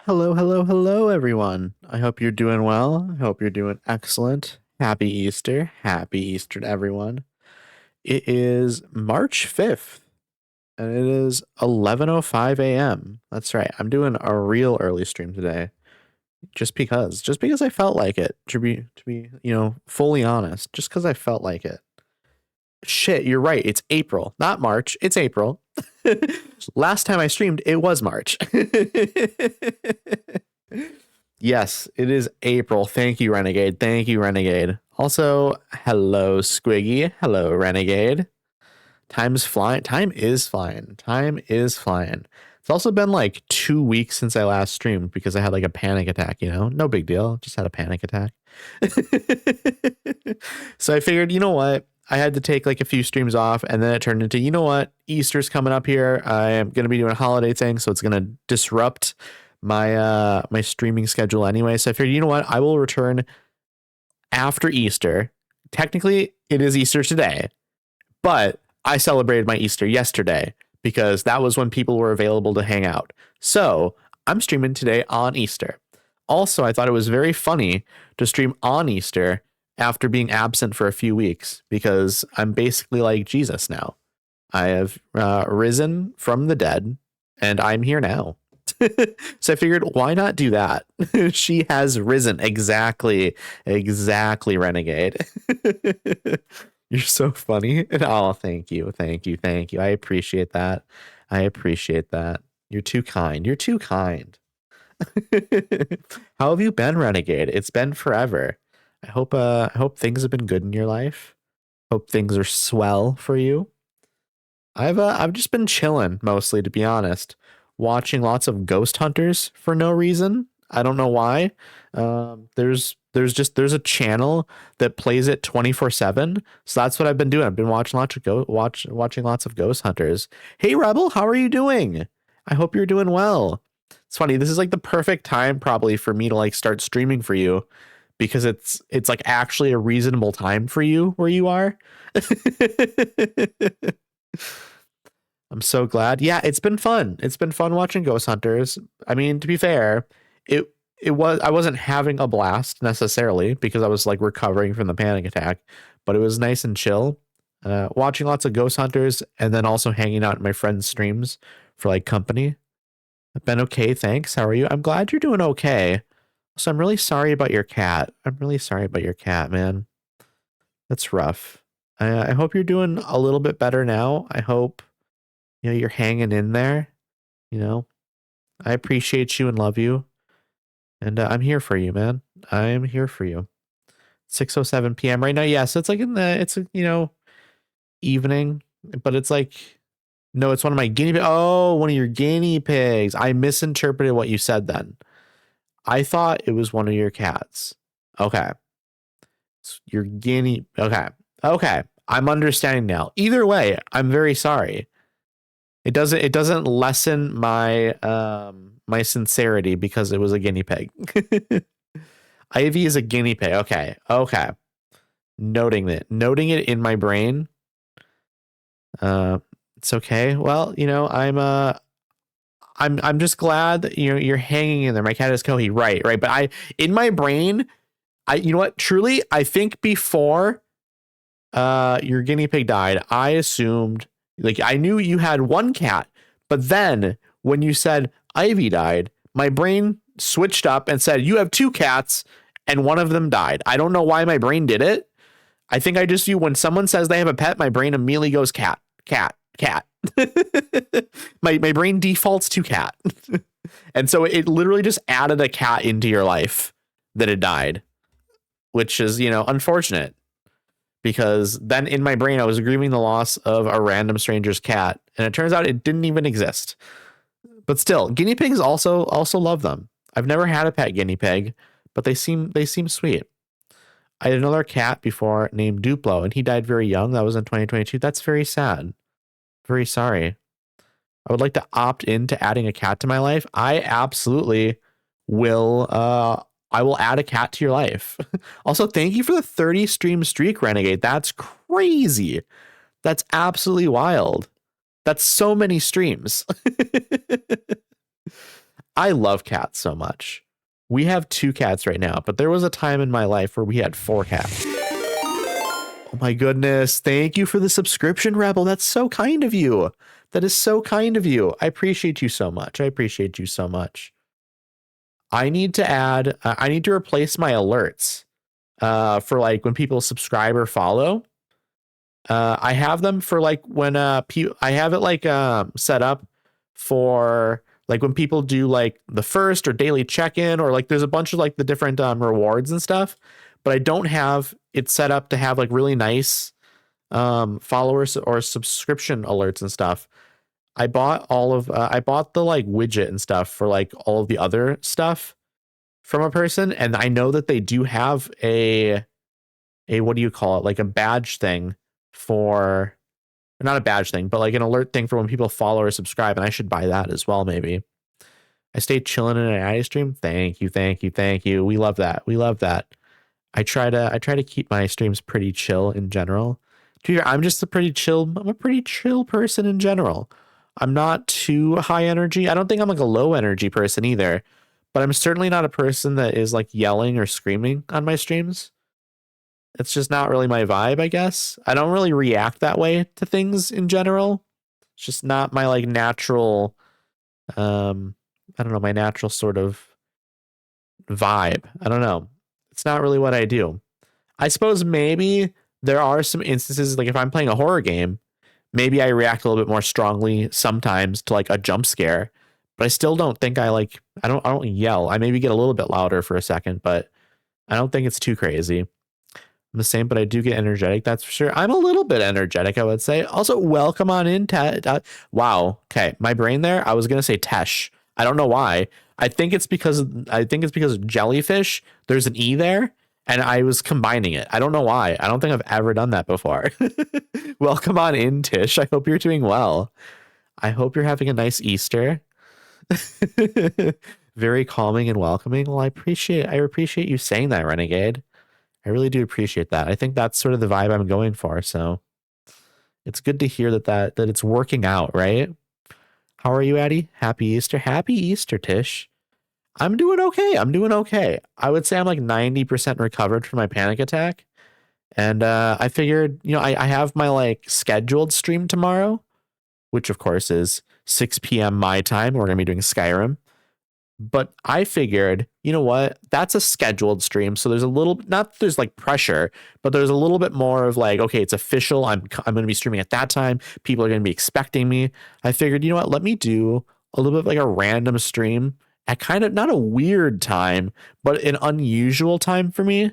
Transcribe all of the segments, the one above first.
Hello, hello, hello, everyone. I hope you're doing well. I hope you're doing excellent. Happy Easter. Happy Easter to everyone. It is March 5th, and it is 11:05 a.m. That's right. I'm doing a real early stream today just because I felt like it. To be fully honest, just because I felt like it. Shit, you're right. It's April, not March. It's April. Last time I streamed, it was March. Yes, it is April. Thank you, Renegade. Thank you, Renegade. Also, hello, Squiggy. Hello, Renegade. Time's flying. Time is flying. Time is flying. It's also been like 2 weeks since I last streamed because I had like a panic attack, No big deal. Just had a panic attack. So I figured, you know what? I had to take like a few streams off, and then it turned into, you know what? Easter's coming up here. I am going to be doing a holiday thing, so it's going to disrupt my streaming schedule anyway. So I figured, you know what? I will return after Easter. Technically, it is Easter today, but I celebrated my Easter yesterday because that was when people were available to hang out. So I'm streaming today on Easter. Also, I thought it was very funny to stream on Easter after being absent for a few weeks because I'm basically like Jesus now. I have risen from the dead and I'm here now. So I figured, why not do that? She has risen. Exactly, Renegade. You're so funny. Oh, thank you. Thank you. Thank you. I appreciate that. I appreciate that. You're too kind. You're too kind. How have you been, Renegade? It's been forever. I hope things have been good in your life. Hope things are swell for you. I've just been chilling mostly, to be honest, watching lots of Ghost Hunters for no reason. I don't know why. There's a channel that plays it 24/7. So that's what I've been doing. I've been watching watching lots of Ghost Hunters. Hey Rebel, how are you doing? I hope you're doing well. It's funny. This is like the perfect time probably for me to like start streaming for you because it's like actually a reasonable time for you where you are. I'm so glad. Yeah, it's been fun. It's been fun watching Ghost Hunters. I mean, to be fair, it I wasn't having a blast necessarily because I was like recovering from the panic attack, but it was nice and chill. Watching lots of Ghost Hunters and then also hanging out in my friends' streams for like company. I've been okay, thanks. How are you? I'm glad you're doing okay. So I'm really sorry about your cat. I'm really sorry about your cat, man. That's rough. I hope you're doing a little bit better now. I hope you're hanging in there. You know, I appreciate you and love you, and I'm here for you, man. I'm here for you. 6:07 p.m. right now. Yeah, so it's like it's evening, but it's like no, it's one of my guinea pigs. Oh, one of your guinea pigs. I misinterpreted what you said then. I thought it was one of your cats. Okay. Your guinea. Okay. Okay. I'm understanding now. Either way, I'm very sorry. It doesn't lessen my sincerity because it was a guinea pig. Ivy is a guinea pig. Okay. Okay. Noting it in my brain. It's okay. Well, I'm just glad that you're hanging in there. My cat is Kohi. Right. But in my brain, you know what? Truly, I think before your guinea pig died, I assumed like I knew you had one cat, but then when you said Ivy died, my brain switched up and said you have two cats and one of them died. I don't know why my brain did it. I think I just when someone says they have a pet, my brain immediately goes cat. my brain defaults to cat. And so it literally just added a cat into your life that had died, which is, unfortunate. Because then in my brain, I was grieving the loss of a random stranger's cat. And it turns out it didn't even exist. But still, guinea pigs also love them. I've never had a pet guinea pig, but they seem sweet. I had another cat before named Duplo, and he died very young. That was in 2022. That's very sad. Very sorry. I would like to opt into adding a cat to my life. I absolutely will I will add a cat to your life. Also, thank you for the 30 stream streak, Renegade. That's crazy. That's absolutely wild. That's so many streams. I love cats so much. We have 2 cats right now, but there was a time in my life where we had 4 cats. Oh my goodness. Thank you for the subscription, Rebel. That's so kind of you. That is so kind of you. I appreciate you so much. I appreciate you so much. I need to replace my alerts for like when people subscribe or follow. I have them for like when I have it like set up for like when people do like the first or daily check-in, or like there's a bunch of like the different rewards and stuff, but I don't have it set up to have like really nice followers or subscription alerts and stuff. I bought the like widget and stuff for like all of the other stuff from a person, and I know that they do have a what do you call it, like a badge thing for, not a badge thing, but like an alert thing for when people follow or subscribe, and I should buy that as well. Maybe. I stayed chilling in an Addy stream. Thank you, thank you, thank you. We love that. We love that. I try to keep my streams pretty chill in general. I'm just a pretty chill. I'm a pretty chill person in general. I'm not too high energy. I don't think I'm like a low energy person either, but I'm certainly not a person that is like yelling or screaming on my streams. It's just not really my vibe, I guess. I don't really react that way to things in general. It's just not my like natural, I don't know, my natural sort of vibe. I don't know. It's not really what I do. I suppose maybe there are some instances, like if I'm playing a horror game, maybe I react a little bit more strongly sometimes to like a jump scare, but I still don't think I don't yell. I maybe get a little bit louder for a second, but I don't think it's too crazy. I'm the same, but I do get energetic. That's for sure. I'm a little bit energetic, I would say. Also, welcome on in. Wow. Okay. My brain there, I was going to say Tesh. I don't know why. I think it's because of jellyfish. There's an E there, and I was combining it. I don't know why. I don't think I've ever done that before. Welcome on in, Tish. I hope you're doing well. I hope you're having a nice Easter. Very calming and welcoming. Well, I appreciate you saying that, Renegade. I really do appreciate that. I think that's sort of the vibe I'm going for. So it's good to hear that it's working out, right? How are you, Addy? Happy Easter. Happy Easter, Tish. I'm doing okay. I would say I'm like 90% recovered from my panic attack. And I figured, I have my like scheduled stream tomorrow, which of course is 6 p.m. my time. We're going to be doing Skyrim. But I figured, you know what? That's a scheduled stream. So there's a little, not there's like pressure, but there's a little bit more of like, okay, it's official. I'm going to be streaming at that time. People are going to be expecting me. I figured, you know what? Let me do a little bit of like a random stream at kind of not a weird time, but an unusual time for me.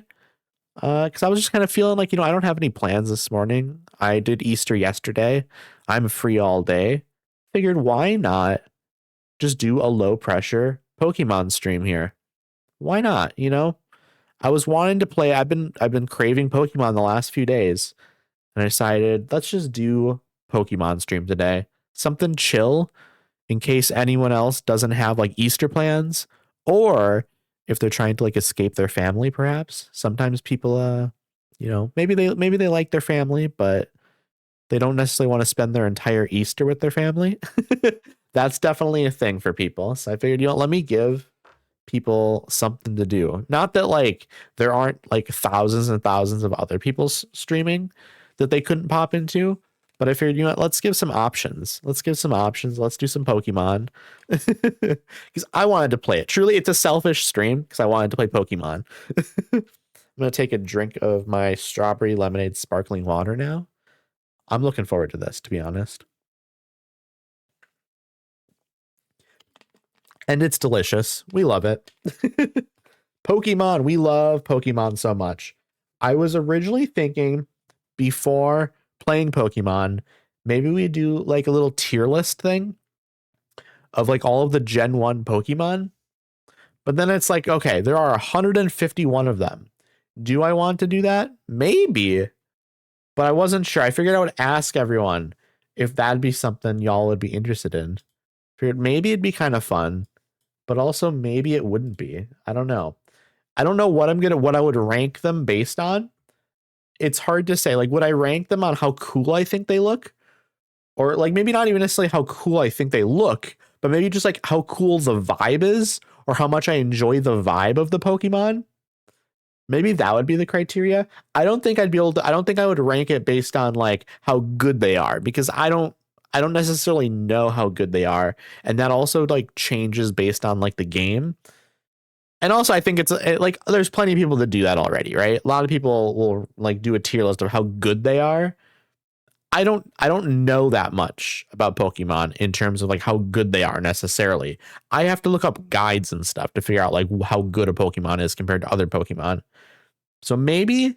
Because I was just kind of feeling like, I don't have any plans this morning. I did Easter yesterday. I'm free all day. Figured why not just do a low pressure Pokemon stream here? Why not? I was wanting to play. I've been craving Pokemon the last few days, and I decided let's just do Pokemon stream today. Something chill in case anyone else doesn't have like Easter plans, or if they're trying to like escape their family, perhaps. Sometimes people maybe they like their family, but they don't necessarily want to spend their entire Easter with their family. That's definitely a thing for people. So I figured, let me give people something to do. Not that like there aren't like thousands and thousands of other people streaming that they couldn't pop into, but I figured, let's give some options. Let's do some Pokemon because I wanted to play it. Truly, it's a selfish stream because I wanted to play Pokemon. I'm going to take a drink of my strawberry lemonade sparkling water now. I'm looking forward to this, to be honest. And it's delicious. We love it. Pokemon. We love Pokemon so much. I was originally thinking before playing Pokemon, maybe we do like a little tier list thing of like all of the Gen 1 Pokemon. But then it's like, okay, there are 151 of them. Do I want to do that? Maybe. But I wasn't sure. I figured I would ask everyone if that'd be something y'all would be interested in. Figured maybe it'd be kind of fun, but also maybe it wouldn't be. I don't know. I don't know what I would rank them based on. It's hard to say. Like, would I rank them on how cool I think they look? Or like maybe not even necessarily how cool I think they look, but maybe just like how cool the vibe is or how much I enjoy the vibe of the Pokemon. Maybe that would be the criteria. I don't think I'd be able to, I don't think I would rank it based on like how good they are, because I don't necessarily know how good they are. And that also like changes based on like the game. And also I think it's like there's plenty of people that do that already, right? A lot of people will like do a tier list of how good they are. I don't know that much about Pokemon in terms of like how good they are necessarily. I have to look up guides and stuff to figure out like how good a Pokemon is compared to other Pokemon. So maybe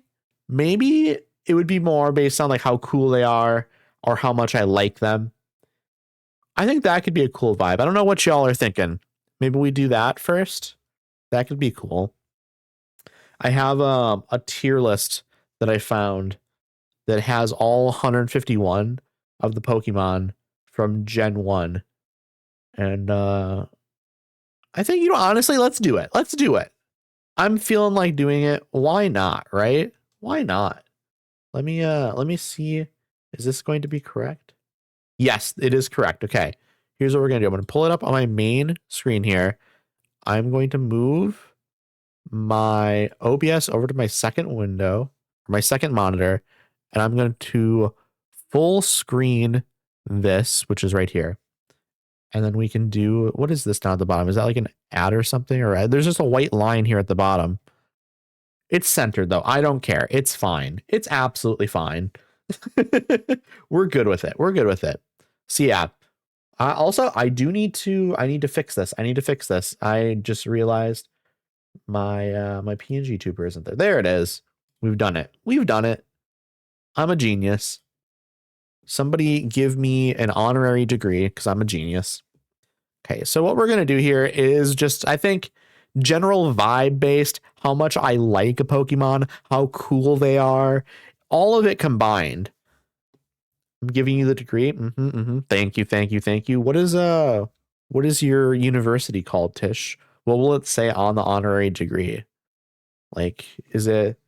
it would be more based on like how cool they are or how much I like them. I think that could be a cool vibe. I don't know what y'all are thinking. Maybe we do that first. That could be cool. I have a tier list that I found that has all 151 of the Pokemon from Gen 1. And I think, you know, honestly, let's do it. Let's do it. I'm feeling like doing it. Why not, right? Why not? Let me see. Is this going to be correct? Yes, it is correct. Okay. Here's what we're going to do. I'm going to pull it up on my main screen here. I'm going to move my OBS over to my second window, my second monitor, and I'm going to full screen this, which is right here. And then we can do, what is this down at the bottom? Is that like an ad or something? Or there's just a white line here at the bottom. It's centered though. I don't care. It's fine. It's absolutely fine. We're good with it. We're good with it. So yeah. Also, I need to fix this. I just realized my my PNG tuber isn't there. There it is. We've done it. I'm a genius. Somebody give me an honorary degree because I'm a genius. Okay, so what we're going to do here is just, I think, general vibe based, how much I like a Pokemon, how cool they are, all of it combined. I'm giving you the degree. Thank you. What is your university called, Tish? What will it say on the honorary degree? Like, is it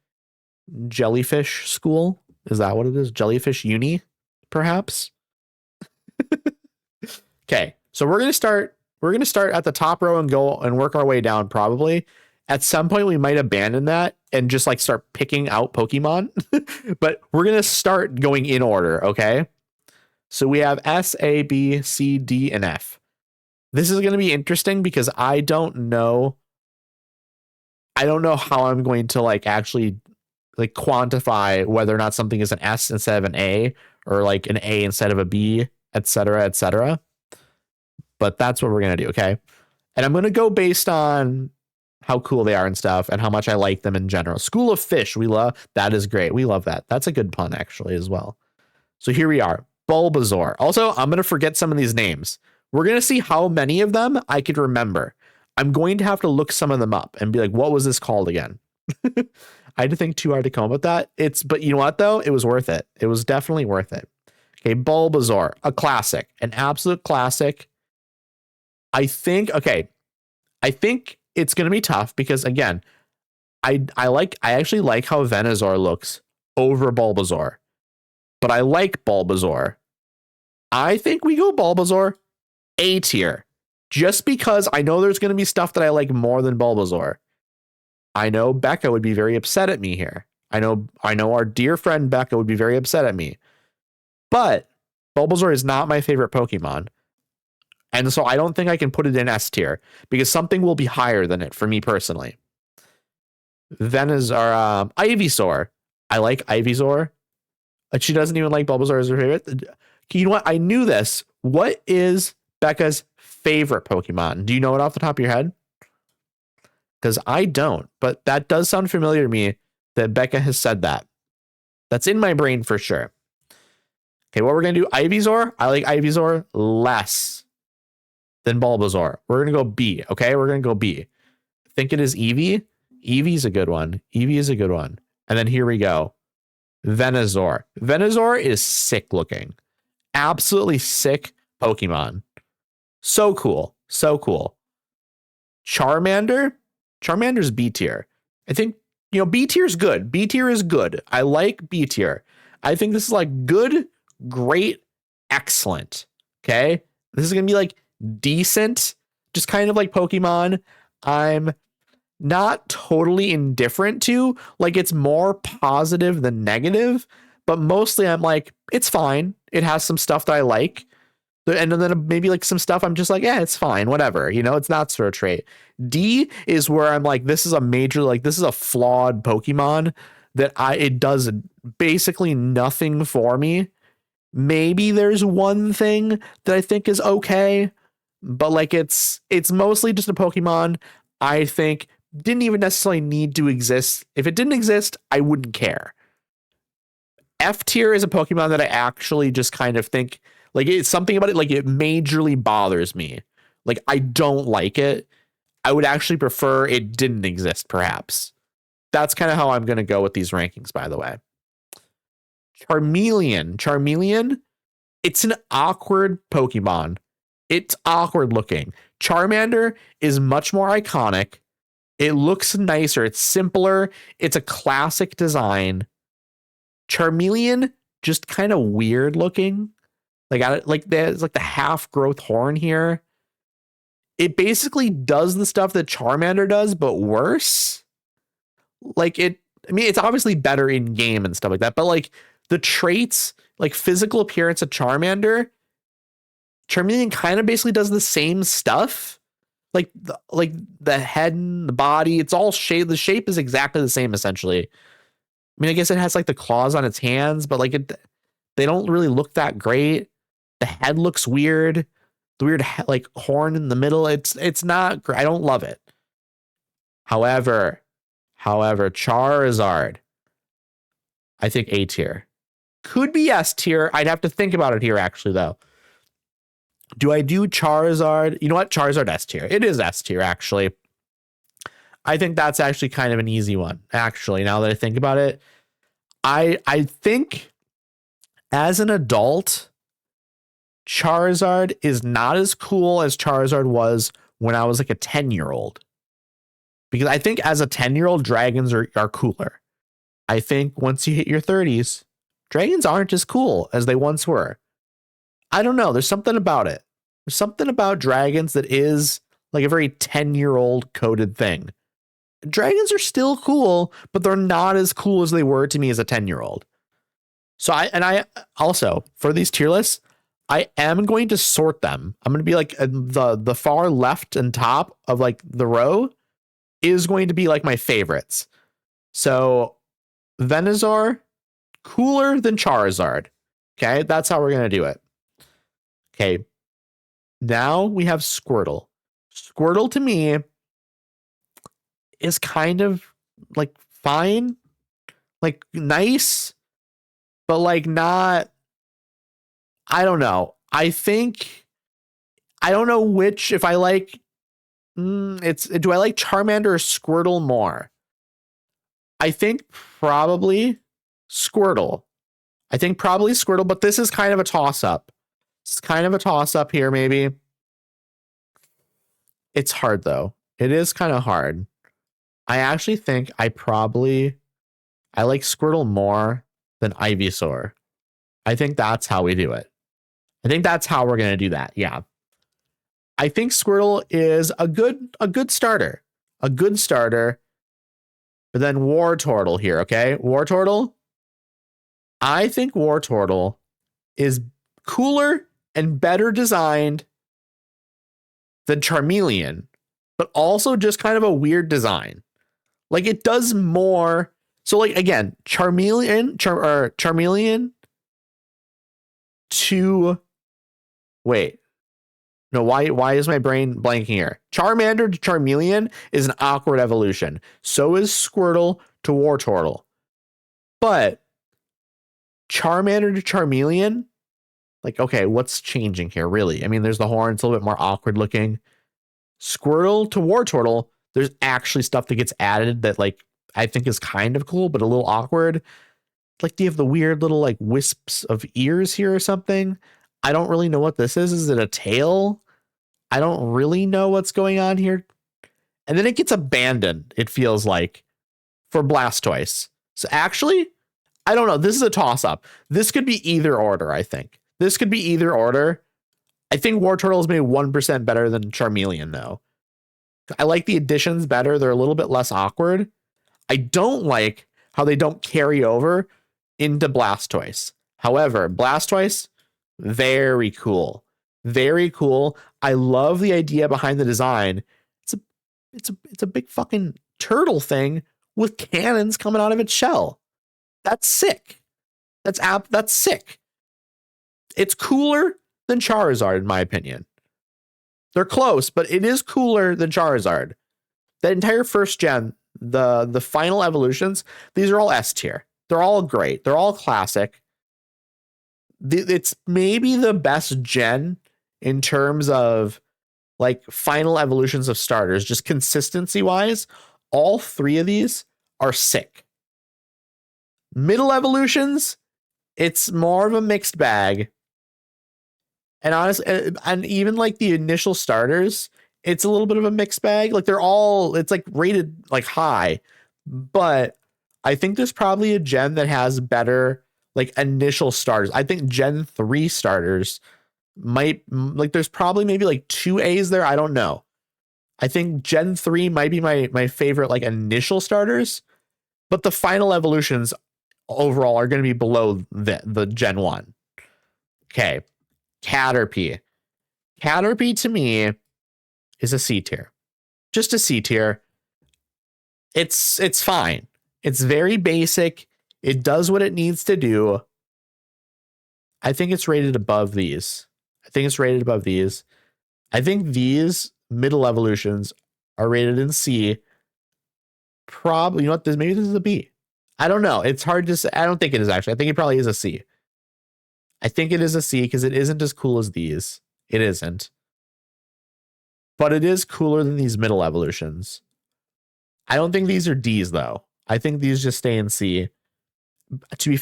Jellyfish School? Is that what it is? Jellyfish Uni, perhaps? Okay, so we're gonna start at the top row and go and work our way down. Probably at some point we might abandon that and just like start picking out Pokemon. But we're gonna start going in order. Okay, so we have S, A, B, C, D, and F. This is gonna be interesting because I don't know how I'm going to like actually like quantify whether or not something is an S instead of an A, or like an A instead of a B, etc., etc. But that's what we're going to do, okay? And I'm going to go based on how cool they are and stuff and how much I like them in general. School of Fish, we love. That is great. We love that. That's a good pun, actually, as well. So here we are. Bulbasaur. Also, I'm going to forget some of these names. We're going to see how many of them I could remember. I'm going to have to look some of them up and be like, what was this called again? I had to think too hard to come up with that. But you know what, though? It was worth it. It was definitely worth it. Okay, Bulbasaur, a classic, an absolute classic. I think it's going to be tough because, again, I actually like how Venusaur looks over Bulbasaur, but I like Bulbasaur. I think we go Bulbasaur A tier, just because I know there's going to be stuff that I like more than Bulbasaur. I know Becca would be very upset at me here. I know our dear friend Becca would be very upset at me, but Bulbasaur is not my favorite Pokemon. And so I don't think I can put it in S tier because something will be higher than it for me personally. Venusaur, Ivysaur. I like Ivysaur. She doesn't even like Bulbasaur as her favorite. You know what? I knew this. What is Becca's favorite Pokemon? Do you know it off the top of your head? Because I don't, but that does sound familiar to me that Becca has said that. That's in my brain for sure. Okay, what we're going to do, Ivysaur. I like Ivysaur less than Bulbasaur. We're going to go B, okay? We're going to go B. I think it is Eevee. Eevee's a good one. Eevee is a good one. And then here we go. Venusaur. Venusaur is sick looking. Absolutely sick Pokemon. So cool. So cool. Charmander. Charmander's B tier. I think, you know, B tier is good. B tier is good. I like B tier. I think this is like good, great, excellent. Okay? This is going to be like decent, just kind of like Pokemon. I'm not totally indifferent to, like it's more positive than negative, but mostly I'm like, it's fine. It has some stuff that I like. And then maybe like some stuff I'm just like, yeah, it's fine, whatever. You know, it's not sort of trait. D is where I'm like, this is a major, like this is a flawed Pokemon that it does basically nothing for me. Maybe there's one thing that I think is okay, but like it's mostly just a Pokemon I think didn't even necessarily need to exist. If it didn't exist, I wouldn't care. F tier is a Pokemon that I actually just kind of think like it's something about it, like it majorly bothers me. Like I don't like it. I would actually prefer it didn't exist, perhaps. That's kind of how I'm going to go with these rankings, by the way. Charmeleon, it's an awkward Pokemon. It's awkward looking. Charmander is much more iconic. It looks nicer. It's simpler. It's a classic design. Charmeleon, just kind of weird looking. Like there's like the half growth horn here. It basically does the stuff that Charmander does, but worse. Like I mean, it's obviously better in game and stuff like that, but like the traits, like physical appearance of Charmeleon kind of basically does the same stuff. Like the head and the body, it's all shape. The shape is exactly the same essentially. I mean, I guess it has like the claws on its hands, but like they don't really look that great. The head looks weird. The weird like horn in the middle. It's not great. I don't love it. However, Charizard, I think A tier. Could be S tier. I'd have to think about it here actually though. Do I do Charizard? You know what? Charizard S tier. It is S tier actually. I think that's actually kind of an easy one. Actually, now that I think about it, I think as an adult, Charizard is not as cool as Charizard was when I was like a 10-year-old. Because I think as a 10-year-old, dragons are cooler. I think once you hit your 30s, dragons aren't as cool as they once were. I don't know. There's something about it. There's something about dragons that is like a very 10-year-old coded thing. Dragons are still cool, but they're not as cool as they were to me as a 10-year-old. So I also, for these tier lists, I am going to sort them. I'm going to be like the far left and top of like the row is going to be like my favorites. So Venusaur, cooler than Charizard. Okay, that's how we're going to do it. Okay, now we have Squirtle. Squirtle to me is kind of like fine, like nice, but like not, I don't know. I don't know which, if I like, do I like Charmander or Squirtle more? I think probably Squirtle. But this is kind of a toss up. It's kind of a toss up here, maybe. It's hard though. It is kind of hard. I actually think I like Squirtle more than Ivysaur. I think that's how we do it. I think that's how we're going to do that. Yeah. I think Squirtle is a good starter. A good starter. But then Wartortle here, okay? Wartortle. I think Wartortle is cooler and better designed than Charmeleon, but also just kind of a weird design. Like it does more. So like again, Charmeleon to wait. No, why is my brain blanking here? Charmander to Charmeleon is an awkward evolution. So is Squirtle to Wartortle. But Charmander to Charmeleon, like, okay, what's changing here, really? I mean, there's the horn, it's a little bit more awkward looking. Squirtle to Wartortle, there's actually stuff that gets added that, like, I think is kind of cool, but a little awkward. Like, do you have the weird little, like, wisps of ears here or something? I don't really know what this is. Is it a tail? I don't really know what's going on here. And then it gets abandoned, it feels like, for Blastoise. So actually, I don't know. This is a toss-up. This could be either order, I think. This could be either order. I think Wartortle is maybe 1% better than Charmeleon, though. I like the additions better. They're a little bit less awkward. I don't like how they don't carry over into Blastoise. However, Blastoise, very cool. Very cool. I love the idea behind the design. It's a big fucking turtle thing with cannons coming out of its shell. That's sick. That's sick. It's cooler than Charizard, in my opinion. They're close, but it is cooler than Charizard. That entire first gen, the final evolutions, these are all S tier. They're all great. They're all classic. It's maybe the best gen in terms of like final evolutions of starters, just consistency wise. All three of these are sick. Middle evolutions, it's more of a mixed bag. And honestly, and even like the initial starters, it's a little bit of a mixed bag. Like it's like rated like high, but I think there's probably a gen that has better like initial starters. I think Gen 3 starters might like there's probably maybe like 2 A's there. I don't know. I think Gen 3 might be my favorite like initial starters, but the final evolutions overall are going to be below the Gen 1. Okay. Caterpie. Caterpie to me is a C tier. Just a C tier. It's fine. It's very basic. It does what it needs to do. I think it's rated above these. I think these middle evolutions are rated in C. Probably, you know what? Maybe this is a B. I don't know. It's hard to say. I don't think it is actually. I think it probably is a C. I think it is a C because it isn't as cool as these. It isn't. But it is cooler than these middle evolutions. I don't think these are D's though. I think these just stay in C. To be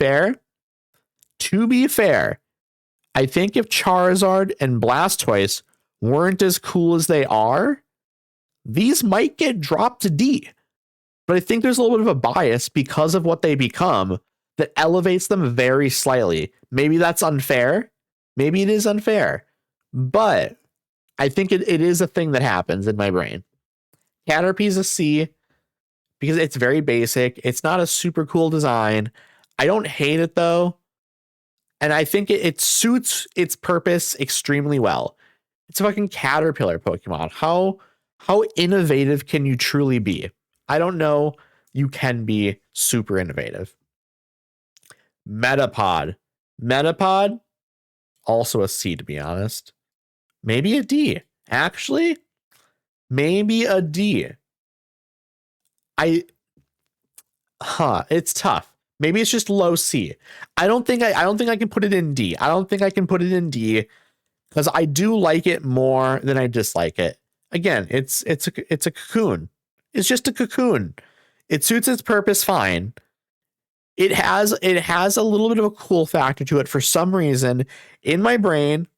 fair, I think if Charizard and Blastoise weren't as cool as they are, these might get dropped to D. But I think there's a little bit of a bias because of what they become that elevates them very slightly. Maybe that's unfair. Maybe it is unfair. But I think it is a thing that happens in my brain. Caterpie is a C because it's very basic. It's not a super cool design. I don't hate it though. And I think it suits its purpose extremely well. It's a fucking caterpillar Pokemon. How innovative can you truly be? I don't know. You can be super innovative. Metapod, also a C to be honest. Maybe a D. Actually, maybe a D. It's tough. Maybe it's just low C. I don't think I can put it in D. I don't think I can put it in D because I do like it more than I dislike it. Again, it's a cocoon. It's just a cocoon. It suits its purpose fine. It has a little bit of a cool factor to it for some reason in my brain,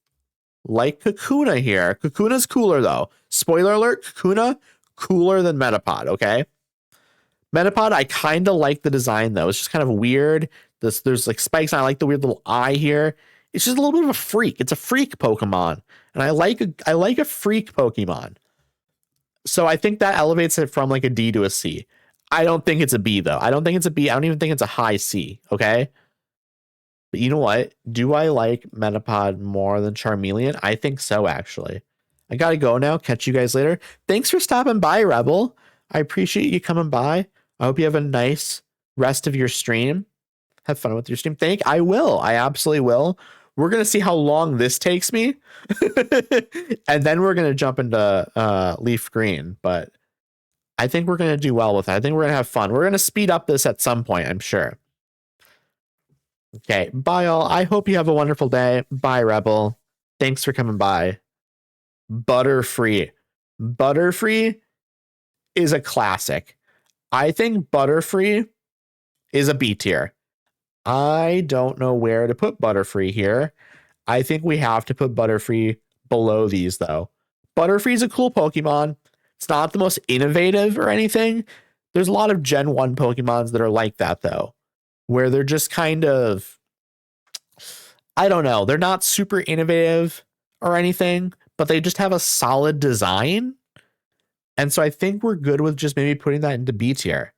like Kakuna here. Kakuna's cooler though. Spoiler alert, Kakuna cooler than Metapod, okay? Metapod, I kind of like the design though. It's just kind of weird. There's like spikes, and I like the weird little eye here. It's just a little bit of a freak. It's a freak Pokemon, and I like a freak Pokemon. So I think that elevates it from like a D to a C. I don't think it's a B though. I don't think it's a B. I don't even think it's a high C. Okay. But you know what? Do I like Metapod more than Charmeleon? I think so, actually. I gotta go now. Catch you guys later. Thanks for stopping by, Rebel. I appreciate you coming by. I hope you have a nice rest of your stream. Have fun with your stream. I will. I absolutely will. We're gonna see how long this takes me. And then we're gonna jump into LeafGreen, but I think we're gonna do well with it. I think we're gonna have fun. We're gonna speed up this at some point, I'm sure. Okay, bye all. I hope you have a wonderful day. Bye, Rebel. Thanks for coming by. Butterfree. Butterfree is a classic. I think Butterfree is a B tier. I don't know where to put Butterfree here. I think we have to put Butterfree below these, though. Butterfree is a cool Pokemon. It's not the most innovative or anything. There's a lot of Gen 1 Pokemons that are like that, though, where they're just kind of, I don't know, they're not super innovative or anything, but they just have a solid design. And so I think we're good with just maybe putting that into B tier.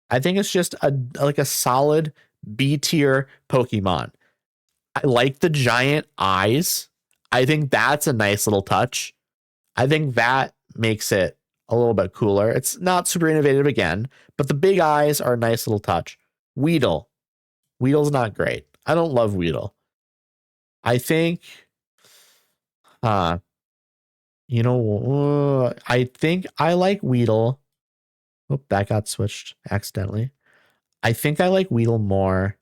I think it's just a solid B tier Pokemon. I like the giant eyes. I think that's a nice little touch. I think that makes it a little bit cooler. It's not super innovative again, but the big eyes are a nice little touch. Weedle. Weedle's not great. I don't love Weedle. I think, I think I like Weedle. Oh, that got switched accidentally. I think I like Weedle more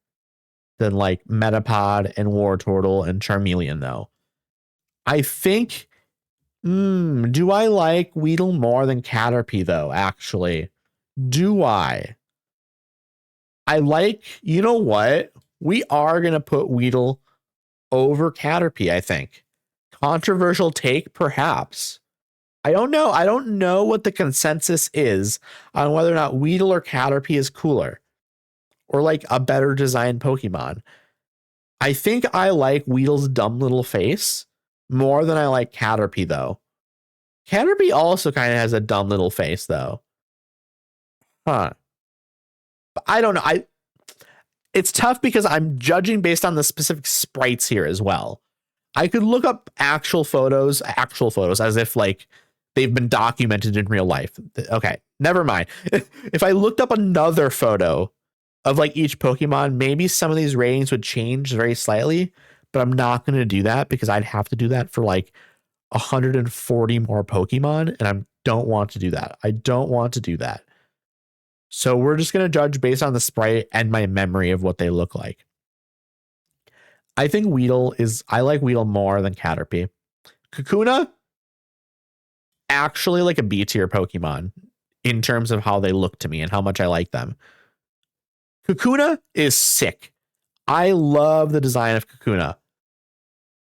than like Metapod and Wartortle and Charmeleon, though. I think, do I like Weedle more than Caterpie, though, actually? Do I? I like, you know what? We are going to put Weedle over Caterpie, I think. Controversial take, perhaps. I don't know. I don't know what the consensus is on whether or not Weedle or Caterpie is cooler or like a better designed Pokemon. I think I like Weedle's dumb little face more than I like Caterpie, though. Caterpie also kind of has a dumb little face, though. But I don't know. It's tough because I'm judging based on the specific sprites here as well. I could look up actual photos as if like they've been documented in real life. Okay, never mind. If I looked up another photo of like each Pokemon, maybe some of these ratings would change very slightly, but I'm not going to do that because I'd have to do that for like 140 more Pokemon, and I don't want to do that. I don't want to do that. So we're just going to judge based on the sprite and my memory of what they look like. I think I like Weedle more than Caterpie. Kakuna, actually like a B tier Pokemon in terms of how they look to me and how much I like them. Kakuna is sick. I love the design of Kakuna.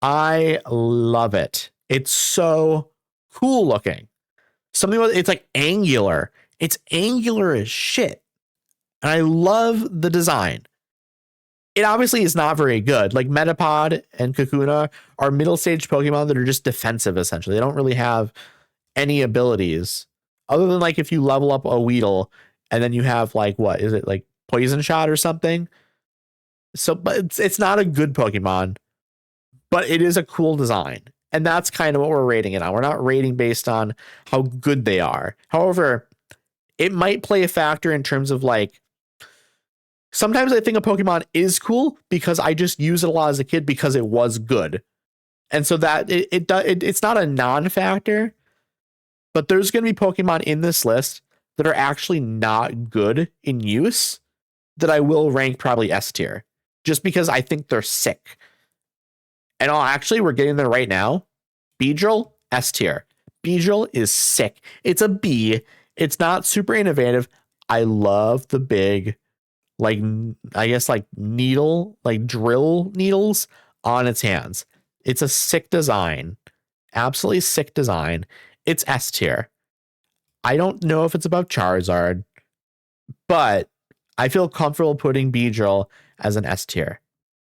I love it. It's so cool looking. It's like angular. It's angular as shit. And I love the design. It obviously is not very good. Like Metapod and Kakuna are middle stage Pokemon that are just defensive, essentially. They don't really have any abilities other than like if you level up a Weedle and then you have like, what is it, like Poison Shot or something? So, but it's not a good Pokemon, but it is a cool design. And that's kind of what we're rating it on. We're not rating based on how good they are. However, it might play a factor in terms of like, sometimes I think a Pokemon is cool because I just use it a lot as a kid because it was good. And so that it's not a non-factor, but there's going to be Pokemon in this list that are actually not good in use that I will rank probably S tier just because I think they're sick. And we're getting there right now. Beedrill, S tier. Beedrill is sick. It's a B. It's not super innovative. I love the big, like, I guess like needle, like drill needles on its hands. It's a sick design. Absolutely sick design. It's S tier. I don't know if it's above Charizard, but I feel comfortable putting Beedrill as an S tier.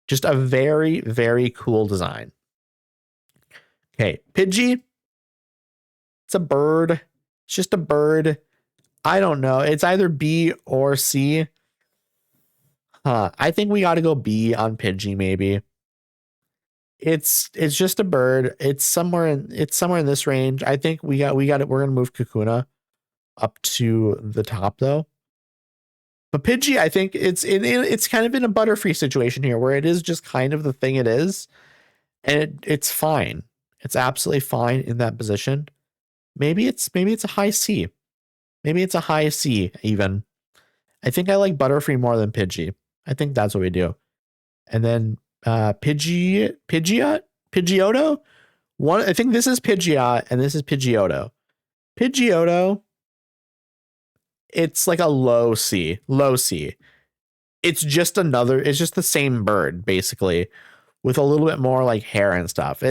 Just a very, very cool design. Okay, Pidgey. It's a bird. It's just a bird. I don't know. It's either B or C. I think we got to go B on Pidgey, maybe. It's just a bird. It's somewhere in this range. I think we got it. We're gonna move Kakuna up to the top though. But Pidgey, I think it's kind of in a Butterfree situation here where it is just kind of the thing it is, and it's fine. It's absolutely fine in that position. Maybe it's a high C. Maybe it's a high C even. I think I like Butterfree more than Pidgey. I think that's what we do. And then Pidgeotto? I think this is Pidgeot and this is Pidgeotto. Pidgeotto, it's like a low C. It's just the same bird, basically, with a little bit more like hair and stuff.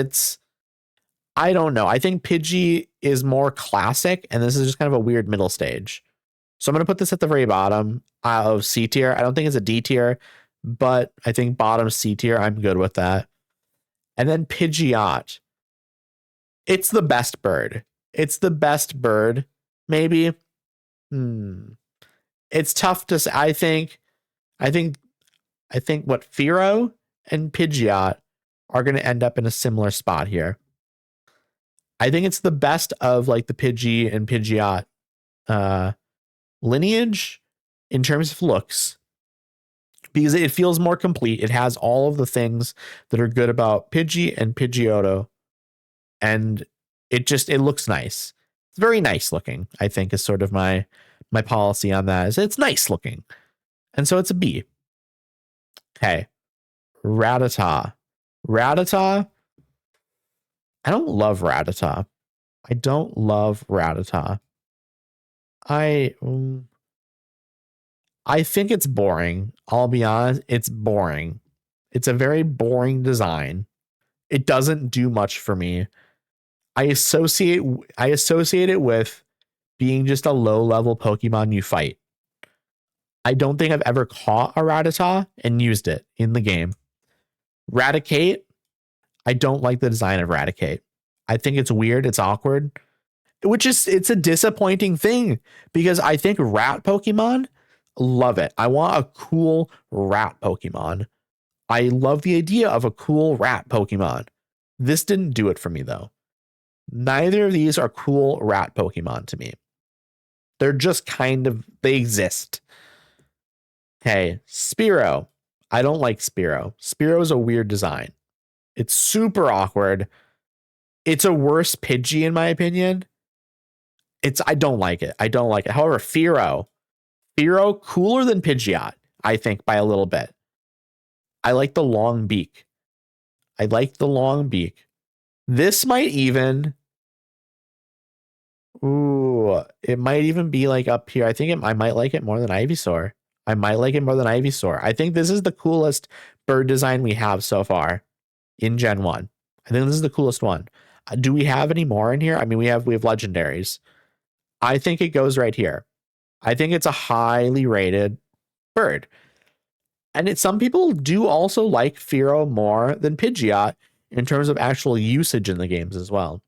I don't know. I think Pidgey is more classic, and this is just kind of a weird middle stage. So I'm going to put this at the very bottom of C tier. I don't think it's a D tier, but I think bottom C tier, I'm good with that. And then Pidgeot. It's the best bird. It's the best bird, maybe. It's tough to say. I think what Fearow and Pidgeot are going to end up in a similar spot here. I think it's the best of like the Pidgey and Pidgeot lineage in terms of looks, because it feels more complete. It has all of the things that are good about Pidgey and Pidgeotto, and it looks nice. It's very nice looking, I think, is sort of my policy on that. Is it's nice looking. And so it's a B. Okay. Rattata. Rattata. I don't love Rattata. I think it's boring. I'll be honest. It's boring. It's a very boring design. It doesn't do much for me. I associate it with being just a low level Pokemon you fight. I don't think I've ever caught a Rattata and used it in the game. Raticate. I don't like the design of Raticate. I think it's weird. It's awkward, it's a disappointing thing because I think rat Pokemon, love it. I want a cool rat Pokemon. I love the idea of a cool rat Pokemon. This didn't do it for me though. Neither of these are cool rat Pokemon to me. They're just they exist. Okay, Spearow. I don't like Spearow. Spearow is a weird design. It's super awkward. It's a worse Pidgey in my opinion. I don't like it. However, Fearow, cooler than Pidgeot, I think, by a little bit. I like the long beak. This might even, it might even be like up here. I think I might like it more than Ivysaur. I think this is the coolest bird design we have so far in Gen 1. I think this is the coolest one. Do we have any more in here? I mean, we have legendaries. I think it goes right here. I think it's a highly rated bird. And some people do also like Fearow more than Pidgeot in terms of actual usage in the games as well.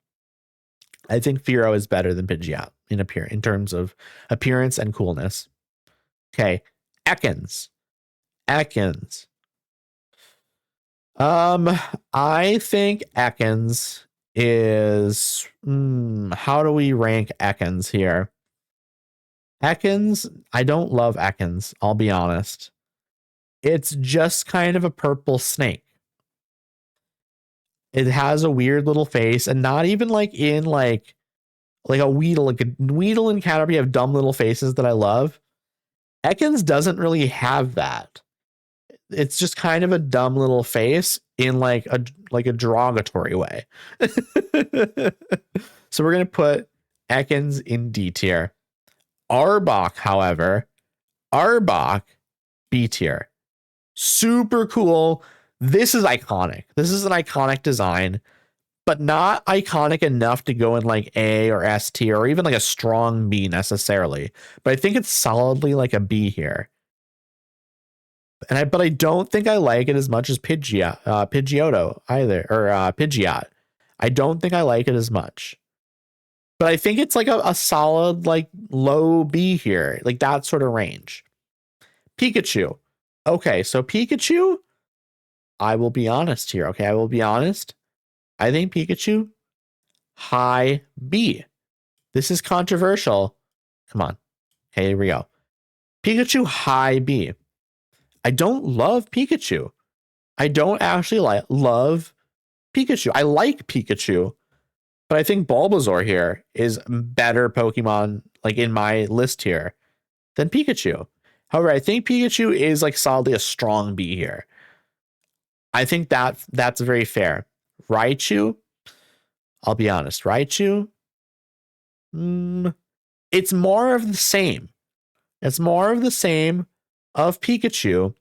I think Fearow is better than Pidgeot in terms of appearance and coolness. Okay, Ekans. I think Ekans is how do we rank Ekans here? Ekans, I don't love Ekans, I'll be honest. It's just kind of a purple snake. It has a weird little face, and not even like in like a Weedle. Like a Weedle and Caterpie have dumb little faces that I love. Ekans doesn't really have that. It's just kind of a dumb little face in like a derogatory way. So we're gonna put Ekans in D tier. Arbok, however, B tier. Super cool. This is iconic. This is an iconic design, but not iconic enough to go in like A or S tier or even like a strong B necessarily. But I think it's solidly like a B here. But I don't think I like it as much as Pidgeotto either, or Pidgeot. I don't think I like it as much. But I think it's like a solid like low B here, like that sort of range. Pikachu. Okay, so Pikachu, I will be honest here. Okay, I will be honest. I think Pikachu, high B. This is controversial. Come on. Okay, here we go. Pikachu, high B. I don't love Pikachu. I don't actually love Pikachu. I like Pikachu, but I think Bulbasaur here is better Pokemon, like in my list here, than Pikachu. However, I think Pikachu is like solidly a strong B here. I think that's very fair. Raichu, I'll be honest. Raichu, it's more of the same. It's more of the same of Pikachu.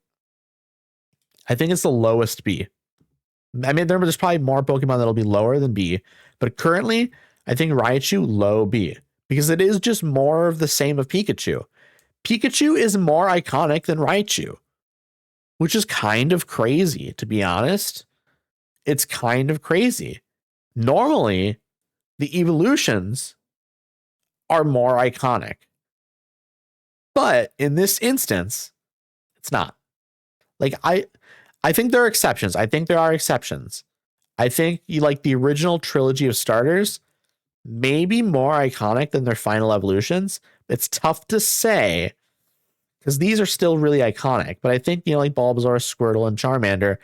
I think it's the lowest B. I mean, there's probably more Pokemon that'll be lower than B, but currently, I think Raichu low B because it is just more of the same of Pikachu. Pikachu is more iconic than Raichu, which is kind of crazy, to be honest. It's kind of crazy. Normally, The evolutions are more iconic. But in this instance, it's not. Like I think there are exceptions. I think there are exceptions. I think you like the original trilogy of starters may be more iconic than their final evolutions. It's tough to say because these are still really iconic. But I think, like Bulbasaur, Squirtle, and Charmander,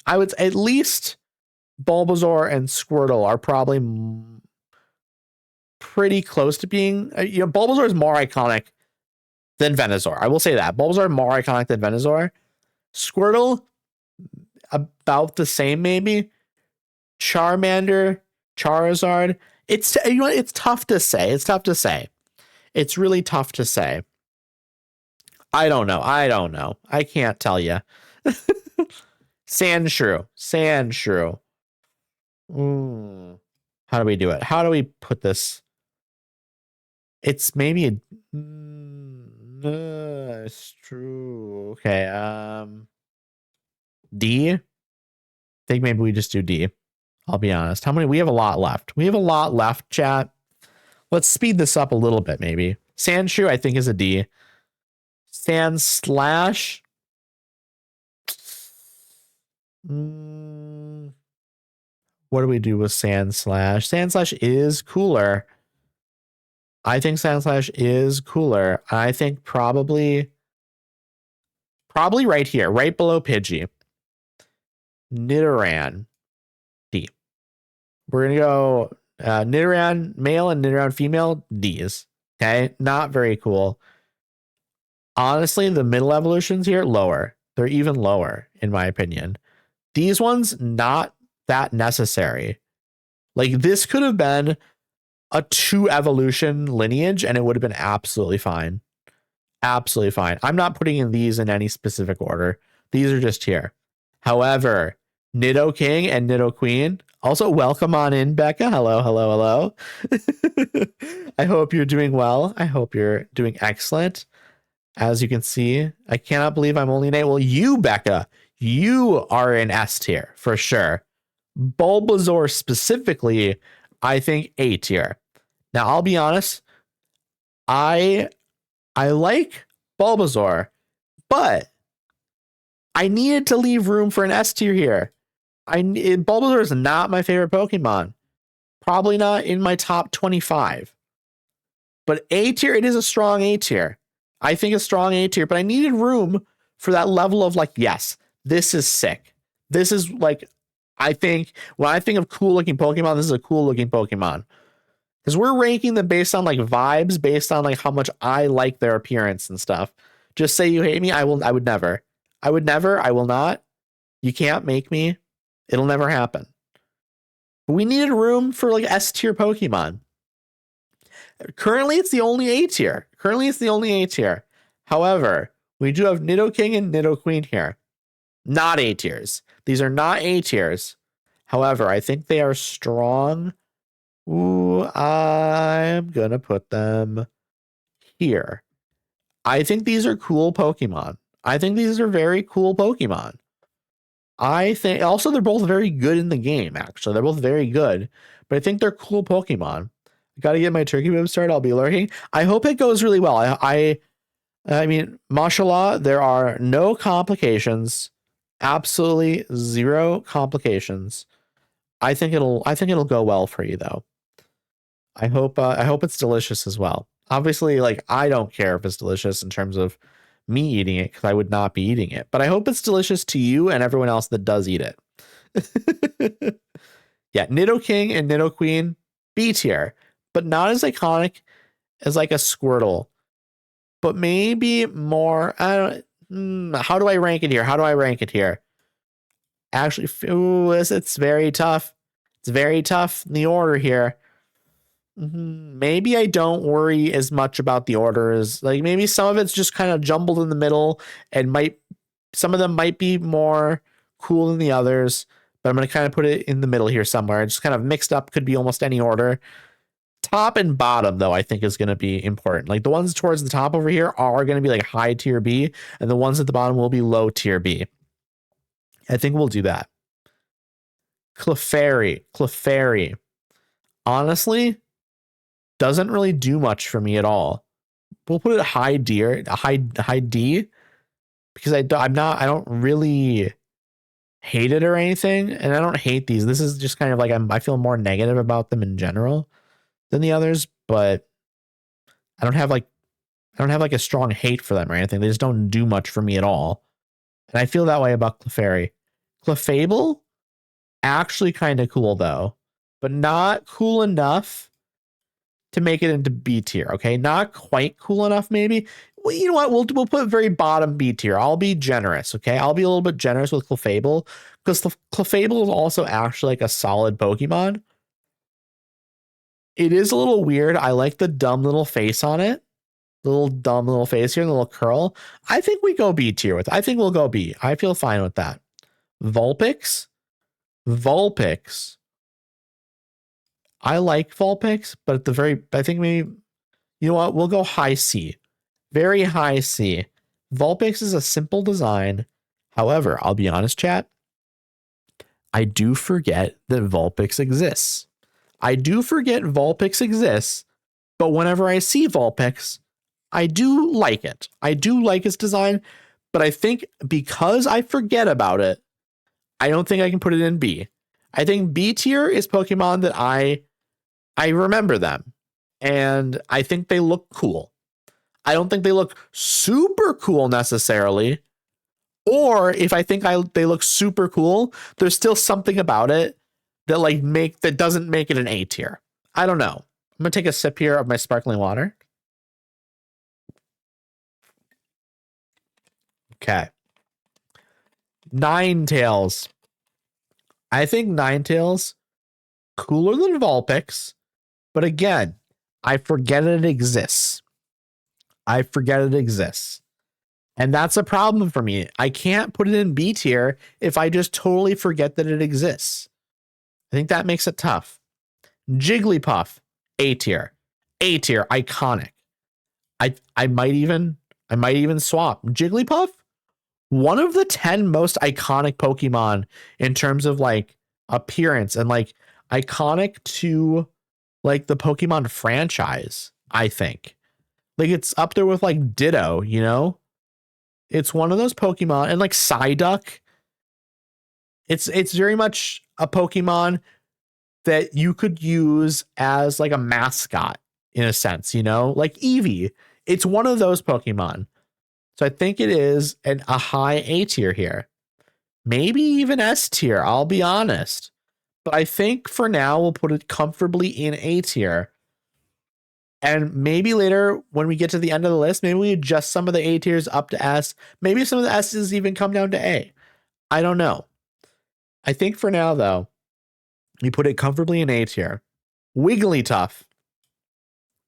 I would at least Bulbasaur and Squirtle are probably pretty close to being, Bulbasaur is more iconic than Venusaur. I will say that. Bulbasaur more iconic than Venusaur. Squirtle, about the same maybe. Charmander, Charizard. It's tough to say. It's tough to say. It's really tough to say. I don't know. I can't tell you. Sandshrew. How do we do it? How do we put this? It's maybe a it's true. Okay. D. I think maybe we just do D. I'll be honest. How many? We have a lot left. Chat. Let's speed this up a little bit, maybe. Sandshrew, I think, is a D. Sandslash. What do we do with Sandslash? Sandslash is cooler. I think Sandslash is cooler. I think probably right here, right below Pidgey. Nidoran. D. We're going to go Nidoran male and Nidoran female, Ds. Okay, not very cool. Honestly, the middle evolutions here, lower. They're even lower, in my opinion. These ones, not that necessary. Like, this could have been a 2 evolution lineage, and it would have been absolutely fine. Absolutely fine. I'm not putting in these in any specific order. These are just here. However, Nidoking and Nidoqueen. Also, welcome on in, Becca. Hello. I hope you're doing well. I hope you're doing excellent. As you can see, I cannot believe I'm only an A. Well, you, Becca, you are an S tier for sure. Bulbasaur specifically, I think A tier. Now, I'll be honest. I like Bulbasaur, but I needed to leave room for an S tier here. Bulbasaur is not my favorite Pokemon. Probably not in my top 25. But A tier, it is a strong A tier. I think a strong A tier, but I needed room for that level of like, yes, this is sick. This is like, I think, when I think of cool looking Pokemon, this is a cool looking Pokemon. Because we're ranking them based on like vibes, based on like how much I like their appearance and stuff. Just say you hate me, I would never. I will not. You can't make me. It'll never happen. But we needed room for like S tier Pokemon. Currently, it's the only A tier. However, we do have Nidoking and Nidoqueen here. Not A tiers. These are not A tiers. However, I think they are strong. Ooh, I'm gonna put them here. I think these are cool Pokemon. I think these are very cool Pokemon. I think also they're both very good in the game, actually. They're both very good, but I think they're cool Pokemon. I gotta get my turkey web started. I'll be lurking. I hope it goes really well. I mean, mashallah, there are no complications. Absolutely zero complications. I think it'll go well for you though. I hope it's delicious as well. Obviously, like, I don't care if it's delicious in terms of me eating it because I would not be eating it. But I hope it's delicious to you and everyone else that does eat it. Yeah, Nidoking and Nidoqueen, B tier, but not as iconic as like a Squirtle. But maybe more. How do I rank it here? Actually, it's very tough. It's very tough in the order here. Maybe I don't worry as much about the orders. Like maybe some of it's just kind of jumbled in the middle and some of them might be more cool than the others, but I'm going to kind of put it in the middle here somewhere. It's just kind of mixed up, could be almost any order. Top and bottom though, I think is going to be important. Like the ones towards the top over here are going to be like high tier B and the ones at the bottom will be low tier B. I think we'll do that. Clefairy. honestly, doesn't really do much for me at all. We'll put it high D, because I don't really hate it or anything, and I don't hate these. This is just kind of like I feel more negative about them in general than the others, but I don't have like a strong hate for them or anything. They just don't do much for me at all. And I feel that way about Clefairy. Clefable, actually kind of cool though, but not cool enough to make it into B tier. Okay, not quite cool enough. Maybe. Well, you know what? We'll put very bottom B tier. I'll be generous. Okay, I'll be a little bit generous with Clefable, because Clefable is also actually like a solid Pokemon. It is a little weird. I like the dumb little face on it. Little dumb little face here, the little curl. I think we go B tier with. I think we'll go B. I feel fine with that. Vulpix. I like Vulpix, but at the very, I think maybe, you know what? We'll go high C. Very high C. Vulpix is a simple design. However, I'll be honest, chat. I do forget that Vulpix exists. But whenever I see Vulpix, I do like it. I do like its design, but I think because I forget about it, I don't think I can put it in B. I think B tier is Pokemon that I remember them, and I think they look cool. I don't think they look super cool necessarily, or if I think they look super cool, there's still something about it that doesn't make it an A tier. I don't know. I'm gonna take a sip here of my sparkling water. Okay. Ninetales. I think Ninetales cooler than Vulpix, but again, I forget it exists. And that's a problem for me. I can't put it in B tier if I just totally forget that it exists. I think that makes it tough. Jigglypuff, A tier. Iconic. I might even swap. Jigglypuff, one of the 10 most iconic Pokemon in terms of like appearance and like iconic to like the Pokemon franchise, I think. Like it's up there with like Ditto, you know? It's one of those Pokemon, and like Psyduck. It's very much a Pokemon that you could use as like a mascot in a sense, you know? Like Eevee. It's one of those Pokemon. So I think it is a high A tier here. Maybe even S tier, I'll be honest. But I think for now we'll put it comfortably in A tier. And maybe later when we get to the end of the list, maybe we adjust some of the A tiers up to S. Maybe some of the S's even come down to A. I don't know. I think for now though, we put it comfortably in A tier. Wigglytuff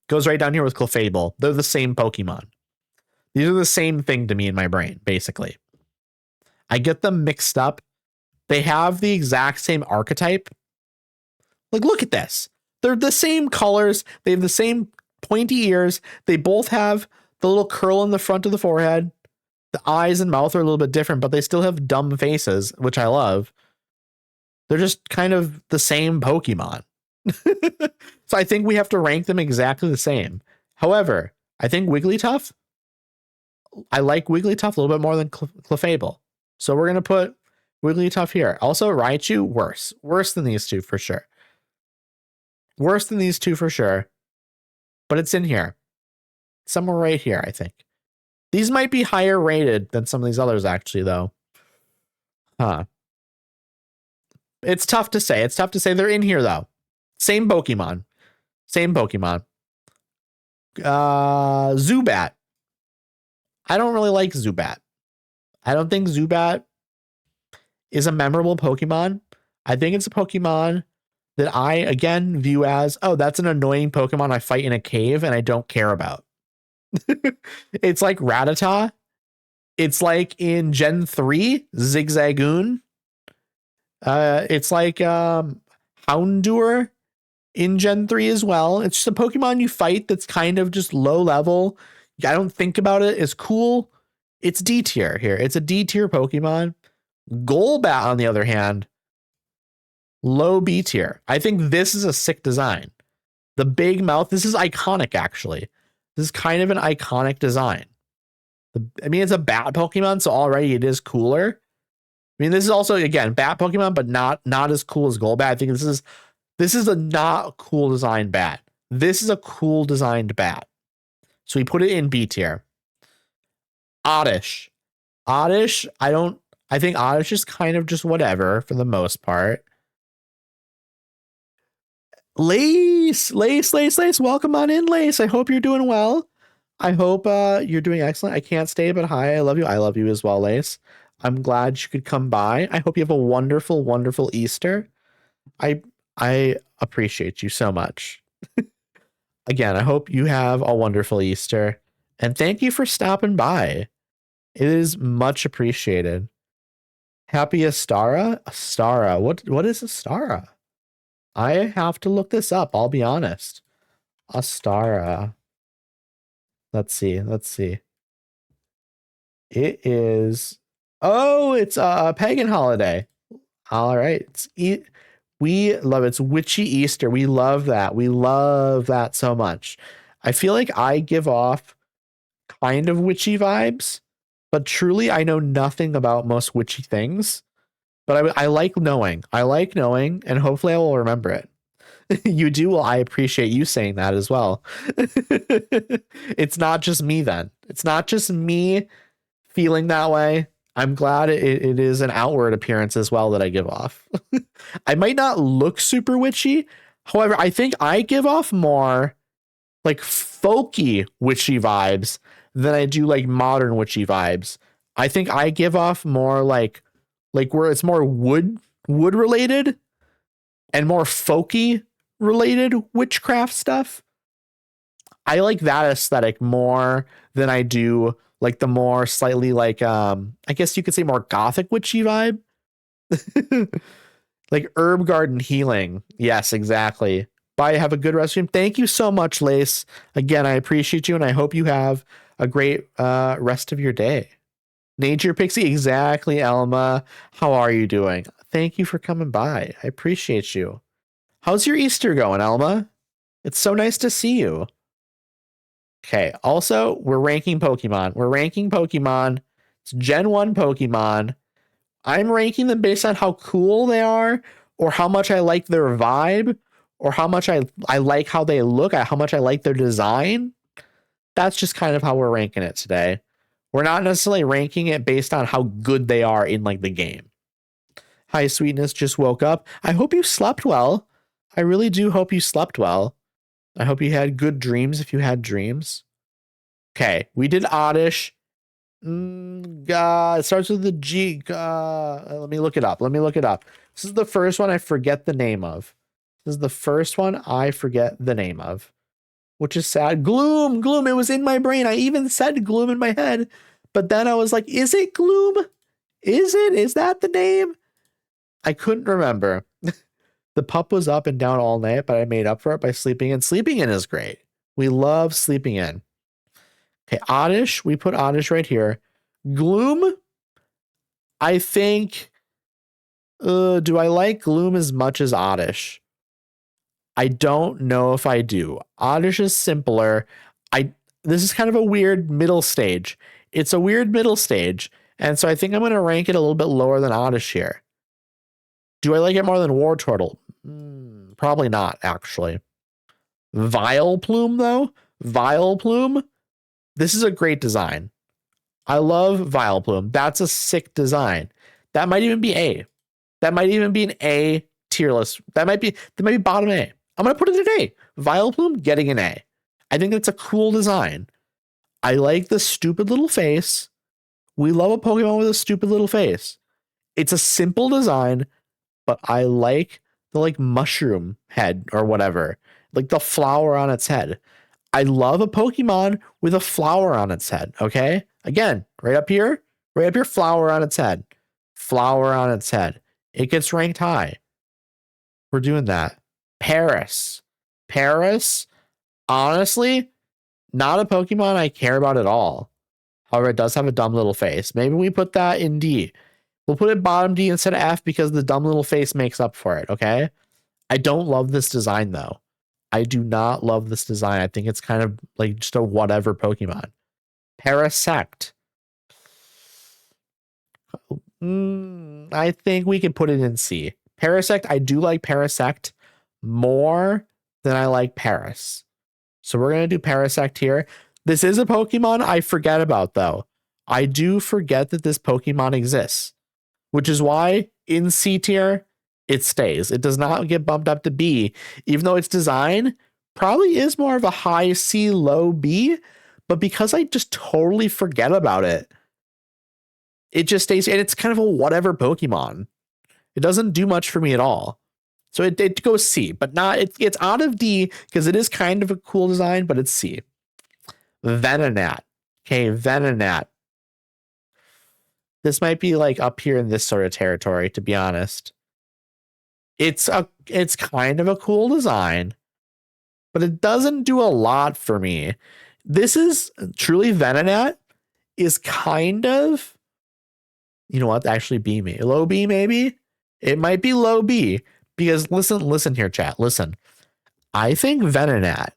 goes right down here with Clefable. They're the same Pokemon. These are the same thing to me in my brain, basically. I get them mixed up. They have the exact same archetype. Like, look at this. They're the same colors. They have the same pointy ears. They both have the little curl in the front of the forehead. The eyes and mouth are a little bit different, but they still have dumb faces, which I love. They're just kind of the same Pokemon. So I think we have to rank them exactly the same. However, I think I like Wigglytuff a little bit more than Clefable. So we're going to put Wigglytuff here. Also, Raichu, worse. Worse than these two for sure. But it's in here. Somewhere right here, I think. These might be higher rated than some of these others, actually, though. Huh. It's tough to say. They're in here, though. Same Pokemon. Zubat. I don't really like Zubat. I don't think Zubat is a memorable Pokemon. I think it's a Pokemon that I, again, view as, oh, that's an annoying Pokemon I fight in a cave and I don't care about. It's like Rattata. It's like in Gen 3, Zigzagoon. It's like Houndour in Gen 3 as well. It's just a Pokemon you fight that's kind of just low level. I don't think about it as cool. It's D tier here. It's a D tier Pokemon. Golbat, on the other hand, Low B tier. I think this is a sick design. The big mouth, this is iconic, actually. This is kind of an iconic design. I mean, it's a bat Pokemon, so already it is cooler. I mean, this is also, again, bat Pokemon, but not as cool as Golbat. I think this is a not cool designed bat. This is a cool designed bat. So we put it in B tier. Oddish. I think Oddish is kind of just whatever for the most part. Lace, welcome on in, Lace. I hope you're doing well. I hope you're doing excellent. I can't stay, but hi, I love you. I love you as well, Lace. I'm glad you could come by. I hope you have a wonderful, wonderful Easter. I appreciate you so much. Again, I hope you have a wonderful Easter. And thank you for stopping by. It is much appreciated. Happy Astara? Astara. What is Astara? I have to look this up, I'll be honest. Astara. Let's see. It is... Oh, it's a pagan holiday. All right. We love it. It's witchy Easter. We love that. We love that so much. I feel like I give off kind of witchy vibes, but truly I know nothing about most witchy things. But I like knowing. And hopefully I will remember it. You do? Well, I appreciate you saying that as well. It's not just me then. It's not just me feeling that way. I'm glad it is an outward appearance as well that I give off. I might not look super witchy. However, I think I give off more like folky witchy vibes than I do like modern witchy vibes. I think I give off more like where it's more wood related and more folky related witchcraft stuff. I like that aesthetic more than I do like the more slightly like I guess you could say more gothic witchy vibe. Like herb garden healing. Yes, exactly. Bye, have a good rest of your. Thank you so much, Lace. Again, I appreciate you and I hope you have a great rest of your day. Nature Pixie, exactly, Elma. How are you doing? Thank you for coming by. I appreciate you. How's your Easter going, Elma? It's so nice to see you. Okay, also, we're ranking Pokemon. It's Gen 1 Pokemon. I'm ranking them based on how cool they are, or how much I like their vibe, or how much I like how they look, how much I like their design. That's just kind of how we're ranking it today. We're not necessarily ranking it based on how good they are in like the game. Hi, Sweetness, just woke up. I hope you slept well. I really do hope you slept well. I hope you had good dreams if you had dreams. Okay, we did Oddish. It starts with the G. Let me look it up. This is the first one I forget the name of. Which is sad. Gloom. It was in my brain. I even said Gloom in my head. But then I was like, is it Gloom? Is that the name? I couldn't remember. The pup was up and down all night, but I made up for it by sleeping in. Sleeping in is great. We love sleeping in. Okay, Oddish. We put Oddish right here. Gloom. I think... do I like Gloom as much as Oddish? I don't know if I do. Oddish is simpler. This is kind of a weird middle stage. It's a weird middle stage. And so I think I'm going to rank it a little bit lower than Oddish here. Do I like it more than Wartortle? Probably not, actually. Vileplume, though? This is a great design. I love Vileplume. That's a sick design. That might even be A. That might even be an A tier list. That might be bottom A. I'm going to put it in A. Vileplume getting an A. I think it's a cool design. I like the stupid little face. We love a Pokemon with a stupid little face. It's a simple design, but I like the like mushroom head or whatever. Like the flower on its head. I love a Pokemon with a flower on its head, okay? Again, right up here, flower on its head. It gets ranked high. We're doing that. Paris, honestly, not a Pokemon I care about at all. However, it does have a dumb little face. Maybe we put that in D. We'll put it bottom D instead of F because the dumb little face makes up for it, okay? I don't love this design, though. I do not love this design. I think it's kind of like just a whatever Pokemon. Parasect. I think we can put it in C. Parasect, I do like Parasect more than I like Paris. So we're going to do Parasect here. This is a Pokemon I forget about, though. I do forget that this Pokemon exists, which is why in C tier, it stays. It does not get bumped up to B, even though its design probably is more of a high C, low B, but because I just totally forget about it, it just stays, and it's kind of a whatever Pokemon. It doesn't do much for me at all. So it goes C, but not, it's out of D because it is kind of a cool design, but it's C. Venonat. Okay, Venonat. This might be like up here in this sort of territory, to be honest. It's kind of a cool design, but it doesn't do a lot for me. This is truly Venonat is kind of, you know what, actually B me. Low B maybe? It might be low B because listen here, chat. Listen. I think Venonat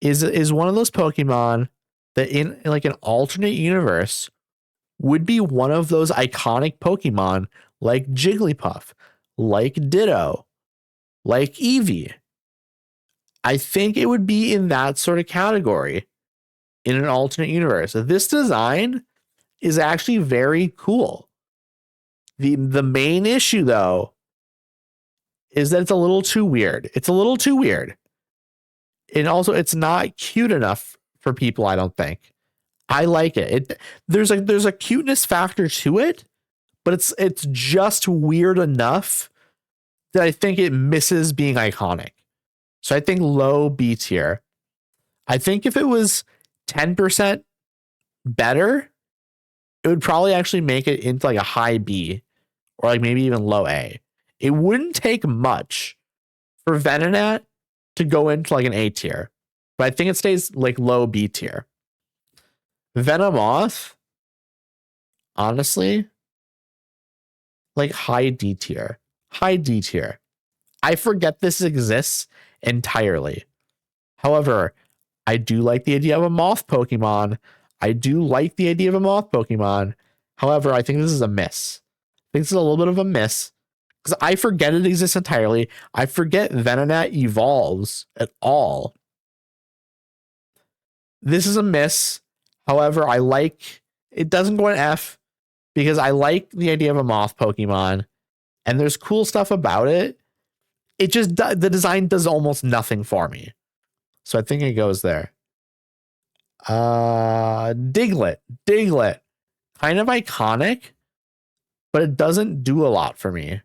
is one of those Pokemon that in like an alternate universe would be one of those iconic Pokemon like Jigglypuff, like Ditto, like Eevee. I think it would be in that sort of category in an alternate universe. This design is actually very cool. The main issue, though, is that it's a little too weird. It's a little too weird. And also, it's not cute enough for people, I don't think. I like it. There's a cuteness factor to it, but it's just weird enough that I think it misses being iconic. So I think low B tier. I think if it was 10% better, it would probably actually make it into like a high B or like maybe even low A. It wouldn't take much for Venonat to go into like an A tier, but I think it stays like low B tier. Venomoth, honestly, like high D tier. High D tier. I forget this exists entirely. However, I do like the idea of a moth Pokemon. However, I think this is a miss. I think this is a little bit of a miss because I forget it exists entirely. I forget Venonat evolves at all. This is a miss. However, I like it doesn't go in F because I like the idea of a moth Pokemon and there's cool stuff about it. It just, the design does almost nothing for me. So I think it goes there. Diglett. Kind of iconic, but it doesn't do a lot for me.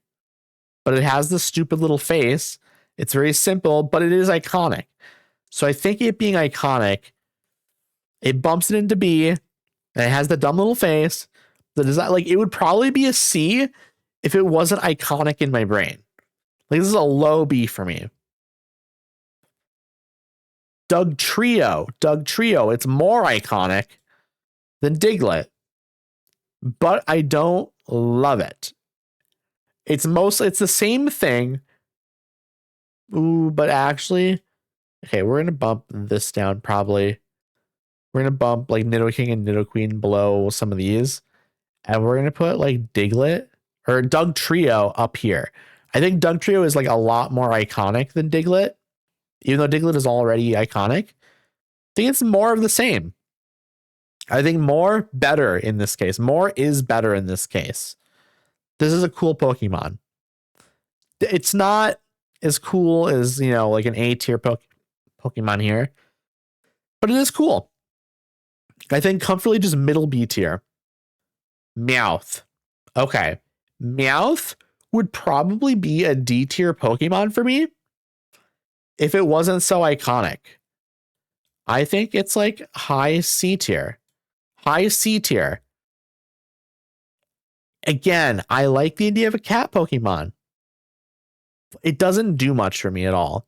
But it has the stupid little face. It's very simple, but it is iconic. So I think it being iconic, it bumps it into B, and it has the dumb little face. The design, like, it would probably be a C if it wasn't iconic in my brain. Like, this is a low B for me. Dugtrio. It's more iconic than Diglett, but I don't love it. It's the same thing. Ooh, but actually, okay, we're gonna bump this down probably. We're gonna bump like Nidoking and Nidoqueen below some of these, and we're gonna put like Diglett or Dugtrio up here. I think Dugtrio is like a lot more iconic than Diglett, even though Diglett is already iconic. I think it's more of the same. I think more better in this case. More is better in this case. This is a cool Pokemon. It's not as cool as, you know, like an A tier Pokemon here, but it is cool. I think comfortably just middle B tier. Meowth. Okay. Meowth would probably be a D tier Pokemon for me if it wasn't so iconic. I think it's like high C tier. High C tier. Again, I like the idea of a cat Pokemon. It doesn't do much for me at all.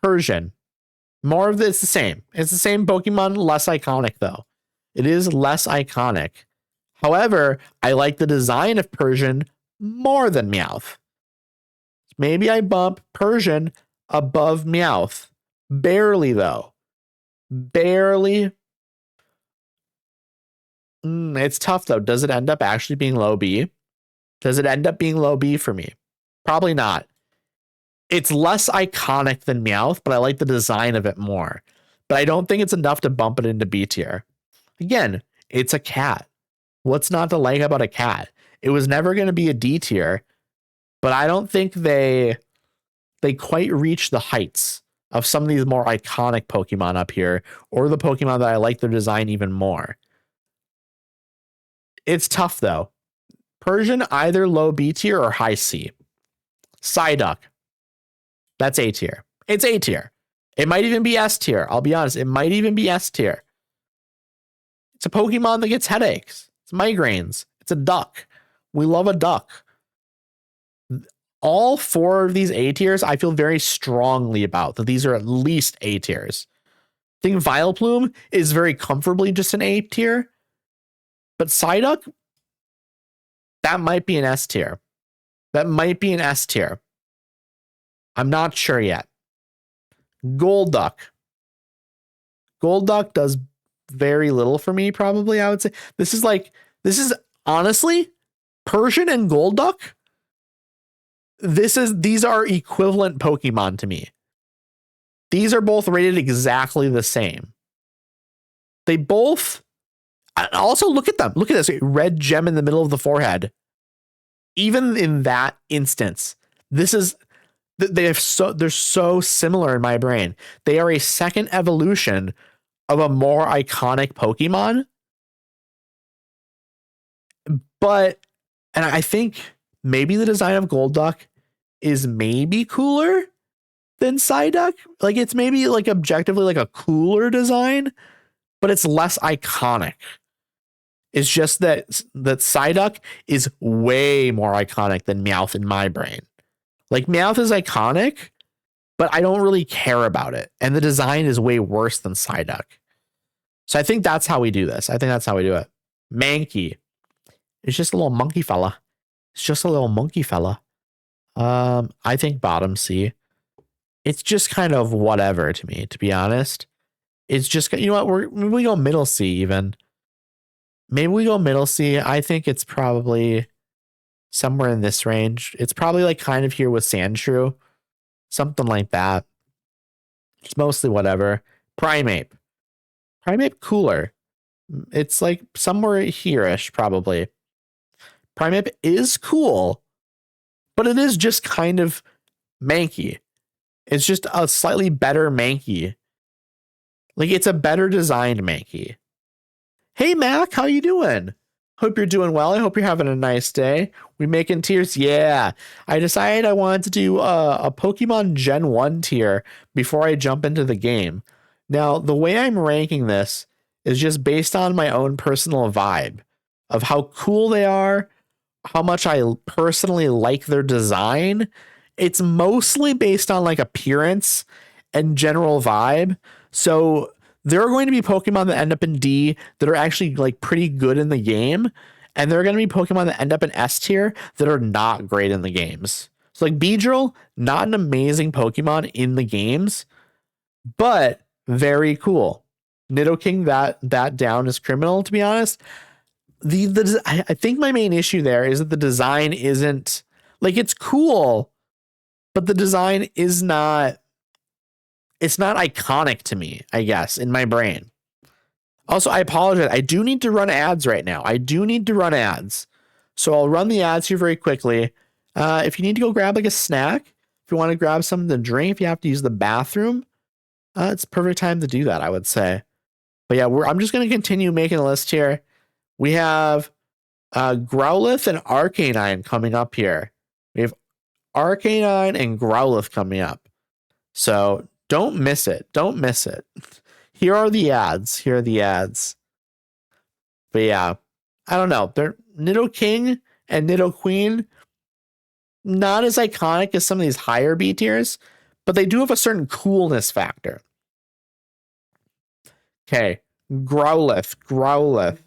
Persian. More of this, it's the same. It's the same Pokemon, less iconic though. It is less iconic. However, I like the design of Persian more than Meowth. Maybe I bump Persian above Meowth. Barely, though. Barely. It's tough, though. Does it end up actually being low B? Does it end up being low B for me? Probably not. It's less iconic than Meowth, but I like the design of it more. But I don't think it's enough to bump it into B tier. Again, it's a cat. What's not to like about a cat? It was never going to be a D tier, but I don't think they quite reach the heights of some of these more iconic Pokemon up here, or the Pokemon that I like their design even more. It's tough, though. Persian, either low B tier or high C. Psyduck. That's A tier. It's A tier. It might even be S tier. I'll be honest. It might even be S tier. It's a Pokemon that gets headaches. It's migraines. It's a duck. We love a duck. All 4 of these A tiers, I feel very strongly about that these are at least A tiers. I think Vileplume is very comfortably just an A tier. But Psyduck, that might be an S tier. That might be an S tier. I'm not sure yet. Golduck. Golduck does very little for me, probably, I would say. This is honestly, Persian and Golduck, these are equivalent Pokemon to me. These are both rated exactly the same. They both, also look at them. Look at this red gem in the middle of the forehead. Even in that instance, they're so similar in my brain. They are a second evolution of a more iconic Pokemon. But, and I think maybe the design of Golduck is maybe cooler than Psyduck. Like, it's maybe like objectively like a cooler design, but it's less iconic. It's just that Psyduck is way more iconic than Meowth in my brain. Like, Meowth is iconic, but I don't really care about it. And the design is way worse than Psyduck. So I think that's how we do this. I think that's how we do it. Mankey. It's just a little monkey fella. It's just a little monkey fella. I think bottom C. It's just kind of whatever to me, to be honest. It's just, you know what, maybe we go middle C even. Maybe we go middle C. I think it's probably somewhere in this range. It's probably like kind of here with Sandshrew. Something like that. It's mostly whatever. Primeape. Primeape cooler. It's like somewhere here-ish, probably. Primeape is cool, but it is just kind of Mankey. It's just a slightly better Mankey. Like, it's a better designed Mankey. Hey, Mac, how you doing? Hope you're doing well. I hope you're having a nice day. We making tiers? Yeah. I decided I wanted to do a Pokemon Gen 1 tier before I jump into the game. Now, the way I'm ranking this is just based on my own personal vibe of how cool they are, how much I personally like their design. It's mostly based on like appearance and general vibe. So there are going to be Pokemon that end up in D that are actually like pretty good in the game. And there are going to be Pokemon that end up in S tier that are not great in the games. So like Beedrill, not an amazing Pokemon in the games, but very cool. Nidoking, that down is criminal, to be honest. I think my main issue there is that the design isn't like, it's cool, but the design is not, it's not iconic to me, I guess, in my brain. Also, I apologize. I do need to run ads right now. So I'll run the ads here very quickly. If you need to go grab like a snack, if you want to grab something to drink, if you have to use the bathroom, it's perfect time to do that, I would say. But yeah, I'm just going to continue making a list here. We have Growlithe and Arcanine coming up here. We have Arcanine and Growlithe coming up. So don't miss it. Here are the ads. But yeah, I don't know. They're Nidoking and Nidoqueen, not as iconic as some of these higher B tiers, but they do have a certain coolness factor. Okay, Growlithe.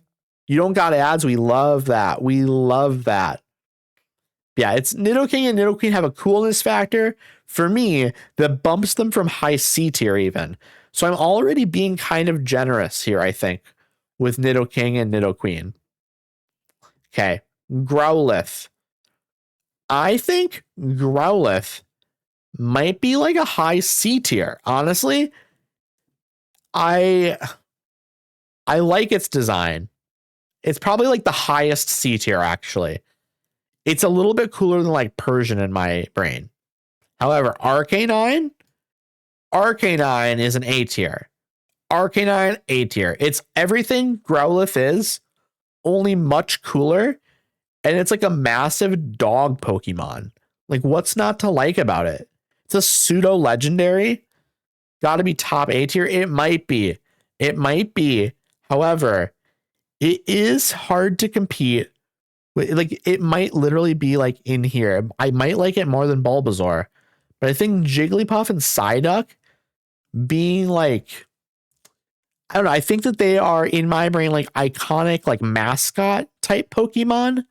You don't got ads. We love that. We love that. Yeah, it's Nidoking and Nidoqueen have a coolness factor for me that bumps them from high C tier even. So I'm already being kind of generous here, I think, with Nidoking and Nidoqueen. Okay, Growlithe. I think Growlithe might be like a high C tier. Honestly, I like its design. It's probably like the highest C tier, actually. It's a little bit cooler than like Persian in my brain. However, Arcanine is an A tier. Arcanine, A tier. It's everything Growlithe is, only much cooler. And it's like a massive dog Pokemon. Like, what's not to like about it? It's a pseudo legendary. Gotta be top A tier. It might be. It might be. However, it is hard to compete. Like, it might literally be like in here. I might like it more than Bulbasaur. But I think Jigglypuff and Psyduck being like, I don't know, I think that they are in my brain like iconic, like mascot type Pokemon.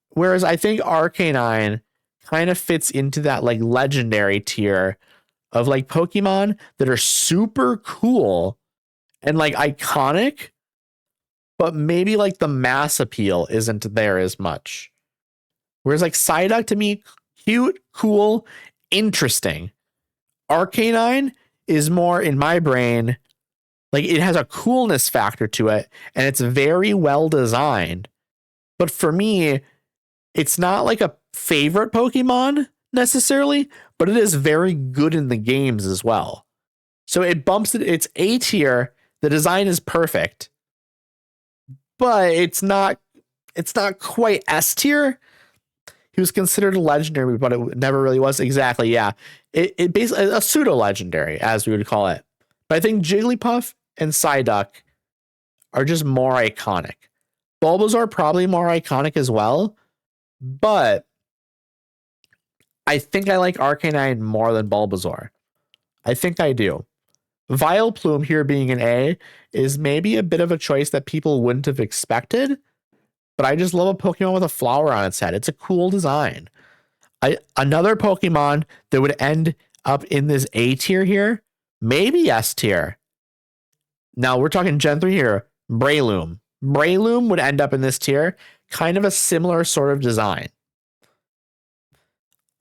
Whereas I think Arcanine kind of fits into that like legendary tier of like Pokemon that are super cool and like iconic, but maybe like the mass appeal isn't there as much. Whereas like Psyduck to me, cute, cool, interesting. Arcanine is more in my brain, like it has a coolness factor to it and it's very well designed. But for me, it's not like a favorite Pokemon necessarily, but it is very good in the games as well. So it bumps it. It's A tier. The design is perfect, but it's not quite S tier. He was considered a legendary, but it never really was. Exactly. Yeah. It basically a pseudo legendary, as we would call it. But I think Jigglypuff and Psyduck are just more iconic. Bulbasaur probably more iconic as well. But I think I like Arcanine more than Bulbasaur. I think I do. Vileplume here being an A is maybe a bit of a choice that people wouldn't have expected, but I just love a Pokemon with a flower on its head. It's a cool design. Another Pokemon that would end up in this A tier here, maybe S tier. Now we're talking Gen 3 here, Breloom. Breloom would end up in this tier, kind of a similar sort of design.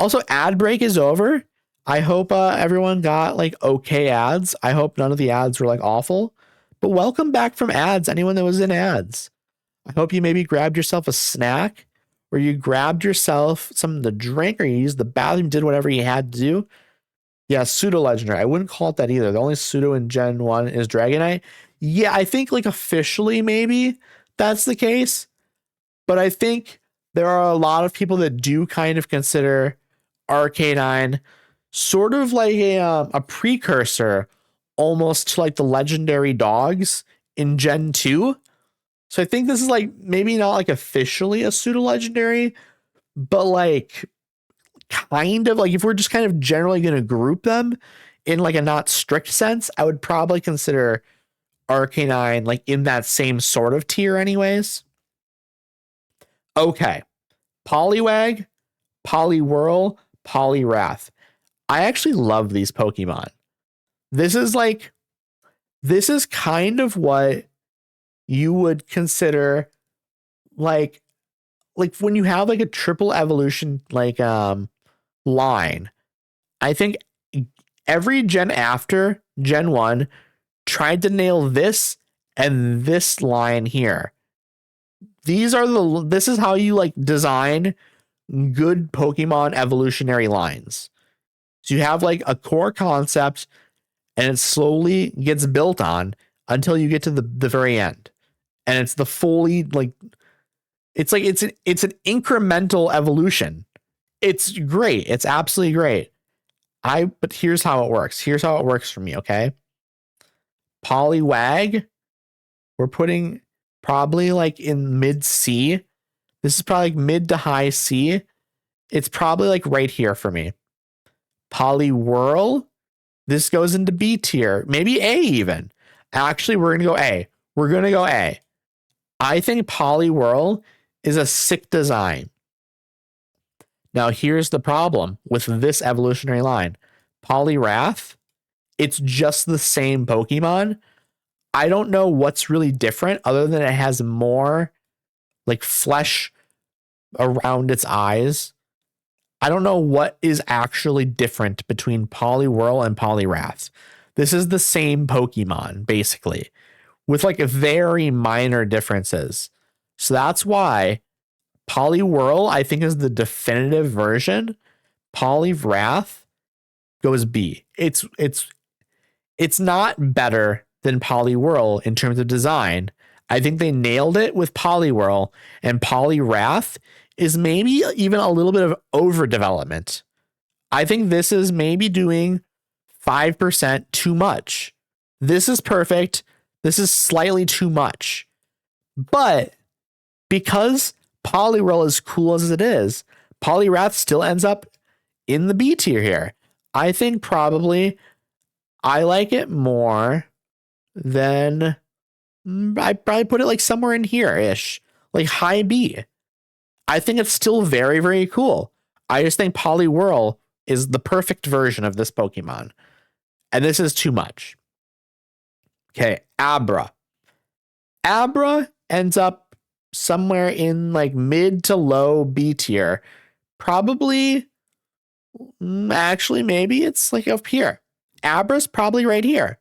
Also, ad break is over. I hope everyone got like okay ads. I hope none of the ads were like awful. But welcome back from ads, anyone that was in ads. I hope you maybe grabbed yourself a snack or you grabbed yourself something to drink or you used the bathroom, did whatever you had to do. Yeah, pseudo legendary. I wouldn't call it that either. The only pseudo in Gen 1 is Dragonite. Yeah, I think like officially maybe that's the case. But I think there are a lot of people that do kind of consider Arcanine sort of like a precursor almost to like the legendary dogs in Gen 2. So I think this is like maybe not like officially a pseudo legendary, but like kind of like if we're just kind of generally going to group them in like a not strict sense, I would probably consider Arcanine like in that same sort of tier anyways. Okay. Poliwag, Poliwhirl, Poliwrath. I actually love these Pokemon. This is kind of what you would consider like when you have like a triple evolution like line. I think every gen after Gen 1 tried to nail this and this line here. This is how you like design good Pokemon evolutionary lines. So you have like a core concept and it slowly gets built on until you get to the very end. And it's the fully like it's an incremental evolution. It's great. It's absolutely great. But here's how it works. Here's how it works for me, okay? Poliwag, we're putting probably like in mid C. This is probably like mid to high C. It's probably like right here for me. Poliwhirl, this goes into B tier, maybe A even. Actually, we're going to go A. We're going to go A. I think Poliwhirl is a sick design. Now, here's the problem with this evolutionary line. Poliwrath, it's just the same Pokemon. I don't know what's really different other than it has more like flesh around its eyes. I don't know what is actually different between Poliwhirl and Poliwrath. This is the same Pokemon, basically, with like very minor differences. So that's why Poliwhirl, I think, is the definitive version. Poliwrath goes B. It's not better than Poliwhirl in terms of design. I think they nailed it with Poliwhirl, and Poliwrath is maybe even a little bit of overdevelopment. I think this is maybe doing 5% too much. This is perfect. This is slightly too much. But because Poliwhirl is cool as it is, Poliwrath still ends up in the B tier here. I think probably I like it more than I probably put it like somewhere in here-ish, like high B. I think it's still very, very cool. I just think Poliwhirl is the perfect version of this Pokemon. And this is too much. Okay, Abra. Abra ends up somewhere in like mid to low B tier. Probably, actually, maybe it's like up here. Abra's probably right here.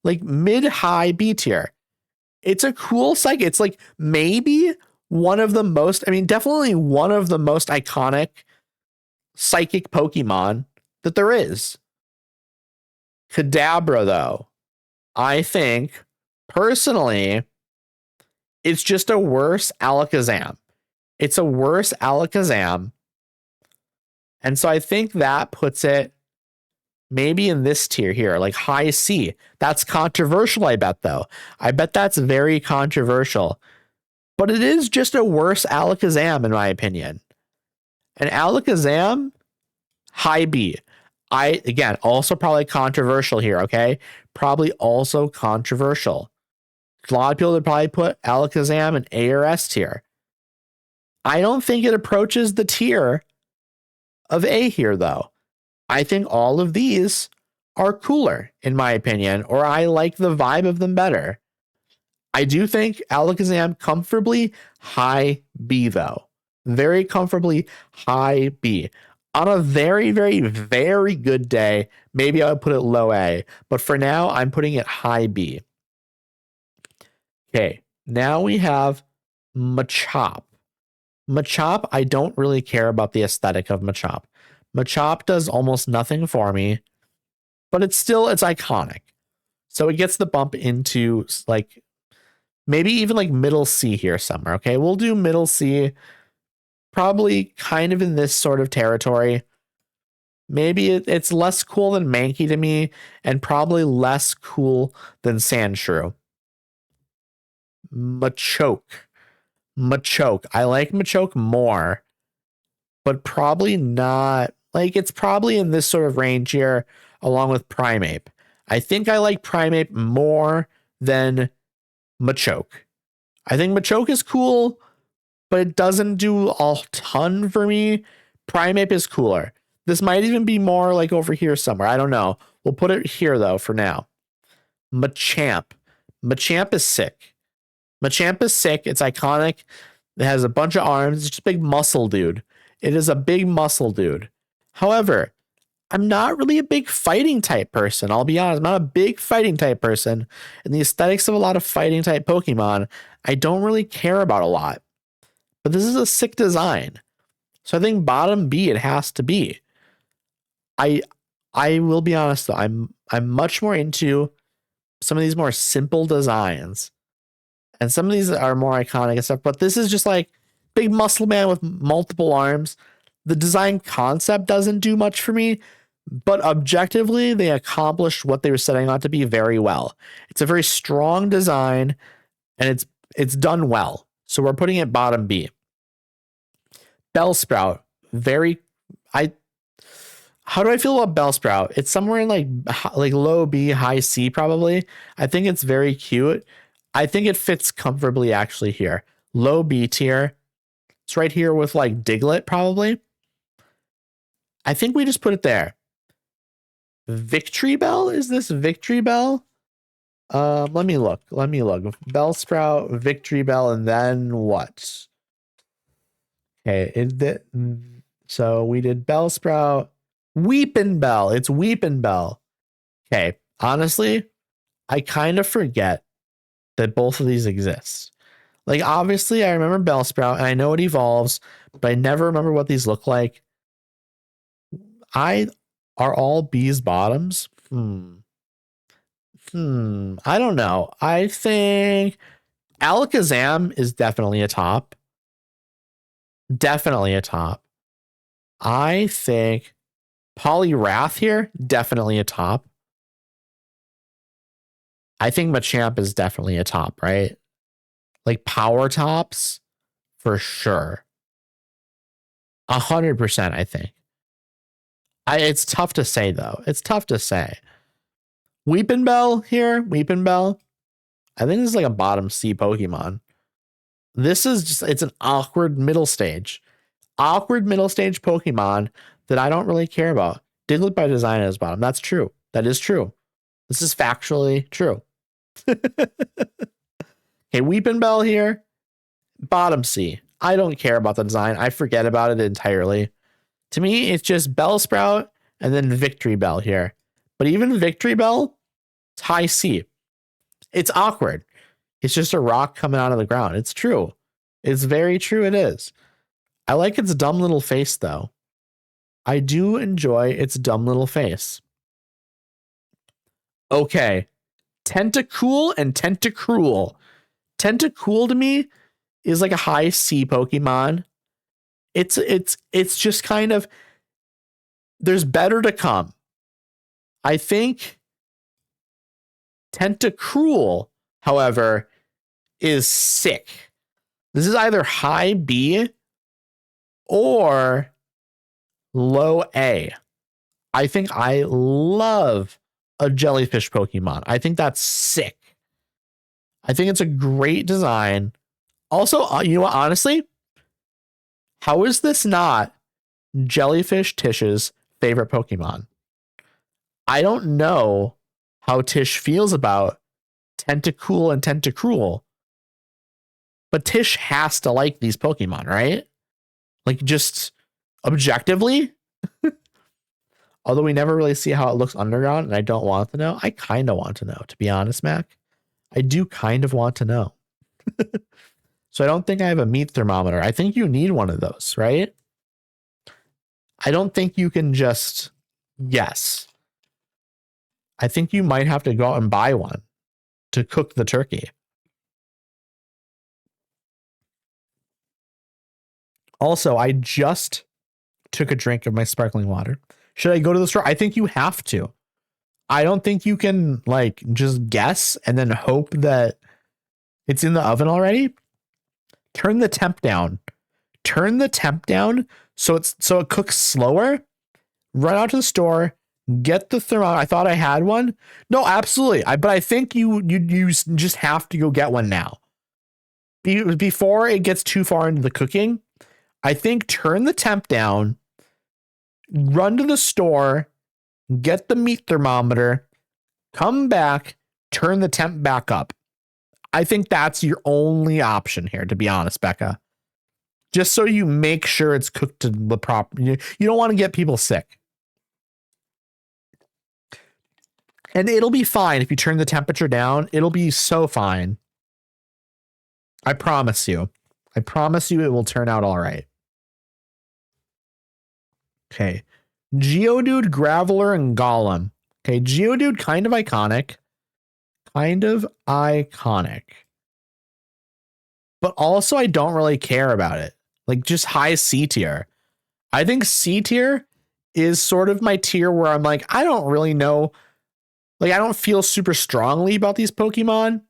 Like mid-high B tier. It's a cool psychic. It's like maybe one of the most, I mean, definitely one of the most iconic psychic Pokemon that there is. Kadabra, though, I think, personally, it's just a worse Alakazam. It's a worse Alakazam. And so I think that puts it maybe in this tier here, like high C. That's controversial, I bet, though. I bet that's very controversial. But it is just a worse Alakazam, in my opinion. And Alakazam, high B. Again, also probably controversial here, okay? Probably also controversial. A lot of people would probably put Alakazam in A or S tier. I don't think it approaches the tier of A here, though. I think all of these are cooler, in my opinion, or I like the vibe of them better. I do think Alakazam comfortably high B, though. Very comfortably high B. On a very, very, very good day, maybe I would put it low A. But for now, I'm putting it high B. Okay, now we have Machop. Machop, I don't really care about the aesthetic of Machop. Machop does almost nothing for me, but it's iconic. So it gets the bump into like maybe even like middle C here somewhere. Okay, we'll do middle C, probably kind of in this sort of territory. Maybe it's less cool than Mankey to me, and probably less cool than Sandshrew. Machoke. I like Machoke more, but probably not. Like, it's probably in this sort of range here, along with Primeape. I think I like Primeape more than Machoke. I think Machoke is cool, but it doesn't do a ton for me. Primeape is cooler. This might even be more like over here somewhere. I don't know. We'll put it here, though, for now. Machamp. Machamp is sick. Machamp is sick. It's iconic. It has a bunch of arms. It's just a big muscle dude. It is a big muscle dude. However, I'm not really a big fighting type person. I'll be honest. I'm not a big fighting type person. And the aesthetics of a lot of fighting type Pokemon, I don't really care about a lot. But this is a sick design. So I think bottom B it has to be. I will be honest though. I'm much more into some of these more simple designs. And some of these are more iconic and stuff, but this is just like big muscle man with multiple arms. The design concept doesn't do much for me, but objectively, they accomplished what they were setting out to be very well. It's a very strong design, and it's done well. So we're putting it bottom B. Bellsprout, how do I feel about Bellsprout? It's somewhere in like low B, high C probably. I think it's very cute. I think it fits comfortably actually here. Low B tier. It's right here with like Diglett probably. I think we just put it there. Victory Bell? Is this Victory Bell? Let me look. Bellsprout, Victory Bell, and then what? Okay, so we did Bellsprout, Weepin' Bell. It's Weepin' Bell. Okay, honestly, I kind of forget that both of these exist. Like, obviously, I remember Bellsprout, and I know it evolves, but I never remember what these look like. Are all B's bottoms? I don't know. I think Alakazam is definitely a top. Definitely a top. I think Poliwrath here, definitely a top. I think Machamp is definitely a top, right? Like power tops, for sure. 100%, I think. It's tough to say, though. It's tough to say. Weepin' Bell here, Weepin' Bell. I think this is like a bottom C Pokemon. This is just, it's an awkward middle stage. Awkward middle stage Pokemon that I don't really care about. Diglett by design is bottom. That's true. That is true. This is factually true. Okay, Weepin' Bell here. Bottom C. I don't care about the design. I forget about it entirely. To me, it's just Bellsprout and then Victory Bell here. But even Victory Bell, it's high C. It's awkward. It's just a rock coming out of the ground. It's true. It's very true. It is. I like its dumb little face, though. I do enjoy its dumb little face. Okay. Tentacool and Tentacruel. Tentacool to me is like a high C Pokemon. It's just kind of, there's better to come. I think Tentacruel, however, is sick. This is either high B or low A. I think I love a jellyfish Pokemon. I think that's sick. I think it's a great design. Also, you know what, honestly, how is this not Jellyfish Tish's favorite Pokemon? I don't know how Tish feels about Tentacool and Tentacruel, but Tish has to like these Pokemon, right? Like, just objectively. Although we never really see how it looks underground, and I don't want to know. I kind of want to know, to be honest, Mac. I do kind of want to know. So I don't think I have a meat thermometer. I think you need one of those, right? I don't think you can just guess. I think you might have to go out and buy one to cook the turkey. Also, I just took a drink of my sparkling water. Should I go to the store? I think you have to. I don't think you can like just guess and then hope that it's in the oven already. Turn the temp down. Turn the temp down so it cooks slower. Run out to the store, get the thermometer. I thought I had one. No, absolutely. But I think you just have to go get one now. Before it gets too far into the cooking, I think turn the temp down, run to the store, get the meat thermometer, come back, turn the temp back up. I think that's your only option here, to be honest, Becca. Just so you make sure it's cooked to the proper. You don't want to get people sick. And it'll be fine if you turn the temperature down. It'll be so fine. I promise you. I promise you it will turn out all right. Okay. Geodude, Graveler, and Golem. Okay, Geodude, kind of iconic. Kind of iconic. But also, I don't really care about it. Like, just high C tier. I think C tier is sort of my tier where I'm like, I don't really know. Like, I don't feel super strongly about these Pokemon.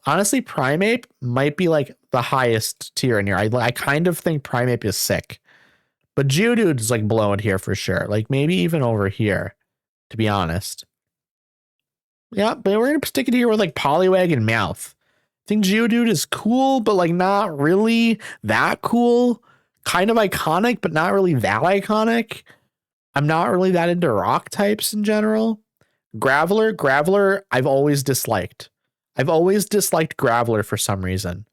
Honestly, Primeape might be like the highest tier in here. I kind of think Primeape is sick. But Geodude is like below it here for sure. Like maybe even over here, to be honest. Yeah, but we're gonna stick it here with like Poliwag and Meowth. I think Geodude is cool, but like not really that cool. Kind of iconic, but not really that iconic. I'm not really that into rock types in general. Graveler, I've always disliked. I've always disliked Graveler for some reason.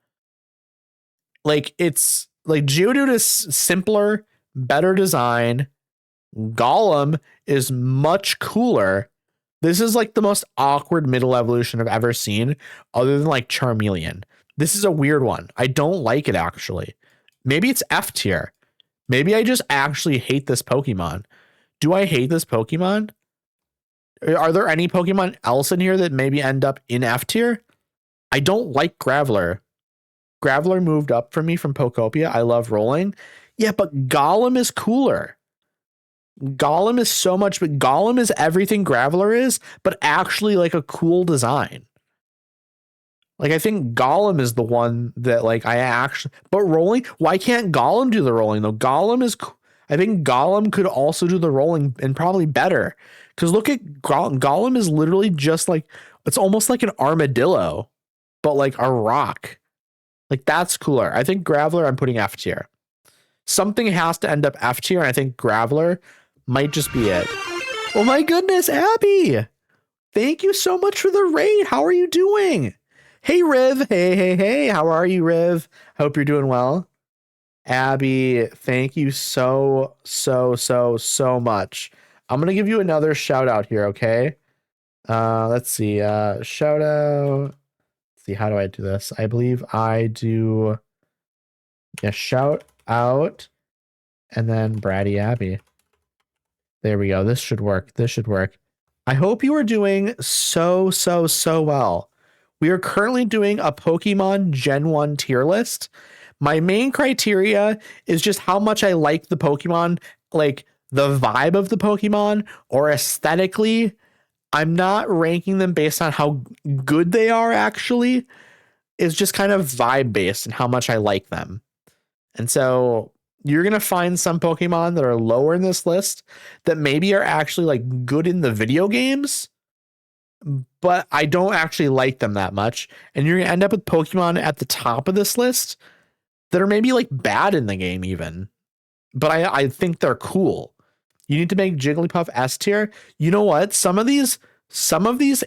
Like it's like Geodude is simpler, better design. Golem is much cooler. This is like the most awkward middle evolution I've ever seen, other than like Charmeleon. This is a weird one. I don't like it actually. Maybe it's F tier. Maybe I just actually hate this Pokemon. Do I hate this Pokemon? Are there any Pokemon else in here that maybe end up in F tier? I don't like Graveler. Graveler moved up for me from Pokopia. I love rolling. Yeah, but Golem is cooler. Golem is so much, but Golem is everything Graveler is, but actually like a cool design. Like I think Golem is the one that like I actually, but rolling, why can't Golem do the rolling though? Golem is, I think Golem could also do the rolling and probably better. Because look at Golem is literally just like, it's almost like an armadillo, but like a rock. Like that's cooler. I think Graveler I'm putting F tier. Something has to end up F tier, and I think Graveler might just be it. Oh my goodness, Abby! Thank you so much for the raid. How are you doing? Hey, Riv. Hey. How are you, Riv? Hope you're doing well. Abby, thank you so much. I'm going to give you another shout out here, okay? Let's see. Shout out. Let's see, how do I do this? I believe I do. Yeah, shout out. And then Bratty Abby. There we go. This should work. I hope you are doing so well. We are currently doing a Pokemon Gen 1 tier list. My main criteria is just how much I like the Pokemon, like the vibe of the Pokemon, or aesthetically. I'm not ranking them based on how good they are, actually. It's just kind of vibe based and how much I like them. And so you're going to find some Pokemon that are lower in this list that maybe are actually like good in the video games, but I don't actually like them that much. And you're going to end up with Pokemon at the top of this list that are maybe like bad in the game even, but I think they're cool. You need to make Jigglypuff S tier. You know what? Some of these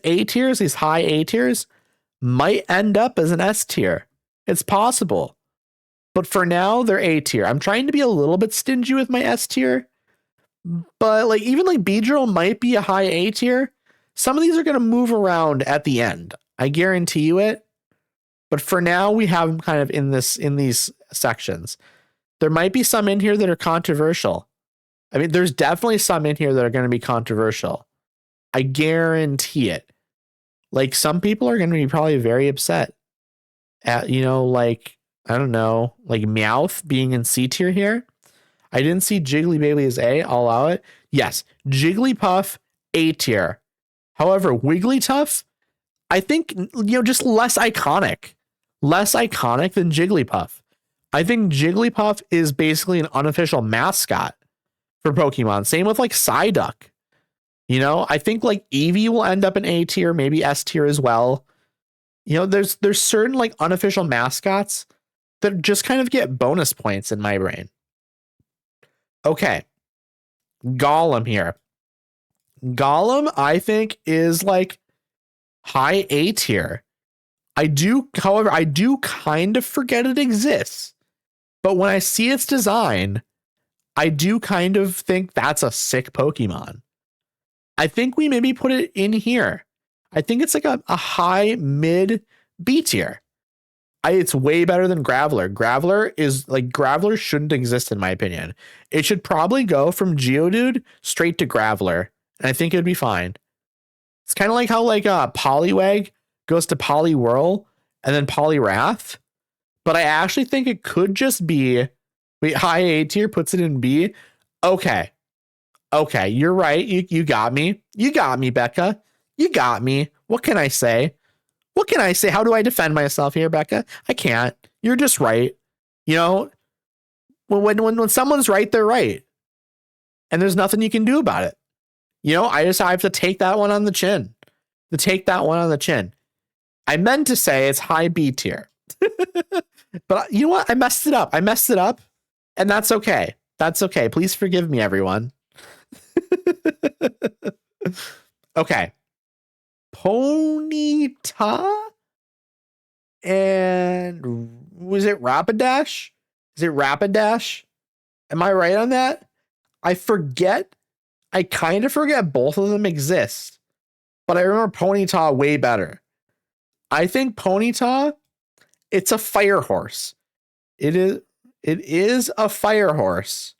A tiers, these high A tiers, might end up as an S tier. It's possible. But for now, they're A tier. I'm trying to be a little bit stingy with my S tier. But like even like Beedrill might be a high A tier. Some of these are going to move around at the end. I guarantee you it. But for now, we have them kind of in these sections. There might be some in here that are controversial. I mean, there's definitely some in here that are going to be controversial. I guarantee it. Like some people are going to be probably very upset at, like, I don't know, like Meowth being in C tier here. I didn't see Jigglybaby as A. I'll allow it. Yes, Jigglypuff A tier. However, Wigglytuff, I think, just less iconic than Jigglypuff. I think Jigglypuff is basically an unofficial mascot for Pokemon. Same with like Psyduck. I think like Eevee will end up in A tier, maybe S tier as well. There's certain like unofficial mascots that just kind of get bonus points in my brain. Okay. Golem here. Golem, I think, is like high A tier. However, I do kind of forget it exists. But when I see its design, I do kind of think that's a sick Pokemon. I think we maybe put it in here. I think it's like a high mid B tier. It's way better than Graveler. Graveler shouldn't exist in my opinion. It should probably go from Geodude straight to Graveler. And I think it'd be fine. It's kind of like how like Poliwag goes to Poliwhirl and then Poliwrath. But I actually think it could just be high A tier puts it in B. Okay, you're right. You got me. You got me, Becca. You got me. What can I say? How do I defend myself here, Becca? I can't. You're just right. When someone's right, they're right. And there's nothing you can do about it. I just have to take that one on the chin. to take that one on the chin. I meant to say it's high B tier. But you know what? I messed it up. And that's okay. That's okay. Please forgive me, everyone. Okay. Ponyta and was it Rapidash? Is it Rapidash? Am I right on that? I forget. I kind of forget both of them exist, but I remember Ponyta way better. I think Ponyta, it's a fire horse. It is a fire horse.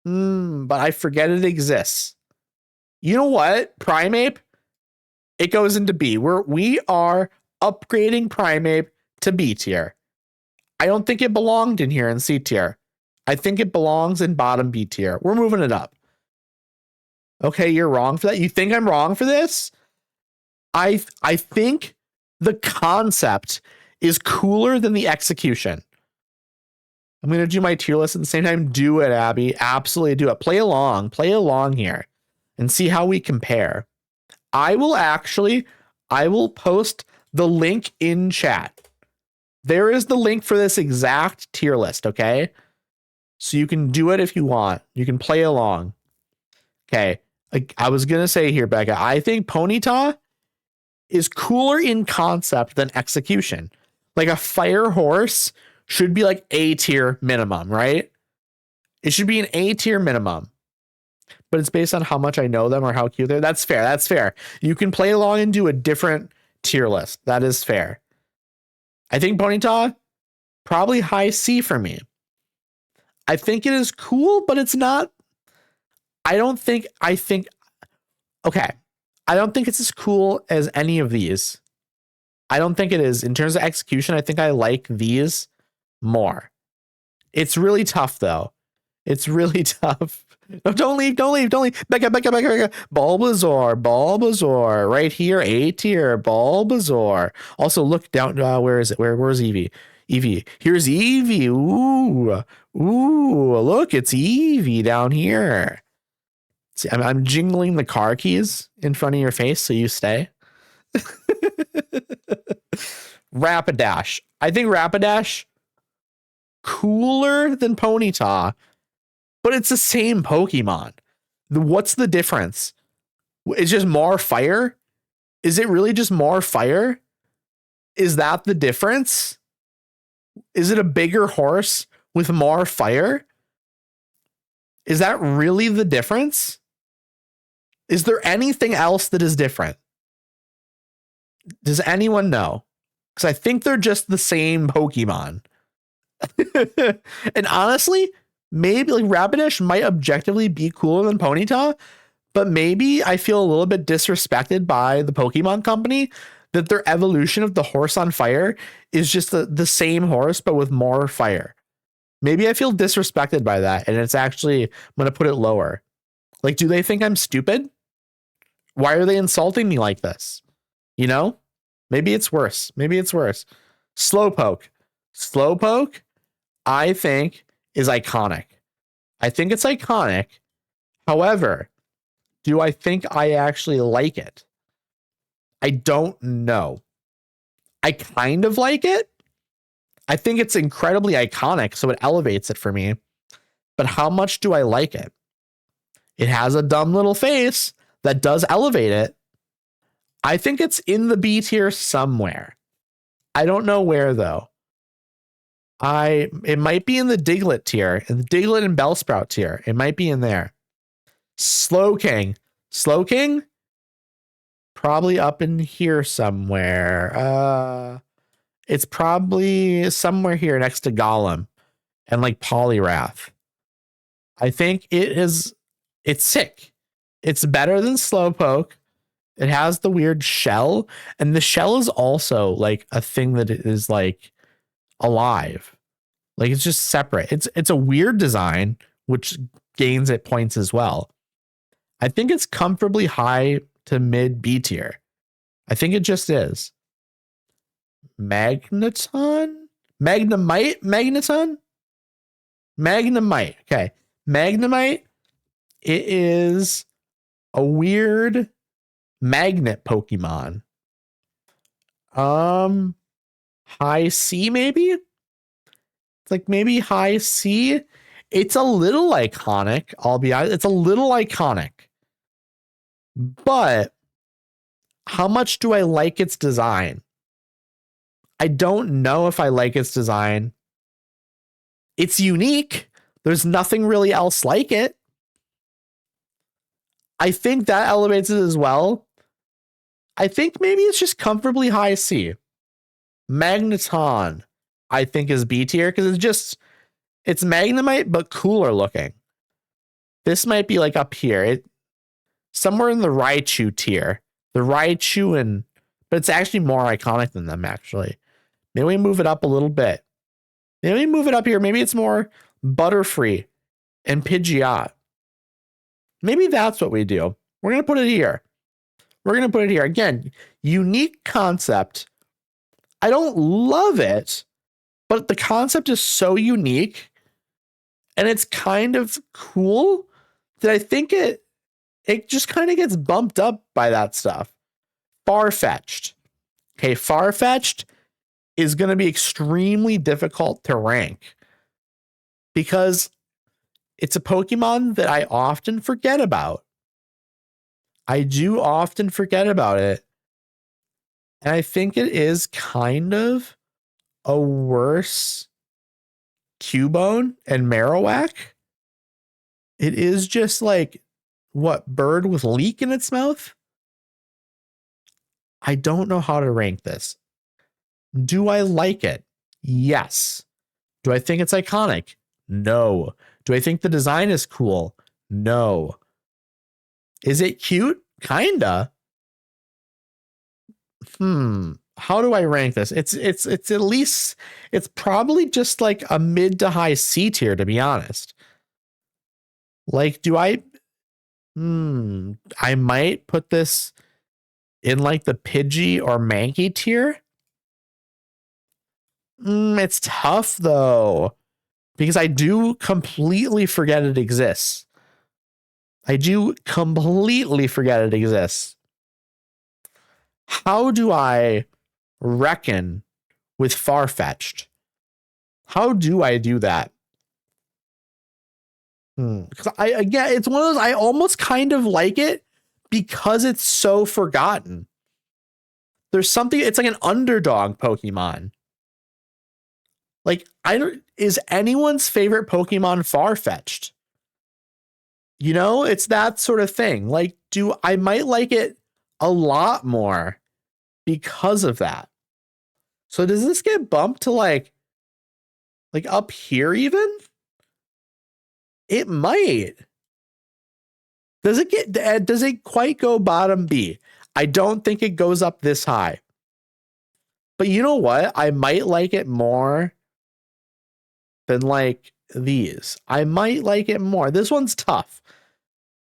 But I forget it exists. You know what? Primeape, it goes into B. We are upgrading Primeape to B tier. I don't think it belonged in here in C tier. I think it belongs in bottom B tier. We're moving it up. Okay, you're wrong for that. You think I'm wrong for this? I think the concept is cooler than the execution. I'm going to do my tier list at the same time. Do it, Abby. Absolutely do it. Play along here and see how we compare. I will post the link in chat. There is the link for this exact tier list, okay? So you can do it if you want. You can play along. Okay. I was going to say here, Becca, I think Ponyta is cooler in concept than execution. Like a fire horse should be like A tier minimum, right? It should be an A tier minimum. But it's based on how much I know them or how cute they're. That's fair. That's fair. You can play along and do a different tier list. That is fair. I think Ponyta, probably high C for me. I think it is cool, but it's not. I don't think it's as cool as any of these. I don't think it is. In terms of execution, I think I like these more. It's really tough, though. It's really tough. No, don't leave. Becca. Bulbasaur. Right here, A tier. Bulbasaur. Also, look down. Where is it? Where's Eevee? Eevee. Here's Eevee. Ooh, look, it's Eevee down here. See, I'm jingling the car keys in front of your face so you stay. Rapidash. I think Rapidash cooler than Ponyta, but it's the same Pokemon. What's the difference? It's just more fire? Is it really just more fire? Is that the difference? Is it a bigger horse with more fire? Is that really the difference? Is there anything else that is different? Does anyone know? Because I think they're just the same Pokemon. And honestly, maybe like Rapidash might objectively be cooler than Ponyta, but maybe I feel a little bit disrespected by the Pokemon company that their evolution of the horse on fire is just the same horse, but with more fire. Maybe I feel disrespected by that, and it's actually, I'm going to put it lower. Like, do they think I'm stupid? Why are they insulting me like this? You know? Maybe it's worse. Slowpoke, I think, is iconic. I think it's iconic. However, do I think I actually like it? I don't know. I kind of like it. I think it's incredibly iconic, so it elevates it for me. But how much do I like it? It has a dumb little face that does elevate it. I think it's in the B tier somewhere. I don't know where, though. It might be in the Diglett tier, in the Diglett and Bellsprout tier. It might be in there. Slowking, probably up in here somewhere. It's probably somewhere here next to Golem and like Poliwrath. I think it's sick. It's better than Slowpoke. It has the weird shell, and the shell is also like a thing that is like alive. Like it's just separate. It's a weird design, which gains it points as well. I think it's comfortably high to mid B tier. I think it just is. Magneton? Magnemite? Okay. Magnemite. It is a weird magnet Pokemon. High C maybe? It's like maybe high C. It's a little iconic, I'll be honest. It's a little iconic. But how much do I like its design? I don't know if I like its design. It's unique. There's nothing really else like it. I think that elevates it as well. I think maybe it's just comfortably high C. Magneton, I think, is B tier because it's Magnemite, but cooler looking. This might be like up here. Somewhere in the Raichu tier. The Raichu but it's actually more iconic than them, actually. Maybe we move it up a little bit. Maybe we move it up here. Maybe it's more Butterfree and Pidgeot. Maybe that's what we do. We're going to put it here. We're going to put it here. Again, unique concept. I don't love it, but the concept is so unique and it's kind of cool that I think it just kind of gets bumped up by that stuff. Farfetch'd. Okay, Farfetch'd is going to be extremely difficult to rank because it's a Pokemon that I often forget about. I do often forget about it. And I think it is kind of a worse Cubone and Marowak. It is just like, what, bird with leek in its mouth? I don't know how to rank this. Do I like it? Yes. Do I think it's iconic? No. Do I think the design is cool? No. Is it cute? Kinda. How do I rank this? It's at least, it's probably just like a mid to high C tier, to be honest. Like, I might put this in like the Pidgey or Mankey tier. It's tough though, because I do completely forget it exists. I do completely forget it exists. How do I reckon with Farfetch'd? How do I do that? Because again, it's one of those, I almost kind of like it because it's so forgotten. There's something, it's like an underdog Pokemon. Like, is anyone's favorite Pokemon Farfetch'd? You know, it's that sort of thing. Like, I might like it a lot more because of that. So does this get bumped to like up here even? It might. Does it quite go bottom B? I don't think it goes up this high. But you know what? I might like it more than like these. I might like it more. This one's tough.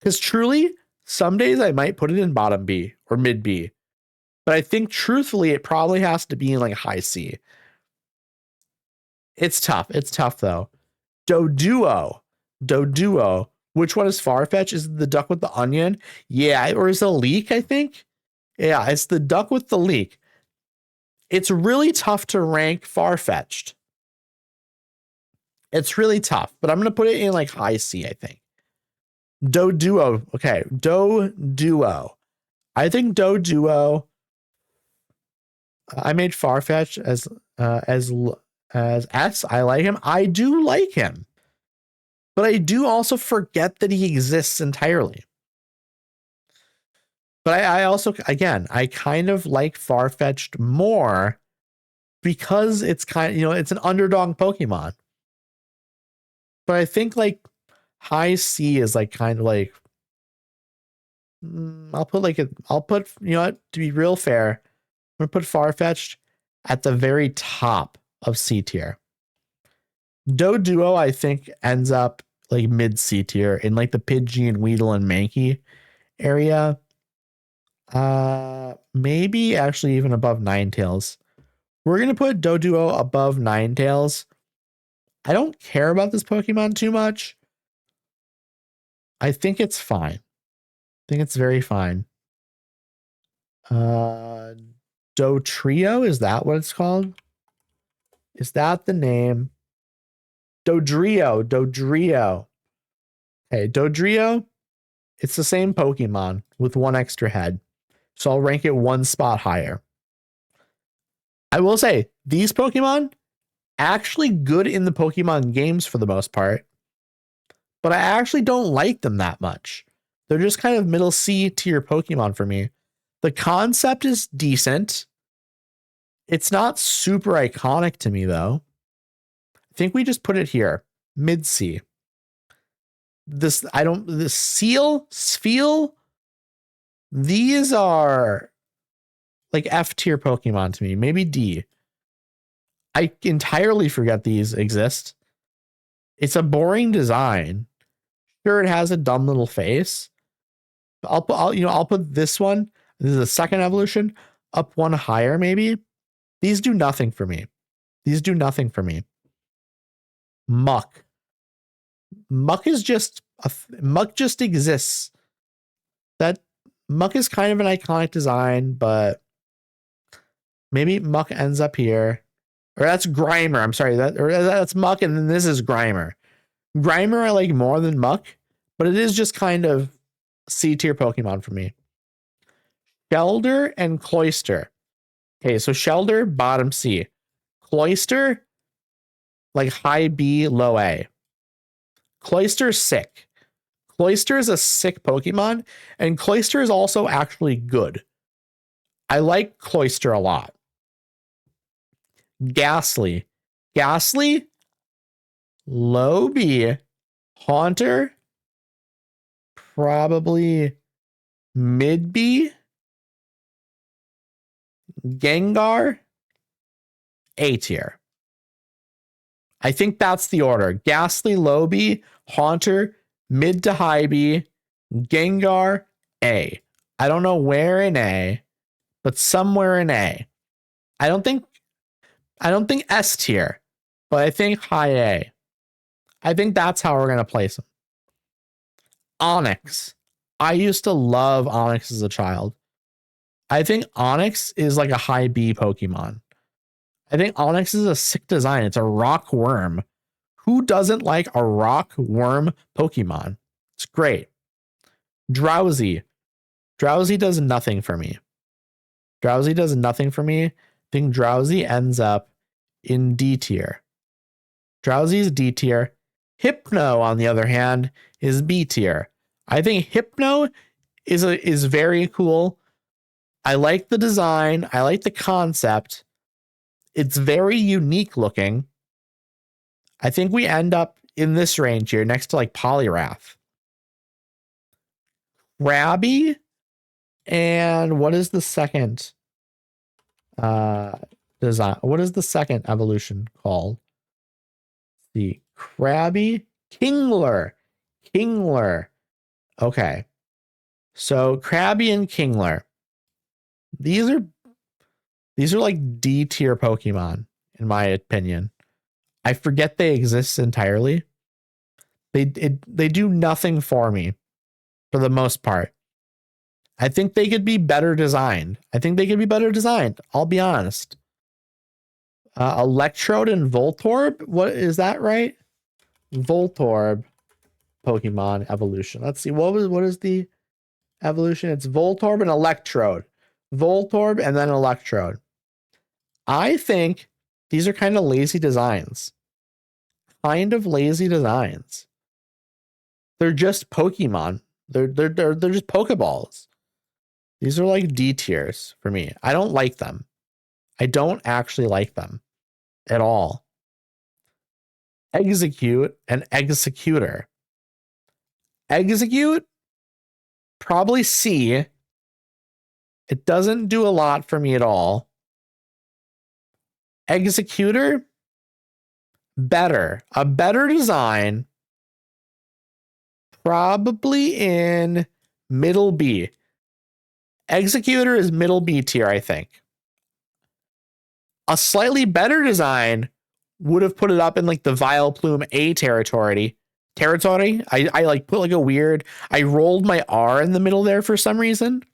Because truly, some days I might put it in bottom B or mid B. But I think truthfully, it probably has to be in like high C. It's tough. It's tough though. Doduo. Which one is Farfetch? Is it the duck with the onion? Yeah, or is it a leek, I think? Yeah, it's the duck with the leek. It's really tough to rank Farfetch'd. It's really tough, but I'm going to put it in like high C, I think. Doduo. Okay, Doduo. I think Doduo. I made Farfetch as S. I like him. I do like him. But I do also forget that he exists entirely. But I also, again, I kind of like Farfetch'd more because it's kind of, it's an underdog Pokemon. But I think like high C is like kind of like, I'll put, you know what, to be real fair, I'm going to put Farfetch'd at the very top of C tier. Doduo, I think, ends up like mid C tier in like the Pidgey and Weedle and Mankey area. Maybe actually even above Ninetales. We're going to put Doduo above Ninetales. I don't care about this Pokemon too much. I think it's fine. I think it's very fine. Dotrio, is that what it's called? Is that the name? Dodrio. Hey, Dodrio, it's the same Pokemon with one extra head. So I'll rank it one spot higher. I will say, these Pokemon, actually good in the Pokemon games for the most part, but I actually don't like them that much. They're just kind of middle C tier Pokemon for me. The concept is decent. It's not super iconic to me, though. I think we just put it here, mid C. The Spheal, these are like F tier Pokemon to me, maybe D. I entirely forget these exist. It's a boring design. Sure, it has a dumb little face. I'll put this one. This is the second evolution up one higher, maybe. These do nothing for me. Muck. Muck just exists. That Muck is kind of an iconic design, but maybe Muck ends up here. Or that's Grimer. I'm sorry. That's Muck, and then this is Grimer. Grimer I like more than Muck, but it is just kind of C tier Pokemon for me. Shelder and Cloyster. Okay, so Shelder, bottom C. Cloyster, like high B, low A. Cloyster's sick. Cloyster is a sick Pokemon, and Cloyster is also actually good. I like Cloyster a lot. Ghastly, low B. Haunter, probably mid B. Gengar, A tier. I think that's the order. Ghastly, low B. Haunter, mid to high B. Gengar, A. I don't know where in A, but somewhere in A. I don't think S tier, but I think high A. I think that's how we're going to place them. Onyx. I used to love Onyx as a child. I think Onyx is like a high B Pokemon. I think Onyx is a sick design. It's a rock worm. Who doesn't like a rock worm Pokemon? It's great. Drowsy. Drowsy does nothing for me. I think Drowsy ends up in D tier. Drowsy is D tier. Hypno, on the other hand, is B tier. I think Hypno is very cool. I like the design. I like the concept. It's very unique looking. I think we end up in this range here next to like Poliwrath. Krabby, and what is the second design? What is the second evolution called? The Krabby, Kingler. Okay. So Krabby and Kingler. These are like D tier Pokemon, in my opinion. I forget they exist entirely. They do nothing for me for the most part. I think they could be better designed. I'll be honest. Electrode and Voltorb. What is that, right? Voltorb Pokemon evolution. Let's see. What is the evolution? It's Voltorb and Electrode. Voltorb and then Electrode. I think these are kind of lazy designs. They're just Pokemon. They're just Pokeballs. These are like D tiers for me. I don't like them. I don't actually like them at all. Execute and Executor. Execute, probably C. It doesn't do a lot for me at all. Executor, better. A better design. Probably in middle B. Executor is middle B tier, I think. A slightly better design would have put it up in like the Vileplume A territory. I like put like a weird, I rolled my R in the middle there for some reason.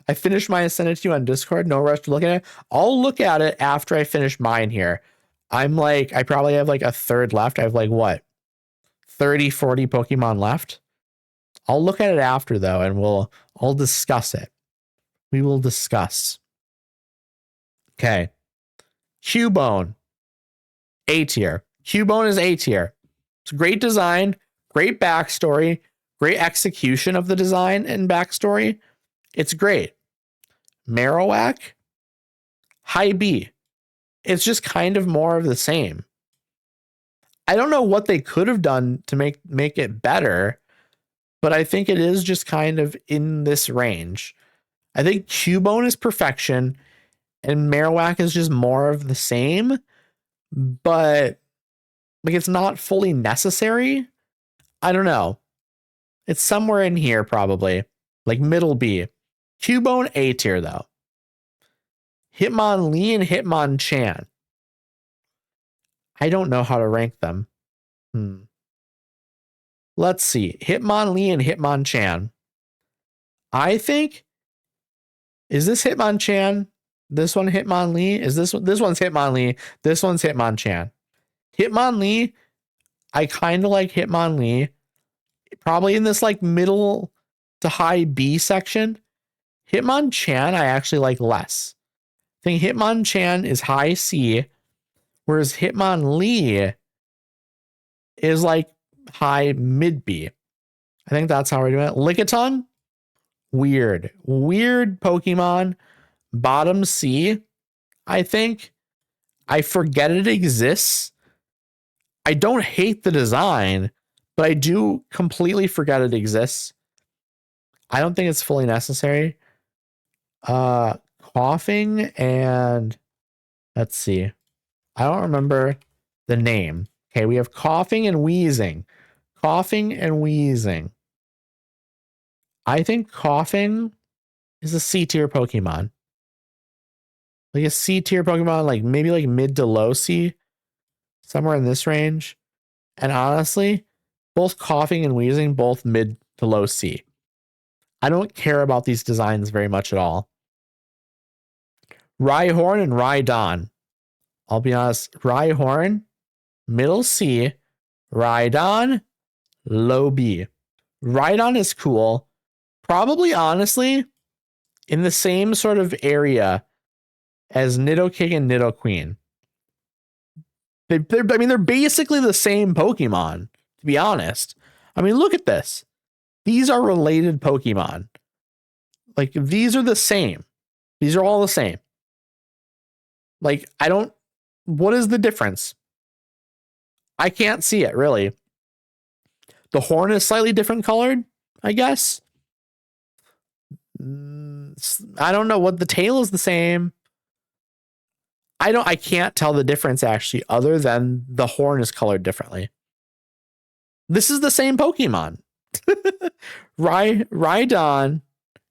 I finished mine and sent it to you on Discord. No rush to look at it. I'll look at it after I finish mine here. I'm like, I probably have like a third left. I have like what? 30, 40 Pokemon left. I'll look at it after though, and I'll discuss it. We will discuss. Okay. Cubone. A tier. Cubone is A tier. It's great design, great backstory, great execution of the design and backstory. It's great. Marowak, high B. It's just kind of more of the same. I don't know what they could have done to make it better, but I think it is just kind of in this range. I think Cubone is perfection and Marowak is just more of the same, but like it's not fully necessary. I don't know. It's somewhere in here probably, like middle B. Cubone A tier though. Hitmonlee and Hitmonchan. I don't know how to rank them. Let's see. Hitmonlee and Hitmonchan. I think, is this Hitmonchan? This one Hitmonlee? Is this one's Hitmonlee? This one's Hitmonchan. Hitmonlee, I kind of like Hitmonlee. Probably in this like middle to high B section. Hitmonchan I actually like less. I think Hitmonchan is high C, whereas Hitmonlee is like high mid B. I think that's how we're doing it. Lickitung, weird Pokemon, bottom C. I think I forget it exists. I don't hate the design, but I do completely forget it exists. I don't think it's fully necessary. Coughing and let's see. I don't remember the name. Okay, we have Coughing and Wheezing. Coughing and Wheezing. I think Coughing is a C tier Pokemon. Like a C tier Pokemon, like maybe like mid to low C. Somewhere in this range. And honestly, both Coughing and Wheezing, both mid to low C. I don't care about these designs very much at all. Rhyhorn and Rhydon. I'll be honest, Rhyhorn, middle C. Rhydon, low B. Rhydon is cool. Probably, honestly, in the same sort of area as Nidoking and Nidoqueen. They're basically the same Pokemon, to be honest. I mean, look at this. These are related Pokemon. Like, these are the same. These are all the same. Like, what is the difference? I can't see it, really. The horn is slightly different colored, I guess. I don't know what the tail is the same. I can't tell the difference actually, other than the horn is colored differently. This is the same Pokemon. Rhydon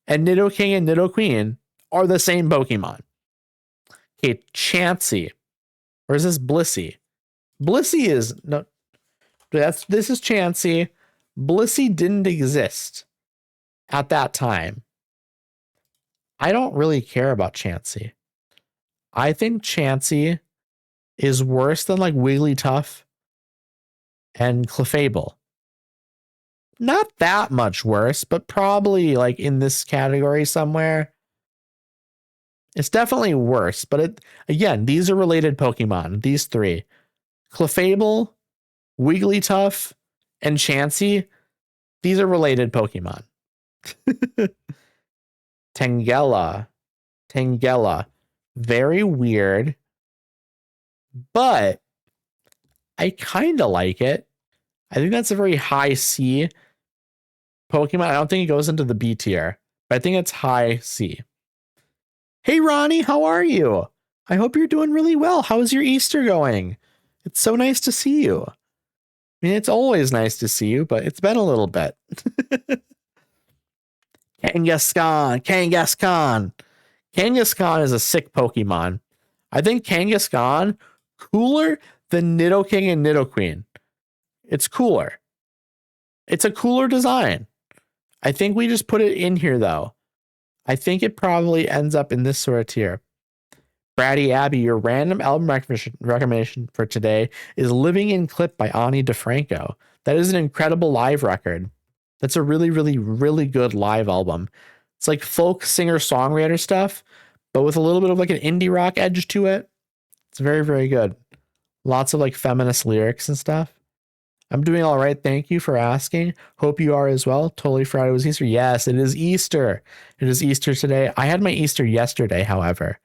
and Nidoking and Nidoqueen are the same Pokemon. Okay, Chansey. Or is this Blissey? Blissey is no. This is Chansey. Blissey didn't exist at that time. I don't really care about Chansey. I think Chansey is worse than like Wigglytuff and Clefable. Not that much worse, but probably like in this category somewhere. It's definitely worse, but again, these are related Pokemon. These three. Clefable, Wigglytuff, and Chansey. These are related Pokemon. Tangela. Very weird, but I kind of like it. I think that's a very high C Pokemon. I don't think it goes into the B tier, but I think it's high C. Hey, Ronnie, how are you? I hope you're doing really well. How is your Easter going? It's so nice to see you. I mean, it's always nice to see you, but it's been a little bit. Kangaskhan. Kangaskhan is a sick Pokemon. I think Kangaskhan cooler than Nidoking and Nidoqueen. It's cooler. It's a cooler design. I think we just put it in here though. I think it probably ends up in this sort of tier. Bratty Abby, your random album recommendation for today is Living in Clip by Ani DeFranco. That is an incredible live record. That's a really, really, really good live album. It's like folk singer-songwriter stuff, but with a little bit of like an indie rock edge to it. It's very, very good. Lots of like feminist lyrics and stuff. I'm doing all right. Thank you for asking. Hope you are as well. Totally forgot it was Easter. Yes, it is Easter. It is Easter today. I had my Easter yesterday, however.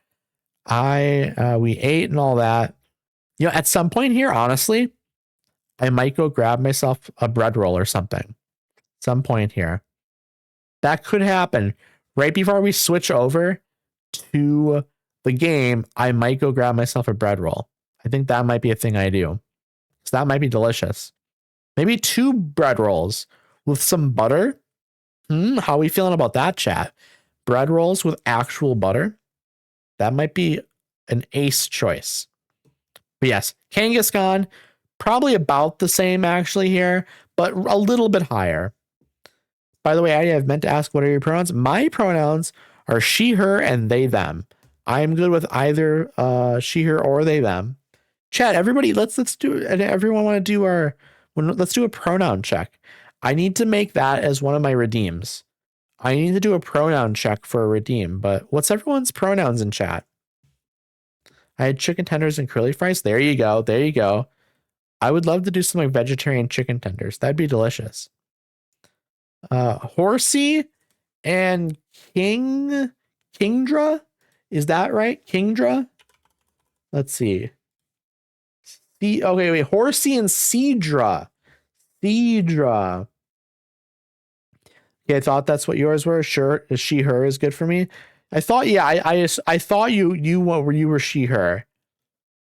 We ate and all that. You know, at some point here, honestly, I might go grab myself a bread roll or something. Some point here. That could happen. Right before we switch over to the game, I might go grab myself a bread roll. I think that might be a thing I do. So that might be delicious. Maybe 2 bread rolls with some butter. How are we feeling about that, chat? Bread rolls with actual butter. That might be an ace choice. But yes, Kangaskhan, probably about the same actually here, but a little bit higher. By the way, I've meant to ask, what are your pronouns? My pronouns are she, her, and they, them. I'm good with either she, her, or they, them. Chat, everybody, let's do, and everyone want to do let's do a pronoun check. I need to make that as one of my redeems. I need to do a pronoun check for a redeem, but what's everyone's pronouns in chat? I had chicken tenders and curly fries. There you go. There you go. I would love to do some like vegetarian chicken tenders. That'd be delicious. Horsey and Kingdra. Is that right? Kingdra? Let's see. Okay, wait. Horsey and Cedra. Cedra. Okay, I thought that's what yours were. Sure, she, her is good for me. I thought, yeah, I thought you were she, her.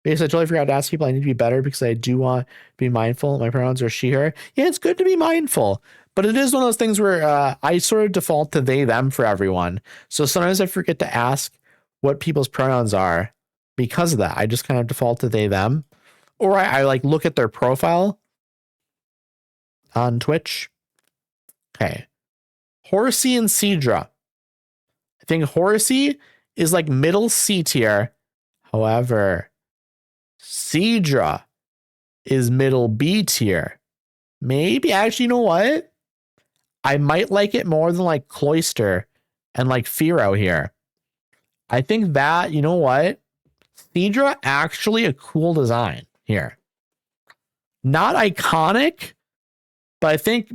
Because I totally forgot to ask people. I need to be better because I do want to be mindful. My pronouns are she, her. Yeah, it's good to be mindful, but it is one of those things where I sort of default to they, them for everyone. So sometimes I forget to ask what people's pronouns are because of that. I just kind of default to they, them, or I like look at their profile on Twitch. Okay. Horsey and Cedra. I think Horsey is like middle C tier. However, Cedra is middle B tier. Maybe actually, you know what? I might like it more than like Cloister and like Firo here. I think that, you know what? Cedra actually a cool design here. Not iconic, but I think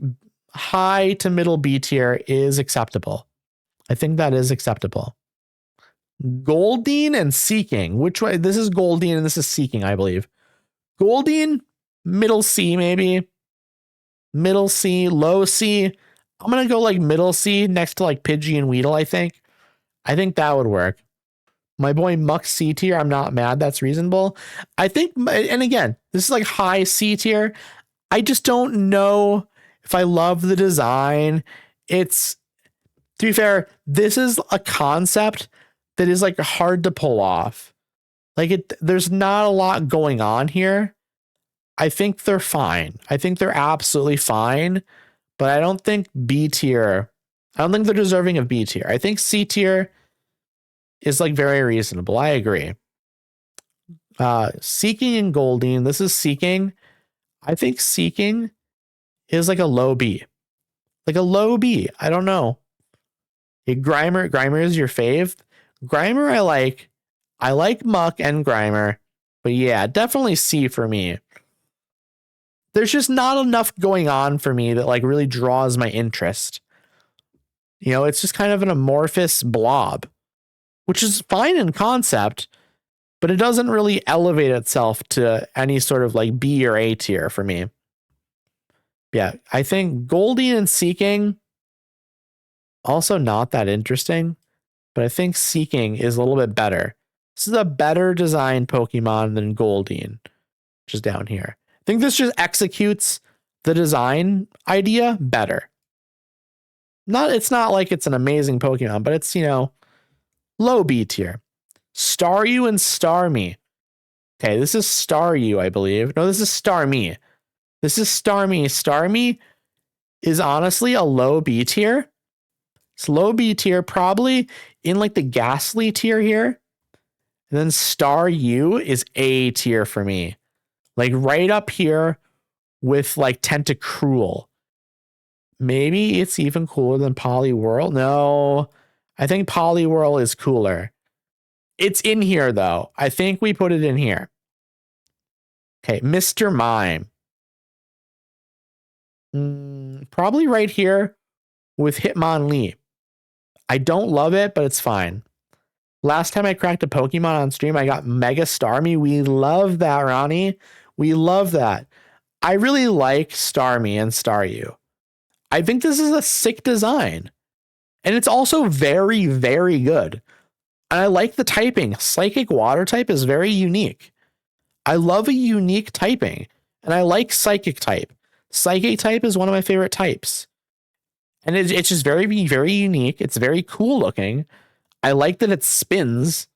high to middle B tier is acceptable. I think that is acceptable. Goldine and Seeking. Which way? This is Goldine and this is Seeking, I believe. Goldine, middle C maybe. Middle C, low C. I'm going to go like middle C next to like Pidgey and Weedle, I think. I think that would work. My boy Muck C tier, I'm not mad. That's reasonable. I think, and again, this is like high C tier. I just don't know if I love the design. It's, to be fair, this is a concept that is like hard to pull off. Like there's not a lot going on here. I think they're fine. I think they're absolutely fine, but I don't think B tier. I don't think they're deserving of B tier. I think C tier is like very reasonable. I agree. Seeking and Goldine. This is Seeking. I think Seeking is like a low B. Like a low B. I don't know. Grimer. Grimer is your fave. Grimer I like. I like Muck and Grimer. But yeah, definitely C for me. There's just not enough going on for me that like really draws my interest. You know, it's just kind of an amorphous blob, which is fine in concept, but it doesn't really elevate itself to any sort of like B or A tier for me. Yeah, I think Goldine and Seeking also not that interesting, but I think Seeking is a little bit better. This is a better designed Pokemon than Goldine, which is down here. I think this just executes the design idea better. It's not like it's an amazing Pokemon, but it's, you know, low B tier. Staryu and Starmie. Okay, this is Staryu, I believe. No, this is Starmie. This is Starmie. Starmie is honestly a low B tier. It's low B tier, probably in like the Ghastly tier here. And then Staryu is A tier for me. Like right up here with like Tentacruel. Maybe it's even cooler than Poliwhirl. No, I think Poliwhirl is cooler. It's in here though. I think we put it in here. Okay, Mr. Mime. Probably right here with Hitmonlee. I don't love it, but it's fine. Last time I cracked a Pokemon on stream, I got Mega Starmie. We love that, Ronnie. We love that. I really like Starmie and Staryu. I think this is a sick design. And it's also very, very good. And I like the typing. Psychic Water type is very unique. I love a unique typing. And I like Psychic type. Psychic type is one of my favorite types. And it's just very, very unique. It's very cool looking. I like that it spins.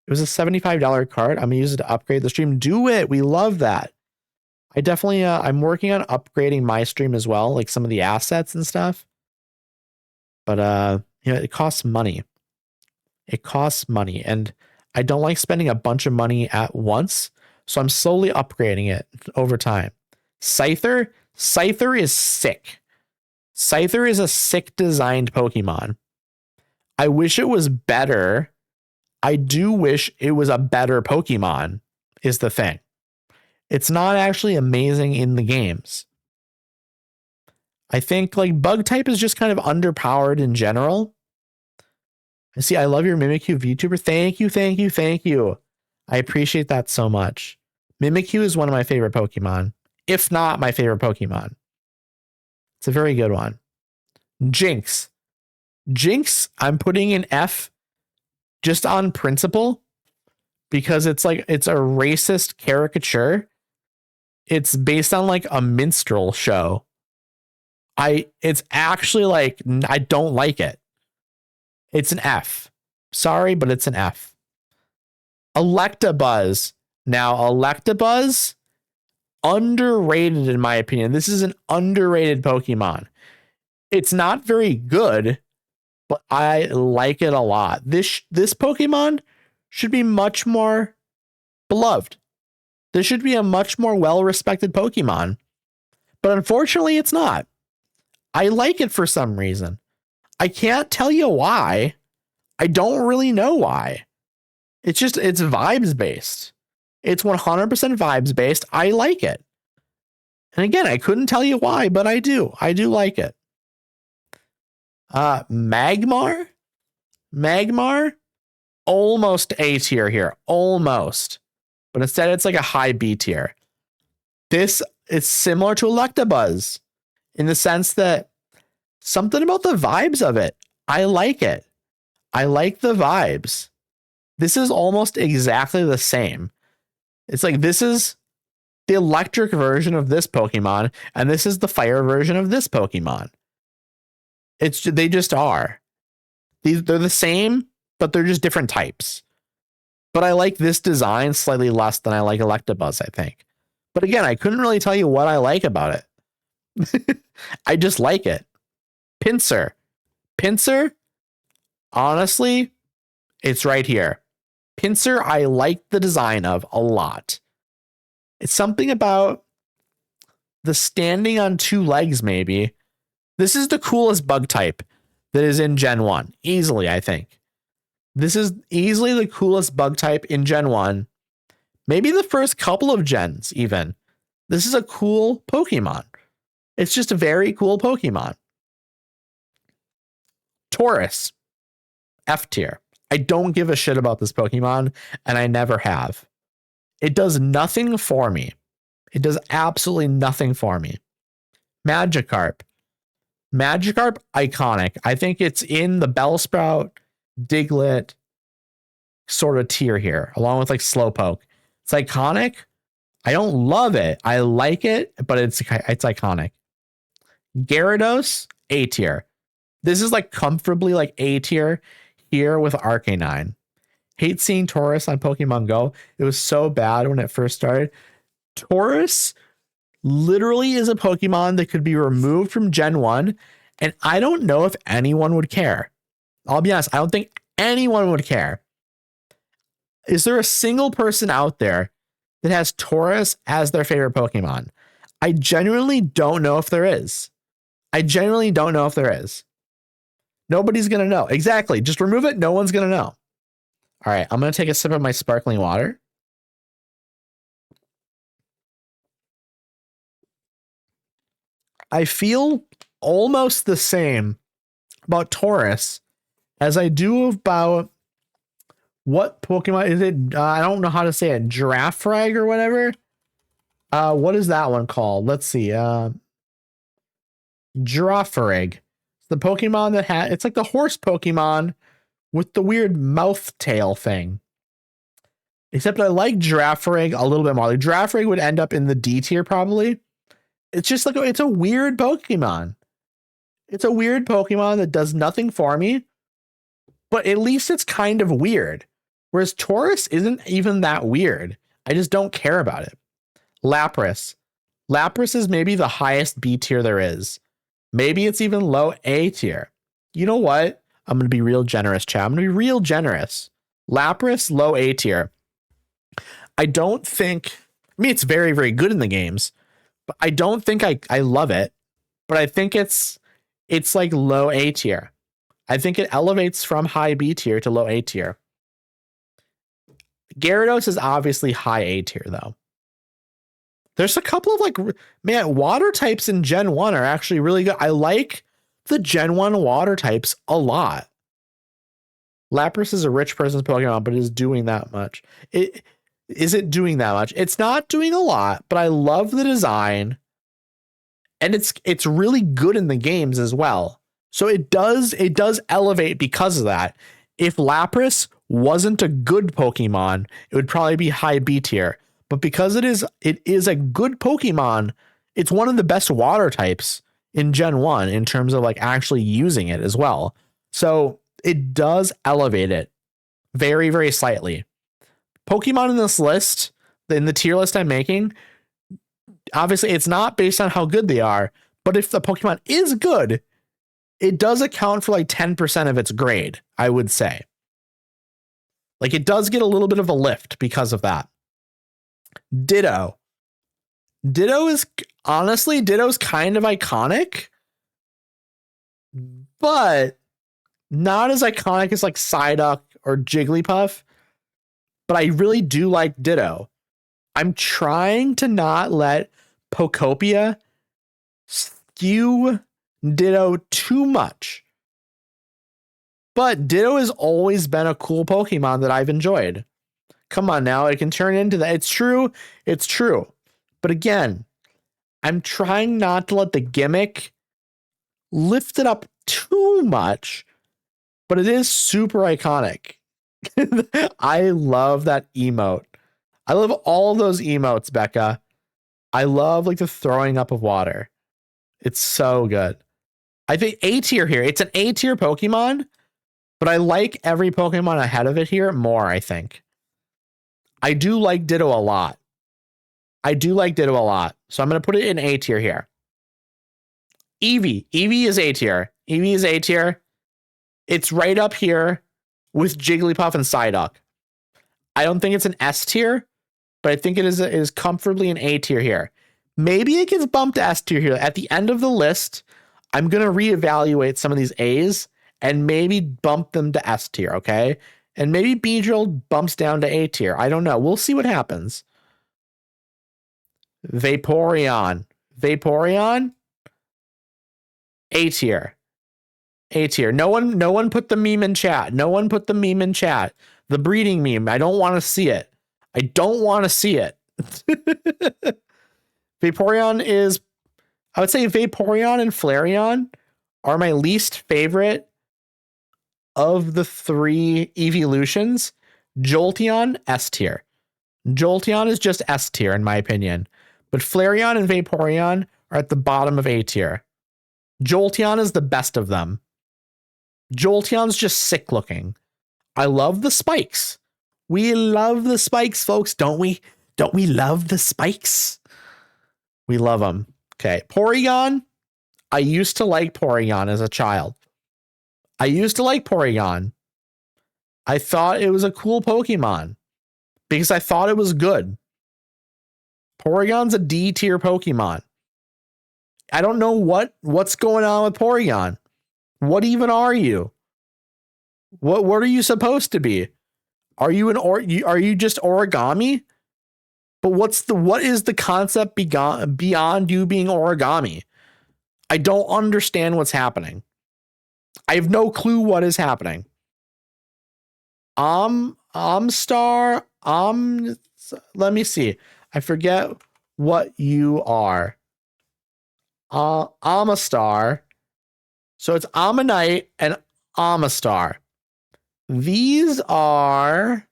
It was a $75 card. I'm going to use it to upgrade the stream. Do it. We love that. I definitely, I'm working on upgrading my stream as well, like some of the assets and stuff. But, you know, it costs money. It costs money. And I don't like spending a bunch of money at once. So I'm slowly upgrading it over time. Scyther. Scyther is sick. Scyther is a sick designed Pokemon. I wish it was better. I do wish it was a better Pokemon, is the thing. It's not actually amazing in the games. I think like bug type is just kind of underpowered in general. I see. I love your Mimikyu VTuber. Thank you. Thank you. Thank you. I appreciate that so much. Mimikyu is one of my favorite Pokemon, if not my favorite Pokemon. It's a very good one. Jinx. Jinx, I'm putting an F just on principle because it's like it's a racist caricature. It's based on like a minstrel show. It's actually like I don't like it. It's an F. Sorry, but it's an F. Electabuzz. Now, Electabuzz, underrated in my opinion. This is an underrated Pokemon. It's not very good, but I like it a lot. This Pokemon should be much more beloved. This should be a much more well-respected Pokemon. But unfortunately, it's not. I like it for some reason. I can't tell you why. I don't really know why. It's vibes based. It's 100% vibes based. I like it. And again, I couldn't tell you why, but I do. I do like it. Magmar? Magmar? Almost A tier here. Almost. But instead, it's like a high B tier. This is similar to Electabuzz in the sense that something about the vibes of it. I like it. I like the vibes. This is almost exactly the same. It's like this is the electric version of this Pokemon, and this is the fire version of this Pokemon. They just are. They're the same, but they're just different types. But I like this design slightly less than I like Electabuzz, I think. But again, I couldn't really tell you what I like about it. I just like it. Pinsir. Pinsir, honestly, it's right here. Pinsir, I like the design of a lot. It's something about the standing on two legs, maybe. This is the coolest bug type that is in Gen 1. Easily, I think. This is easily the coolest bug type in Gen 1. Maybe the first couple of gens, even. This is a cool Pokemon. It's just a very cool Pokemon. Taurus. F tier. I don't give a shit about this Pokemon, and I never have. It does nothing for me. It does absolutely nothing for me. Magikarp. Magikarp, iconic. I think it's in the Bellsprout, Diglett sort of tier here, along with like Slowpoke. It's iconic. I don't love it. I like it, but it's iconic. Gyarados, A tier. This is like comfortably like A tier here with Arcanine. Hate seeing Taurus on Pokemon Go. It was so bad when it first started. Taurus literally is a Pokemon that could be removed from Gen 1 And I don't know if anyone would care. I'll be honest, I don't think anyone would care. Is there a single person out there that has Tauros as their favorite Pokemon? I genuinely don't know if there is. I genuinely don't know if there is. Nobody's going to know. Exactly. Just remove it. No one's going to know. All right. I'm going to take a sip of my sparkling water. I feel almost the same about Tauros as I do about what Pokemon is it? I don't know how to say it. Giraffrag or whatever. What is that one called? Let's see. Giraffrag. The Pokemon that had it's like the horse Pokemon with the weird mouth tail thing. Except I like Giraffrag a little bit more. Like Giraffrag would end up in the D tier probably. It's just like it's a weird Pokemon. It's a weird Pokemon that does nothing for me, but at least it's kind of weird. Whereas Tauros isn't even that weird. I just don't care about it. Lapras. Lapras is maybe the highest B tier there is. Maybe it's even low A tier. You know what? I'm going to be real generous, chat. I'm going to be real generous. Lapras, low A tier. I don't think... I mean, it's very, very good in the games. But I don't think I love it. But I think it's like low A tier. I think it elevates from high B tier to low A tier. Gyarados is obviously high A tier, though. There's a couple of water types in Gen 1 are actually really good. I like the Gen 1 water types a lot. Lapras is a rich person's Pokemon, but is doing that much. Is it doing that much? It's not doing a lot, but I love the design. And it's really good in the games as well. So it does elevate because of that. If Lapras wasn't a good Pokemon, it would probably be high B tier. But because it is a good Pokemon, it's one of the best water types in Gen 1 in terms of actually using it as well. So it does elevate it very, very slightly. Pokemon in this list, in the tier list I'm making, obviously it's not based on how good they are, but if the Pokemon is good, it does account for 10% of its grade, I would say. It does get a little bit of a lift because of that. Ditto. Ditto's kind of iconic, but not as iconic as Psyduck or Jigglypuff. But I really do like Ditto. I'm trying to not let Pokopia skew Ditto too much. But Ditto has always been a cool Pokemon that I've enjoyed. Come on now, it can turn into that. It's true. It's true. But again, I'm trying not to let the gimmick lift it up too much, but it is super iconic. I love that emote. I love all of those emotes, Becca. I love the throwing up of water. It's so good. I think A tier here. It's an A tier Pokemon, but I like every Pokemon ahead of it here more, I think. I do like Ditto a lot. So I'm going to put it in A tier here. Eevee. Eevee is A tier. It's right up here with Jigglypuff and Psyduck. I don't think it's an S tier, but I think it is comfortably an A tier here. Maybe it gets bumped to S tier here. At the end of the list, I'm going to reevaluate some of these A's and maybe bump them to S tier, okay? And maybe Beedrill bumps down to A tier. I don't know. We'll see what happens. Vaporeon. A tier. No one put the meme in chat. The breeding meme. I don't want to see it. Vaporeon is... I would say Vaporeon and Flareon are my least favorite of the three evolutions. Jolteon, S tier. Jolteon is just S tier in my opinion. But Flareon and Vaporeon are at the bottom of A tier. Jolteon is the best of them. Jolteon's just sick looking. I love the spikes. We love the spikes, folks, don't we? Don't we love the spikes? We love them. Okay, Porygon. I used to like Porygon as a child. I used to like Porygon. I thought it was a cool Pokemon because I thought it was good. Porygon's a D tier Pokemon. I don't know what's going on with Porygon. What even are you? What are you supposed to be? Are you are you just origami? But what is the concept beyond you being origami? I don't understand what's happening. I have no clue what is happening. Star, let me see. I forget what you are. Amistar. So it's Ammonite and Amistar. These are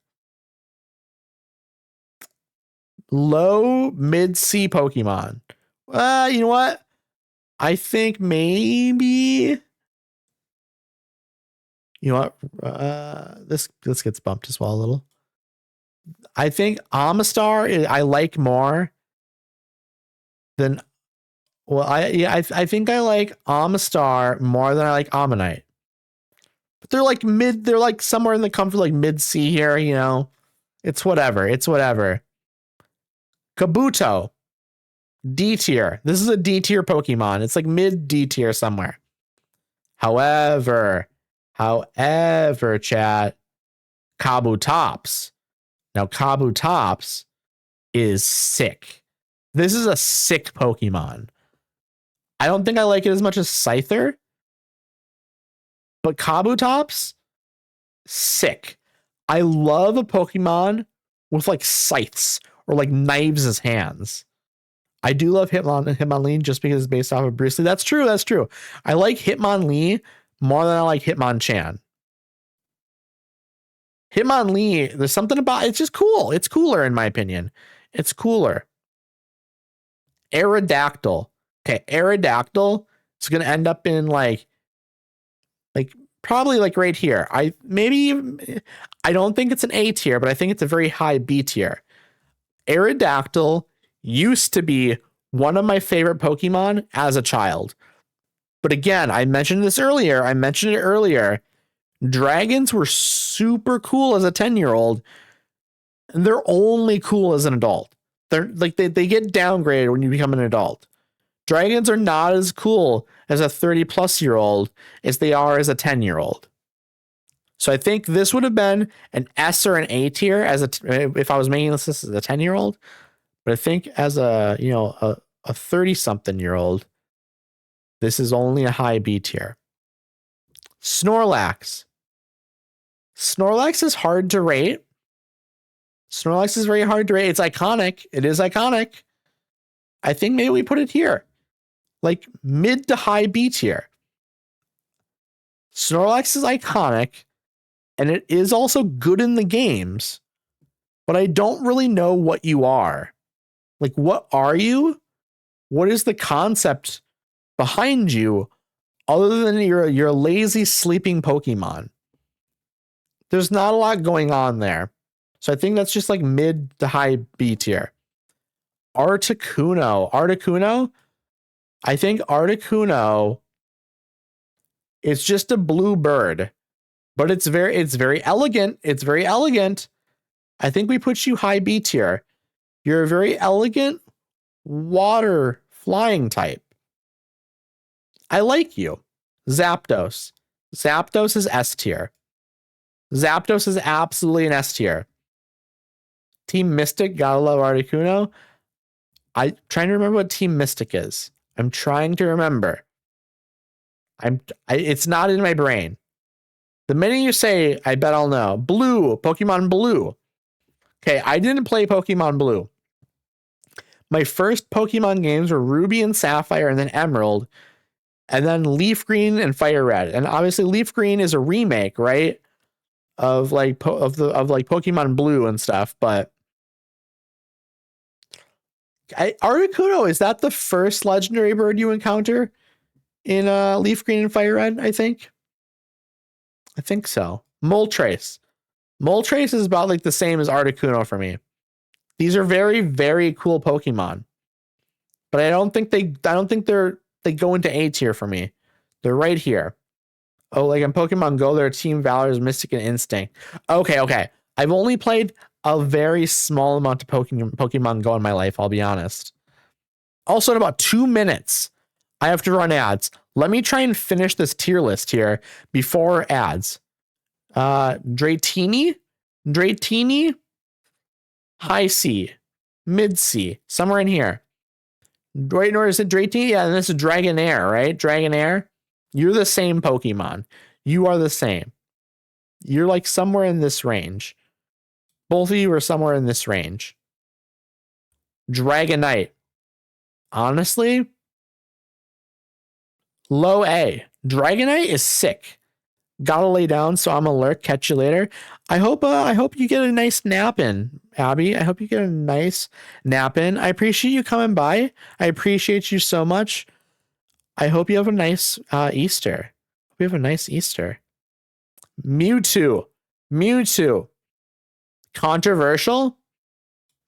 low mid C Pokemon. You know what? I think maybe. You know what? This gets bumped as well a little. I think Amistar I like more than. Well, I think I like Amistar more than I like Ammonite. But they're like mid. They're like somewhere in the comfort, like mid C here. You know, it's whatever. It's whatever. Kabuto, D tier. This is a D tier Pokemon. It's like mid D tier somewhere. However, chat, Kabutops. Now, Kabutops is sick. This is a sick Pokemon. I don't think I like it as much as Scyther, but Kabutops, sick. I love a Pokemon with like scythes or like knives as hands. I do love Hitmonlee just because it's based off of Bruce Lee. That's true. I like Hitmonlee more than I like Hitmonchan. Hitmonlee, there's something about it's just cool. It's cooler in my opinion. It's cooler. Aerodactyl. Okay, Aerodactyl is going to end up in like probably like right here. I don't think it's an A tier, but I think it's a very high B tier. Aerodactyl used to be one of my favorite Pokemon as a child. But again, I mentioned it earlier. Dragons were super cool as a 10-year-old, and they're only cool as an adult. They're like they get downgraded when you become an adult. Dragons are not as cool as a 30-plus-year-old as they are as a 10-year-old. So I think this would have been an S or an A tier if I was making this as a 10-year-old. But I think as a 30-something-year-old, this is only a high B tier. Snorlax. Snorlax is hard to rate. Snorlax is very hard to rate. It's iconic. It is iconic. I think maybe we put it here. Like mid to high B tier. Snorlax is iconic. And it is also good in the games. But I don't really know what you are. Like, what are you? What is the concept behind you other than you're a lazy sleeping Pokemon? There's not a lot going on there. So I think that's just like mid to high B tier. Articuno. I think Articuno is just a blue bird, but it's very elegant. It's very elegant. I think we put you high B tier. You're a very elegant water flying type. I like you. Zapdos. Zapdos is S tier. Zapdos is absolutely an S tier. Team Mystic, gotta love Articuno. I'm trying to remember what Team Mystic is. I'm trying to remember. It's not in my brain. The minute you say, I bet I'll know. Blue, Pokemon Blue. Okay, I didn't play Pokemon Blue. My first Pokemon games were Ruby and Sapphire and then Emerald. And then Leaf Green and Fire Red. And obviously Leaf Green is a remake, right? Of like Pokemon Blue and stuff, but Articuno, is that the first legendary bird you encounter in Leaf Green and Fire Red? I think so. Moltres is about like the same as Articuno for me. These are very, very cool Pokemon, but I don't think they're they go into A tier for me. They're right here. Oh, like in Pokemon Go, they're Team Valor's Mystic and Instinct. Okay. I've only played a very small amount of Pokemon Go in my life, I'll be honest. Also, in about 2 minutes, I have to run ads. Let me try and finish this tier list here before ads. Dratini, High C, Mid C, somewhere in here. Right, or is it Dratini? Yeah, and this is Dragonair, right? Dragonair. You're the same Pokemon. You are the same. You're like somewhere in this range. Both of you are somewhere in this range. Dragonite. Honestly, low A. Dragonite is sick. Gotta lay down, so I'm alert. Catch you later. I hope you get a nice nap in, Abby. I hope you get a nice nap in. I appreciate you coming by. I appreciate you so much. I hope you have a nice Easter. Hope you have a nice Easter. Mewtwo. Controversial.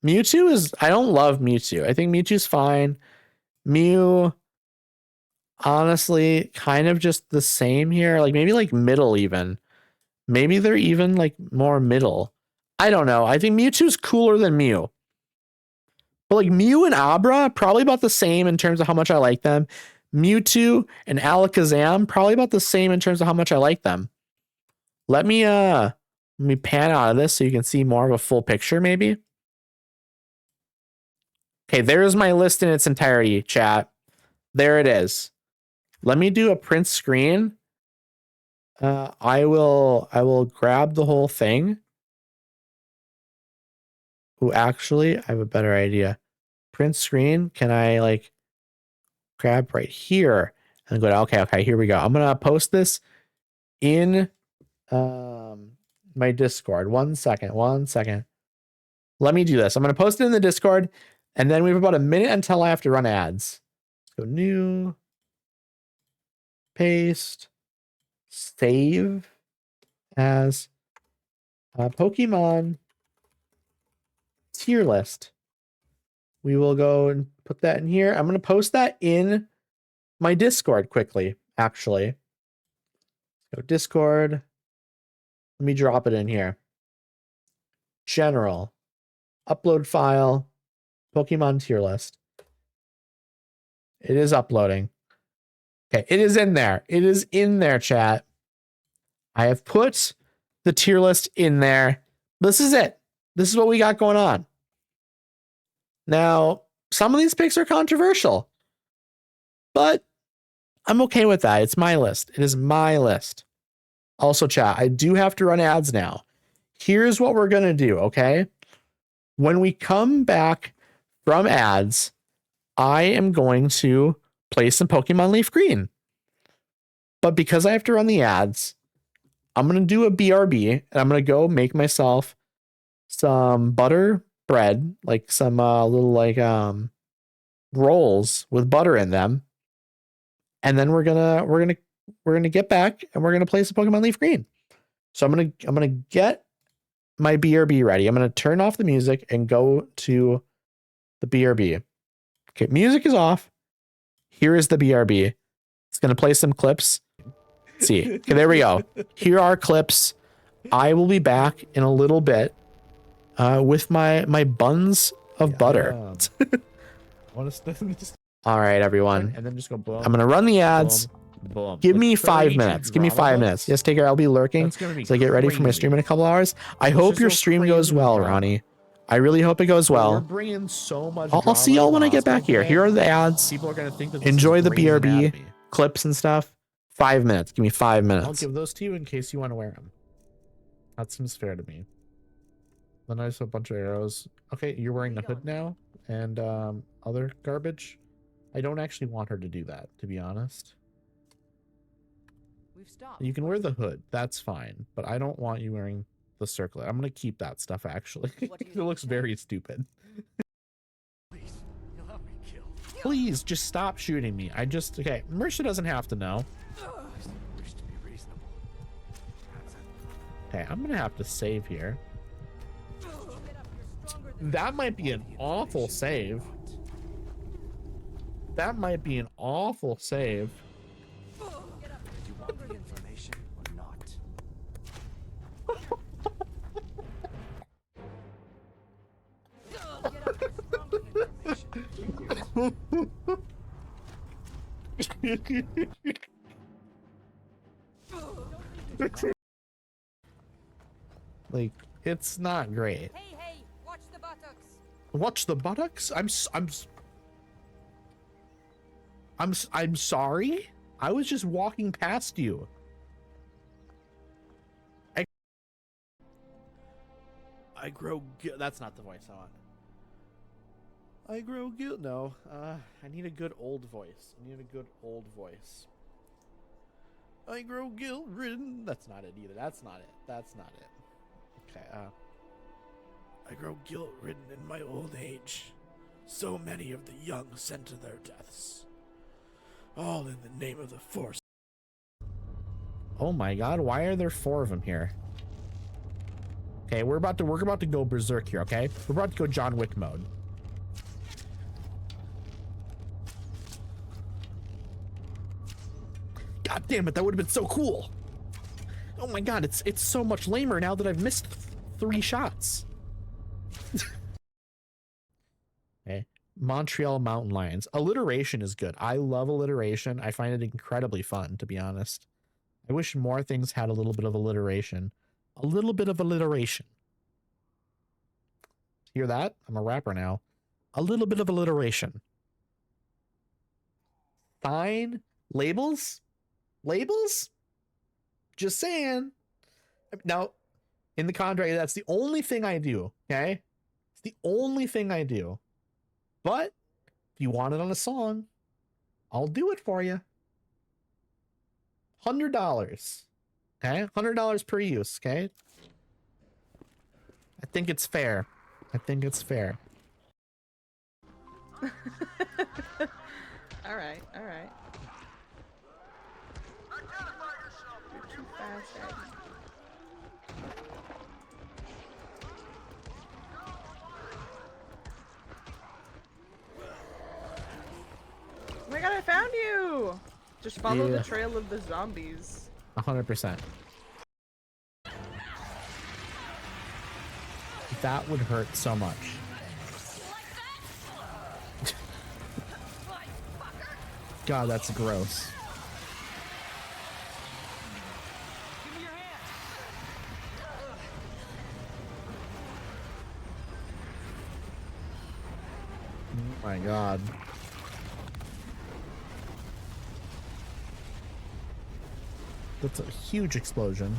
Mewtwo is, I don't love Mewtwo. I think Mewtwo's fine. Mew, honestly, kind of just the same here. Like maybe like middle even. Maybe they're even like more middle. I don't know. I think Mewtwo's cooler than Mew. But like Mew and Abra, probably about the same in terms of how much I like them. Mewtwo and Alakazam, probably about the same in terms of how much I like them. Let me pan out of this so you can see more of a full picture, maybe. Okay, there's my list in its entirety, chat. There it is. Let me do a print screen. I will grab the whole thing. Ooh, actually, I have a better idea. Print screen. Can I like grab right here and go to, okay, here we go. I'm gonna post this in my Discord. One second. Let me do this. I'm gonna post it in the Discord, and then we have about a minute until I have to run ads. Let's go new, paste, save as Pokemon tier list. We will go and put that in here. I'm going to post that in my Discord quickly, actually. So Discord. Let me drop it in here. General. Upload file. Pokemon tier list. It is uploading. Okay, it is in there. It is in there, chat. I have put the tier list in there. This is it. This is what we got going on. Now, some of these picks are controversial, but I'm okay with that. It's my list. It is my list. Also, chat, I do have to run ads now. Here's what we're going to do, okay? When we come back from ads, I am going to play some Pokemon LeafGreen. But because I have to run the ads, I'm going to do a BRB, and I'm going to go make myself some butter bread, like some little like rolls with butter in them. And then we're gonna get back and we're gonna play some Pokemon LeafGreen. So I'm gonna get my BRB ready. I'm gonna turn off the music and go to the BRB. Okay, music is off. Here is the BRB. It's gonna play some clips. Let's see. Okay, there we go. Here are clips. I will be back in a little bit with my buns of butter. All right, everyone. And then just go boom. I'm gonna run the ads. Boom. Give me 5 minutes. Give me 5 minutes. Yes, take care. I'll be lurking so I get ready for my stream in a couple hours. I hope your stream goes well, Ronnie. I really hope it goes well. We're bringing so much I'll see y'all when I get back here. Here are the ads. People are gonna think that enjoy the BRB clips and stuff. 5 minutes. Give me 5 minutes. I'll give those to you in case you want to wear them. That seems fair to me. Then I just have a bunch of arrows. Okay, you're wearing the hood now and other garbage. I don't actually want her to do that, to be honest. You can wear the hood, that's fine, but I don't want you wearing the circlet. I'm gonna keep that stuff actually. It looks very stupid. Please, you'll have me killed. Please just stop shooting me. Okay, Marisha doesn't have to know. I wish to be reasonable. Okay, I'm gonna have to save here. That might be an awful save. That might be an awful save. Did you want the information or not? Like, it's not great. Hey, hey, watch the buttocks. Watch the buttocks? I'm sorry. I was just walking past you. I grow that's not the voice I want. I grow guilt. No, I need a good old voice. I grow guilt ridden. That's not it either. That's not it. Okay. I grow guilt ridden in my old age. So many of the young sent to their deaths. All in the name of the Force. Oh my God! Why are there 4 of them here? Okay, we're about to go berserk here. Okay, we're about to go John Wick mode. God damn it! That would have been so cool. Oh my God! It's so much lamer now that I've missed 3 shots. Okay. Montreal Mountain Lions. Alliteration is good. I love alliteration. I find it incredibly fun, to be honest. I wish more things had a little bit of alliteration. A little bit of alliteration. Hear that? I'm a rapper now. A little bit of alliteration. Fine. Labels? Labels? Just saying. Now, in the contract, that's the only thing I do, okay? It's the only thing I do. But if you want it on a song, I'll do it for you. $100. Okay? $100 per use, okay? I think it's fair. All right. You're too fast, Ed. Oh my God, I found you! Just follow the trail of the zombies. 100%. That would hurt so much. God, that's gross. Give me your hand. Oh my God. That's a huge explosion.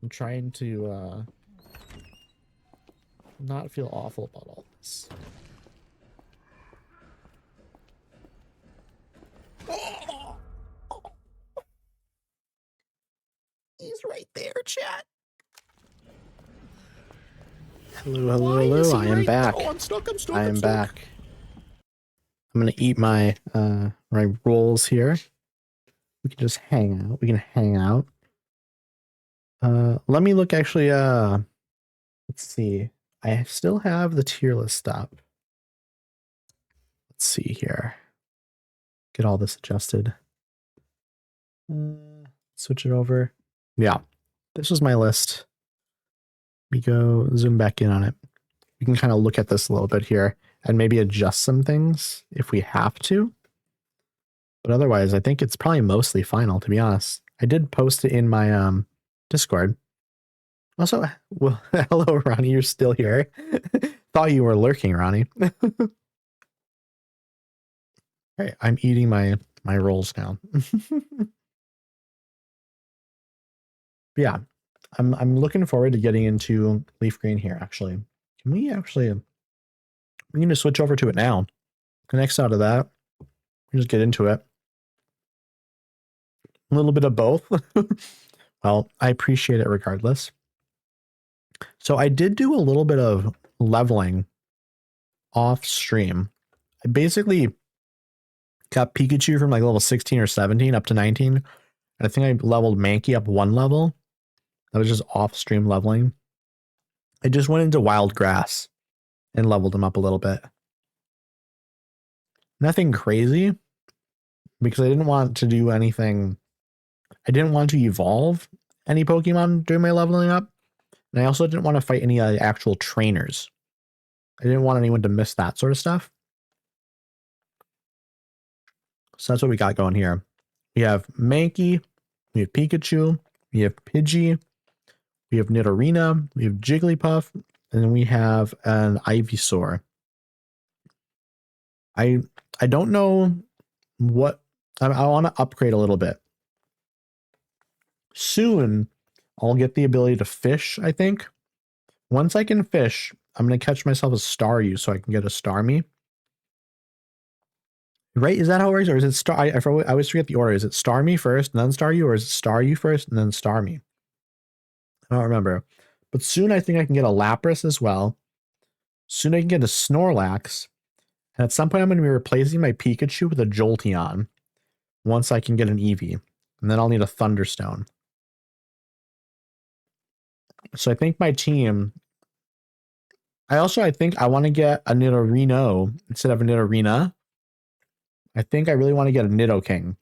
I'm trying to not feel awful about all this. He's right there, chat. Hello. I am back. Oh, I'm stuck. I am back. I'm gonna eat my my rolls here. We can just hang out. Let me look actually, let's see. I still have the tier list up. Let's see here. Get all this adjusted. Switch it over. Yeah, this was my list. We go zoom back in on it. We can kind of look at this a little bit here and maybe adjust some things if we have to. But otherwise, I think it's probably mostly final, to be honest. I did post it in my Discord. Also, well, hello, Ronnie. You're still here. Thought you were lurking, Ronnie. Hey, I'm eating my rolls now. Yeah, I'm looking forward to getting into LeafGreen here. Actually, can we actually? We need to switch over to it now. Next out of that, we just get into it. A little bit of both. Well, I appreciate it regardless. So I did do a little bit of leveling off stream. I basically got Pikachu from like level 16 or 17 up to 19. And I think I leveled Mankey up 1 level. That was just off stream leveling. I just went into wild grass and leveled him up a little bit. Nothing crazy, because I didn't want to do anything. I didn't want to evolve any Pokemon during my leveling up. And I also didn't want to fight any actual trainers. I didn't want anyone to miss that sort of stuff. So that's what we got going here. We have Mankey, we have Pikachu, we have Pidgey, we have Nidorina, we have Jigglypuff, and then we have an Ivysaur. I don't know what I want to upgrade a little bit. Soon, I'll get the ability to fish, I think. Once I can fish, I'm going to catch myself a Staryu so I can get a Starmie. Right? Is that how it works? Or is it Star? I always forget the order. Is it Starmie first and then Staryu? Or is it Staryu first and then Starmie? I don't remember. But soon I think I can get a Lapras as well. Soon I can get a Snorlax. And at some point I'm going to be replacing my Pikachu with a Jolteon. Once I can get an Eevee. And then I'll need a Thunderstone. So I think my team... I think I want to get a Nidorino instead of a Nidorina. I think I really want to get a Nidoking.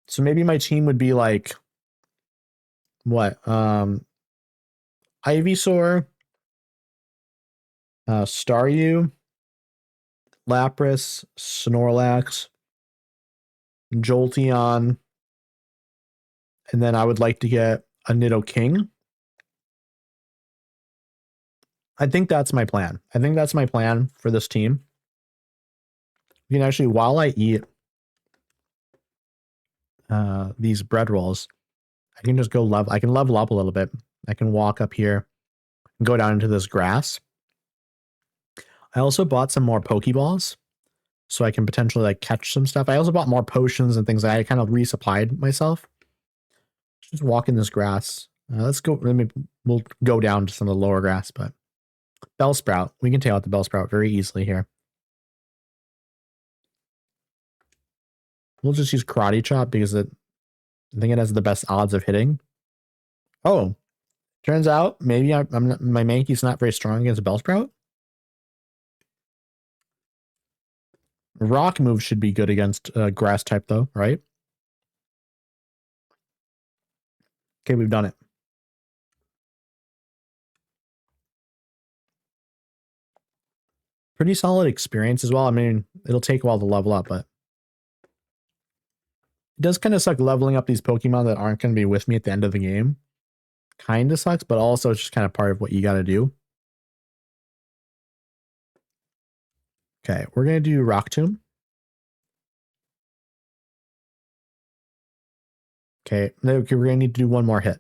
So maybe my team would be like... What? Ivysaur, Staryu, Lapras, Snorlax, Jolteon, and then I would like to get a Nidoking. I think that's my plan. I think that's my plan for this team. You can actually, while I eat these bread rolls, I can just go level. I can level up a little bit. I can walk up here and go down into this grass. I also bought some more Pokeballs so I can potentially like catch some stuff. I also bought more potions and things. I kind of resupplied myself. Just walk in this grass. Let's go. We'll go down to some of the lower grass, but Bellsprout. We can take out the Bellsprout very easily here. We'll just use Karate Chop because I think it has the best odds of hitting. Oh, turns out maybe my Mankey's not very strong against a Bellsprout. Rock move should be good against grass type though, right? Okay, we've done it. Pretty solid experience as well. I mean, it'll take a while to level up, but it does kind of suck leveling up these Pokemon that aren't going to be with me at the end of the game. Kind of sucks, but also it's just kind of part of what you got to do. Okay, we're going to do Rock Tomb. Okay, we're going to need to do one more hit.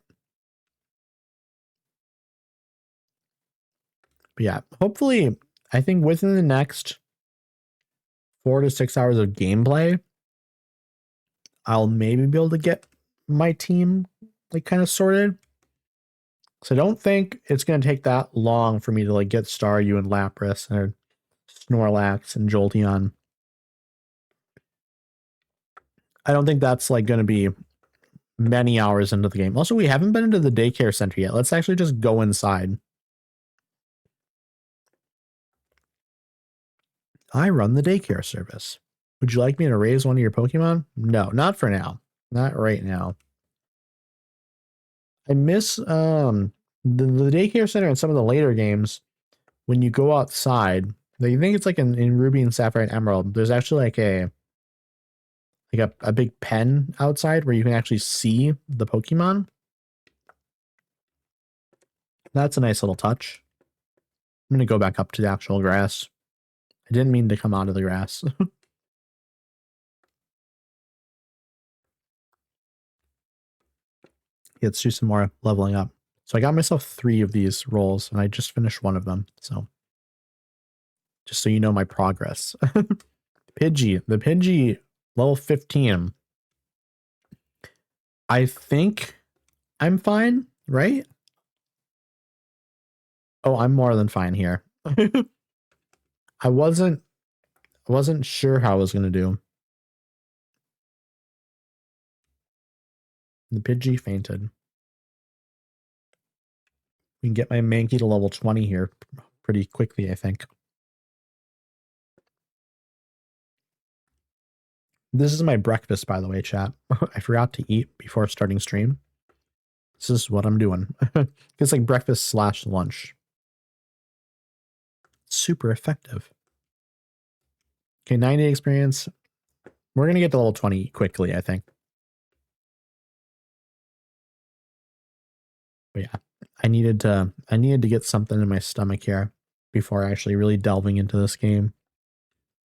But yeah, hopefully, I think within the next 4 to 6 hours of gameplay, I'll maybe be able to get my team like kind of sorted. So I don't think it's going to take that long for me to like get Staryu and Lapras or Snorlax and Jolteon. I don't think that's like going to be many hours into the game. Also, we haven't been into the daycare center yet. Let's actually just go inside. I run the daycare service. Would you like me to raise one of your Pokemon? No, not for now. Not right now. I miss the daycare center in some of the later games. When you go outside, I think it's like in Ruby and Sapphire and Emerald, there's actually like a big pen outside where you can actually see the Pokemon. That's a nice little touch. I'm going to go back up to the actual grass. I didn't mean to come out of the grass. Let's do some more leveling up. So I got myself 3 of these rolls and I just finished one of them. So just so you know my progress. Pidgey, the Pidgey level 15. I think I'm fine, right? Oh, I'm more than fine here. I wasn't sure how I was going to do. The Pidgey fainted. We can get my Mankey to level 20 here pretty quickly, I think. This is my breakfast, by the way, chat. I forgot to eat before starting stream. This is what I'm doing. It's like breakfast slash lunch. Super effective. Okay, 90 experience. We're going to get to level 20 quickly, I think. But yeah, I needed to get something in my stomach here before actually really delving into this game.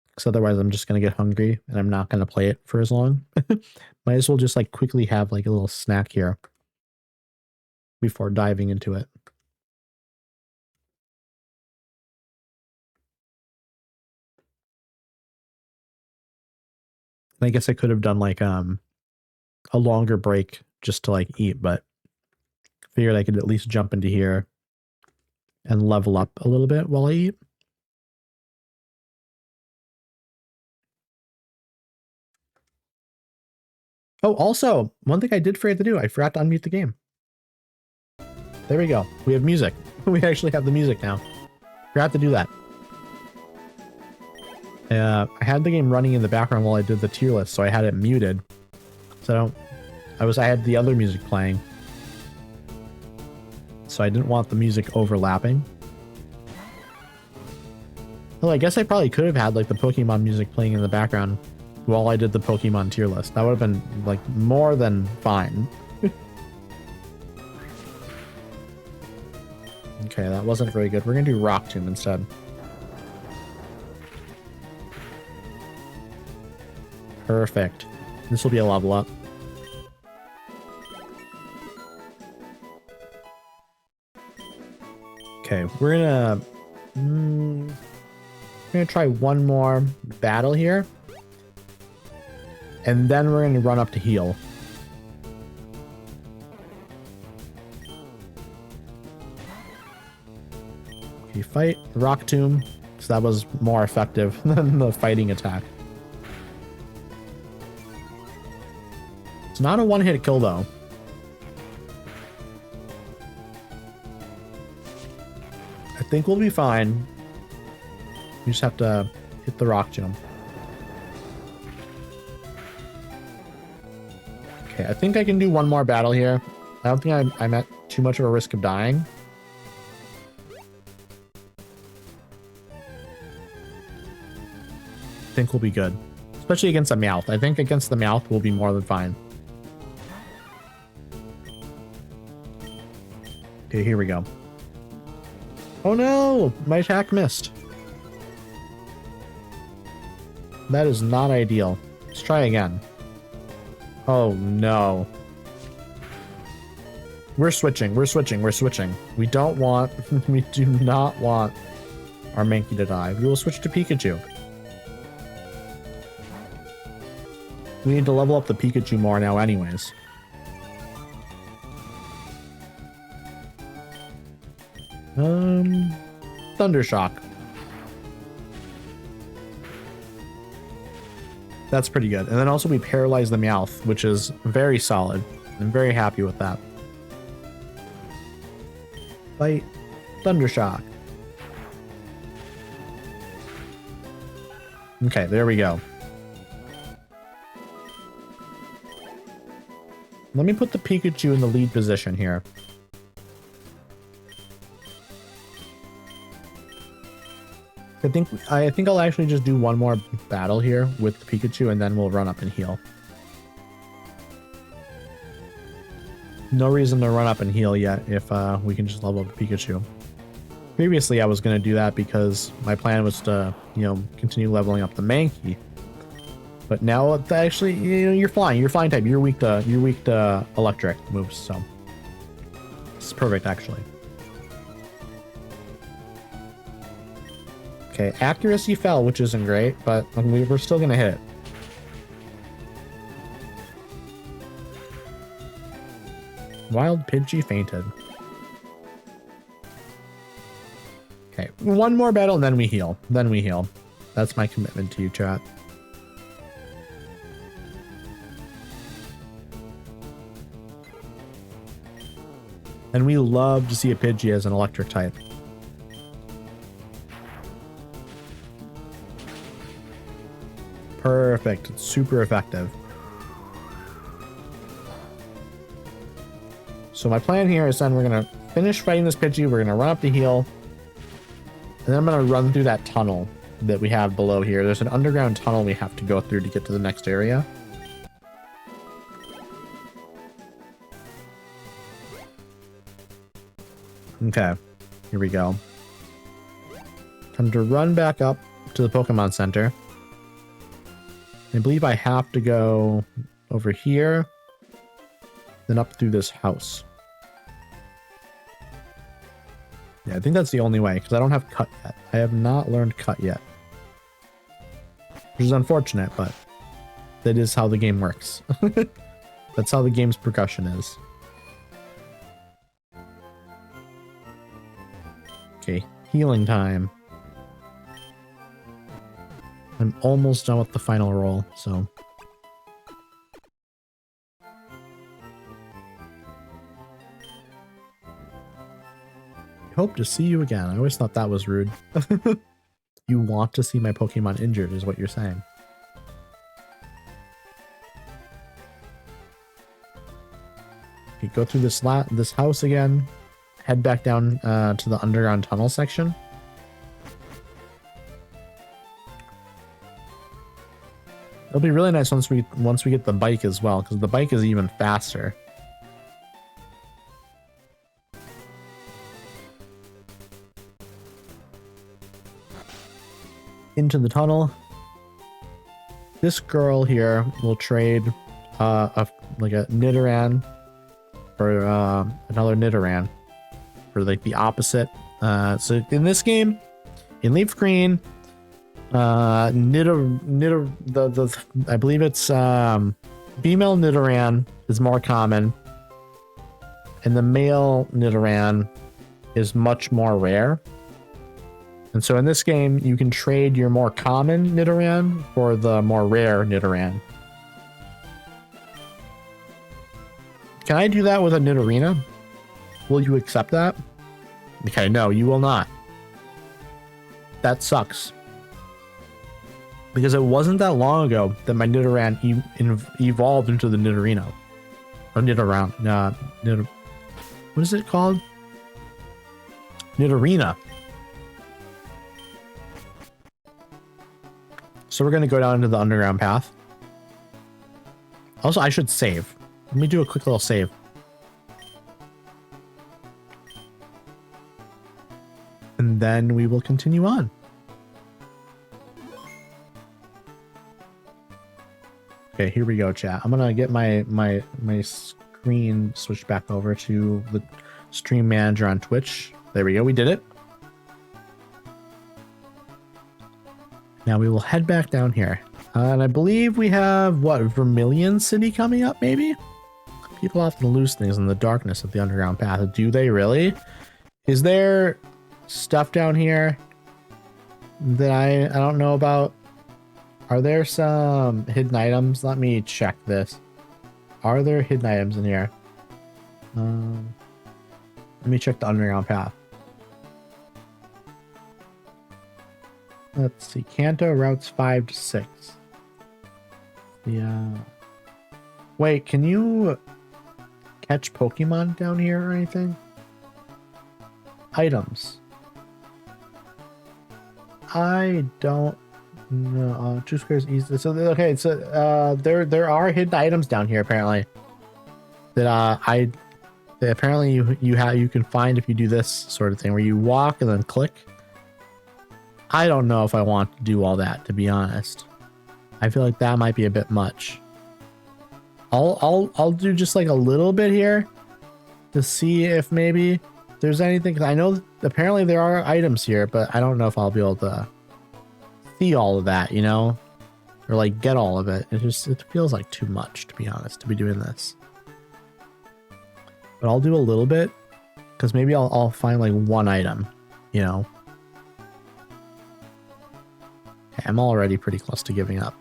Because otherwise I'm just going to get hungry and I'm not going to play it for as long. Might as well just like quickly have like a little snack here before diving into it. I guess I could have done like a longer break just to like eat, but figured I could at least jump into here and level up a little bit while I eat. Oh, also, one thing I did forget to do, I forgot to unmute the game. There we go. We have music. We actually have the music now. Forgot to do that. I had the game running in the background while I did the tier list, so I had it muted. So I had the other music playing. So I didn't want the music overlapping. Well, I guess I probably could have had like the Pokemon music playing in the background while I did the Pokemon tier list. That would have been like more than fine. Okay, that wasn't very good. We're gonna do Rock Tomb instead. Perfect. This will be a level up. Okay, we're gonna try one more battle here. And then we're gonna run up to heal. Okay, fight Rock Tomb. So that was more effective than the fighting attack. It's not a one-hit kill though. I think we'll be fine. We just have to hit the rock jump. Okay, I think I can do one more battle here. I don't think I'm at too much of a risk of dying. I think we'll be good. Especially against the Meowth. I think against the Meowth we'll be more than fine. Okay, here we go. Oh no! My attack missed. That is not ideal. Let's try again. Oh no. We're switching. We don't want... we do not want our Mankey to die. We will switch to Pikachu. We need to level up the Pikachu more now anyways. Thundershock. That's pretty good. And then also we paralyze the Meowth, which is very solid. I'm very happy with that. Fight Thundershock. Okay, there we go. Let me put the Pikachu in the lead position here. I think I'll actually just do one more battle here with the Pikachu and then we'll run up and heal. No reason to run up and heal yet if we can just level up the Pikachu. Previously I was going to do that because my plan was to, you know, continue leveling up the Mankey. But now it's actually, you know, you're flying type. You're weak to electric moves, so it's perfect actually. Okay, accuracy fell, which isn't great, but we're still gonna hit it. Wild Pidgey fainted. Okay, one more battle and then we heal. That's my commitment to you, chat. And we love to see a Pidgey as an electric type. perfect. It's super effective. So my plan here is then we're going to finish fighting this Pidgey. We're going to run up the hill. And then I'm going to run through that tunnel that we have below here. There's an underground tunnel we have to go through to get to the next area. Okay, here we go. Time to run back up to the Pokemon Center. I believe I have to go over here, then up through this house. Yeah, I think that's the only way, because I don't have Cut yet. I have not learned Cut yet. Which is unfortunate, but that is how the game works. That's how the game's progression is. Okay, healing time. I'm almost done with the final roll, so. Hope to see you again. I always thought that was rude. You want to see my Pokemon injured is what you're saying. Okay, go through this house again. Head back down to the underground tunnel section. It'll be really nice once we get the bike as well, because the bike is even faster. Into the tunnel. This girl here will trade like a Nidoran for another Nidoran for like the opposite. So in this game, in LeafGreen, I believe it's female Nidoran is more common, and the male Nidoran is much more rare. And so in this game, you can trade your more common Nidoran for the more rare Nidoran. Can I do that with a Nidorina? Will you accept that? Okay, no, you will not. That sucks. Because it wasn't that long ago that my Nidoran evolved into the Nidorino. Or Nidoran. What is it called? Nidorina. So we're going to go down into the underground path. Also, I should save. Let me do a quick little save. And then we will continue on. Okay, here we go, chat. I'm going to get my screen switched back over to the stream manager on Twitch. There we go. We did it. Now we will head back down here. And I believe we have, what, Vermilion City coming up, maybe? People often lose things in the darkness of the underground path. Do they really? Is there stuff down here that I don't know about? Are there some hidden items? Let me check this. Are there hidden items in here? Let me check the underground path. Let's see. Kanto routes 5 to 6. Yeah. Wait, can you catch Pokemon down here or anything? Items. I don't know. 2 squares easy. So okay, so there are hidden items down here apparently. That that apparently you can find if you do this sort of thing where you walk and then click. I don't know if I want to do all that, to be honest. I feel like that might be a bit much. I'll do just like a little bit here to see if maybe there's anything. 'Cause I know apparently there are items here, but I don't know if I'll be able to see all of that, you know, or like get all of it. It feels like too much, to be honest, to be doing this. But I'll do a little bit because maybe I'll find like one item, you know. Okay, I'm already pretty close to giving up.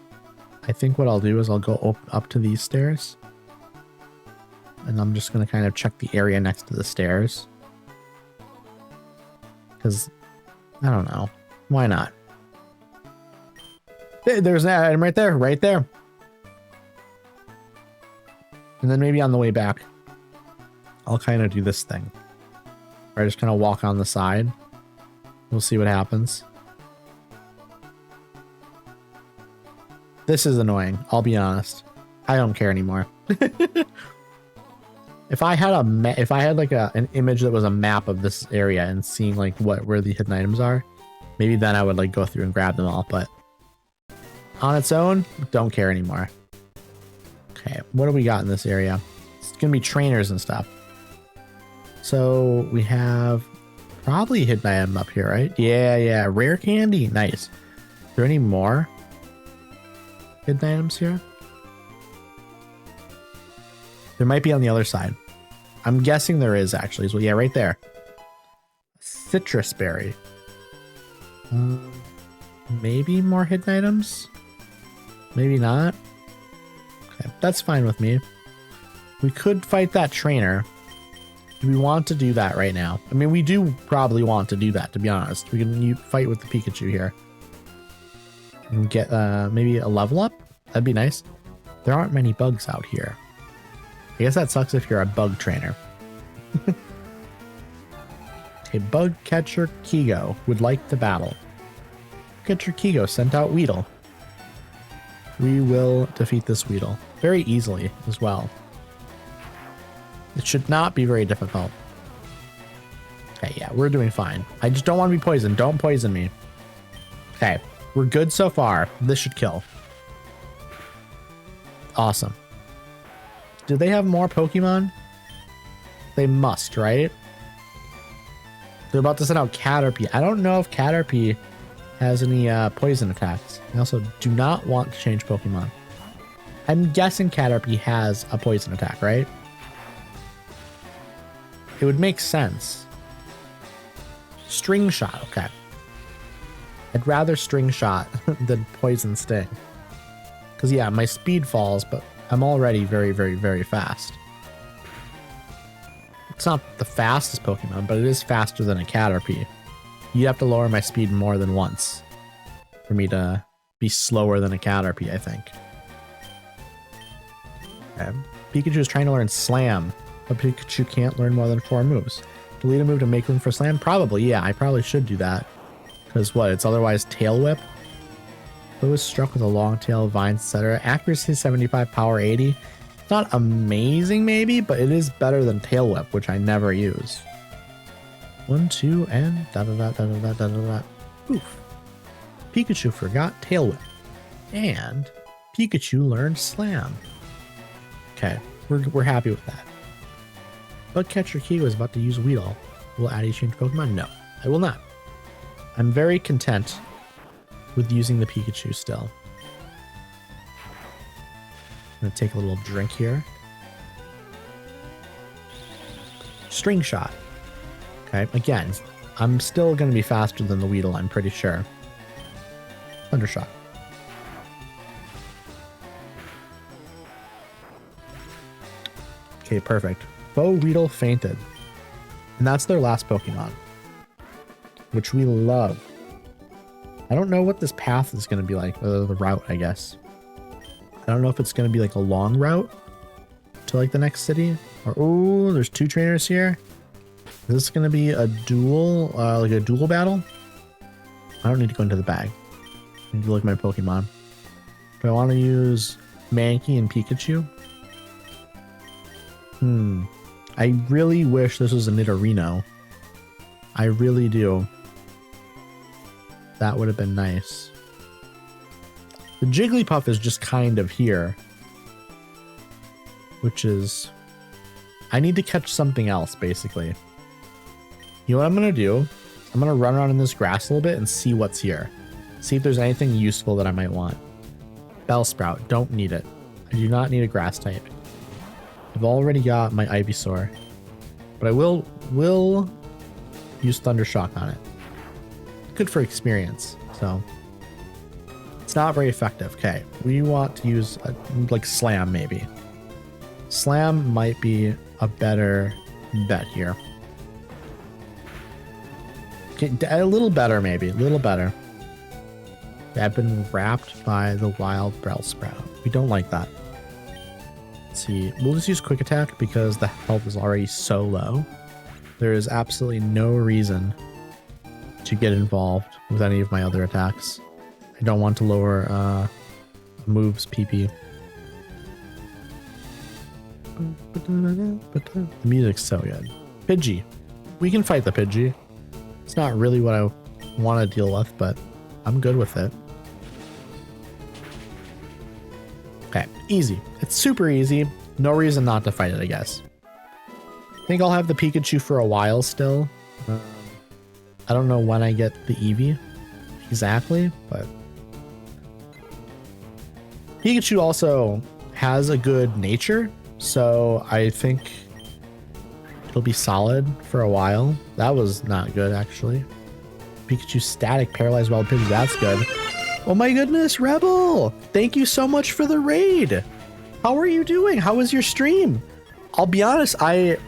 I think what I'll do is I'll go up to these stairs. And I'm just going to kind of check the area next to the stairs. Because, I don't know. Why not? There's an item right there, right there. And then maybe on the way back, I'll kind of do this thing. Or I just kind of walk on the side. We'll see what happens. This is annoying. I'll be honest. I don't care anymore. If I had like an image that was a map of this area and seeing like where the hidden items are, maybe then I would like go through and grab them all. But on its own, don't care anymore. Okay, what do we got in this area? It's gonna be trainers and stuff. So we have probably a hidden item up here, right? Yeah, rare candy, nice. Is there any more hidden items here? There might be on the other side. I'm guessing there is actually. So yeah, right there. Citrus berry. Maybe more hidden items? Maybe not. Okay, that's fine with me. We could fight that trainer. Do we want to do that right now? I mean, we do probably want to do that, to be honest. We can fight with the Pikachu here. And get maybe a level up? That'd be nice. There aren't many bugs out here. I guess that sucks if you're a bug trainer. A bug catcher Kigo would like to battle. Catcher Kigo sent out Weedle. We will defeat this Weedle very easily as well. It should not be very difficult. Okay, yeah, we're doing fine. I just don't want to be poisoned. Don't poison me. Okay, we're good so far. This should kill. Awesome. Do they have more Pokemon? They must, right? They're about to send out Caterpie. I don't know if Caterpie has any poison attacks. I also do not want to change Pokemon. I'm guessing Caterpie has a poison attack, right? It would make sense. String Shot, okay. I'd rather String Shot than Poison Sting. Because yeah, my speed falls, but I'm already very, very, very fast. It's not the fastest Pokemon, but it is faster than a Caterpie. You'd have to lower my speed more than once for me to be slower than a Caterpie, I think. Okay. Pikachu is trying to learn Slam, but Pikachu can't learn more than 4 moves. Delete a move to make room for Slam? Probably, yeah, I probably should do that. Because what, it's otherwise Tail Whip? It was struck with a long tail, vines, etc. Accuracy 75, power 80. It's not amazing, maybe, but it is better than Tail Whip, which I never use. 1, 2, and da da da da da da da da. Oof. Pikachu forgot Tail Whip. And Pikachu learned Slam. Okay, we're happy with that. Bug Catcher Key was about to use Weedle. Will Addy change Pokemon? No, I will not. I'm very content with using the Pikachu still. I'm gonna take a little drink here. String Shot. Okay, again, I'm still gonna be faster than the Weedle, I'm pretty sure. Thundershot. Okay, perfect. Bo Weedle fainted. And that's their last Pokemon, which we love. I don't know what this path is going to be like, the route, I guess. I don't know if it's going to be like a long route to like the next city. Or, oh, there's 2 trainers here. Is this going to be a duel, like a duel battle? I don't need to go into the bag. I need to look at my Pokemon. Do I want to use Mankey and Pikachu? I really wish this was a Nidorino. I really do. That would have been nice. The Jigglypuff is just kind of here. Which is... I need to catch something else, basically. You know what I'm going to do? I'm going to run around in this grass a little bit and see what's here. See if there's anything useful that I might want. Bellsprout. Don't need it. I do not need a grass type. I've already got my Ivysaur. But I will use Thundershock on it. Good for experience, so it's not very effective. Okay, we want to use like Slam, maybe. Slam might be a better bet here. Okay, a little better, maybe a little better. I've been wrapped by the wild Bellsprout. We don't like that. Let's see. We'll just use quick attack because the health is already so low. There is absolutely no reason to get involved with any of my other attacks. I don't want to lower moves PP. The music's so good. Pidgey. We can fight the Pidgey. It's not really what I want to deal with, but I'm good with it. Okay, easy. It's super easy. No reason not to fight it, I guess. I think I'll have the Pikachu for a while still. I don't know when I get the Eevee exactly, but Pikachu also has a good nature, so I think it'll be solid for a while. That was not good, actually. Pikachu static paralyzed wild Pidgey. That's good. Oh my goodness, Rebel! Thank you so much for the raid. How are you doing? How was your stream? I'll be honest, I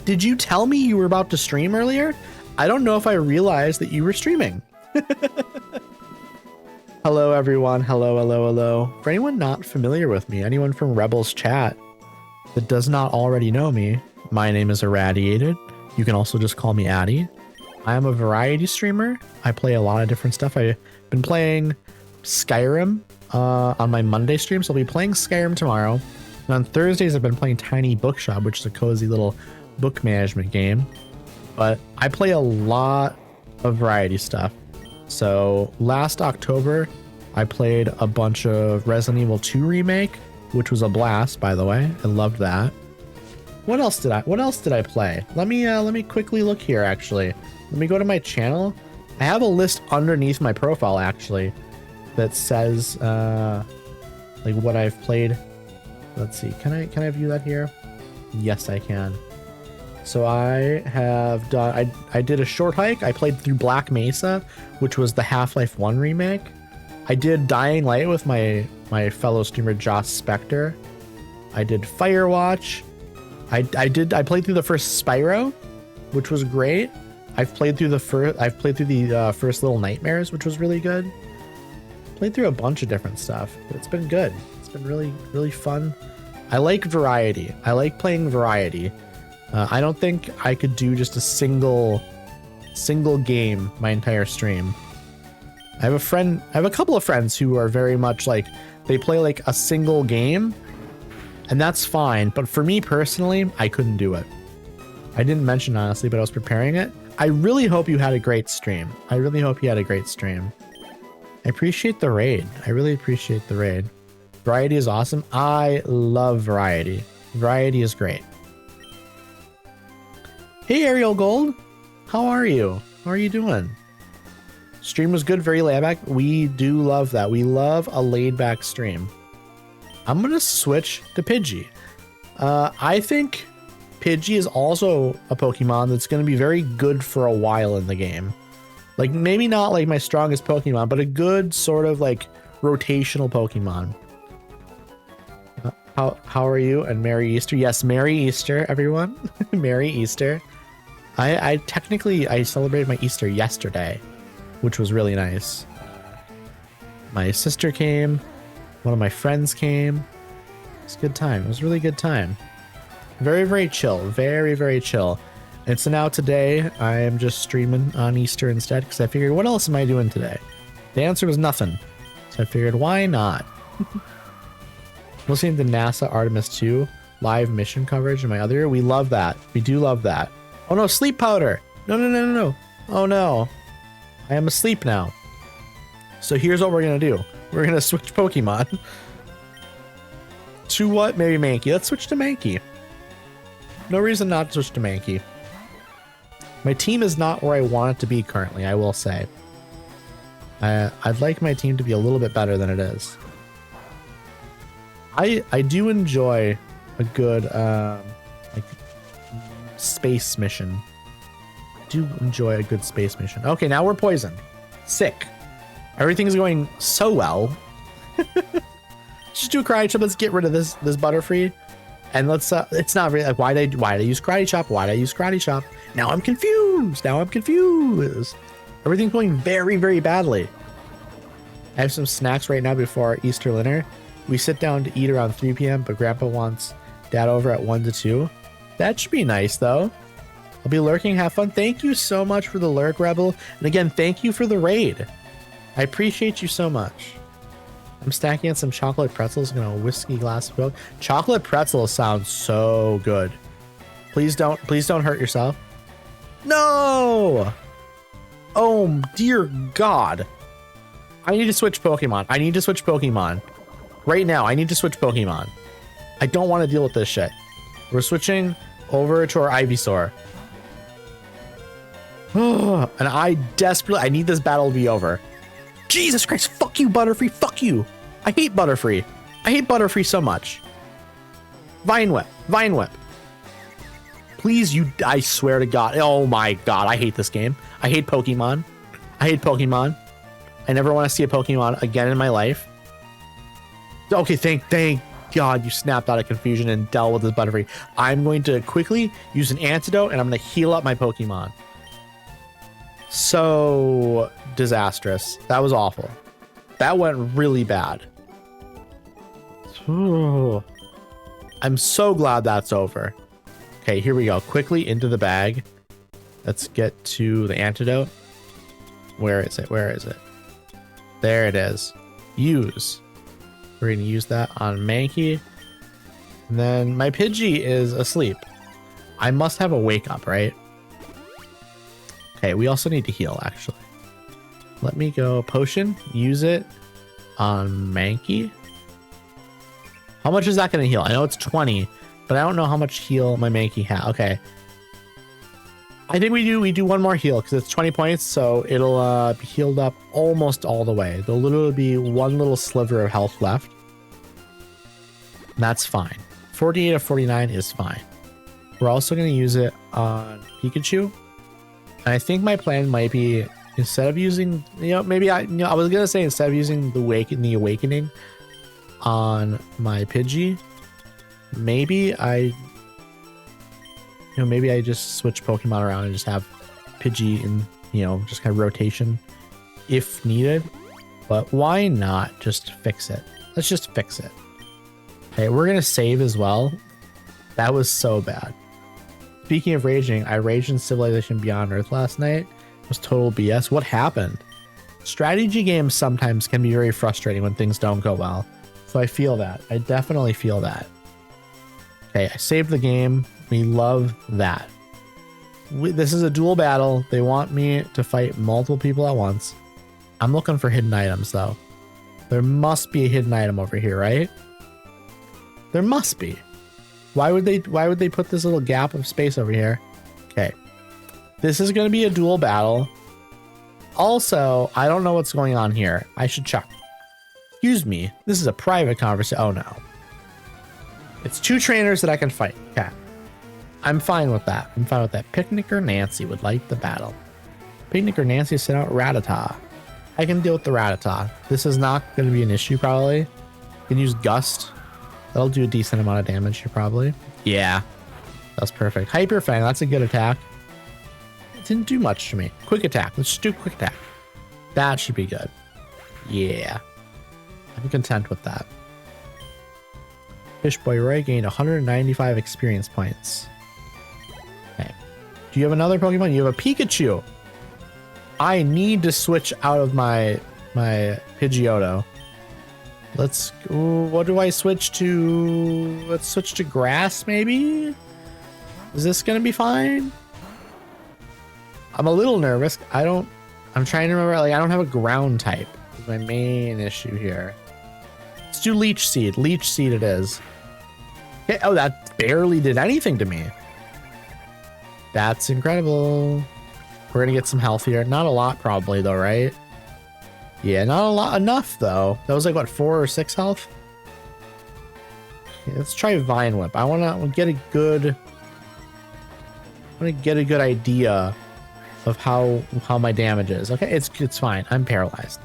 did you tell me you were about to stream earlier? I don't know if I realized that you were streaming. Hello, everyone. Hello, hello, hello. For anyone not familiar with me, anyone from Rebel's chat that does not already know me, my name is Irradiated. You can also just call me Addy. I am a variety streamer. I play a lot of different stuff. I've been playing Skyrim on my Monday stream, so I'll be playing Skyrim tomorrow. And on Thursdays, I've been playing Tiny Bookshop, which is a cozy little book management game. But I play a lot of variety stuff. So last October, I played a bunch of Resident Evil 2 Remake, which was a blast, by the way. I loved that. What else did I play? Let me quickly look here, actually. Let me go to my channel. I have a list underneath my profile, actually, that says like what I've played. Let's see. Can I view that here? Yes, I can. So I have done, I did a short hike. I played through Black Mesa, which was the Half-Life 1 remake. I did Dying Light with my fellow streamer Josh Spector. I did Firewatch. I played through the first Spyro, which was great. I've played through the first Little Nightmares, which was really good. Played through a bunch of different stuff. It's been good. It's been really, really fun. I like variety. I like playing variety. I don't think I could do just a single game my entire stream. I have a couple of friends who are very much like, they play like a single game, and that's fine. But for me personally, I couldn't do it. I didn't mention honestly, but I was preparing it. I really hope you had a great stream. I really hope you had a great stream. I appreciate the raid. I really appreciate the raid. Variety is awesome. I love variety. Variety is great. Hey, Ariel Gold. How are you? How are you doing? Stream was good, very laid back. We do love that. We love a laid back stream. I'm going to switch to Pidgey. I think Pidgey is also a Pokemon that's going to be very good for a while in the game. Like, maybe not like my strongest Pokemon, but a good sort of like rotational Pokemon. How are you? And Merry Easter. Yes, Merry Easter, everyone. Merry Easter. I technically celebrated my Easter yesterday, which was really nice. My sister came. One of my friends came. It's a good time. It was a really good time. Very, very chill. Very, very chill. And so now today, I am just streaming on Easter instead, because I figured, what else am I doing today? The answer was nothing. So I figured, why not? Listening to NASA Artemis 2 live mission coverage in my other ear. We love that. We do love that. Oh no, sleep powder. No, no, no, no, no. Oh no. I am asleep now. So here's what we're going to do. We're going to switch Pokemon. To what? Maybe Mankey. Let's switch to Mankey. No reason not to switch to Mankey. My team is not where I want it to be currently, I will say. I'd like my team to be a little bit better than it is. I do enjoy a good like space mission. I do enjoy a good space mission. Okay, now we're poisoned. Sick. Everything's going so well. Just do a karate chop. Let's get rid of this Butterfree. And let's it's not really like why'd I use karate chop? Why'd I use karate chop? Now I'm confused. Everything's going very, very badly. I have some snacks right now before our Easter dinner. We sit down to eat around 3 p.m., but Grandpa wants Dad over at 1 to 2. That should be nice, though. I'll be lurking. Have fun. Thank you so much for the lurk, Rebel. And again, thank you for the raid. I appreciate you so much. I'm stacking on some chocolate pretzels and a whiskey glass of milk. Chocolate pretzels sound so good. Please don't hurt yourself. No! Oh, dear God. I need to switch Pokemon. I need to switch Pokemon. Right now, I need to switch Pokemon. I don't want to deal with this shit. We're switching over to our Ivysaur. And I need this battle to be over. Jesus Christ, fuck you, Butterfree, fuck you. I hate Butterfree. I hate Butterfree so much. Vine Whip, Vine Whip. Please, I swear to God. Oh my God, I hate this game. I hate Pokemon. I hate Pokemon. I never want to see a Pokemon again in my life. Okay, thank God you snapped out of confusion and dealt with this Butterfree. I'm going to quickly use an antidote and I'm going to heal up my Pokemon. So disastrous. That was awful. That went really bad. Ooh. I'm so glad that's over. Okay, here we go. Quickly into the bag. Let's get to the antidote. Where is it? Where is it? There it is. Use. We're going to use that on Mankey. And then my Pidgey is asleep. I must have a wake up, right? Okay, we also need to heal, actually. Let me go potion. Use it on Mankey. How much is that going to heal? I know it's 20, but I don't know how much heal my Mankey has. Okay. I think we do one more heal because it's 20 points, so it'll be healed up almost all the way. There'll literally be one little sliver of health left. And that's fine. 48 of 49 is fine. We're also going to use it on Pikachu. And I think my plan might be, instead of using, maybe I was going to say instead of using the Awakening on my Pidgey, maybe I just switch Pokemon around and just have Pidgey in, just kind of rotation if needed. But why not just fix it? Let's just fix it. Okay, we're going to save as well. That was so bad. Speaking of raging, I raged in Civilization Beyond Earth last night. It was total BS. What happened? Strategy games sometimes can be very frustrating when things don't go well. So I feel that. I definitely feel that. Okay, I saved the game. We love that. This is a dual battle. They want me to fight multiple people at once. I'm looking for hidden items, though. There must be a hidden item over here, right? There must be. Why would they put this little gap of space over here? Okay. This is going to be a dual battle. Also, I don't know what's going on here. I should check. Excuse me. This is a private conversation. Oh, no. It's 2 trainers that I can fight. Okay. I'm fine with that. I'm fine with that. Picnicker Nancy would like the battle. Picnicker Nancy sent out Rattata. I can deal with the Rattata. This is not going to be an issue, probably. You can use Gust. That'll do a decent amount of damage here, probably. Yeah. That's perfect. Hyper Fang. That's a good attack. It didn't do much to me. Quick attack. Let's just do quick attack. That should be good. Yeah. I'm content with that. Fish Boy Roy gained 195 experience points. Okay. Do you have another Pokemon? You have a Pikachu. I need to switch out of my Pidgeotto. What do I switch to? Let's switch to grass, maybe? Is this gonna be fine? I'm a little nervous. I'm trying to remember, I don't have a ground type. Is my main issue here. Let's do Leech Seed. Leech Seed it is. Okay, oh, that barely did anything to me. That's incredible. We're gonna get some health here. Not a lot, probably, though, right? Yeah, not a lot. Enough, though. That was like, what, 4 or 6 health? Okay, let's try Vine Whip. I want to get a good idea of how my damage is. Okay, it's fine. I'm paralyzed.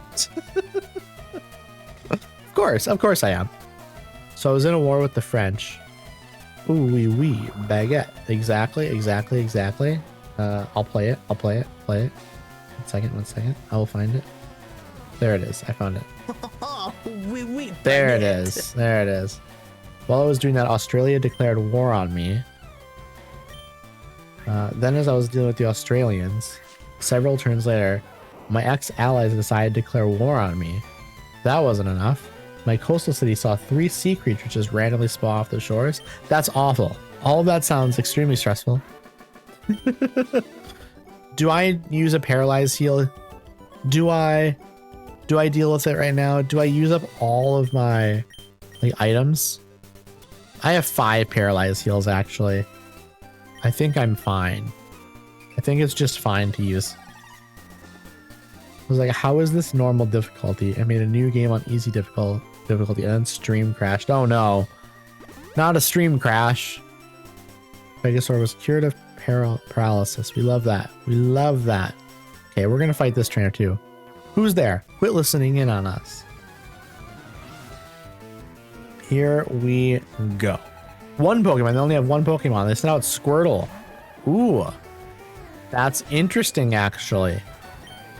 Of course I am. So I was in a war with the French. Ooh, wee, baguette. Exactly. I'll play it. One second. I will find it. There it is. I found it. Oh, we There done it is. There it is. While I was doing that, Australia declared war on me. Then as I was dealing with the Australians, several turns later, my ex-allies decided to declare war on me. That wasn't enough. My coastal city saw 3 sea creatures just randomly spawn off the shores. That's awful. All of that sounds extremely stressful. Do I use a paralyzed heal? Do I deal with it right now? Do I use up all of my items? I have 5 paralyzed heals actually. I think I'm fine. I think it's just fine to use. I was like, how is this normal difficulty? I made a new game on easy difficulty and then stream crashed. Oh no. Not a stream crash. Vegasaur was cured of paralysis. We love that. We love that. Okay, we're gonna fight this trainer too. Who's there? Quit listening in on us. Here we go. 1 Pokemon. They only have 1 Pokemon. They sent out Squirtle. Ooh. That's interesting, actually.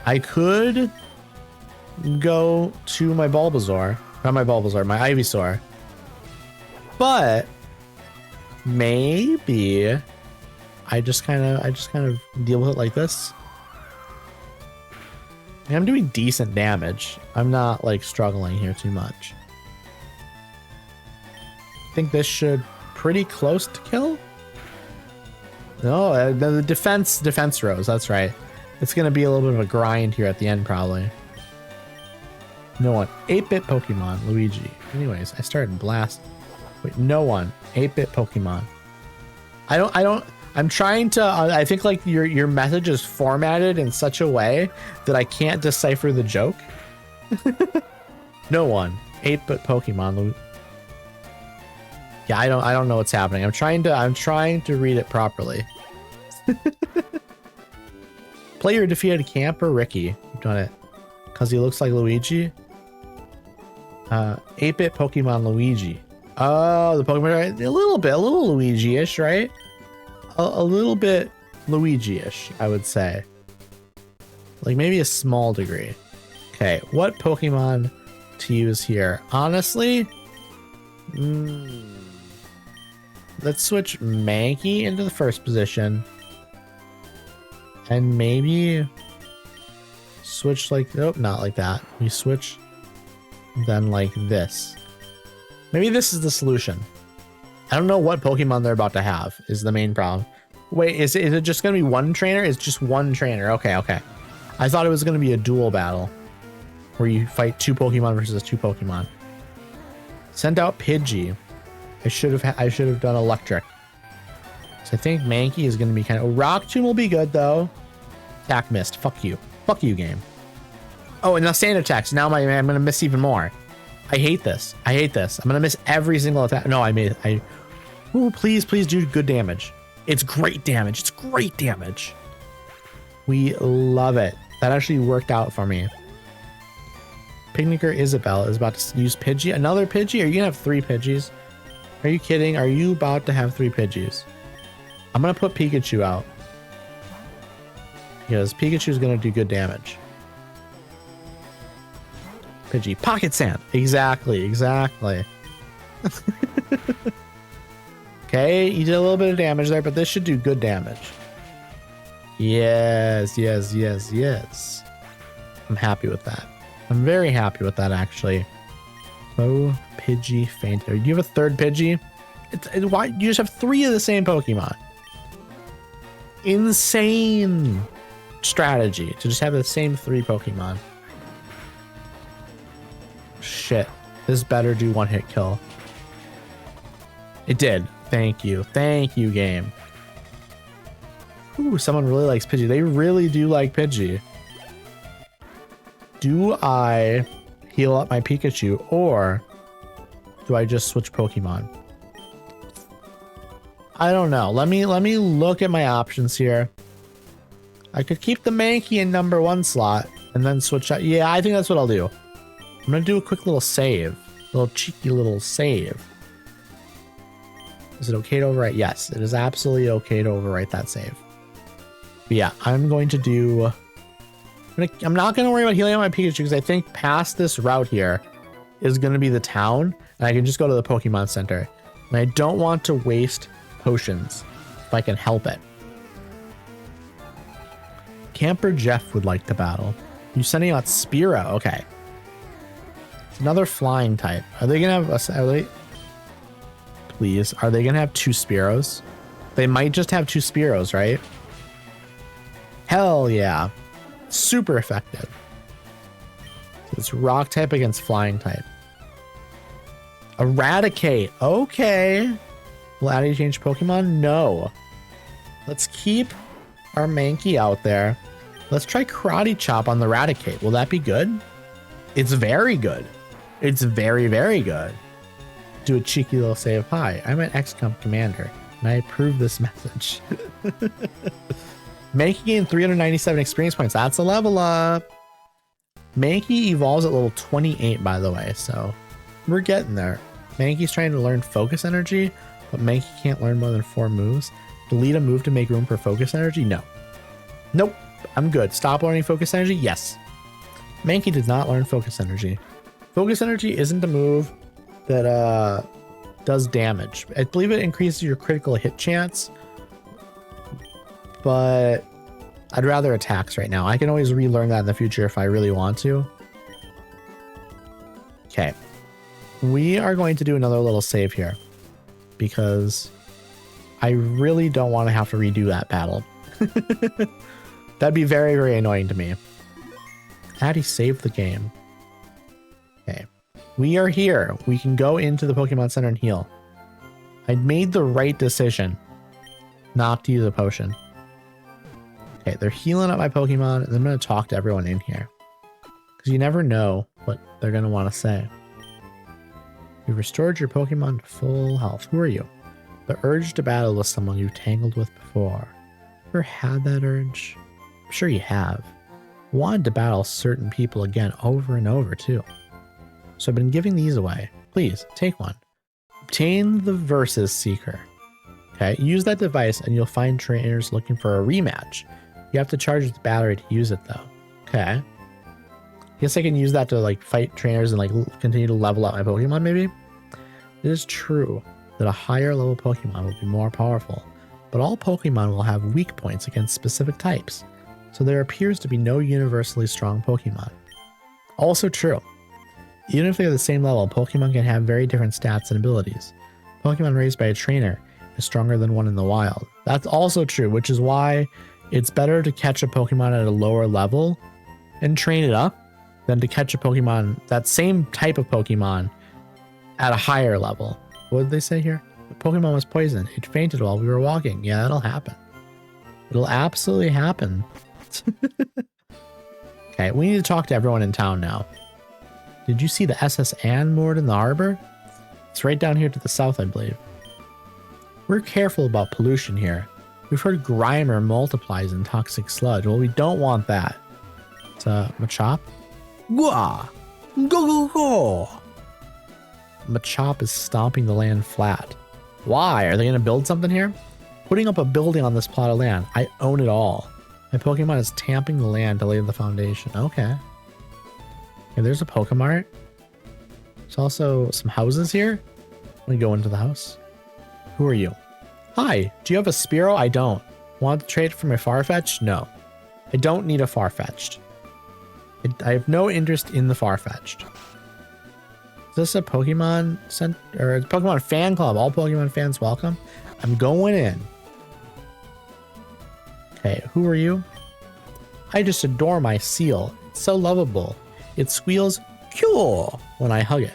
I could go to my Bulbasaur. Not my Bulbasaur, my Ivysaur. But maybe I just kind of deal with it like this. I'm doing decent damage. I'm not like struggling here too much. I think this should pretty close to kill. No, the defense rose. That's right. It's gonna be a little bit of a grind here at the end probably. No one. 8-bit Pokemon Luigi. Anyways, I started blast. Wait, no one. 8-bit Pokemon. I'm trying to I think like your message is formatted in such a way that I can't decipher the joke. No one. 8-bit Pokemon. Yeah, I don't know what's happening. I'm trying to read it properly. Player defeated Camper Ricky. You've done it. Cause he looks like Luigi. 8-bit Pokemon Luigi. Oh, the Pokemon, right? A little Luigi-ish, right? A little bit Luigi-ish, I would say. Like maybe a small degree. Okay, what Pokemon to use here? Honestly, let's switch Mankey into the first position. And maybe switch like, nope, not like that. We switch then like this. Maybe this is the solution. I don't know what Pokemon they're about to have is the main problem. Wait, is it just going to be 1 trainer? It's just 1 trainer. Okay. I thought it was going to be a duel battle where you fight 2 Pokemon versus 2 Pokemon. Send out Pidgey. I should have done electric. So I think Mankey is going to be kind of... Rock Tomb will be good though. Attack missed. Fuck you. Fuck you, game. Oh, and now sand attacks. Now I'm going to miss even more. I hate this. I'm going to miss every single attack. No, Ooh, please do good damage. It's great damage. We love it. That actually worked out for me. Picnicker Isabel is about to use Pidgey. Another Pidgey? Are you going to have 3 Pidgeys? Are you kidding? Are you about to have 3 Pidgeys? I'm going to put Pikachu out. Because Pikachu is going to do good damage. Pidgey. Pocket Sand. Exactly. Okay, you did a little bit of damage there, but this should do good damage. Yes. I'm happy with that. I'm very happy with that, actually. Oh, Pidgey Fainter. Do you have a 3rd Pidgey? Why you just have 3 of the same Pokemon? Insane strategy to just have the same 3 Pokemon. Shit. This better do 1-hit kill. It did. Thank you, game. Ooh, someone really likes Pidgey. They really do like Pidgey. Do I heal up my Pikachu or do I just switch Pokemon? I don't know. Let me look at my options here. I could keep the Mankey in number 1 slot and then switch out. Yeah, I think that's what I'll do. I'm gonna do a quick little save. Cheeky little save. Is it okay to overwrite? Yes, it is absolutely okay to overwrite that save. But yeah, I'm going to do I'm not going to worry about healing up my Pikachu because I think past this route here is going to be the town, and I can just go to the Pokemon Center. And I don't want to waste potions if I can help it. Camper Jeff would like to battle. You sending out Spearow? Okay. It's another flying type. Are they going to have... Are they going to have 2 Spearows? They might just have 2 Spearows, right? Hell yeah. Super effective. So it's rock type against flying type. Eradicate. Okay. Will Addy change Pokemon? No. Let's keep our Mankey out there. Let's try Karate Chop on the Eradicate. Will that be good? It's very good. It's very, very good. Do a cheeky little save. Hi, I'm an XCOM commander, and I approve this message. Mankey gained 397 experience points. That's a level up. Mankey evolves at level 28, by the way, so we're getting there. Mankey's trying to learn Focus Energy, but Mankey can't learn more than 4 moves. Delete a move to make room for Focus Energy? No. Nope. I'm good. Stop learning Focus Energy? Yes. Mankey did not learn Focus Energy. Focus Energy isn't a move that does damage. I believe it increases your critical hit chance, but I'd rather attacks right now. I can always relearn that in the future if I really want to. Okay. We are going to do another little save here because I really don't want to have to redo that battle. That'd be very, very annoying to me. Addy saved the game. Okay. We are here. We can go into the Pokemon Center and heal. I made the right decision not to use a potion. Okay, they're healing up my Pokemon, and I'm going to talk to everyone in here. Because you never know what they're going to want to say. You restored your Pokemon to full health. Who are you? The urge to battle with someone you tangled with before. Ever had that urge? I'm sure you have. Wanted to battle certain people again over and over too. So I've been giving these away. Please, take one. Obtain the Versus Seeker. Okay, use that device and you'll find trainers looking for a rematch. You have to charge the battery to use it though. Okay. Guess I can use that to like fight trainers and like continue to level up my Pokemon maybe? It is true that a higher level Pokemon will be more powerful, but all Pokemon will have weak points against specific types, so there appears to be no universally strong Pokemon. Also true. Even if they're the same level, Pokemon can have very different stats and abilities. Pokemon raised by a trainer is stronger than one in the wild. That's also true, which is why it's better to catch a Pokemon at a lower level and train it up than to catch a Pokemon, that same type of Pokemon, at a higher level. What did they say here? The Pokemon was poisoned. It fainted while we were walking. Yeah, that'll happen. It'll absolutely happen. Okay, we need to talk to everyone in town now. Did you see the SS Anne moored in the harbor? It's right down here to the south, I believe. We're careful about pollution here. We've heard Grimer multiplies in toxic sludge. Well, we don't want that. It's Machop. Gwah! Go, go, go! Machop is stomping the land flat. Why? Are they going to build something here? Putting up a building on this plot of land. I own it all. My Pokemon is tamping the land to lay the foundation. Okay. Okay, there's a Pokemart. There's also some houses here. Let me go into the house. Who are you? Hi, do you have a Spearow? I don't. Want to trade for my Farfetch'd? No. I don't need a Farfetch'd. I have no interest in the Farfetch'd. Is this a Pokemon or a Pokemon fan club? All Pokemon fans welcome. I'm going in. Okay, who are you? I just adore my seal. It's so lovable. It squeals "Cool" when I hug it.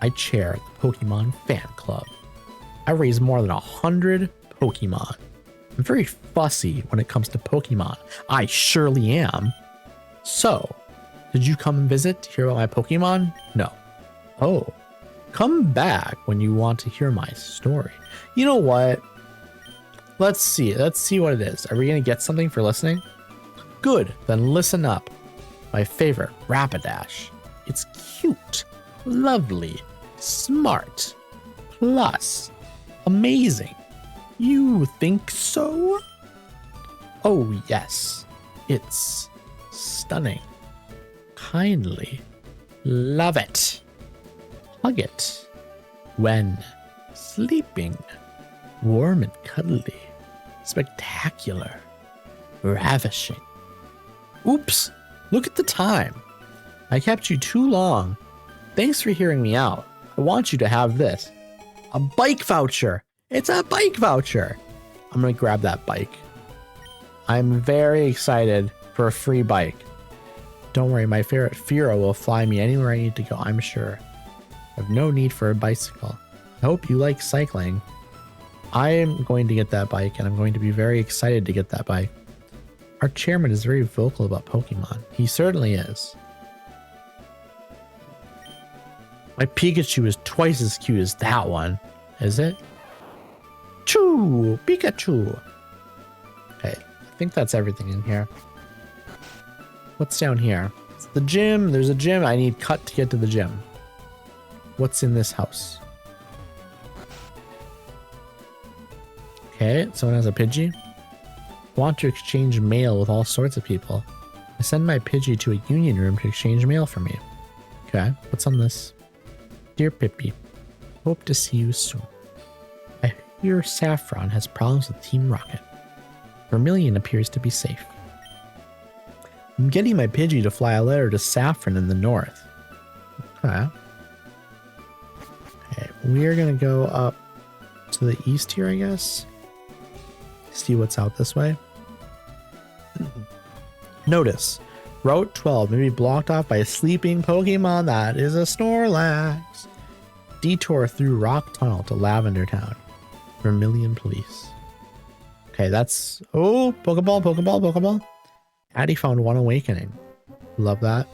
I chair the Pokemon fan club. I raise more than 100 Pokemon. I'm very fussy when it comes to Pokemon. I surely am. So, did you come and visit to hear about my Pokemon? No. Oh, come back when you want to hear my story. You know what? Let's see. Let's see what it is. Are we going to get something for listening? Good. Then listen up. My favorite, Rapidash. It's cute, lovely, smart, plus amazing. You think so? Oh, yes. It's stunning. Kindly love it. Hug it when sleeping. Warm and cuddly. Spectacular. Ravishing. Oops, look at the time. I kept you too long. Thanks for hearing me out. I want you to have this. A bike voucher. It's a bike voucher. I'm gonna grab that bike. I'm very excited for a free bike. Don't worry, my favorite Firo will fly me anywhere I need to go, I'm sure. I have no need for a bicycle. I hope you like cycling. I am going to get that bike, and I'm going to be very excited to get that bike. Our chairman is very vocal about Pokemon. He certainly is. My Pikachu is twice as cute as that one. Is it? Choo! Pikachu! Okay, I think that's everything in here. What's down here? It's the gym. There's a gym. I need cut to get to the gym. What's in this house? Okay, someone has a Pidgey. Want to exchange mail with all sorts of people. I send my Pidgey to a union room to exchange mail for me. Okay, what's on this? Dear Pippi, hope to see you soon. I hear Saffron has problems with Team Rocket. Vermilion appears to be safe. I'm getting my Pidgey to fly a letter to Saffron in the north. Okay. Okay, we're gonna go up to the east here, I guess. See what's out this way. Notice, Route 12 may be blocked off by a sleeping Pokemon that is a Snorlax. Detour through Rock Tunnel to Lavender Town. Vermilion Police. Okay, that's... Oh, Pokeball, Pokeball, Pokeball. Addie found one awakening. Love that.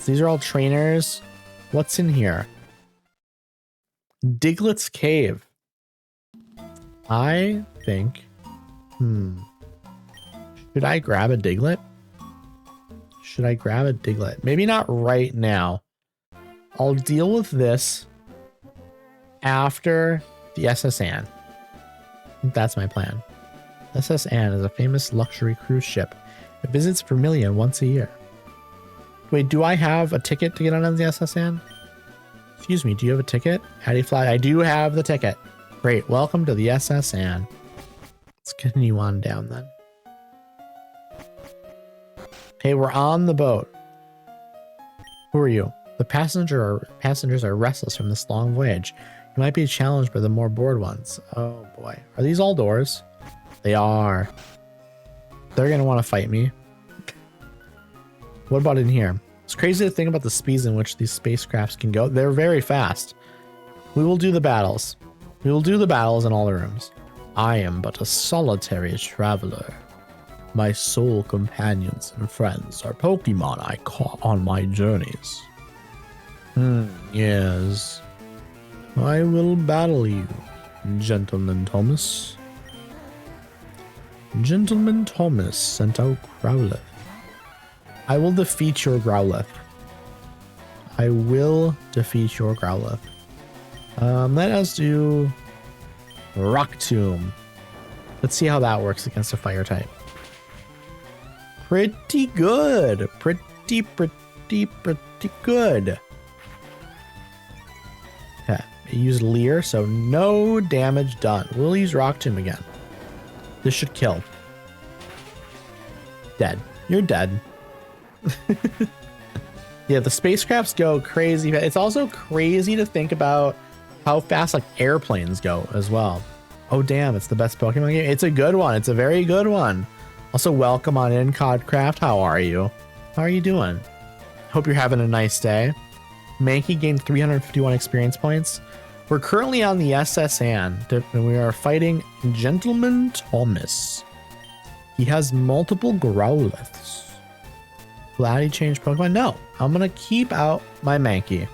These are all trainers. What's in here? Diglett's Cave. I think... Should I grab a Diglett? Should I grab a Diglett? Maybe not right now. I'll deal with this after the SS Anne. I think that's my plan. SS Anne is a famous luxury cruise ship. It visits Vermilion once a year. Wait, do I have a ticket to get on the SS Anne? Excuse me, do you have a ticket? Addie Fly, I do have the ticket. Great, welcome to the SS Anne. Let's continue on down then. Okay, we're on the boat. Who are you? The passengers are restless from this long voyage. You might be challenged by the more bored ones. Oh boy. Are these all doors? They are. They're gonna want to fight me. What about in here? It's crazy to think about the speeds in which these spacecrafts can go. They're very fast. We will do the battles. We will do the battles in all the rooms. I am but a solitary traveler. My sole companions and friends are Pokemon I caught on my journeys. Yes. I will battle you, Gentleman Thomas. Gentleman Thomas sent out Growlithe. I will defeat your Growlithe. I will defeat your Growlithe. Let us do Rock Tomb. Let's see how that works against a fire type. Pretty good. Pretty good. Okay, I used Leer, so no damage done. We'll use Rock Tomb again. This should kill. Dead. You're dead. Yeah, the spacecrafts go crazy. It's also crazy to think about how fast like airplanes go as well. Oh damn, it's the best Pokemon game. It's a good one. It's a very good one. Also, welcome on in, Codcraft. How are you? How are you doing? Hope you're having a nice day. Mankey gained 351 experience points. We're currently on the SS Anne, and we are fighting Gentleman Thomas. He has multiple Growliths. Glad he changed Pokemon? No, I'm gonna keep out my Mankey.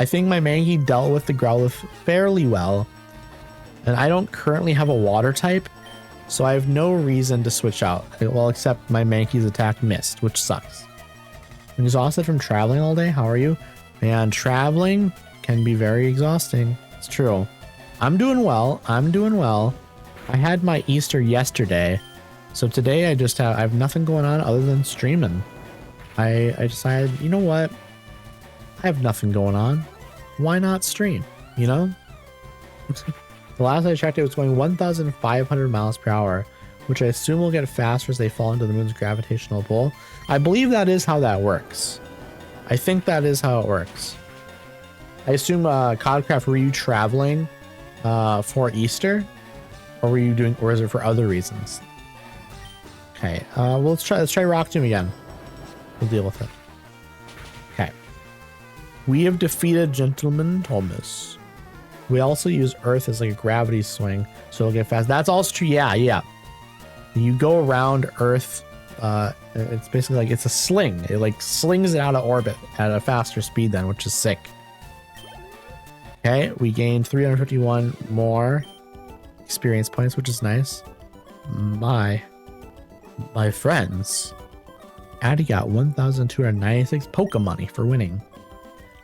I think my Mankey dealt with the Growlithe fairly well, and I don't currently have a water type, so I have no reason to switch out. Well, except my Mankey's attack missed, which sucks. I'm exhausted from traveling all day. How are you? Man, traveling can be very exhausting. It's true. I'm doing well. I'm doing well. I had my Easter yesterday, So today I have nothing going on other than streaming. I decided, you know what? I have nothing going on. Why not stream? You know? The last I checked, it was going 1,500 miles per hour, which I assume will get faster as they fall into the moon's gravitational pull. I believe that is how that works. I think that is how it works. I assume, Codcraft, were you traveling for Easter? Or were you doing, or is it for other reasons? Okay, well, let's try Rock Tomb again. We'll deal with it. Okay. We have defeated Gentleman Thomas. We also use Earth as like a gravity swing, so it'll get fast. That's also true. Yeah, yeah. You go around Earth. It's basically like it's a sling. It like slings it out of orbit at a faster speed then, which is sick. Okay, we gained 351 more experience points, which is nice. My friends, Addy got 1,296 Poké money for winning.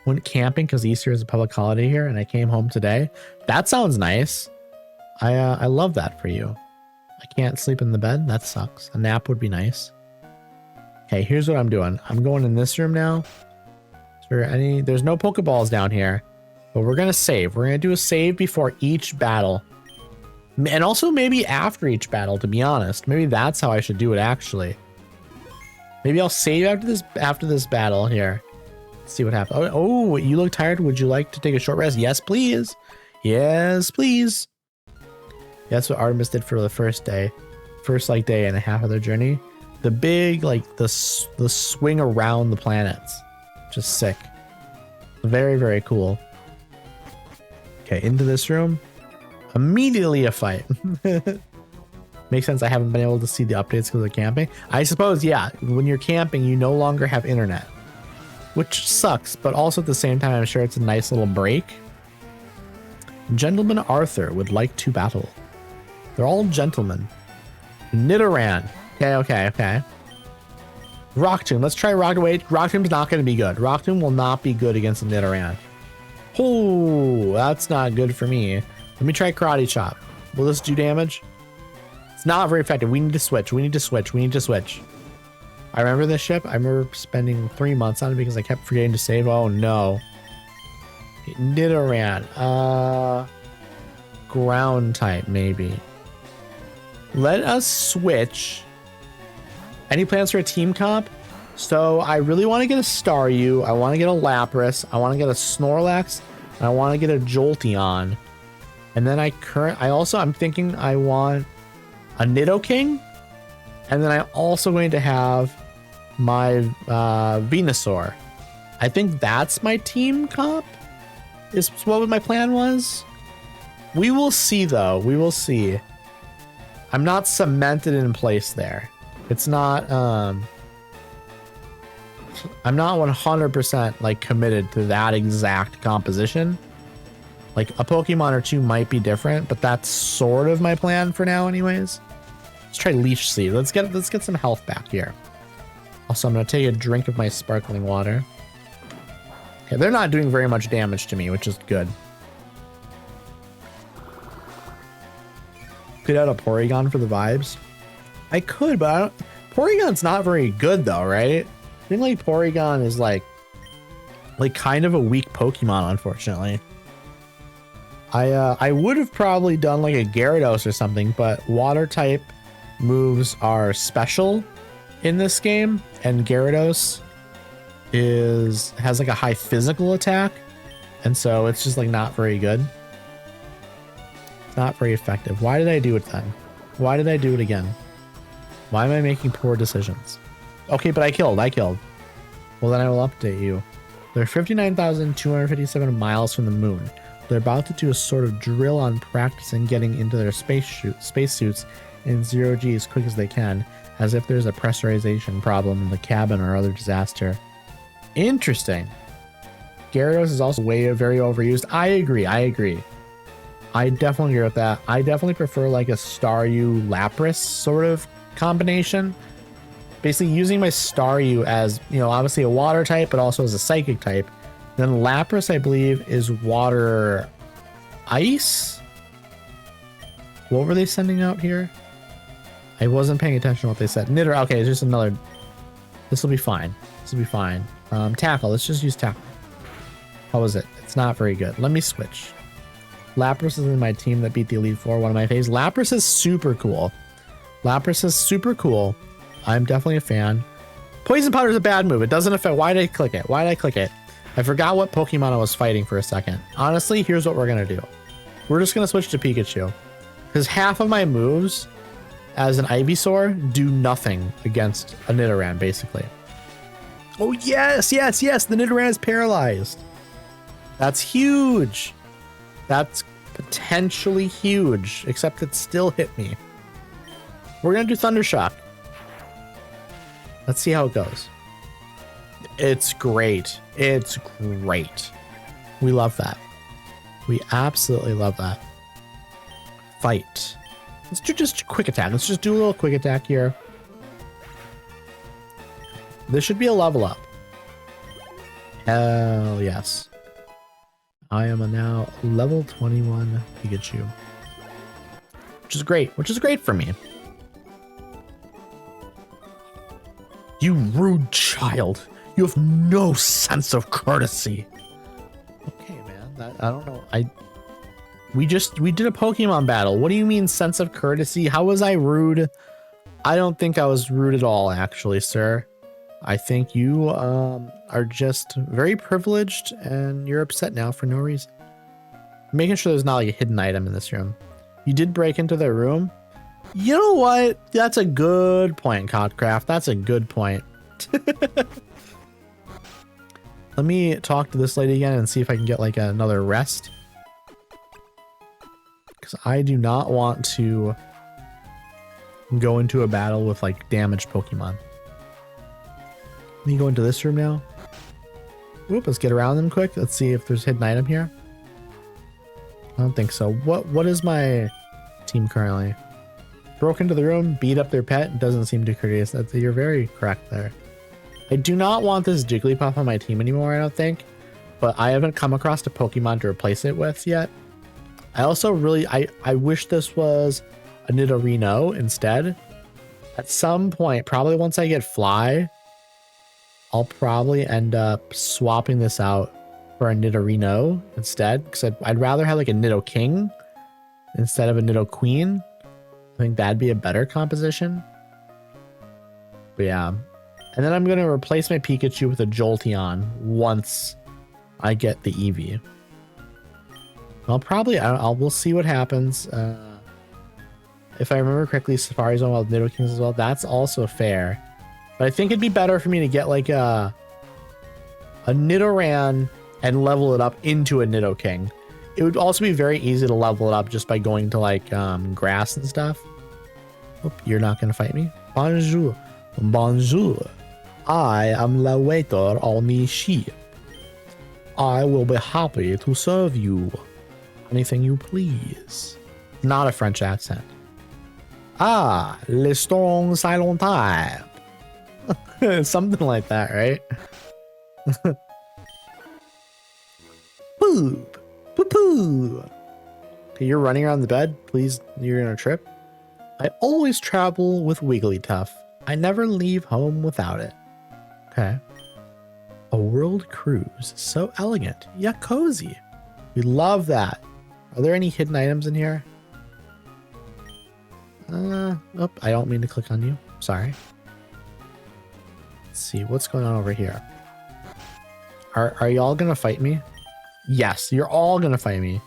Went camping because Easter is a public holiday here, and I came home today. That sounds nice. I love that for you. I can't sleep in the bed. That sucks. A nap would be nice. Okay, here's what I'm doing. I'm going in this room now. Is there any? There's no Pokeballs down here, but we're gonna save. We're gonna do a save before each battle, and also maybe after each battle. To be honest, maybe that's how I should do it. Actually, maybe I'll save after this battle here. See what happens. Oh, you look tired. Would you like to take a short rest? Yes, please. Yes, please. That's what Artemis did for the first day. First like day and a half of their journey. The big, like the swing around the planets. Just sick. Very, very cool. Okay, into this room. Immediately a fight. Makes sense. I haven't been able to see the updates because of camping. I suppose, yeah, when you're camping, you no longer have internet. Which sucks, but also at the same time, I'm sure it's a nice little break. Gentleman Arthur would like to battle. They're all gentlemen. Nidoran. Okay. Rock Tomb. Let's try Rock Tomb. Rock Tomb's not going to be good. Rock Tomb will not be good against a Nidoran. Oh, that's not good for me. Let me try Karate Chop. Will this do damage? It's not very effective. We need to switch. I remember this ship. I remember spending 3 months on it because I kept forgetting to save. Oh no. Nidoran. Ground type, maybe. Let us switch. Any plans for a team comp? So I really want to get a Staryu. I want to get a Lapras. I want to get a Snorlax. And I want to get a Jolteon. And then I'm thinking I want a Nidoking. And then I'm also going to have my Venusaur. I think that's my team comp. Is what my plan was. We will see though. We will see. I'm not cemented in place there. It's not I'm not 100% like committed to that exact composition. Like a Pokemon or two might be different, but that's sort of my plan for now anyways. Let's try Leech Seed. Let's get some health back here. Also, I'm going to take a drink of my sparkling water. Okay, they're not doing very much damage to me, which is good. Could add a Porygon for the vibes. I could, but Porygon's not very good though, right? I think like Porygon is like kind of a weak Pokemon, unfortunately. I would have probably done like a Gyarados or something, but water type moves are special in this game, and Gyarados has like a high physical attack, and so it's just like not very good. Not very effective. Why did I do it then? Why did I do it again? Why am I making poor decisions? Okay, but I killed. Well, then I will update you. They're 59,257 miles from the moon. They're about to do a sort of drill on practicing getting into their spacesuits in 0G as quick as they can, as if there's a pressurization problem in the cabin or other disaster. Interesting. Gyarados is also very overused. I agree. I definitely agree with that. I definitely prefer like a Staryu Lapras sort of combination. Basically using my Staryu as, obviously a water type, but also as a psychic type. Then Lapras, I believe, is water ice. What were they sending out here? I wasn't paying attention to what they said. Knitter, okay, it's just another. This will be fine. This will be fine. Tackle, let's just use tackle. How was it? It's not very good. Let me switch. Lapras is in my team that beat the Elite Four, one of my faves. Lapras is super cool. Lapras is super cool. I'm definitely a fan. Poison Powder is a bad move. It doesn't affect. Why did I click it? Why did I click it? I forgot what Pokemon I was fighting for a second. Honestly, here's what we're going to do. We're just going to switch to Pikachu. Because half of my moves as an Ivysaur do nothing against a Nidoran, basically. Oh, yes, yes, yes. The Nidoran is paralyzed. That's huge. That's potentially huge, except it still hit me. We're going to do Thundershock. Let's see how it goes. It's great. It's great. We love that. We absolutely love that. Fight. Let's do just quick attack. Let's just do a little quick attack here. This should be a level up. Hell yes. I am a now level 21 Pikachu. Which is great for me. You rude child. You have no sense of courtesy. Okay, man. I don't know. We did a Pokemon battle. What do you mean sense of courtesy? How was I rude? I don't think I was rude at all, actually, sir. I think you are just very privileged and you're upset now for no reason. Making sure there's not like a hidden item in this room. You did break into their room. You know what? That's a good point, Codcraft. That's a good point. Let me talk to this lady again and see if I can get like another rest. Because I do not want to go into a battle with like damaged Pokemon. Let me go into this room now. Whoop, let's get around them quick. Let's see if there's a hidden item here. I don't think so. What is my team currently? Broke into the room, beat up their pet, doesn't seem too courteous. You're very correct there. I do not want this Jigglypuff on my team anymore, I don't think. But I haven't come across a Pokemon to replace it with yet. I also really, I wish this was a Nidorino instead. At some point, probably once I get Fly, I'll probably end up swapping this out for a Nidorino instead. Because I'd rather have like a Nidoking instead of a Nidoqueen. I think that'd be a better composition. But yeah. And then I'm going to replace my Pikachu with a Jolteon once I get the Eevee. I'll probably, we'll see what happens. If I remember correctly, Safari Zone with Nidokings as well. That's also fair. But I think it'd be better for me to get like a Nidoran and level it up into a Nidoking. It would also be very easy to level it up just by going to like grass and stuff. Oh, you're not going to fight me? Bonjour. Bonjour. I am the waiter on the ship. I will be happy to serve you. Anything you please. Not a French accent. Ah, le strong silent type. Something like that, right? Poop. Poo-poo. Okay, you're running around the bed. Please, you're gonna trip. I always travel with Wigglytuff. I never leave home without it. Okay. A world cruise. So elegant. Yeah, cozy. We love that. Are there any hidden items in here? Oh, I don't mean to click on you. Sorry. Let's see what's going on over here. Are y'all gonna fight me? Yes, you're all gonna fight me.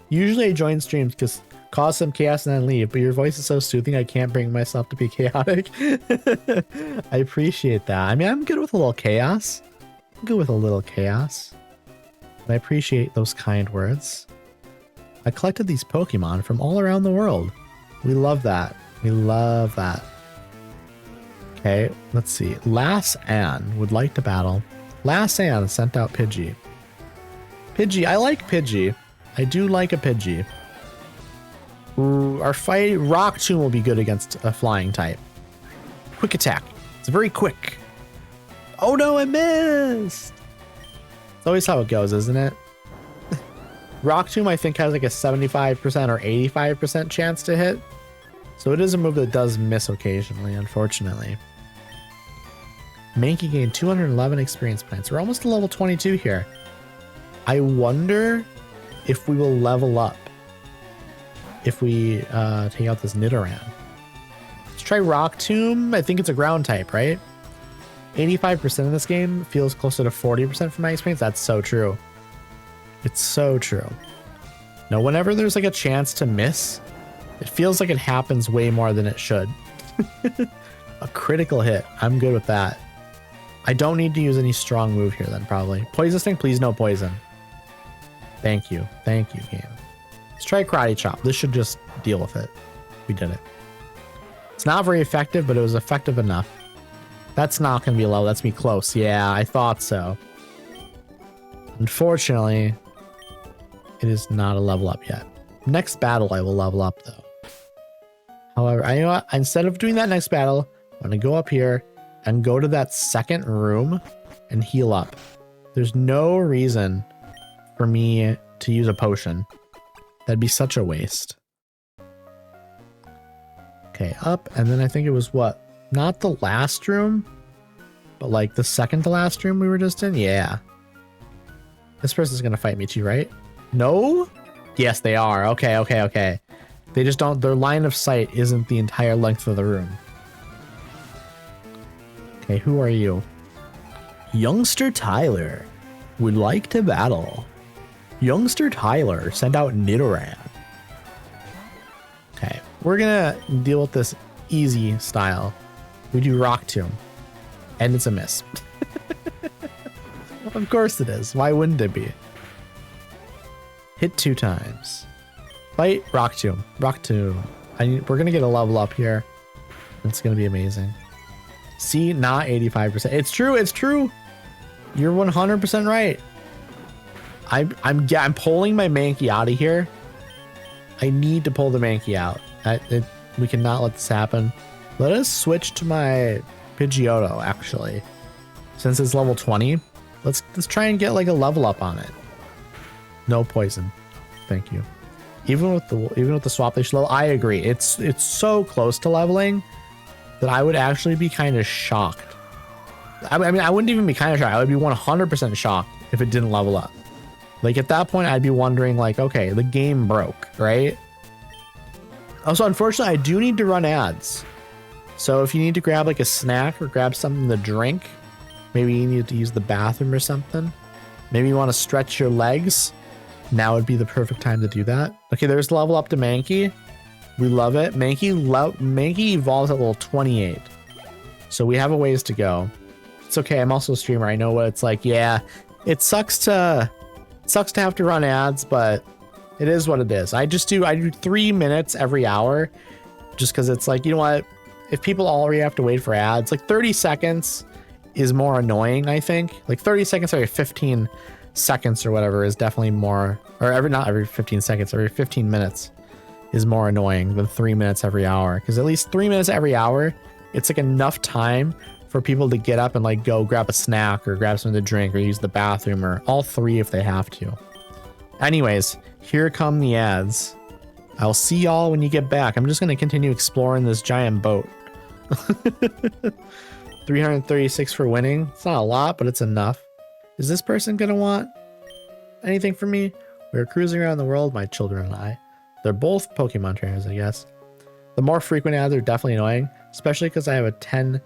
Usually I join streams because cause some chaos and then leave, but your voice is so soothing I can't bring myself to be chaotic. I appreciate that. I mean, I'm good with a little chaos. I'm good with a little chaos. And I appreciate those kind words. I collected these Pokemon from all around the world. We love that. We love that. Okay, let's see. Lass Ann would like to battle. Lass Ann sent out Pidgey. Pidgey, I like Pidgey. I do like a Pidgey. Ooh, our fight, Rock Tomb will be good against a flying type. Quick attack. It's very quick. Oh no, I missed. It's always how it goes, isn't it? Rock Tomb, I think, has like a 75% or 85% chance to hit. So it is a move that does miss occasionally, unfortunately. Mankey gained 211 experience points. We're almost to level 22 here. I wonder if we will level up if we take out this Nidoran. Let's try Rock Tomb. I think it's a ground type, right? 85% in this game feels closer to 40% from my experience. That's so true. It's so true. Now, whenever there's like a chance to miss, it feels like it happens way more than it should. A critical hit. I'm good with that. I don't need to use any strong move here then, probably. Poison Sting, please no poison. Thank you. Thank you, game. Let's try Karate Chop. This should just deal with it. We did it. It's not very effective, but it was effective enough. That's not going to be low. That's me close. Yeah, I thought so. Unfortunately, it is not a level up yet. Next battle, I will level up, though. However, I know what? Instead of doing that next battle, I'm going to go up here and go to that second room and heal up. There's no reason for me to use a potion. That'd be such a waste. Okay, up, and then I think it was what? Not the last room, but like the second to last room we were just in? Yeah. This person's gonna fight me too, right? No? Yes, they are. Okay, okay, okay. They just don't, their line of sight isn't the entire length of the room. Okay, who are you? Youngster Tyler would like to battle. Youngster Tyler sent out Nidoran. Okay, we're gonna deal with this easy style. We do Rock Tomb, and it's a miss. Of course it is. Why wouldn't it be? Hit 2 times. Fight, Rock Tomb. Rock Tomb. We're gonna get a level up here. It's gonna be amazing. See, not 85%. It's true. It's true. You're 100% right. I'm pulling my Mankey out of here. I need to pull the Mankey out. We cannot let this happen. Let us switch to my Pidgeotto, actually. Since it's level 20, let's try and get like a level up on it. No poison. Thank you. Even with the swap level, I agree. It's so close to leveling that I would actually be kind of shocked. I mean, I wouldn't even be kind of shocked. I would be 100% shocked if it didn't level up. Like at that point, I'd be wondering like, okay, the game broke, right? Also, unfortunately, I do need to run ads. So if you need to grab like a snack or grab something to drink, maybe you need to use the bathroom or something. Maybe you want to stretch your legs. Now would be the perfect time to do that. Okay, there's level up to Mankey. We love it. Mankey evolves at level 28. So we have a ways to go. It's okay. I'm also a streamer. I know what it's like. Yeah, it sucks to have to run ads, but it is what it is. I do 3 minutes every hour just because it's like, you know what? If people already have to wait for ads, like 30 seconds is more annoying, I think. Like 30 seconds every 15 seconds or whatever is definitely more, or not every 15 seconds, every 15 minutes is more annoying than 3 minutes every hour. Because at least 3 minutes every hour, it's like enough time for people to get up and like go grab a snack or grab something to drink or use the bathroom or all 3 if they have to. Anyways, here come the ads. I'll see y'all when you get back. I'm just going to continue exploring this giant boat. 336 for winning. It's not a lot, but it's enough. Is this person going to want anything from me? We're cruising around the world, my children and I. They're both Pokemon trainers, I guess. The more frequent ads are definitely annoying, especially because I have a 10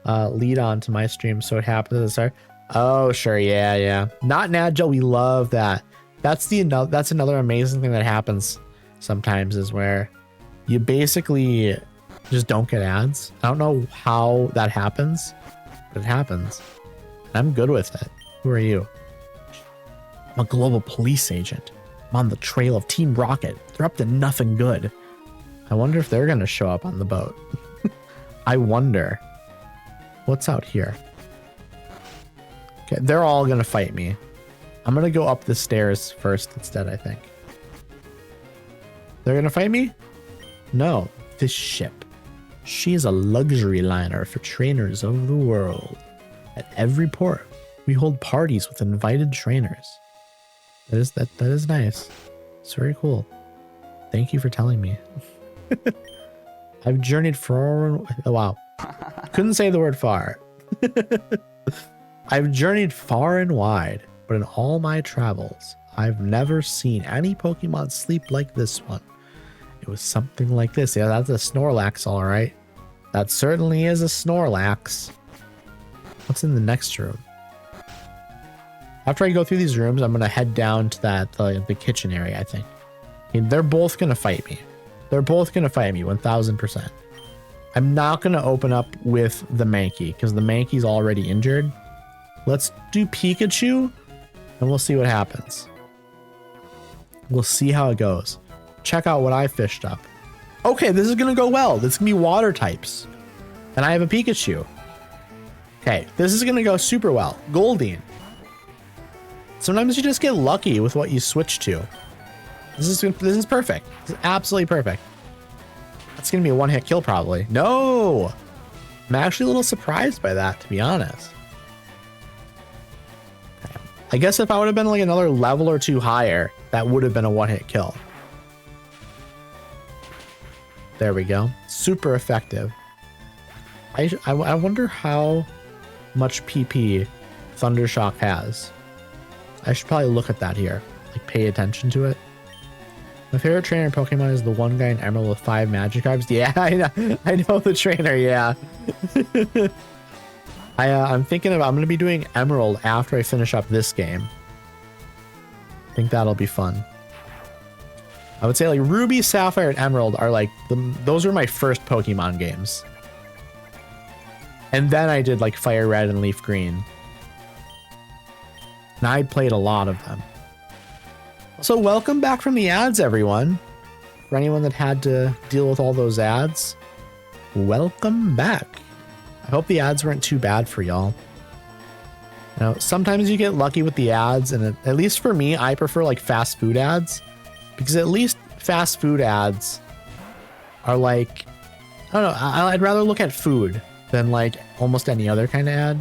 lead on to my stream, so it happens at the start. Oh, sure, yeah. Not an ad, Joe. We love that. That's another amazing thing that happens sometimes is where you basically just don't get ads. I don't know how that happens, but it happens. I'm good with it. Who are you? I'm a global police agent. I'm on the trail of Team Rocket. They're up to nothing good. I wonder if they're going to show up on the boat. I wonder. What's out here? Okay, they're all going to fight me. I'm going to go up the stairs first instead, I think. They're going to fight me? No. This ship. She is a luxury liner for trainers of the world. At every port, we hold parties with invited trainers. That is nice. It's very cool. Thank you for telling me. I've journeyed far. Oh, wow. Couldn't say the word far. I've journeyed far and wide, but in all my travels, I've never seen any Pokemon sleep like this one. It was something like this. Yeah, that's a Snorlax, all right. That certainly is a Snorlax. What's in the next room? After I go through these rooms, I'm going to head down to that the kitchen area, I think. I mean, they're both going to fight me. They're both going to fight me 1000%. I'm not going to open up with the Mankey because the Mankey's already injured. Let's do Pikachu and we'll see what happens. We'll see how it goes. Check out what I fished up. Okay, this is going to go well. This is going to be water types. And I have a Pikachu. Okay, this is going to go super well. Goldeen. Sometimes you just get lucky with what you switch to. This is perfect. This is absolutely perfect. That's going to be a one-hit kill probably. No! I'm actually a little surprised by that, to be honest. Okay. I guess if I would have been like another level or two higher, that would have been a one-hit kill. There we go. Super effective. I wonder how much PP Thundershock has. I should probably look at that here. Like, pay attention to it. My favorite trainer in Pokemon is the one guy in Emerald with 5 Magikarps. Yeah, I know the trainer, yeah. I'm thinking I'm going to be doing Emerald after I finish up this game. I think that'll be fun. I would say like Ruby, Sapphire, and Emerald are like, those were my first Pokemon games. And then I did like Fire Red and Leaf Green. And I played a lot of them. So welcome back from the ads, everyone. For anyone that had to deal with all those ads, welcome back. I hope the ads weren't too bad for y'all. Now, sometimes you get lucky with the ads, and at least for me, I prefer like fast food ads, because at least fast food ads are like, I don't know, I'd rather look at food than like almost any other kind of ad.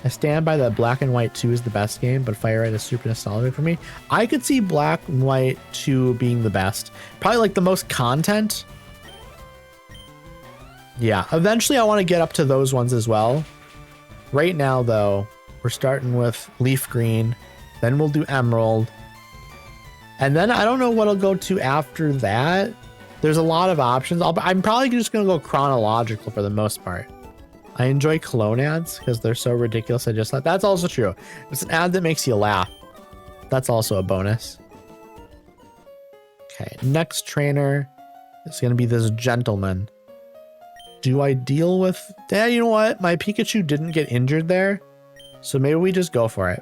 I stand by that Black and White 2 is the best game, but Fire Red is super nostalgic for me. I could see Black and White 2 being the best. Probably like the most content. Yeah, eventually I want to get up to those ones as well. Right now, though, we're starting with Leaf Green. Then we'll do Emerald. And then I don't know what I'll go to after that. There's a lot of options. I'm probably just going to go chronological for the most part. I enjoy clone ads because they're so ridiculous. I just thought that's also true. It's an ad that makes you laugh. That's also a bonus. Okay, next trainer is going to be this gentleman. Do I deal with... Yeah, you know what? My Pikachu didn't get injured there. So maybe we just go for it.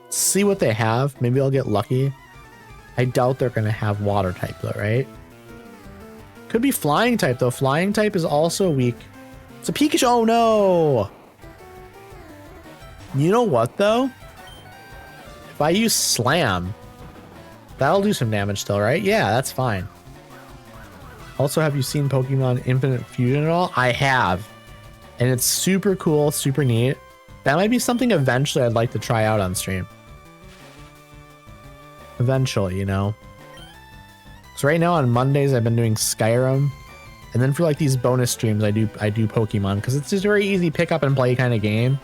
See what they have. Maybe I'll get lucky. I doubt they're going to have water type though, right? Could be flying type though. Flying type is also weak. It's a Pikachu. Oh no! You know what though? If I use Slam, that'll do some damage still, right? Yeah, that's fine. Also, have you seen Pokemon Infinite Fusion at all? I have. And it's super cool, super neat. That might be something eventually I'd like to try out on stream. Eventually, you know. So right now on Mondays I've been doing Skyrim. And then for like these bonus streams, I do Pokemon because it's just a very easy pick up and play kind of game.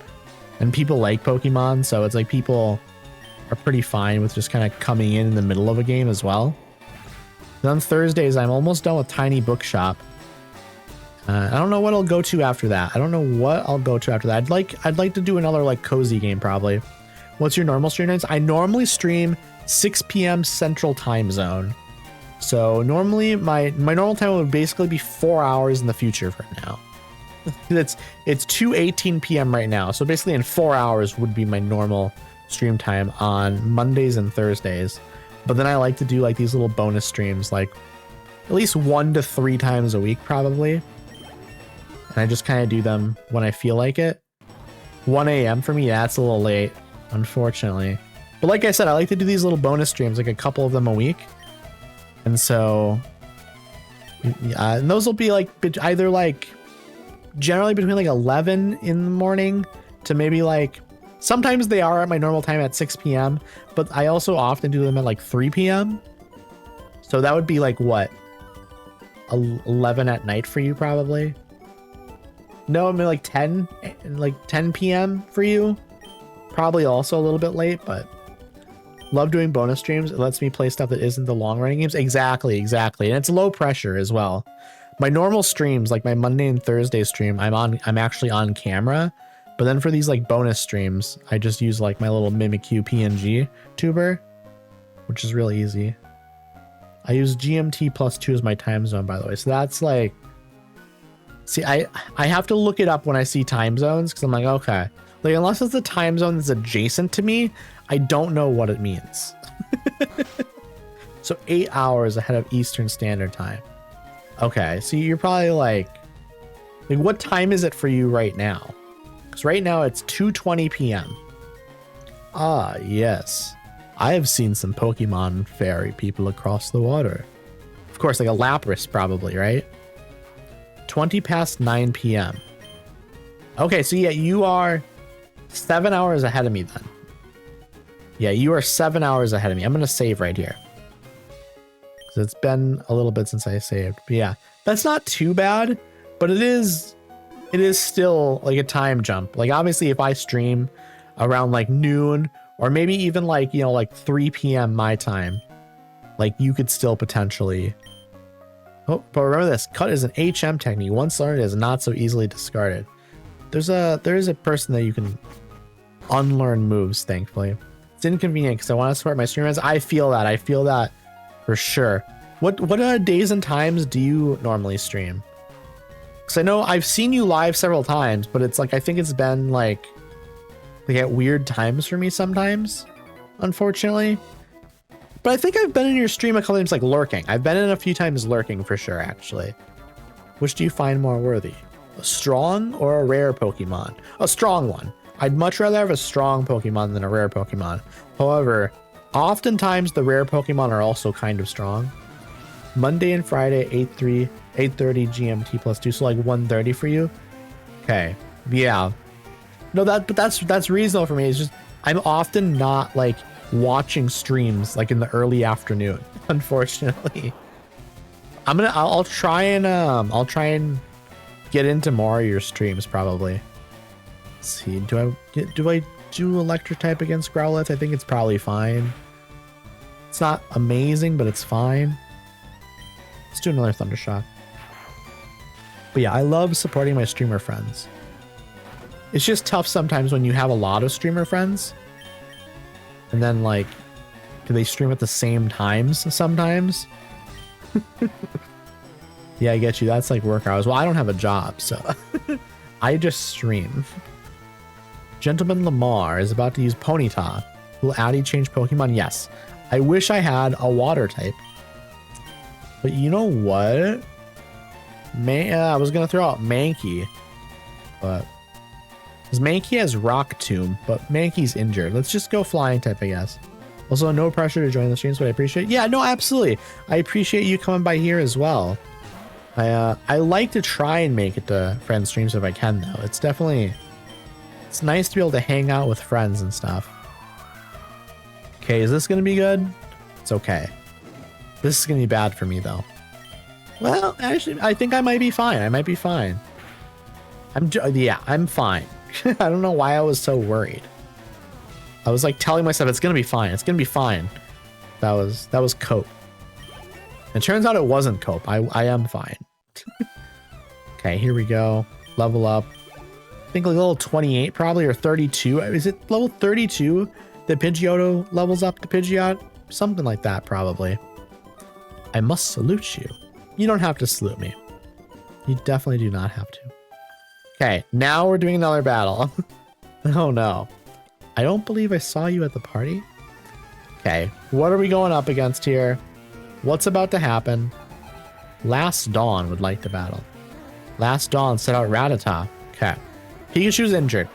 And people like Pokemon, so it's like people are pretty fine with just kind of coming in the middle of a game as well. Then on Thursdays, I'm almost done with Tiny Bookshop. I don't know what I'll go to after that. I don't know what I'll go to after that. I'd like to do another like cozy game probably. What's your normal stream times? I normally stream 6 p.m. Central Time Zone. So normally my normal time would basically be 4 hours in the future from now. It's 2:18 p.m. right now. So basically in 4 hours would be my normal stream time on Mondays and Thursdays. But then I like to do like these little bonus streams, like at least 1 to 3 times a week probably. And I just kind of do them when I feel like it. 1 a.m. for me, that's a little late, unfortunately. But like I said, I like to do these little bonus streams, like a couple of them a week. And so, and those will be like either like generally between like 11 in the morning to maybe like, sometimes they are at my normal time at 6 p.m. But I also often do them at like 3 p.m. So that would be like what? 11 at night for you, probably. No, I mean like 10 p.m. for you. Probably also a little bit late, but love doing bonus streams. It lets me play stuff that isn't the long running games. Exactly. And it's low pressure as well. My normal streams, like my Monday and Thursday stream, I'm actually on camera. But then for these like bonus streams, I just use like my little Mimikyu PNG tuber, which is really easy. I use GMT +2 as my time zone, by the way. So that's like, see, I have to look it up when I see time zones because I'm like, okay, like unless it's a time zone that's adjacent to me, I don't know what it means. So 8 hours ahead of Eastern Standard Time. Okay, so you're probably like what time is it for you right now? Because right now it's 2:20 p.m. Ah, yes. I have seen some Pokemon fairy people across the water. Of course, like a Lapras probably, right? 20 past 9 p.m. Okay, so yeah, you are 7 hours ahead of me then. Yeah, you are 7 hours ahead of me. I'm going to save right here. Because it's been a little bit since I saved. But yeah, that's not too bad, but it is still like a time jump. Like obviously if I stream around like noon or maybe even like, you know, like 3 p.m. my time, like you could still potentially. Oh, but remember this, cut is an HM technique. Once learned, it is not so easily discarded. There is a person that you can unlearn moves, thankfully. It's inconvenient because I want to support my streamers. I feel that for sure. What days and times do you normally stream? Because I know I've seen you live several times, but it's like I think it's been like at weird times for me sometimes, unfortunately. But I think I've been in your stream a couple times like lurking. I've been in a few times lurking for sure, actually. Which do you find more worthy? A strong or a rare Pokemon? A strong one. I'd much rather have a strong Pokemon than a rare Pokemon. However, oftentimes the rare Pokemon are also kind of strong. Monday and Friday, 8:30 GMT +2, so like 1:30 for you. Okay, yeah. No, that's reasonable for me. It's just I'm often not like watching streams like in the early afternoon, unfortunately. I'll try and get into more of your streams probably. Let's see, do I do electric type against Growlithe? I think it's probably fine. It's not amazing, but it's fine. Let's do another Thundershock. But yeah, I love supporting my streamer friends. It's just tough sometimes when you have a lot of streamer friends. And then like, do they stream at the same times sometimes? Yeah, I get you. That's like work hours. Well, I don't have a job, so I just stream. Gentleman Lamar is about to use Ponyta. Will Addy change Pokemon? Yes. I wish I had a water type. But you know what? I was going to throw out Mankey. But because Mankey has Rock Tomb, but Mankey's injured. Let's just go flying type, I guess. Also, no pressure to join the streams, but I appreciate it. Yeah, no, absolutely. I appreciate you coming by here as well. I like to try and make it to friend streams if I can, though. It's nice to be able to hang out with friends and stuff. Okay, is this going to be good? It's okay. This is going to be bad for me, though. Well, actually, I think I might be fine. I'm fine. I don't know why I was so worried. I was like telling myself it's going to be fine. It's going to be fine. That was cope. It turns out it wasn't cope. I am fine. Okay, here we go. Level up. I think like level 28 probably, or 32. Is it level 32 that Pidgeotto levels up to Pidgeot? Something like that, probably. I must salute you. You don't have to salute me. You definitely do not have to. Okay, now we're doing another battle. Oh no. I don't believe I saw you at the party. Okay, what are we going up against here? What's about to happen? Last Dawn would like to battle. Last Dawn set out Rattata. Okay. Pikachu's injured.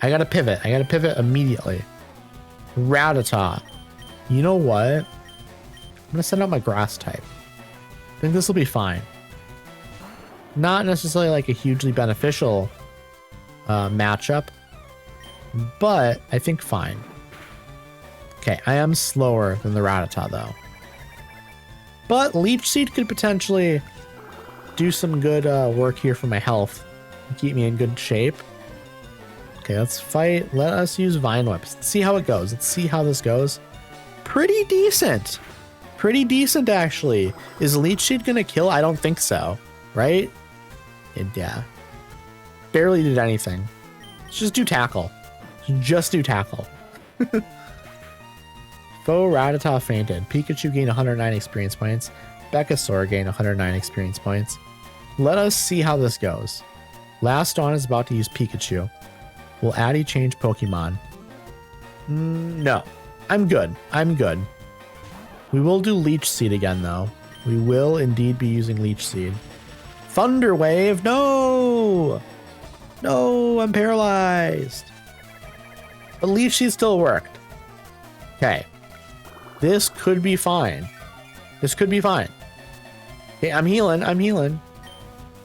I gotta pivot. Immediately. Rattata. You know what? I'm gonna send out my grass type. I think this will be fine. Not necessarily like a hugely beneficial matchup, but I think fine. Okay, I am slower than the Rattata though. But Leech Seed could potentially do some good work here for my health. Keep me in good shape. Okay, let's fight. Let us use Vine Whips. Let's see how it goes. Let's see how this goes. Pretty decent. Pretty decent, actually. Is Leech Seed gonna kill? I don't think so. Right? Yeah. Barely did anything. Let's just do Tackle. Just do Tackle. Faux Rattata fainted. Pikachu gained 109 experience points. Beckasaur gained 109 experience points. Let us see how this goes. Last on is about to use Pikachu. Will Addy change Pokemon? No. I'm good. I'm good. We will do Leech Seed again, though. We will indeed be using Leech Seed. Thunder Wave! No! No, I'm paralyzed. But Leech Seed still worked. Okay. This could be fine. This could be fine. Okay, I'm healing. I'm healing.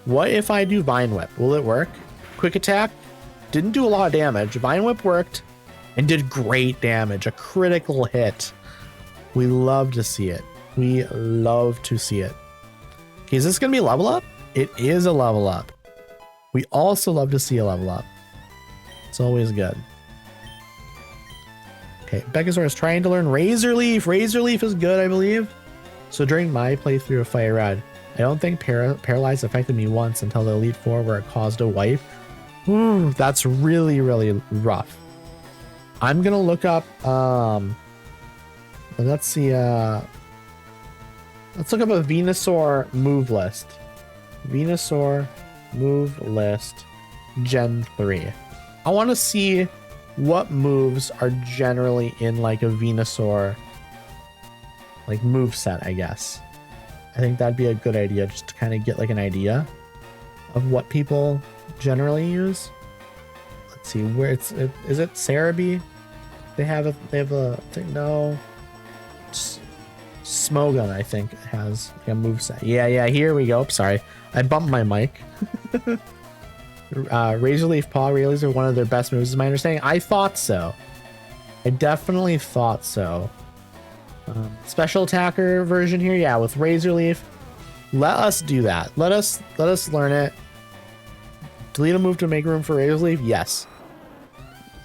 What if I do Vine Whip? Will it work? Quick Attack? Didn't do a lot of damage. Vine Whip worked and did great damage. A critical hit. We love to see it. We love to see it. Okay, is this going to be a level up? It is a level up. We also love to see a level up. It's always good. Okay, Beckasaur is trying to learn Razor Leaf. Razor Leaf is good, I believe. So during my playthrough of Fire Red, I don't think Paralyze affected me once until the Elite Four where it caused a wipe. Ooh, that's really, really rough. I'm gonna look up let's see let's look up a Venusaur move list. Venusaur move list Gen 3. I want to see what moves are generally in like a Venusaur like move set, I guess. I think that'd be a good idea just to kind of get like an idea of what people generally use. Let's see where is it Cerebi? They have a thing. No, Smogon I think has like a move set. Yeah, here we go. Sorry, I bumped my mic. Razor Leaf Paw Railies are one of their best moves, is my understanding. I thought so. I definitely thought so. Special attacker version here, yeah, with Razor Leaf. Let us do that. Let us learn it. Delete a move to make room for Razor Leaf. Yes.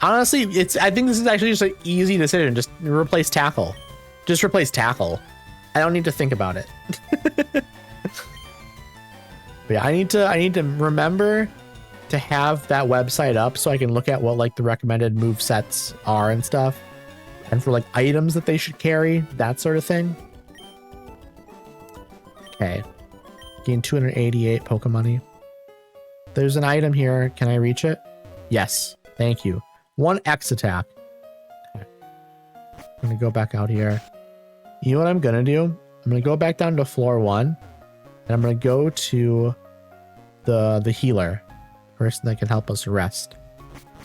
Honestly, I think this is actually just an easy decision. Just replace Tackle. Just replace Tackle. I don't need to think about it. But yeah, I need to remember to have that website up so I can look at what like the recommended move sets are and stuff, and for like items that they should carry, that sort of thing. Okay, gain 288 Pokemoney. There's an item here. Can I reach it? Yes, thank you. 1 X attack. Okay. I'm gonna go back out here. You know what I'm gonna do? I'm gonna go back down to floor 1, and I'm gonna go to the healer. Person that can help us rest.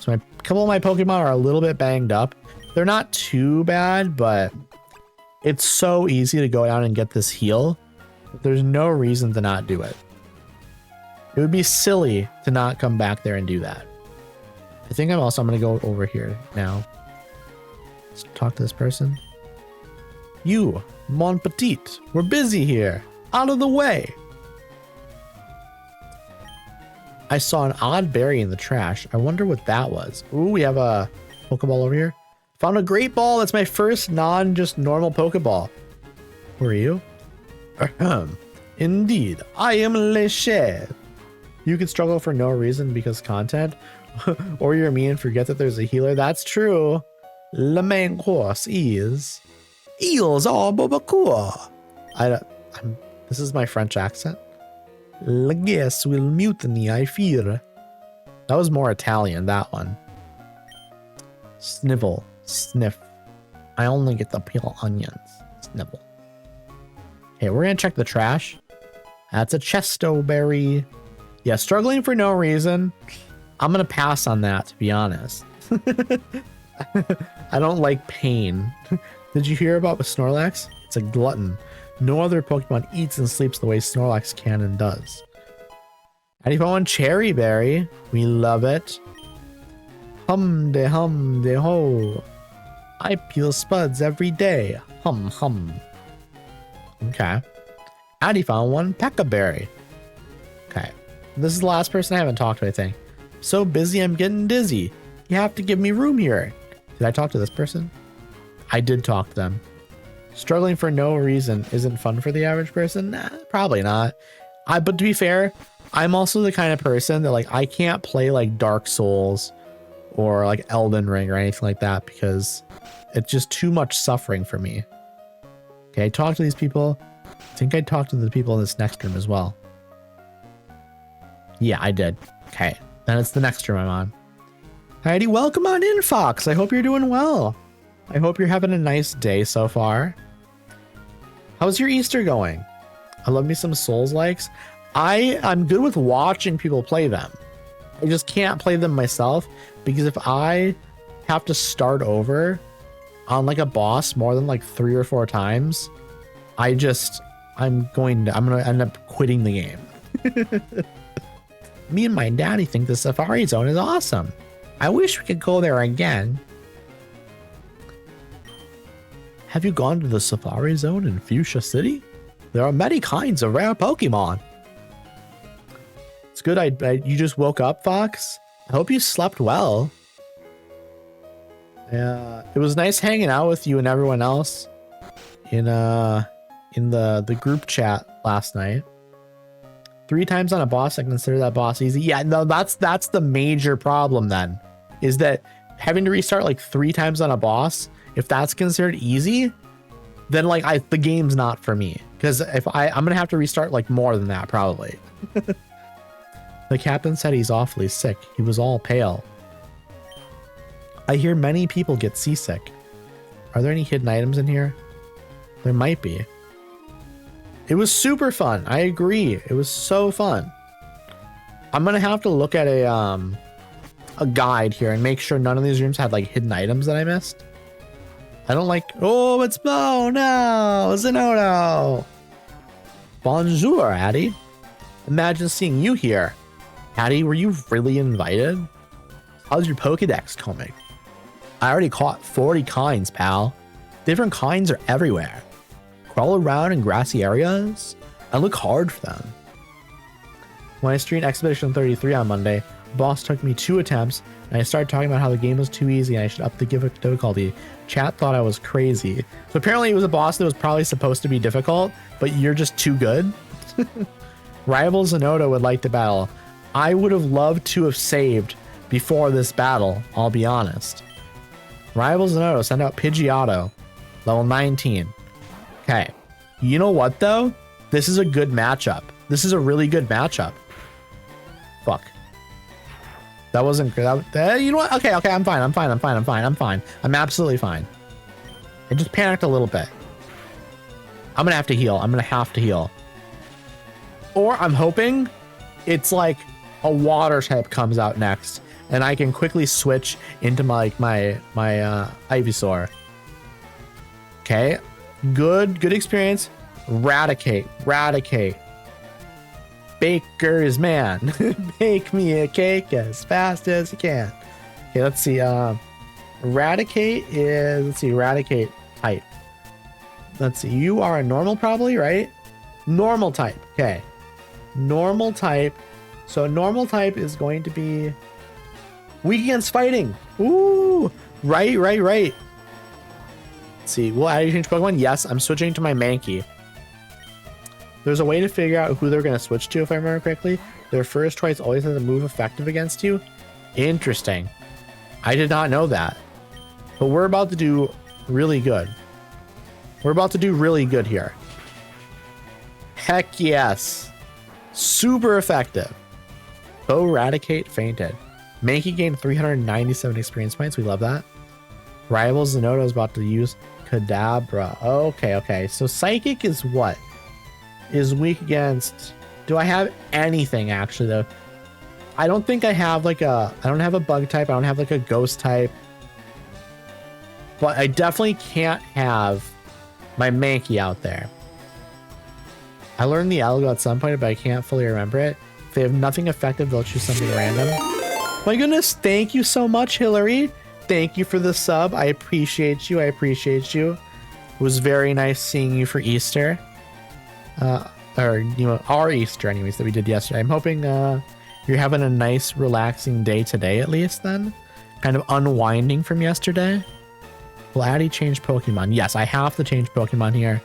So a couple of my Pokemon are a little bit banged up. They're not too bad, but it's so easy to go down and get this heal. There's no reason to not do it. It would be silly to not come back there and do that. I think I'm going to go over here now. Let's talk to this person. You, mon petit, we're busy here. Out of the way. I saw an odd berry in the trash. I wonder what that was. Ooh, we have a Pokeball over here. Found a great ball. That's my first just normal Pokeball. Who are you? Ahem. Indeed, I am Le Chef. You can struggle for no reason because content, or you're me and forget that there's a healer. That's true. Le main course is eels au bobacour. This is my French accent. La guess will mutiny, I fear. That was more Italian, that one. Snivel. Sniff. I only get to peel onions. Snivel. Okay, we're gonna check the trash. That's a Chesto berry. Yeah, struggling for no reason. I'm gonna pass on that, to be honest. I don't like pain. Did you hear about Snorlax? It's a glutton. No other Pokemon eats and sleeps the way Snorlax can and does. Anyone Cherry Berry? We love it. Hum de ho. I peel spuds every day. Hum. Okay. Addy found one Pekka Berry. This is the last person I haven't talked to, I think. So busy, I'm getting dizzy. You have to give me room here. Did I talk to this person? I did talk to them. Struggling for no reason isn't fun for the average person? Nah, probably not. But to be fair, I'm also the kind of person that like I can't play like Dark Souls or like Elden Ring or anything like that because it's just too much suffering for me. Okay, I talked to these people. I think I talked to the people in this next room as well. Yeah, I did. Okay, then it's the next room I'm on. Heidi, welcome on in, Fox. I hope you're doing well. I hope you're having a nice day so far. How's your Easter going? I love me some Souls likes. I'm good with watching people play them. I just can't play them myself because if I have to start over on like a boss more than like 3 or 4 times, I'm gonna end up quitting the game. Me and my daddy think the Safari Zone is awesome. I wish we could go there again. Have you gone to the Safari Zone in Fuchsia City? There are many kinds of rare Pokemon. It's good you just woke up, Fox. I hope you slept well. Yeah, it was nice hanging out with you and everyone else in the group chat last night. 3 times on a boss, I consider that boss easy. Yeah, no, that's the major problem then, is that having to restart like 3 times on a boss, if that's considered easy, then like the game's not for me. Because if I'm gonna have to restart like more than that probably. The captain said he's awfully sick. He was all pale. I hear many people get seasick. Are there any hidden items in here? There might be. It was super fun. I agree. It was so fun. I'm gonna have to look at a guide here and make sure none of these rooms had like hidden items that I missed. I don't like. Oh, it's no, Zenodo. Bonjour, Addie. Imagine seeing you here. Addie, were you really invited? How's your Pokedex coming? I already caught 40 kinds, pal. Different kinds are everywhere. Crawl around in grassy areas and look hard for them. When I streamed Expedition 33 on Monday, the boss took me 2 attempts and I started talking about how the game was too easy and I should up the difficulty. Chat thought I was crazy. So apparently it was a boss that was probably supposed to be difficult, but you're just too good. Rival Zenodo would like to battle. I would have loved to have saved before this battle, I'll be honest. Rival Zenodo, send out Pidgeotto, level 19. Okay, you know what though? This is a good matchup. This is a really good matchup. Fuck. That wasn't good. You know what? Okay, I'm fine. I'm absolutely fine. I just panicked a little bit. I'm gonna have to heal. Or I'm hoping it's like a water type comes out next and I can quickly switch into my Ivysaur. Okay. Good experience. Raticate. Baker's man. Bake me a cake as fast as you can. Okay, let's see. Eradicate type. Let's see. You are a normal probably, right? Normal type. Okay. Normal type. So normal type is going to be weak against fighting. Ooh. Right. Let's see. Will I change Pokemon? Yes, I'm switching to my Mankey. There's a way to figure out who they're going to switch to, if I remember correctly. Their first choice always has a move effective against you. Interesting. I did not know that. But we're about to do really good. Here. Heck yes. Super effective. Eradicate fainted. Mankey gained 397 experience points. We love that. Rival Zenodo is about to use Kadabra. Okay. So Psychic is what? Is weak against... Do I have anything actually though? I don't think I have like I don't have a bug type. I don't have like a ghost type. But I definitely can't have my Mankey out there. I learned the algo at some point, but I can't fully remember it. If they have nothing effective, they'll choose something random. My goodness, thank you so much, Hillary. Thank you for the sub. I appreciate you. It was very nice seeing you for Easter. or our Easter anyways that we did yesterday. I'm hoping you're having a nice relaxing day today at least then. Kind of unwinding from yesterday. Will Addy change Pokemon? Yes, I have to change Pokemon here.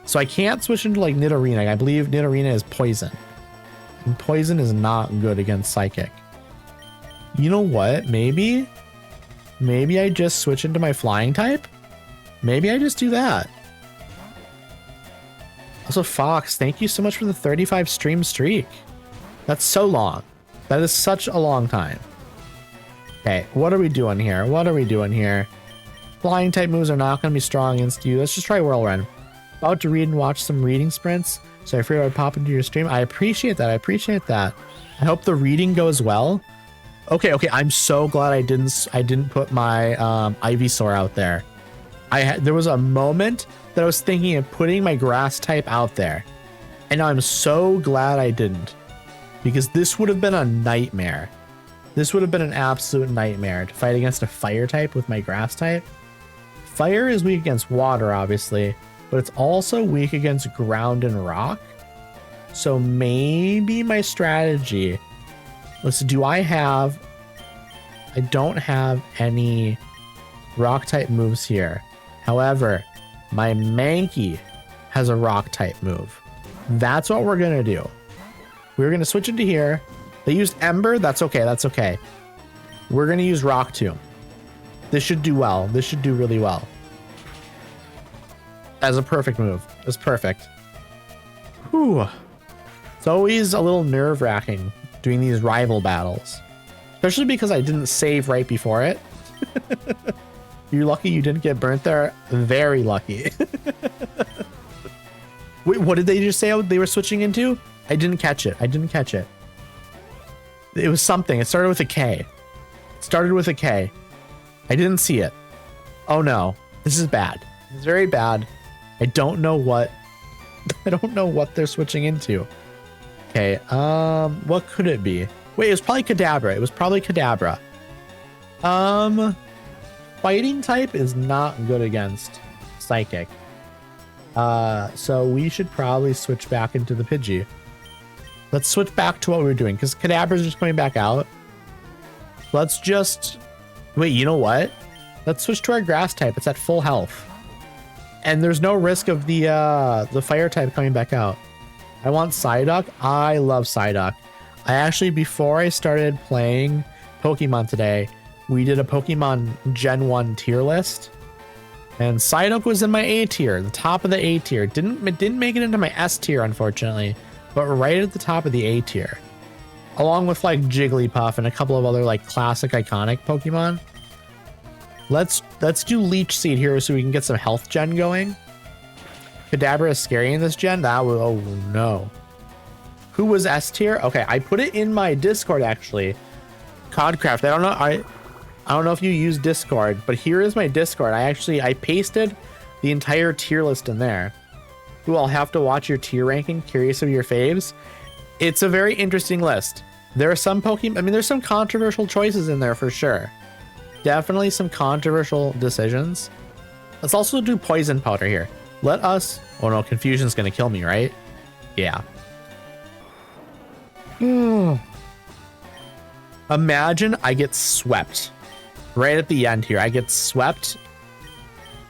So I can't switch into like Nidorina. I believe Nidorina is poison. And poison is not good against Psychic. You know what? Maybe I just switch into my flying type? Maybe I just do that. Also, Fox, thank you so much for the 35 stream streak. That's so long. That is such a long time. Okay, what are we doing here? What are we doing here? Flying type moves are not going to be strong against you. Let's just try Whirlwind. About to read and watch some reading sprints. So I figured I'd pop into your stream. I appreciate that. I appreciate that. I hope the reading goes well. Okay. I'm so glad I didn't put my Ivysaur out there. There was a moment that I was thinking of putting my grass type out there. And I'm so glad I didn't. Because this would have been a nightmare. This would have been an absolute nightmare to fight against a fire type with my grass type. Fire is weak against water, obviously, but it's also weak against ground and rock. So maybe my strategy. Let's see, I don't have any rock type moves here. However, my Mankey has a rock type move. That's what we're going to do. We're going to switch into here. They used Ember. That's okay. That's okay. We're going to use Rock Tomb. This should do well. This should do really well. As a perfect move. It's perfect. Whew. It's always a little nerve-wracking doing these rival battles. Especially because I didn't save right before it. You're lucky you didn't get burnt there. Very lucky. Wait, what did they just say they were switching into? I didn't catch it. It was something. It started with a K. I didn't see it. Oh no. This is bad. It's very bad. I don't know what they're switching into. Okay, what could it be? Wait, it was probably Kadabra. Fighting type is not good against Psychic. So we should probably switch back into the Pidgey. Let's switch back to what we were doing, because Kadabra's just coming back out. Let's just... Wait, you know what? Let's switch to our grass type. It's at full health. And there's no risk of the fire type coming back out. I want Psyduck. I love Psyduck. I actually, before I started playing Pokemon today, we did a Pokemon Gen 1 tier list. And Psyduck was in my A tier, the top of the A tier. It didn't make it into my S tier, unfortunately. But right at the top of the A tier. Along with like Jigglypuff and a couple of other like classic iconic Pokemon. Let's do Leech Seed here so we can get some health gen going. Kadabra is scary in this gen. That was, oh no. Who was S tier? Okay, I put it in my Discord actually. Codcraft. I don't know if you use Discord, but here is my Discord. I pasted the entire tier list in there. Ooh, I'll have to watch your tier ranking. Curious of your faves. It's a very interesting list. There are some Pokemon. I mean, there's some controversial choices in there for sure. Definitely some controversial decisions. Let's also do Poison Powder here. Let us... Oh no, Confusion's gonna kill me, right? Yeah. Imagine I get swept. Right at the end here. I get swept.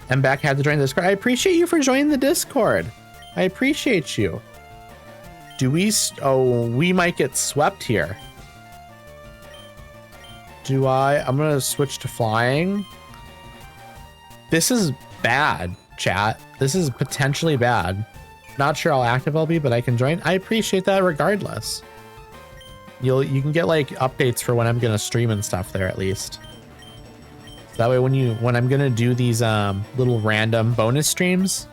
And back had to join the Discord. I appreciate you for joining the Discord. I appreciate you. Do we... Oh, we might get swept here. I'm gonna switch to flying. This is bad, chat. This is potentially bad. Not sure how active I'll be, but I can join. I appreciate that regardless. You can get like updates for when I'm gonna stream and stuff there at least. So that way when I'm gonna do these little random bonus streams,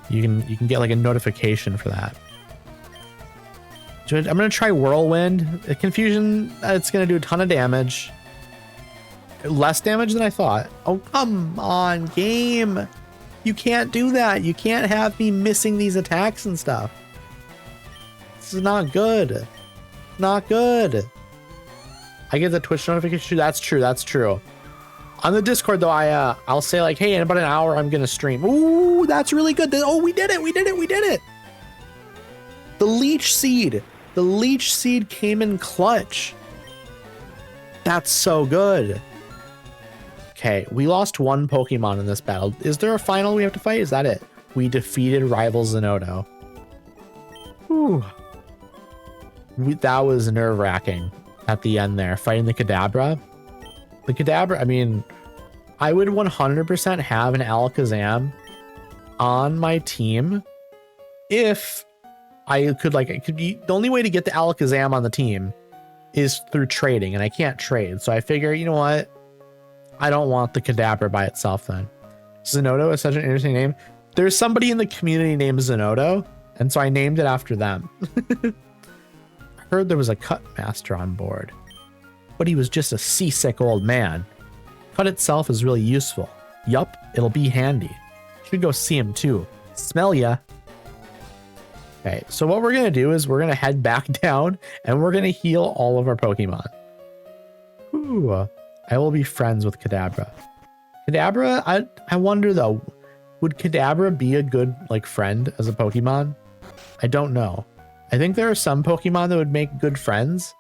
you can get like a notification for that. I'm gonna try Whirlwind. Confusion, it's gonna do a ton of damage. Less damage than I thought. Oh, come on, game. You can't do that. You can't have me missing these attacks and stuff. This is not good. Not good. I get the Twitch notification. That's true. That's true. On the Discord, though, I'll say like, hey, in about an hour, I'm going to stream. Ooh, that's really good. Oh, we did it. We did it. We did it. Leech Seed. The Leech Seed came in clutch. That's so good. Okay, we lost one Pokemon in this battle. Is there a final we have to fight? Is that it? We defeated rival Zenodo. Whew. That was nerve-wracking at the end there, fighting the Kadabra. The Kadabra, I mean, I would 100% have an Alakazam on my team if I could, like, it could be the only way to get the Alakazam on the team is through trading, and I can't trade. So I figure, you know what? I don't want the Kadabra by itself then. Zenodo is such an interesting name. There's somebody in the community named Zenodo, and so I named it after them. I heard there was a cut master on board, but he was just a seasick old man. Cut itself is really useful. Yup, it'll be handy. Should go see him too. Smell ya. Okay, so what we're gonna do is we're gonna head back down and we're gonna heal all of our Pokemon. Ooh, I will be friends with Kadabra. Kadabra, I wonder though, would Kadabra be a good like friend as a Pokemon? I don't know. I think there are some Pokemon that would make good friends,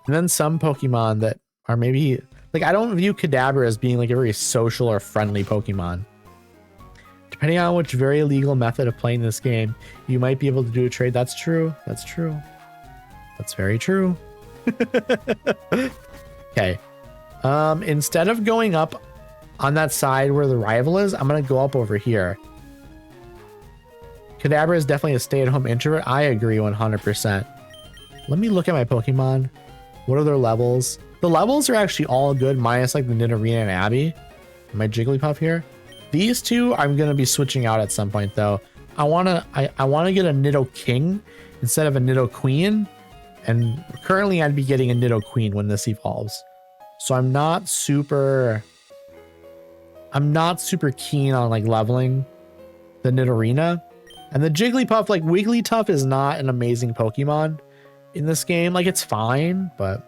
and then some Pokemon that are maybe like, I don't view Kadabra as being like a very social or friendly Pokemon. Depending on which very illegal method of playing this game, you might be able to do a trade. That's true. That's true. That's very true. Okay. Instead of going up on that side where the rival is, I'm going to go up over here. Kadabra is definitely a stay-at-home introvert. I agree 100%. Let me look at my Pokemon. What are their levels? The levels are actually all good, minus like the Nidorina and Abby. My Jigglypuff here. These two I'm going to be switching out at some point though. I want to get a Nidoking instead of a Nidoqueen. And currently I'd be getting a Nidoqueen when this evolves. So I'm not super keen on like leveling the Nidorina. And the Jigglypuff, like Wigglytuff is not an amazing Pokemon in this game. Like it's fine, but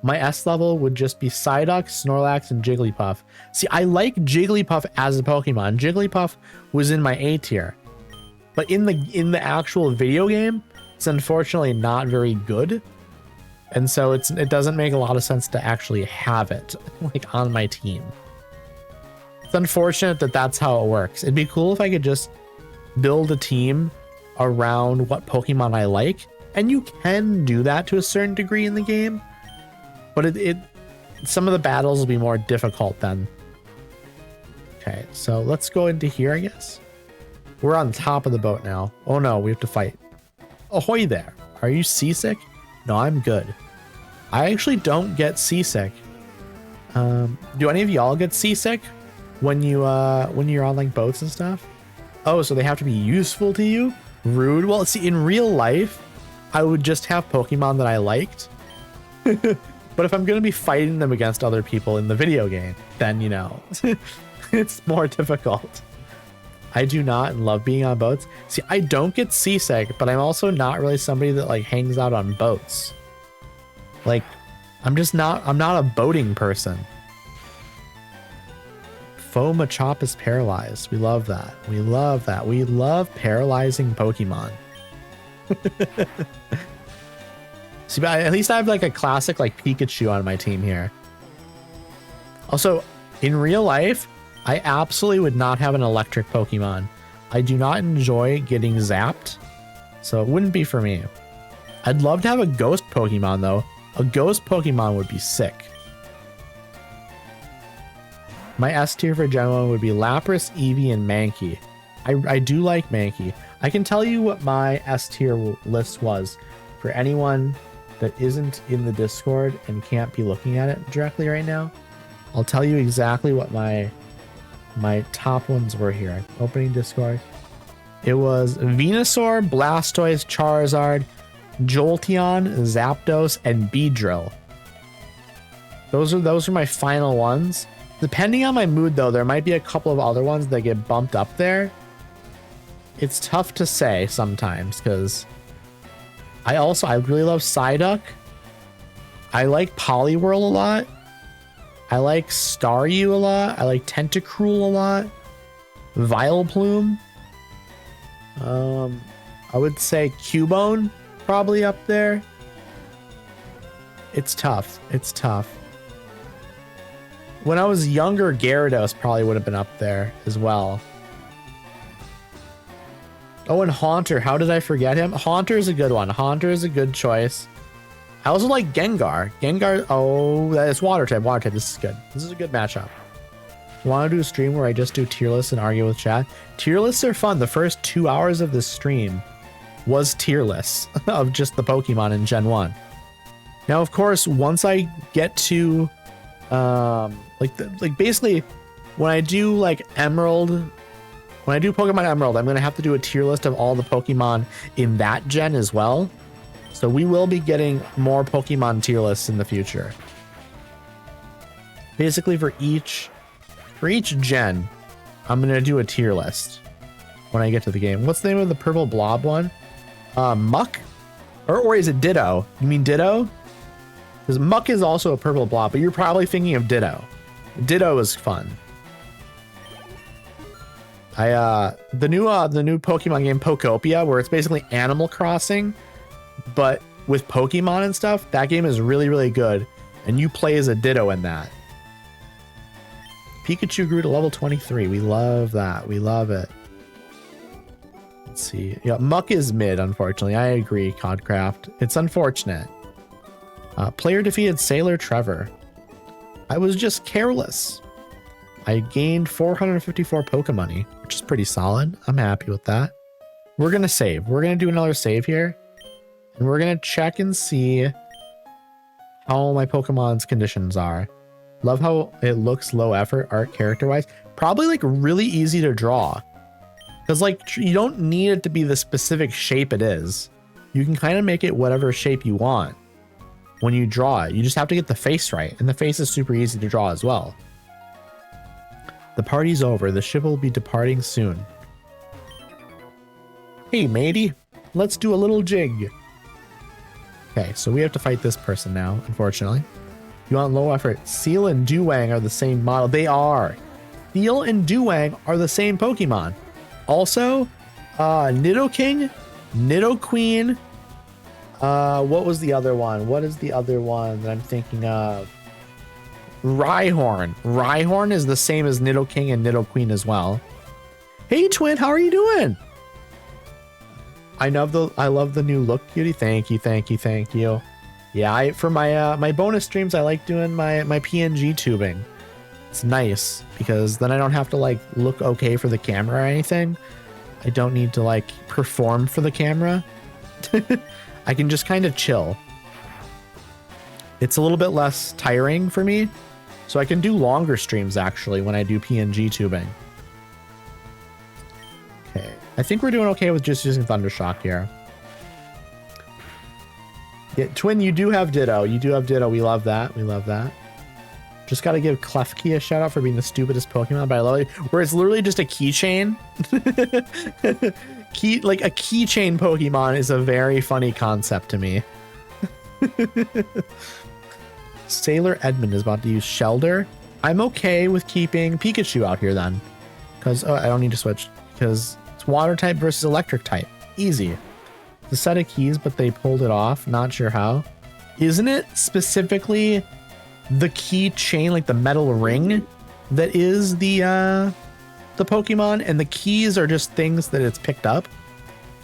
my S level would just be Psyduck, Snorlax, and Jigglypuff. See, I like Jigglypuff as a Pokemon. Jigglypuff was in my A tier. But in the actual video game, it's unfortunately not very good. And so it doesn't make a lot of sense to actually have it like on my team. It's unfortunate that that's how it works. It'd be cool if I could just build a team around what Pokemon I like. And you can do that to a certain degree in the game. But some of the battles will be more difficult then. Okay, so let's go into here, I guess. We're on top of the boat now. Oh no, we have to fight. Ahoy there. Are you seasick? No, I'm good. I actually don't get seasick. Do any of y'all get seasick when you're on like boats and stuff? Oh, so they have to be useful to you? Rude. Well, see, in real life, I would just have Pokemon that I liked. But if I'm going to be fighting them against other people in the video game, then, you know, it's more difficult. I do not love being on boats. See, I don't get seasick, but I'm also not really somebody that like hangs out on boats. Like, I'm not a boating person. Faux Machop is paralyzed. We love that. We love that. We love paralyzing Pokemon. See, but at least I have like a classic like Pikachu on my team here. Also, in real life, I absolutely would not have an electric Pokemon. I do not enjoy getting zapped, so it wouldn't be for me. I'd love to have a ghost Pokemon though. A ghost Pokemon would be sick. My S tier for Gen 1 would be Lapras, Eevee, and Mankey. I do like Mankey. I can tell you what my S tier list was for anyone that isn't in the Discord and can't be looking at it directly right now. I'll tell you exactly what my top ones were here. Opening Discord. It was Venusaur, Blastoise, Charizard, Jolteon, Zapdos, and Beedrill. Those are my final ones. Depending on my mood though, there might be a couple of other ones that get bumped up there. It's tough to say sometimes because I really love Psyduck. I like Poliwhirl a lot. I like Staryu a lot. I like Tentacruel a lot. Vileplume. I would say Cubone probably up there. It's tough. It's tough. When I was younger, Gyarados probably would have been up there as well. Oh, and Haunter. How did I forget him? Haunter is a good one. Haunter is a good choice. I also like Gengar. Gengar. Oh, that's water type. Water type. This is good. This is a good matchup. Want to do a stream where I just do tier lists and argue with chat? Tier lists are fun. The first 2 hours of this stream was tier lists of just the Pokemon in Gen 1. Now, of course, once I get to basically when I do like Emerald, when I do Pokemon Emerald, I'm gonna have to do a tier list of all the Pokemon in that gen as well. So we will be getting more Pokemon tier lists in the future. Basically for each gen, I'm gonna do a tier list when I get to the game. What's the name of the purple blob one? Muck? Or is it Ditto? You mean Ditto? Because Muck is also a purple blob, but you're probably thinking of Ditto. Ditto is fun. The new Pokemon game Pokopia, where it's basically Animal Crossing, but with Pokemon and stuff, that game is really, really good. And you play as a Ditto in that. Pikachu grew to level 23. We love that. We love it. Let's see. Yeah, Muck is mid, unfortunately. I agree, Codcraft. It's unfortunate. Player defeated Sailor Trevor. I was just careless. I gained 454 Pokemoney, which is pretty solid. I'm happy with that. We're going to save. We're going to do another save here. And we're going to check and see how my Pokemon's conditions are. Love how it looks low effort art character-wise. Probably like really easy to draw. Because like you don't need it to be the specific shape it is. You can kind of make it whatever shape you want. When you draw it, you just have to get the face right, and the face is super easy to draw as well. The party's over. The ship will be departing soon. Hey, matey, let's do a little jig. Okay, so we have to fight this person now, unfortunately. You want low effort. Seal and Dewang are the same model. They are. Seal and Dewang are the same Pokemon. Also, Nidoking, Nidoqueen. What was the other one? What is the other one that I'm thinking of? Rhyhorn. Rhyhorn is the same as Nidoking and Nidoqueen as well. Hey, Twin, how are you doing? I love the new look, cutie. Thank you, thank you, thank you. Yeah, for my my bonus streams, I like doing my PNG tubing. It's nice because then I don't have to like look okay for the camera or anything. I don't need to like perform for the camera. I can just kind of chill. It's a little bit less tiring for me, so I can do longer streams actually when I do PNG tubing. Okay, I think we're doing okay with just using Thundershock here. Yeah, Twin, you do have Ditto. You do have Ditto. We love that. We love that. Just got to give Klefki a shout out for being the stupidest Pokemon, but I love it. Where it's literally just a keychain. Like a keychain Pokemon is a very funny concept to me. Sailor Edmund is about to use Shelter. I'm okay with keeping Pikachu out here then. Because I don't need to switch. Because it's water type versus electric type. Easy. It's a set of keys, but they pulled it off. Not sure how. Isn't it specifically the key chain, like the metal ring, that is the Pokemon, and the keys are just things that it's picked up?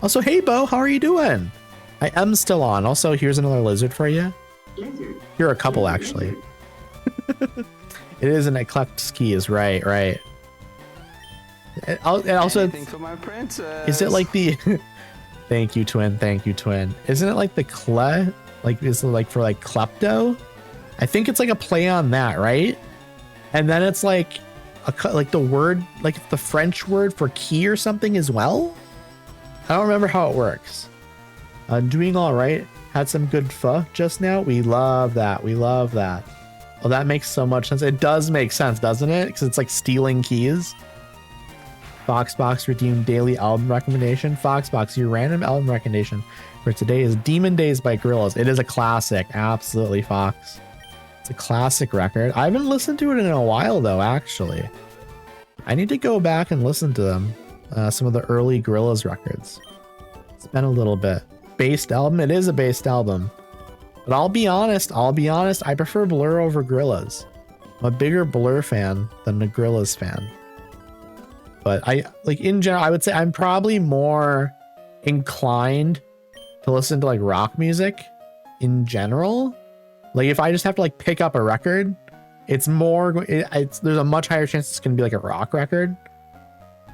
Also, hey Bo, how are you doing? I am still on. Also, here's another lizard for you. Lizard. You're a couple actually. It is an eclectic keys, right? And also, anything for my princess. is it like the? Thank you, Twin. Thank you, Twin. Isn't it like the like is it like for like klepto? I think it's like a play on that, right? And then it's like like the word, like it's the French word for key or something as well. I don't remember how it works. Doing all right. Had some good pho just now. We love that. We love that. Oh, that makes so much sense. It does make sense, doesn't it? Because it's like stealing keys. Foxbox redeemed daily album recommendation. Foxbox, your random album recommendation for today is Demon Days by Gorillaz. It is a classic. Absolutely, Fox. It's a classic record. I haven't listened to it in a while, though, actually. I need to go back and listen to them. Some of the early Gorillaz records. It's been a little bit. based album. It is a based album. But I'll be honest, I prefer Blur over Gorillaz. I'm a bigger Blur fan than a Gorillaz fan. But in general, I would say I'm probably more inclined to listen to like rock music in general. Like if I just have to like pick up a record, it's more, there's a much higher chance it's going to be like a rock record.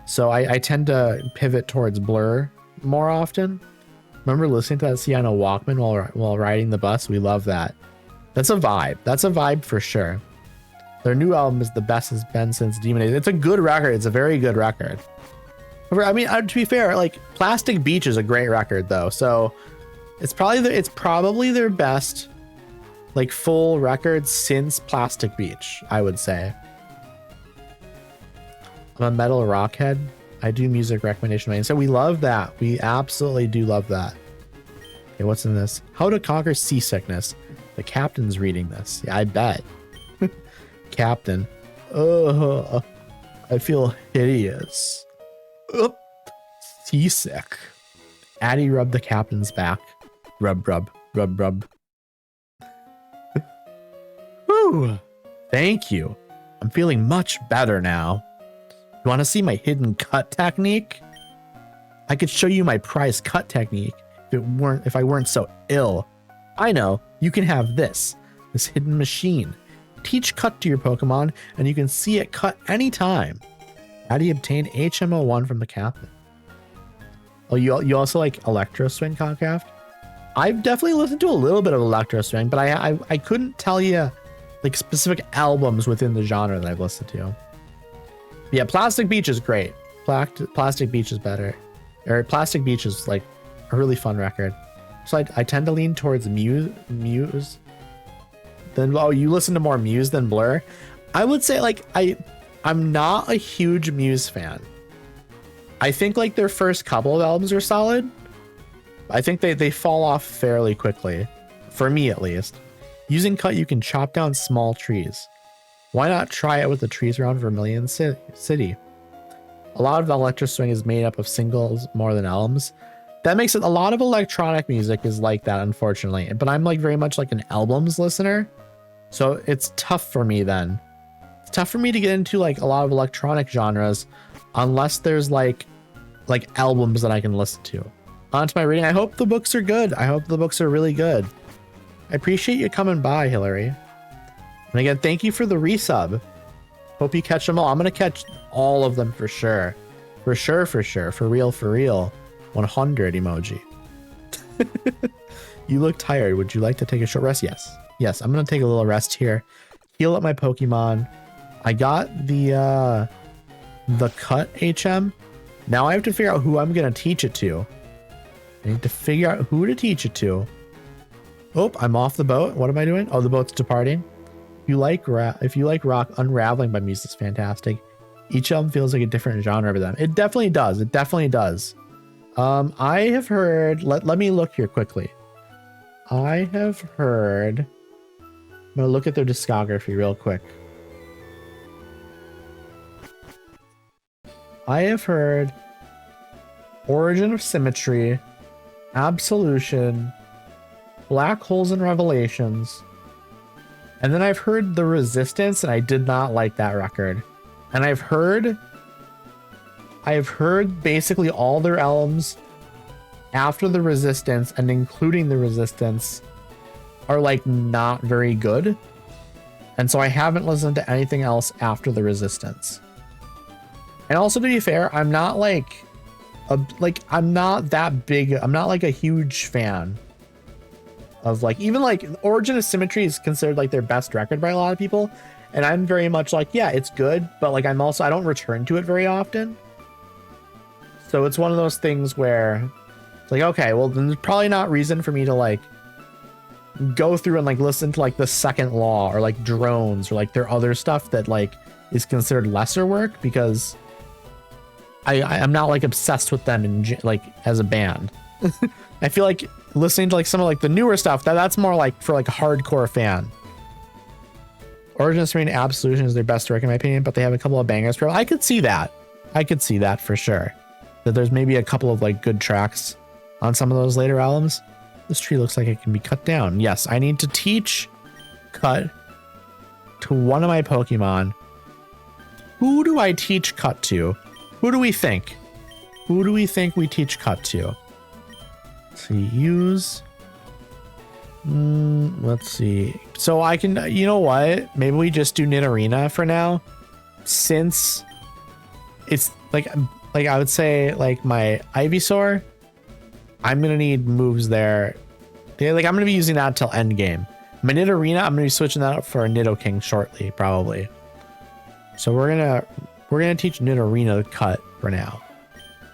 So I tend to pivot towards Blur more often. Remember listening to that Sienna Walkman while riding the bus? We love that. That's a vibe. That's a vibe for sure. Their new album is the best it's been since Demon Days. It's a good record. It's a very good record. I mean, to be fair, like Plastic Beach is a great record though. So it's probably their best like full record since Plastic Beach, I would say. I'm a metal rock head. I do music recommendation. And so we love that. We absolutely do love that. Okay, what's in this? How to Conquer Seasickness. The captain's reading this. Yeah, I bet. Captain. Oh, I feel hideous. Seasick. Addie rubbed the captain's back. Rub, rub, rub, rub. Whew. Thank you. I'm feeling much better now. You want to see my hidden cut technique? I could show you my prize cut technique if I weren't so ill. I know, you can have this hidden machine. Teach cut to your Pokemon and you can see it cut anytime. How do you obtain HMO1 from the captain? Oh, you also like Electro Swing, Concraft? I've definitely listened to a little bit of Electro Swing, but I couldn't tell you like specific albums within the genre that I've listened to. Yeah, Plastic Beach is great. Plastic Beach is better. Or Plastic Beach is like a really fun record. So I tend to lean towards Muse. Then you listen to more Muse than Blur. I would say like I'm not a huge Muse fan. I think like their first couple of albums are solid. I think they fall off fairly quickly. For me at least. Using cut you can chop down small trees. Why not try it with the trees around Vermilion City? A lot of the Electro Swing is made up of singles more than albums. That makes it a lot of electronic music is like that, unfortunately. But I'm like very much like an albums listener. So it's tough for me then. It's tough for me to get into like a lot of electronic genres unless there's like albums that I can listen to. On to my reading. I hope the books are good. I hope the books are really good. I appreciate you coming by, Hillary. And again, thank you for the resub. Hope you catch them all. I'm going to catch all of them for sure. For sure. For real. 100 emoji. You look tired. Would you like to take a short rest? Yes. I'm going to take a little rest here. Heal up my Pokemon. I got the cut HM. Now I have to figure out who I'm going to teach it to. I need to figure out who to teach it to. Oh, I'm off the boat. What am I doing? Oh, the boat's departing. If you like rock, Unraveling by Muse is fantastic. Each album feels like a different genre for them. It definitely does. I have heard, let me look here quickly. I have heard, I'm gonna look at their discography real quick. I have heard Origin of Symmetry, Absolution, Black Holes and Revelations, and then I've heard The Resistance, and I did not like that record. And I've heard basically all their albums after The Resistance and including The Resistance are like not very good. And so I haven't listened to anything else after The Resistance. And also, to be fair, I'm not like I'm not that big. I'm not like a huge fan of like, even like Origin of Symmetry is considered like their best record by a lot of people. And I'm very much like, yeah, it's good, but like I don't return to it very often. So it's one of those things where it's like, okay, well then there's probably not reason for me to like go through and like listen to like The Second Law or like Drones or like their other stuff that like is considered lesser work, because I'm not like obsessed with them in like as a band. I feel like listening to like some of like the newer stuff, that's more like for like a hardcore fan. Origin of Serene Absolution is their best work in my opinion, but they have a couple of bangers. I could see that for sure. That there's maybe a couple of like good tracks on some of those later albums. This tree looks like it can be cut down. Yes, I need to teach cut to one of my Pokemon. Who do I teach cut to? Who do we think? Who do we think we teach cut to? Let's see, use. Let's see. So I can, you know what? Maybe we just do Nidorina for now, since it's like I would say like my Ivysaur. I'm gonna need moves there. Yeah, like I'm gonna be using that till end game. My Nidorina, I'm gonna be switching that up for a Nidoking shortly, probably. So we're gonna teach Nidorina to cut for now.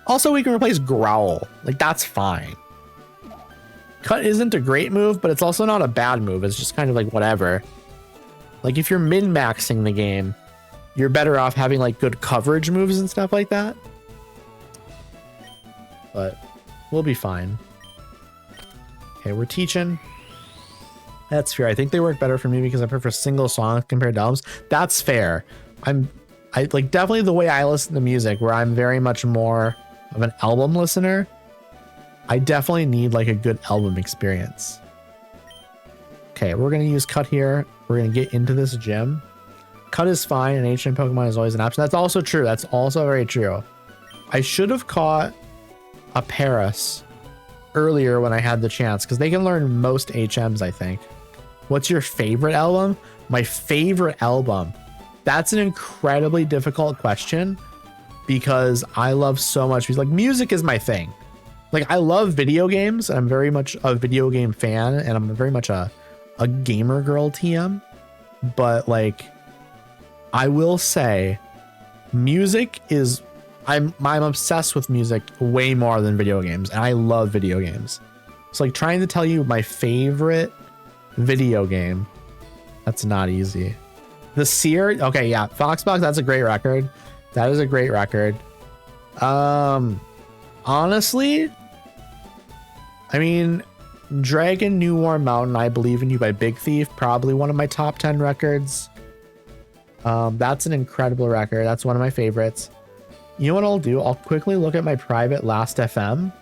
Also, we can replace Growl. Like that's fine. Cut isn't a great move, but it's also not a bad move. It's just kind of like whatever. Like if you're min-maxing the game, you're better off having like good coverage moves and stuff like that. But we'll be fine. Okay, we're teaching. That's fair. I think they work better for me because I prefer single songs compared to albums. That's fair. I like definitely the way I listen to music, where I'm very much more of an album listener. I definitely need like a good album experience. Okay, we're gonna use cut here. We're gonna get into this gym. Cut is fine, and HM Pokemon is always an option. That's also true. That's also very true. I should have caught a Paris earlier when I had the chance, because they can learn most HMs, I think. What's your favorite album? My favorite album. That's an incredibly difficult question, because I love so much. Because like music is my thing. Like I love video games, and I'm very much a video game fan, and I'm very much a gamer girl TM. But like, I will say, music is I'm obsessed with music way more than video games, and I love video games. So like trying to tell you my favorite video game, that's not easy. The Seer, okay, yeah, Foxbox, that's a great record. That is a great record. Honestly, I mean, Dragon New Warm Mountain, I Believe in You by Big Thief, probably one of my top 10 records. That's an incredible record. That's one of my favorites. You know what I'll do? I'll quickly look at my private Last FM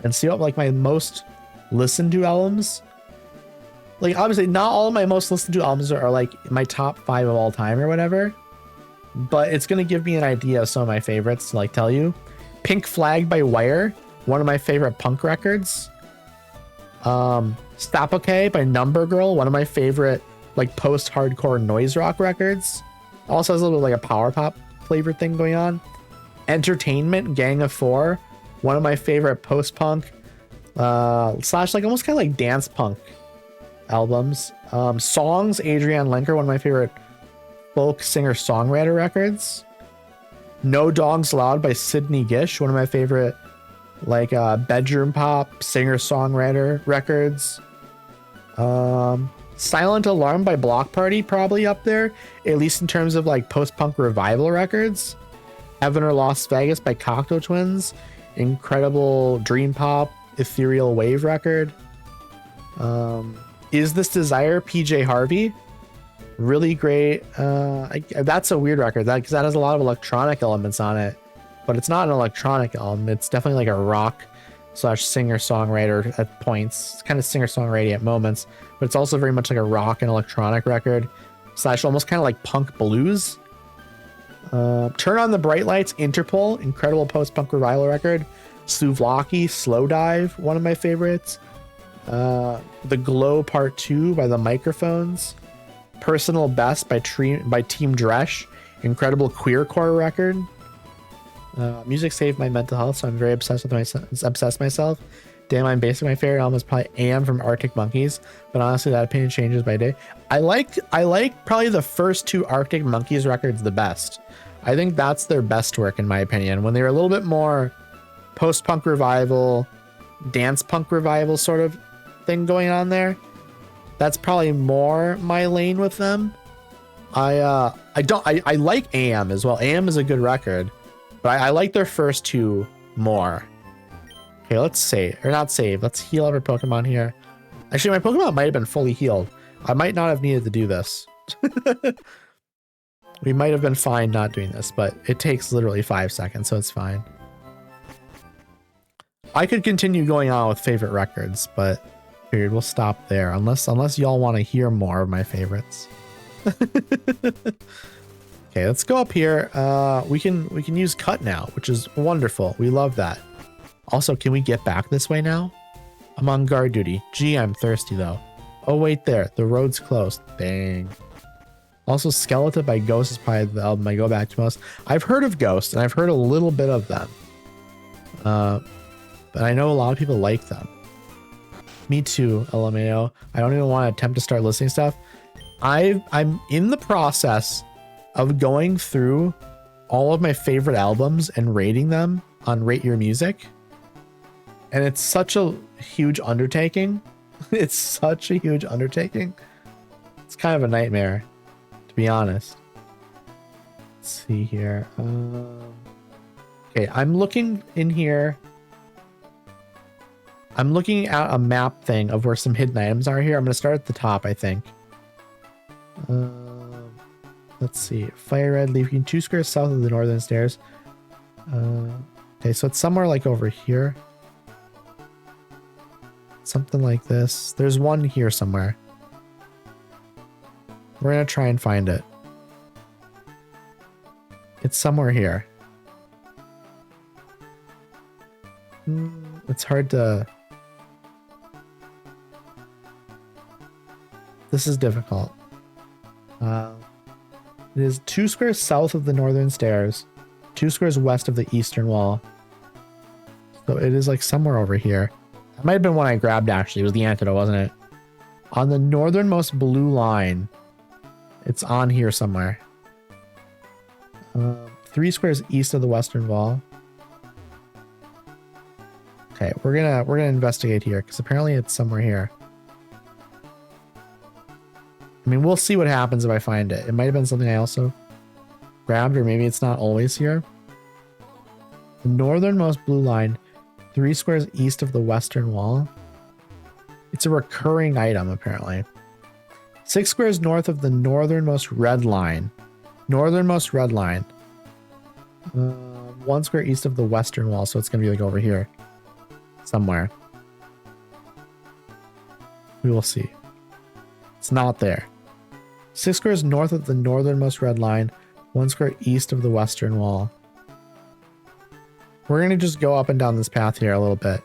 and see what like my most listened to albums. Like obviously not all of my most listened to albums are like my top 5 of all time or whatever, but it's going to give me an idea of some of my favorites to like tell you. Pink Flag by Wire, one of my favorite punk records. Stop Okay by Number Girl, one of my favorite like post-hardcore noise rock records. Also has a little bit like a power pop flavor thing going on. Entertainment, Gang of Four, one of my favorite post-punk slash like almost kind of like dance punk albums. Songs, Adrienne Lenker, one of my favorite folk singer-songwriter records. No Dogs Loud by Sydney Gish, one of my favorite like bedroom pop singer-songwriter records. Silent Alarm by Block Party, probably up there, at least in terms of like post-punk revival records. Heaven or Las Vegas by Cocteau Twins, incredible dream pop ethereal wave record. Is This Desire, PJ Harvey, really great. That's a weird record because that has a lot of electronic elements on it, but it's not an electronic album. It's definitely like a rock slash singer-songwriter at points. It's kind of singer-songwriter at moments, but it's also very much like a rock and electronic record slash almost kind of like punk blues. Turn on the Bright Lights, Interpol, incredible post-punk revival record. Souvlaki, Slow Dive, one of my favorites. The Glow Part 2 by The Microphones. Personal Best by Team Dresch, incredible queercore record. Music saved my mental health, so I'm very obsessed myself. Damn, I'm basically my favorite album is probably AM from Arctic Monkeys, but honestly that opinion changes by day. I like probably the first 2 Arctic Monkeys records the best. I think that's their best work in my opinion, when they were a little bit more post-punk revival, dance punk revival sort of thing going on there. That's probably more my lane with them. I like AM as well. AM is a good record, but I like their first 2 more. Okay, let's save, or not save. Let's heal every Pokemon here. Actually, my Pokemon might have been fully healed. I might not have needed to do this. We might have been fine not doing this, but it takes literally 5 seconds, so it's fine. I could continue going on with favorite records, but figured we'll stop there unless y'all want to hear more of my favorites. Okay, let's go up here. We can use cut now, which is wonderful. We love that. Also, can we get back this way now? I'm on guard duty. Gee, I'm thirsty though. Oh wait, there. The road's closed. Dang. Also, Skeleton by Ghost is probably the album I go back to most. I've heard of Ghost, and I've heard a little bit of them. But I know a lot of people like them. Me too, LMAO. I don't even want to attempt to start listening to stuff. I'm in the process of going through all of my favorite albums and rating them on Rate Your Music. And it's such a huge undertaking. It's such a huge undertaking. It's kind of a nightmare, to be honest. Let's see here. Okay, I'm looking in here. I'm looking at a map thing of where some hidden items are here. I'm going to start at the top, I think. Let's see. Fire Red LeafGreen, 2 squares south of the northern stairs. Okay, so it's somewhere like over here. Something like this. There's one here somewhere. We're going to try and find it. It's somewhere here. It's hard to... This is difficult. It is 2 squares south of the northern stairs, 2 squares west of the eastern wall. So it is like somewhere over here. That might have been one I grabbed actually. It was the antidote, wasn't it? On the northernmost blue line. It's on here somewhere. 3 squares east of the western wall. Okay, we're gonna investigate here because apparently it's somewhere here. I mean, we'll see what happens if I find it. It might have been something I also grabbed, or maybe it's not always here. The northernmost blue line, 3 squares east of the western wall. It's a recurring item, apparently. 6 squares north of the northernmost red line. Northernmost red line. 1 square east of the western wall, so it's going to be like over here. Somewhere. We will see. It's not there. 6 squares north of the northernmost red line, 1 square east of the western wall. We're going to just go up and down this path here a little bit.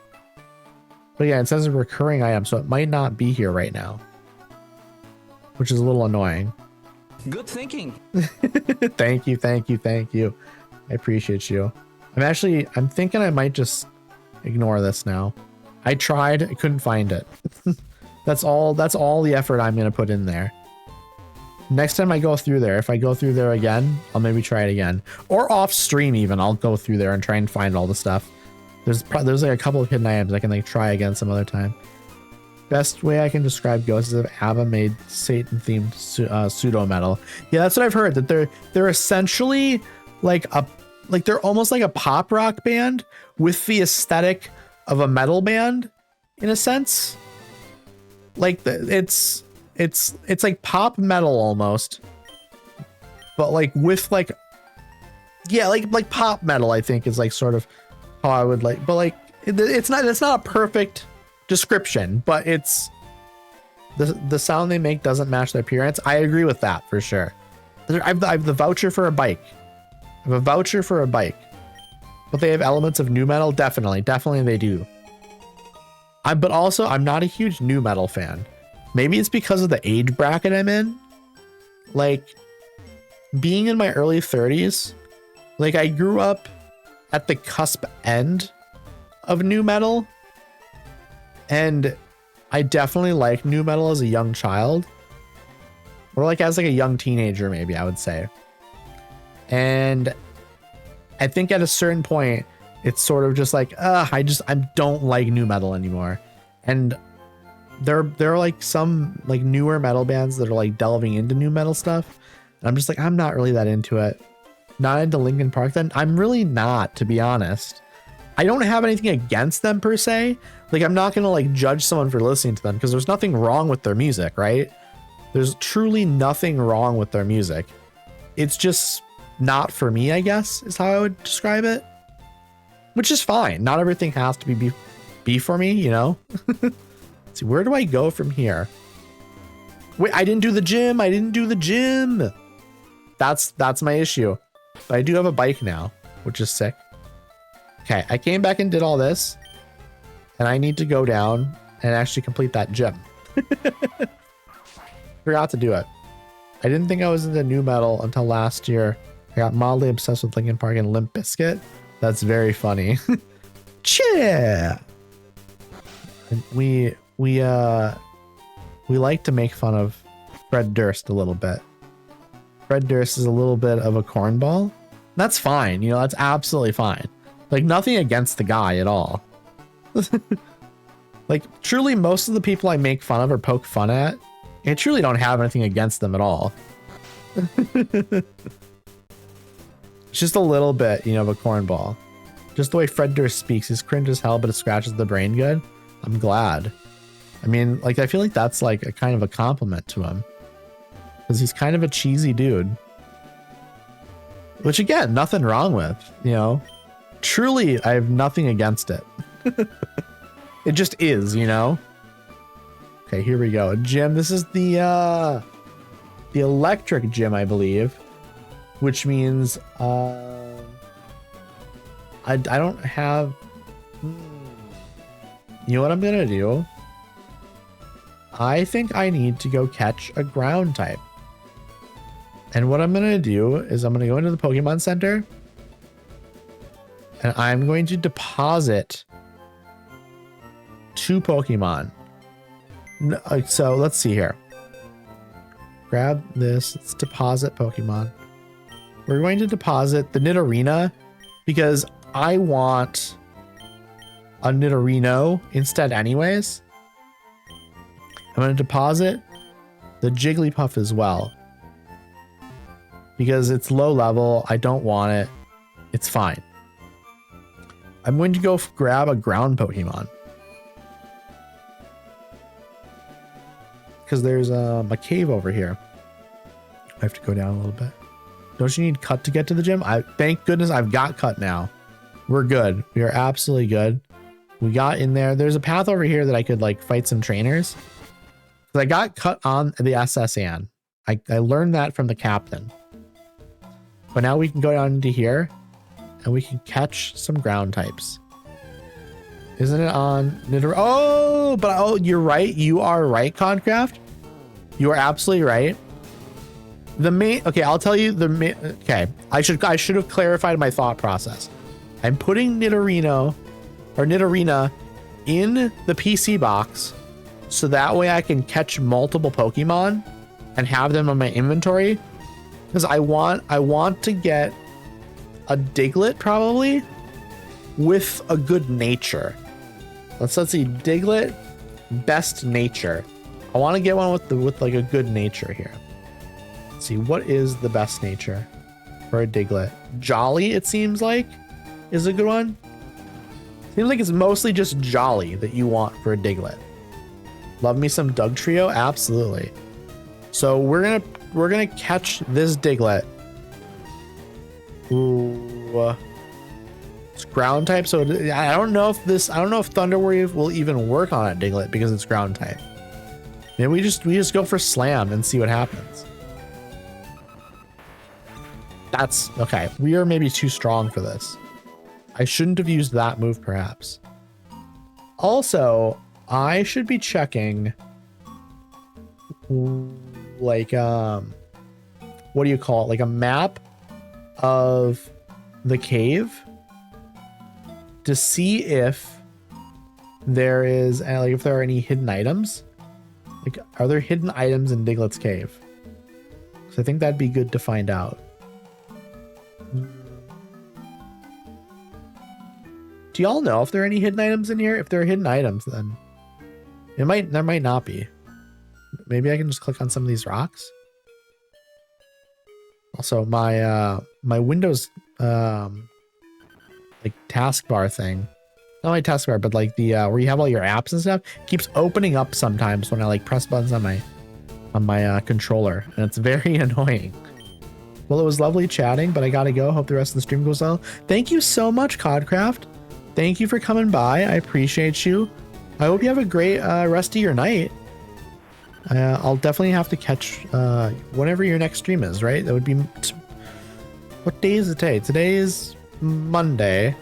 But yeah, it says a recurring item, so it might not be here right now. Which is a little annoying. Good thinking. Thank you, thank you, thank you. I appreciate you. I'm thinking I might just ignore this now. I tried, I couldn't find it. That's all the effort I'm going to put in there. Next time I go through there, if I go through there again, I'll maybe try it again. Or off stream even, I'll go through there and try and find all the stuff. There's like a couple of hidden items I can like try again some other time. Best way I can describe Ghosts is if ABBA made Satan-themed pseudo metal. Yeah, that's what I've heard. That they're essentially they're almost like a pop rock band with the aesthetic of a metal band, in a sense. Like it's like pop metal almost, but like with like, yeah, like pop metal. I think is like sort of how I would like, but like it's not a perfect description, but it's the sound they make doesn't match their appearance. I agree with that for sure. I have the voucher for a bike. I have a voucher for a bike, but they have elements of new metal. Definitely they do. But also I'm not a huge new metal fan. Maybe it's because of the age bracket I'm in. Like being in my early 30s, like I grew up at the cusp end of new metal. And I definitely like new metal as a young child. Or like as like a young teenager, maybe I would say. And I think at a certain point, it's sort of just like, I don't like new metal anymore. And there are like some like newer metal bands that are like delving into new metal stuff. And I'm just like, I'm not really that into it. Not into Linkin Park then. I'm really not, to be honest. I don't have anything against them per se. Like I'm not gonna like judge someone for listening to them because there's nothing wrong with their music, right? There's truly nothing wrong with their music. It's just not for me, I guess, is how I would describe it. which is fine. Not everything has to be beef for me, you know? See, where do I go from here? Wait, I didn't do the gym. I didn't do the gym. That's my issue. But I do have a bike now, which is sick. Okay, I came back and did all this. And I need to go down and actually complete that gym. Forgot to do it. I didn't think I was into new metal until last year. I got mildly obsessed with Linkin Park and Limp Bizkit. That's very funny. Yeah. And we like to make fun of Fred Durst a little bit. Fred Durst is a little bit of a cornball. That's fine, you know, that's absolutely fine. Like, nothing against the guy at all. Like, truly, most of the people I make fun of or poke fun at, I truly don't have anything against them at all. It's just a little bit, you know, of a cornball. Just the way Fred Durst speaks, he's cringe as hell, but it scratches the brain good. I'm glad. I mean, like, I feel like that's like a kind of a compliment to him, because he's kind of a cheesy dude, which again, nothing wrong with, you know. Truly, I have nothing against it. It just is, you know. Okay, here we go. Gym. This is the electric gym, I believe, which means I don't have. You know what I'm gonna do? I think I need to go catch a ground type. And what I'm gonna do is I'm gonna go into the Pokemon Center and I'm going to deposit 2 Pokemon. So let's see here. Grab this. Let's deposit Pokemon. We're going to deposit the Nidorina because I want a Nidorino instead anyways. I'm going to deposit the Jigglypuff as well because it's low level. I don't want it. It's fine. I'm going to go grab a ground Pokemon because there's a cave over here. I have to go down a little bit. Don't you need cut to get to the gym? Thank goodness I've got cut now. We're good. We are absolutely good. We got in there. There's a path over here that I could like fight some trainers. I got cut on the SSN. I learned that from the captain. But now we can go down into here and we can catch some ground types. Isn't it on Nidor? Oh, you're right. You are right, Concraft. You are absolutely right. The main, okay, I'll tell you the main, okay. I should have clarified my thought process. I'm putting Nidorina in the PC box so that way I can catch multiple Pokemon and have them in my inventory. Because I want to get a Diglett probably with a good nature. Let's see, Diglett, best nature. I want to get one with like a good nature here. Let's see, what is the best nature for a Diglett? Jolly, it seems like, is a good one. Seems like it's mostly just Jolly that you want for a Diglett. Love me some Doug Trio, absolutely. So we're gonna catch this Diglett. Ooh, it's ground type. So I don't know if Thunderwave will even work on it, Diglett, because it's ground type. Maybe we just go for Slam and see what happens. That's okay. We are maybe too strong for this. I shouldn't have used that move, perhaps. Also, I should be checking like what do you call it? Like a map of the cave to see if there is like if there are any hidden items. Like, are there hidden items in Diglett's cave? So I think that'd be good to find out. Do y'all know if there are any hidden items in here? If there are hidden items, then there might not be. Maybe I can just click on some of these rocks. Also, my Windows like taskbar thing, not my taskbar, but like the where you have all your apps and stuff, keeps opening up sometimes when I like press buttons on my controller, and it's very annoying. Well, it was lovely chatting, but I gotta go. Hope the rest of the stream goes well. Thank you so much, Codcraft. Thank you for coming by. I appreciate you. I hope you have a great rest of your night. I'll definitely have to catch whenever your next stream is, right? That would be... What day is it today? Today is Monday.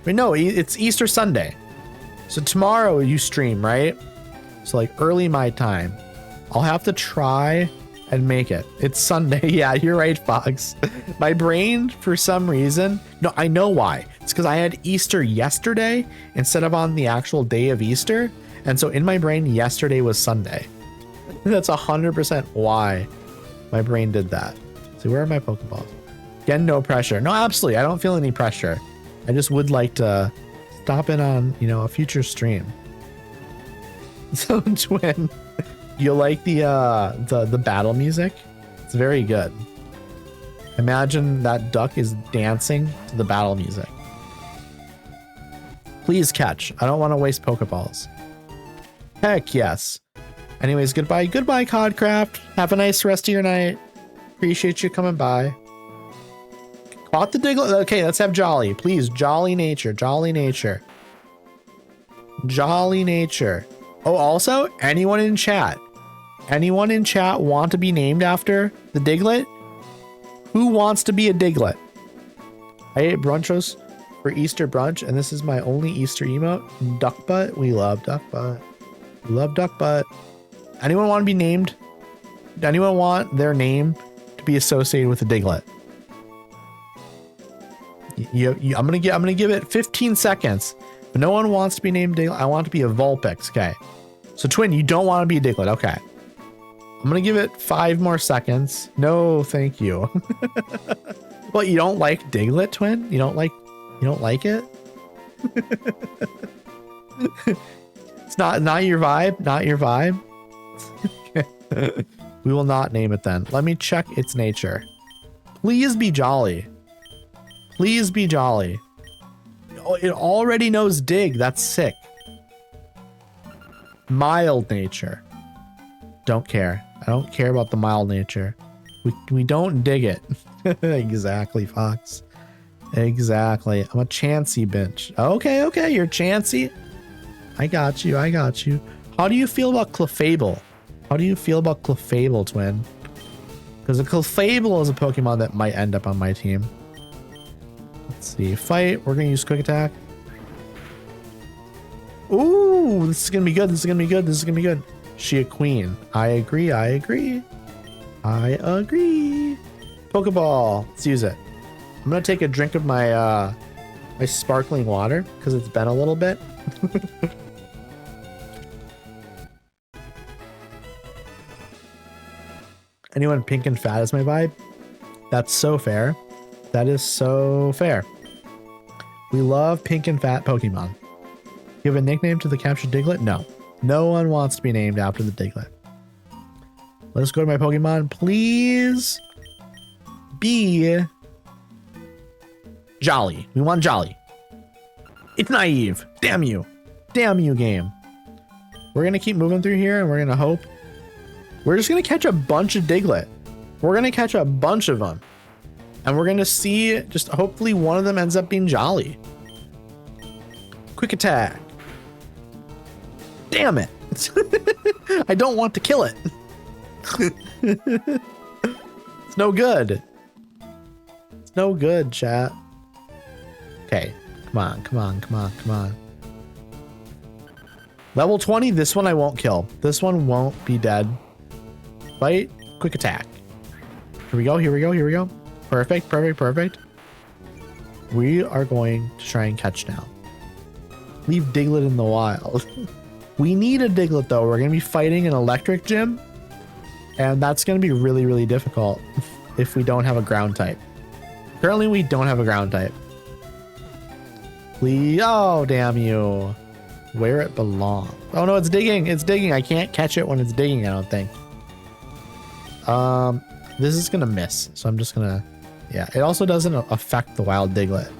Wait, no, it's Easter Sunday. So tomorrow you stream, right? So like early my time. I'll have to try and make it. It's Sunday. Yeah, you're right, Fox. My brain, for some reason... No, I know why. It's because I had Easter yesterday instead of on the actual day of Easter. And so in my brain, yesterday was Sunday. That's 100% why my brain did that. So where are my Pokeballs? Again, no pressure. No, absolutely. I don't feel any pressure. I just would like to stop in on, you know, a future stream. So Twin, you like the battle music? It's very good. Imagine that duck is dancing to the battle music. Please catch. I don't want to waste Pokeballs. Heck yes. Anyways, goodbye. Goodbye, Codcraft. Have a nice rest of your night. Appreciate you coming by. Caught the Diglett. Okay, let's have Jolly. Please, Jolly Nature. Jolly Nature. Jolly Nature. Oh, also, anyone in chat? Anyone in chat want to be named after the Diglett? Who wants to be a Diglett? I ate brunchos for Easter brunch, and this is my only Easter emote. Duck butt. We love duck butt. We love duck butt. Anyone want to be named? Does anyone want their name to be associated with a Diglett? I'm gonna give it 15 seconds. But no one wants to be named Diglett. I want to be a Vulpix. Okay. So Twin, you don't want to be a Diglett. Okay. I'm gonna give it 5 more seconds. No, thank you. What, you don't like Diglett, Twin? You don't like it? It's not your vibe. Not your vibe. Okay. We will not name it then. Let me check its nature. Please be Jolly. Please be Jolly. Oh, it already knows Dig. That's sick. Mild nature. Don't care. I don't care about the mild nature. We don't dig it. Exactly, Fox. Exactly. I'm a Chansey bench. Okay, you're Chansey. I got you. How do you feel about Clefable? How do you feel about Clefable, Twin? Because a Clefable is a Pokemon that might end up on my team. Let's see. Fight. We're going to use Quick Attack. Ooh, this is going to be good. She a queen. I agree. Pokeball. Let's use it. I'm going to take a drink of my my sparkling water because it's been a little bit. Anyone pink and fat is my vibe? That's so fair. That is so fair. We love pink and fat Pokemon. You have a nickname to the captured Diglett? No. No one wants to be named after the Diglett. Let's go to my Pokemon. Please be Jolly. We want Jolly. It's naive. Damn you. Damn you, game. We're going to keep moving through here and we're going to hope. We're just going to catch a bunch of Diglett. We're going to catch a bunch of them. And we're going to see, just hopefully one of them ends up being Jolly. Quick attack. Damn it. I don't want to kill it. It's no good. It's no good, chat. Okay. Come on. Level 20, this one I won't kill. This one won't be dead. Fight. Quick attack. Here we go. Perfect. We are going to try and catch now. Leave Diglett in the wild. We need a Diglett though. We're going to be fighting an electric gym. And that's going to be really, really difficult if we don't have a ground type. Currently, we don't have a ground type. Please. Oh, damn you. Where it belongs. Oh no, it's digging. I can't catch it when it's digging, I don't think. This is going to miss. So I'm just going to... Yeah, it also doesn't affect the wild Diglett.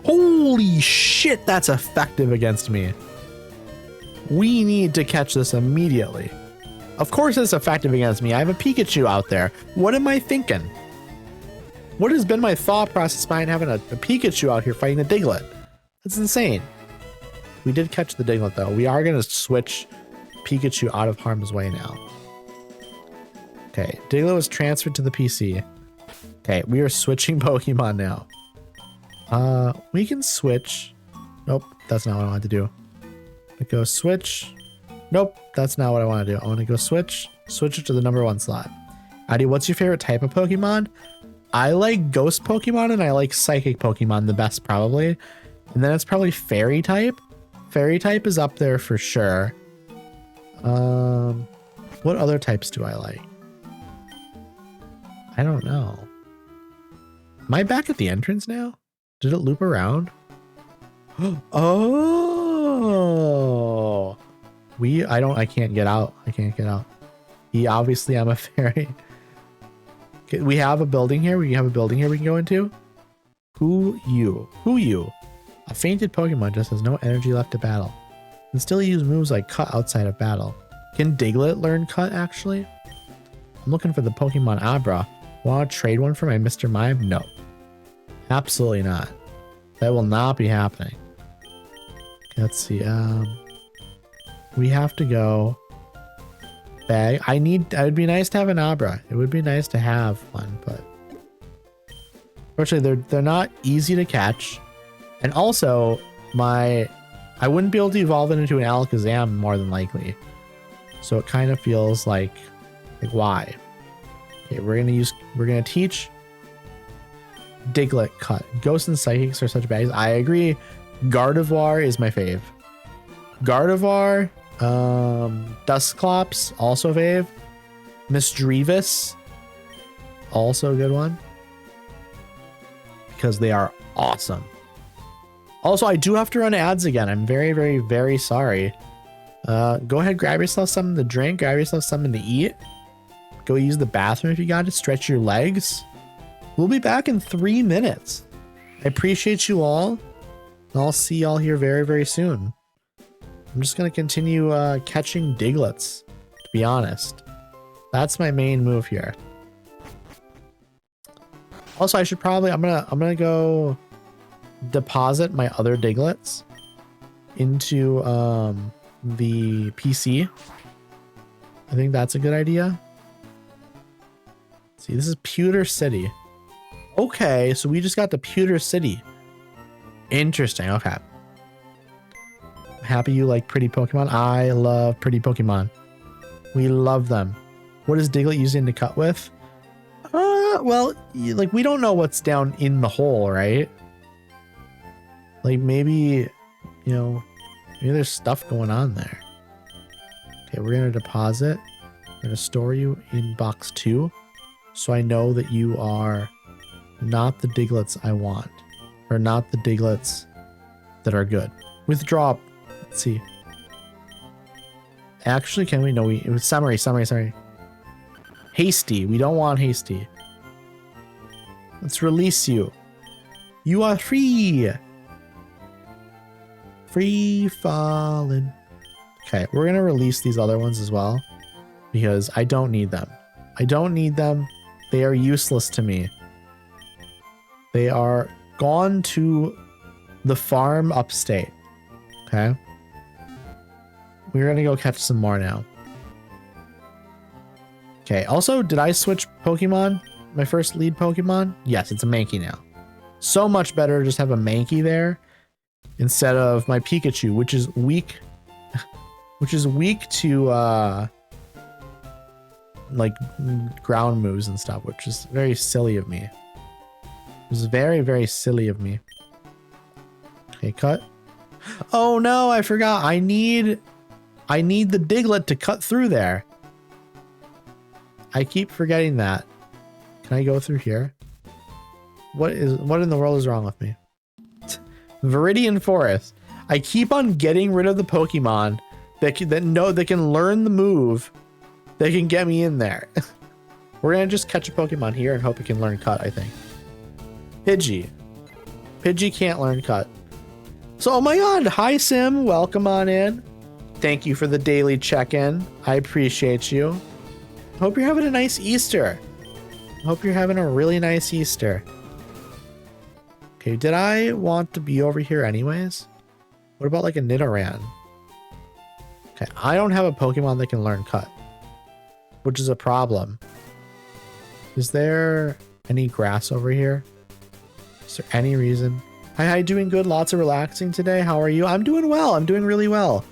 Holy shit, that's effective against me. We need to catch this immediately. Of course it's effective against me. I have a Pikachu out there. What am I thinking? What has been my thought process behind having a Pikachu out here fighting a Diglett? That's insane. We did catch the Diglett though. We are gonna switch Pikachu out of harm's way now. Okay, Diglett was transferred to the PC. Okay, we are switching Pokemon now. We can switch. Nope, that's not what I wanted to do. Go switch. Nope, that's not what I want to do. I want to go switch it to the number 1 slot. Addy, what's your favorite type of Pokemon? I like Ghost Pokemon and I like Psychic Pokemon the best probably. And then it's probably Fairy type. Fairy type is up there for sure. What other types do I like? I don't know. Am I back at the entrance now? Did it loop around? Oh, I can't get out. I can't get out. Obviously I'm a fairy. Okay, we have a building here. We have a building here we can go into. Who you? A fainted Pokemon just has no energy left to battle. And still use moves like Cut outside of battle. Can Diglett learn Cut actually? I'm looking for the Pokemon Abra. Want to trade one for my Mr. Mime? No. Absolutely not. That will not be happening. Okay, let's see. We have to go bag. It would be nice to have an Abra. It would be nice to have one, but unfortunately they're not easy to catch. And also I wouldn't be able to evolve it into an Alakazam more than likely. So it kind of feels like why? Okay, we're gonna teach Diglett Cut. Ghosts and Psychics are such bags. I agree. Gardevoir is my fave. Gardevoir, Dusclops, also fave. Misdreavus, also a good one. Because they are awesome. Also, I do have to run ads again. I'm very, very, very sorry. Go ahead, grab yourself something to drink, grab yourself something to eat. Go use the bathroom if you got to, stretch your legs. We'll be back in 3 minutes. I appreciate you all. And I'll see y'all here very, very soon. I'm just going to continue catching Digletts, to be honest. That's my main move here. Also, I should probably, I'm gonna go deposit my other Digletts into the PC. I think that's a good idea. See, this is Pewter City. Okay, so we just got to Pewter City. Interesting. Okay. I'm happy you like pretty Pokemon. I love pretty Pokemon. We love them. What is Diglett using to cut with? Well, like we don't know what's down in the hole, right? Like maybe, maybe there's stuff going on there. Okay, we're gonna deposit. I'm gonna store you in box 2, so I know that you are not the Digletts I want, or not the Digletts that are good. Withdraw. Let's see. Actually, can we? No, it was summary. Hasty. We don't want Hasty. Let's release you. You are free. Free falling. Okay, we're gonna release these other ones as well because I don't need them. They are useless to me. They are gone to the farm upstate. Okay. We're gonna go catch some more now. Okay, also, did I switch Pokemon? My first lead Pokemon? Yes, it's a Mankey now. So much better to just have a Mankey there instead of my Pikachu, which is weak to like ground moves and stuff, which is very silly of me. It was very, very silly of me. Okay, cut. Oh no, I forgot. I need the Diglett to cut through there. I keep forgetting that. Can I go through here? What in the world is wrong with me? Viridian Forest. I keep on getting rid of the Pokemon that can learn the move that can get me in there. We're gonna just catch a Pokemon here and hope it can learn Cut, I think. Pidgey can't learn Cut. So, oh my god, hi Sim, welcome on in. Thank you for the daily check-in. I appreciate you. Hope you're having a nice Easter. Hope you're having a really nice Easter. Okay, did I want to be over here anyways? What about like a Nidoran? Okay, I don't have a Pokemon that can learn Cut, which is a problem. Is there any grass over here? Is there any reason? Hi, doing good. Lots of relaxing today. How are you? I'm doing well. I'm doing really well.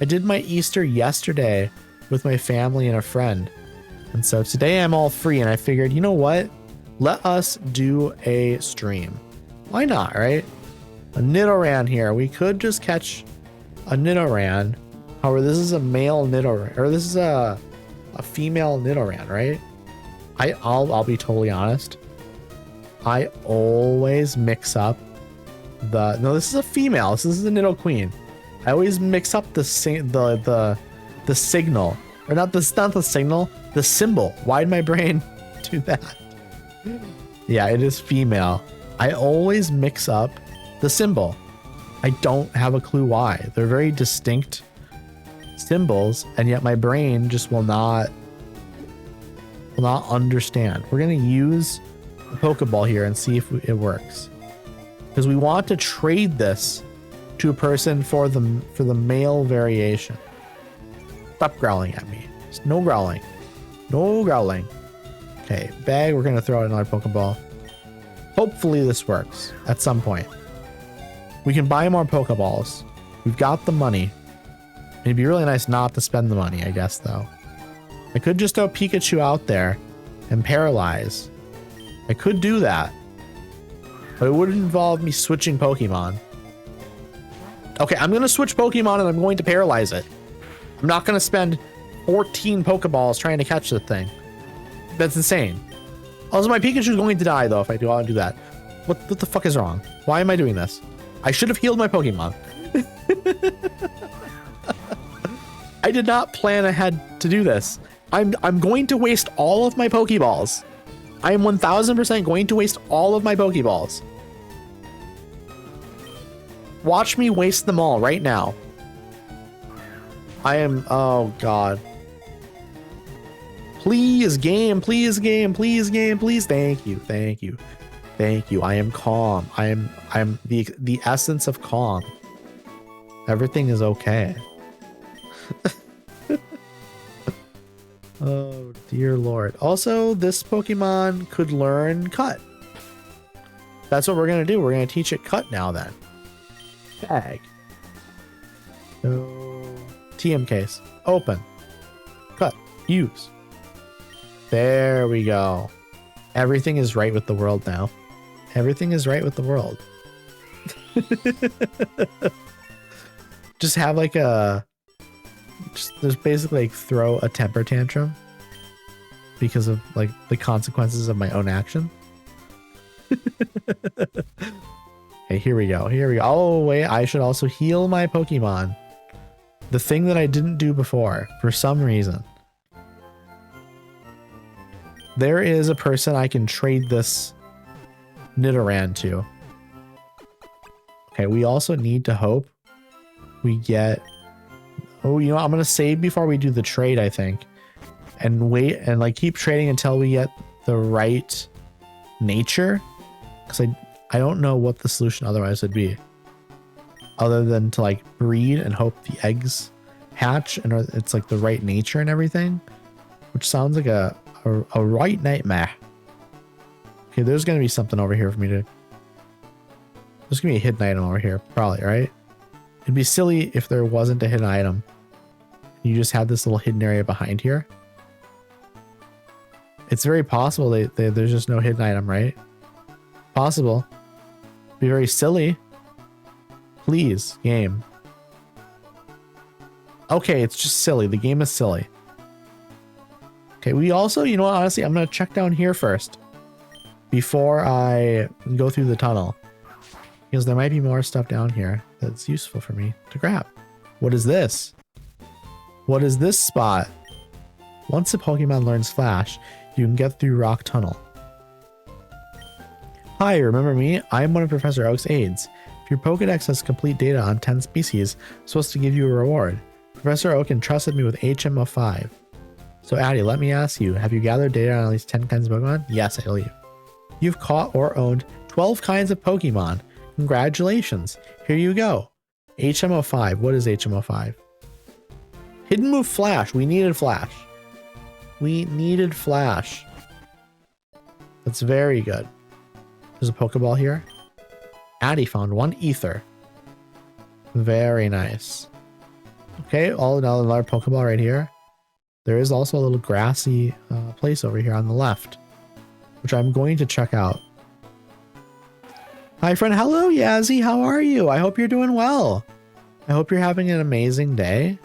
I did my Easter yesterday with my family and a friend. And so today I'm all free and I figured, you know what? Let us do a stream. Why not, right? A Nidoran here. We could just catch a Nidoran. However, this is a male Nidoran, or this is a female Nidoran, right? I'll be totally honest. I always mix up no, this is a female. This is a Nido Queen. I always mix up the signal, or not the signal, the symbol. Why'd my brain do that? Yeah, it is female. I always mix up the symbol. I don't have a clue why. They're very distinct symbols, and yet my brain just will not understand. We're gonna use a Pokeball here and see if it works, because we want to trade this to a person for the male variation. Stop growling at me. No growling. No growling. Okay, bag. We're gonna throw out another Pokeball. Hopefully this works at some point. We can buy more Pokeballs. We've got the money. It'd be really nice not to spend the money, I guess, though. I could just throw Pikachu out there and paralyze. I could do that, but it would involve me switching Pokemon. Okay, I'm going to switch Pokemon and I'm going to paralyze it. I'm not going to spend 14 Pokeballs trying to catch the thing. That's insane. Also, my Pikachu is going to die, though, if I do that. What the fuck is wrong? Why am I doing this? I should have healed my Pokemon. I did not plan ahead to do this. I'm going to waste all of my Pokeballs. I am 1000% going to waste all of my Pokeballs. Watch me waste them all right now. Oh God. Please game, please game, please game, please. Thank you, thank you, thank you. I am calm. I'm the essence of calm. Everything is okay. Oh dear Lord. Also, this Pokemon could learn Cut. That's what we're gonna do. We're gonna teach it Cut now then. Bag. So TM case. Open. Cut. Use. There we go. Everything is right with the world now. Everything is right with the world. Just have like just basically like throw a temper tantrum because of like the consequences of my own action. Okay, here we go. Here we go. Oh wait, I should also heal my Pokemon. The thing that I didn't do before for some reason. There is a person I can trade this Nidoran to. Okay, we also need to hope we get... Oh, you know, I'm going to save before we do the trade, I think. And wait and like keep trading until we get the right nature. Because I don't know what the solution otherwise would be. Other than to like breed and hope the eggs hatch and it's like the right nature and everything. Which sounds like a right nightmare. Okay, there's going to be something over here for me to... There's going to be a hidden item over here, probably, right? It'd be silly if there wasn't a hidden item. You just had this little hidden area behind here. It's very possible there's just no hidden item, right? Possible. Be very silly. Please, game. Okay, it's just silly. The game is silly. Okay, we also, you know what, honestly, I'm going to check down here first before I go through the tunnel. Because there might be more stuff down here that's useful for me to grab. What is this? What is this spot? Once a Pokemon learns Flash, you can get through Rock Tunnel. Hi, remember me? I'm one of Professor Oak's aides. If your Pokedex has complete data on 10 species, I'm supposed to give you a reward. Professor Oak entrusted me with HM of 5. So Addie, let me ask you, have you gathered data on at least 10 kinds of Pokemon? Yes, I believe. You've caught or owned 12 kinds of Pokemon. Congratulations. Here you go. HMO5. What is HMO5? Hidden move Flash. We needed Flash. We needed Flash. That's very good. There's a Pokeball here. Addie found one Ether. Very nice. Okay, another Pokeball right here. There is also a little grassy place over here on the left, which I'm going to check out. Hi, friend. Hello, Yazzie. How are you? I hope you're doing well. I hope you're having an amazing day.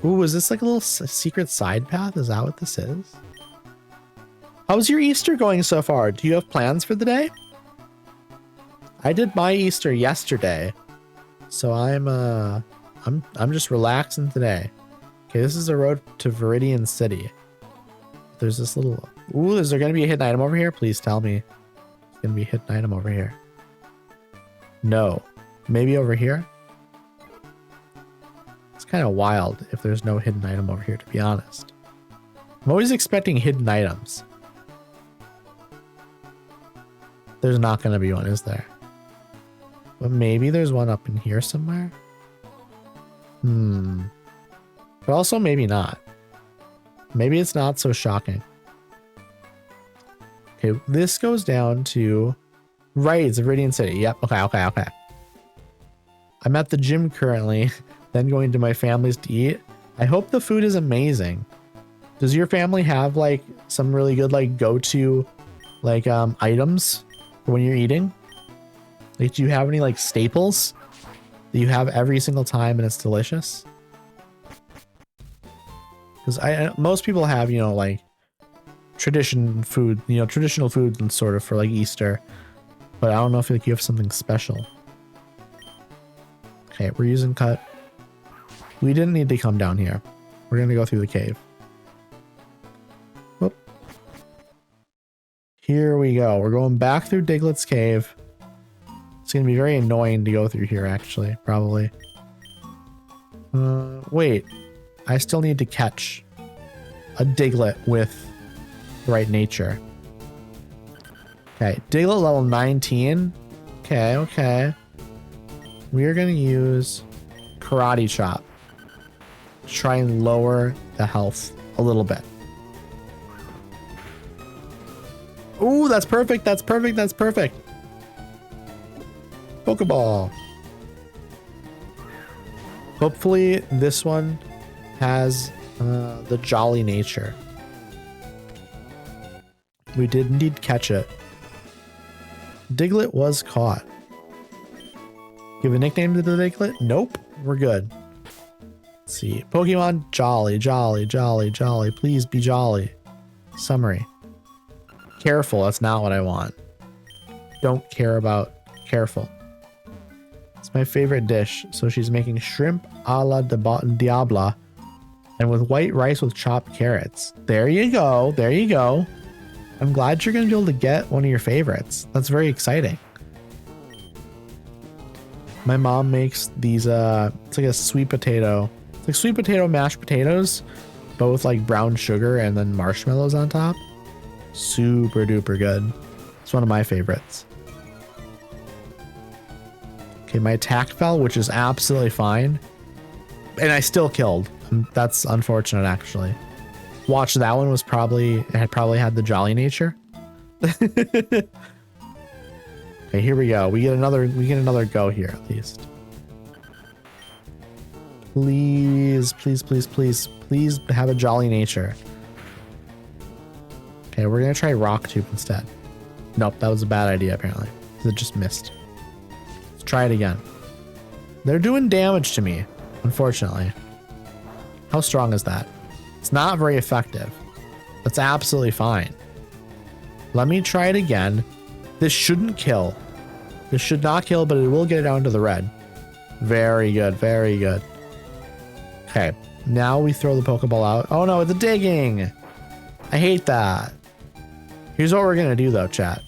Ooh, is this like a little secret side path? Is that what this is? How's your Easter going so far? Do you have plans for the day? I did my Easter yesterday, so I'm just relaxing today. Okay, this is the road to Viridian City. There's this little... Ooh, is there going to be a hidden item over here? Please tell me. There's going to be a hidden item over here. No. Maybe over here? It's kind of wild if there's no hidden item over here, to be honest. I'm always expecting hidden items. There's not going to be one, is there? But maybe there's one up in here somewhere? But also maybe not. Maybe it's not so shocking. Okay, this goes down to... Right, it's a Viridian City. Yep, okay. I'm at the gym currently, then going to my family's to eat. I hope the food is amazing. Does your family have like some really good like go-to like items for when you're eating? Like, do you have any like staples that you have every single time and it's delicious? Because most people have, you know, like traditional food and sort of for like Easter, but I don't know if like you have something special. Okay, we're using cut. We didn't need to come down here. We're gonna go through the cave. Whoop. Here we go. We're going back through Diglett's cave. It's gonna be very annoying to go through here, actually, probably. Wait. I still need to catch a Diglett with the right nature. Okay, Diglett level 19. Okay. We are going to use Karate Chop to try and lower the health a little bit. Ooh, that's perfect. Pokeball. Hopefully this one has the jolly nature. We did indeed catch it. Diglett was caught. Give a nickname to the Diglett? Nope. We're good. Let's see. Pokemon Jolly. Please be jolly. Summary. Careful. That's not what I want. Don't care about careful. It's my favorite dish. So she's making shrimp a la Diabla and with white rice with chopped carrots. There you go. I'm glad you're going to be able to get one of your favorites. That's very exciting. My mom makes these, it's like a sweet potato. It's like sweet potato mashed potatoes, but with like brown sugar and then marshmallows on top. Super duper good. It's one of my favorites. Okay, my attack fell, which is absolutely fine. And I still killed. That's unfortunate, actually. Watch, that one was probably had the jolly nature. Okay, here we go. We get another go here at least. Please have a jolly nature. Okay, we're gonna try Rock Tube instead. Nope, that was a bad idea apparently. It just missed. Let's try it again. They're doing damage to me, unfortunately. How strong is that? It's not very effective. That's absolutely fine. Let me try it again. This shouldn't kill. This should not kill, but it will get it down to the red. Very good. Okay, now we throw the Pokeball out. Oh no, it's a digging. I hate that. Here's what we're gonna do though, chat.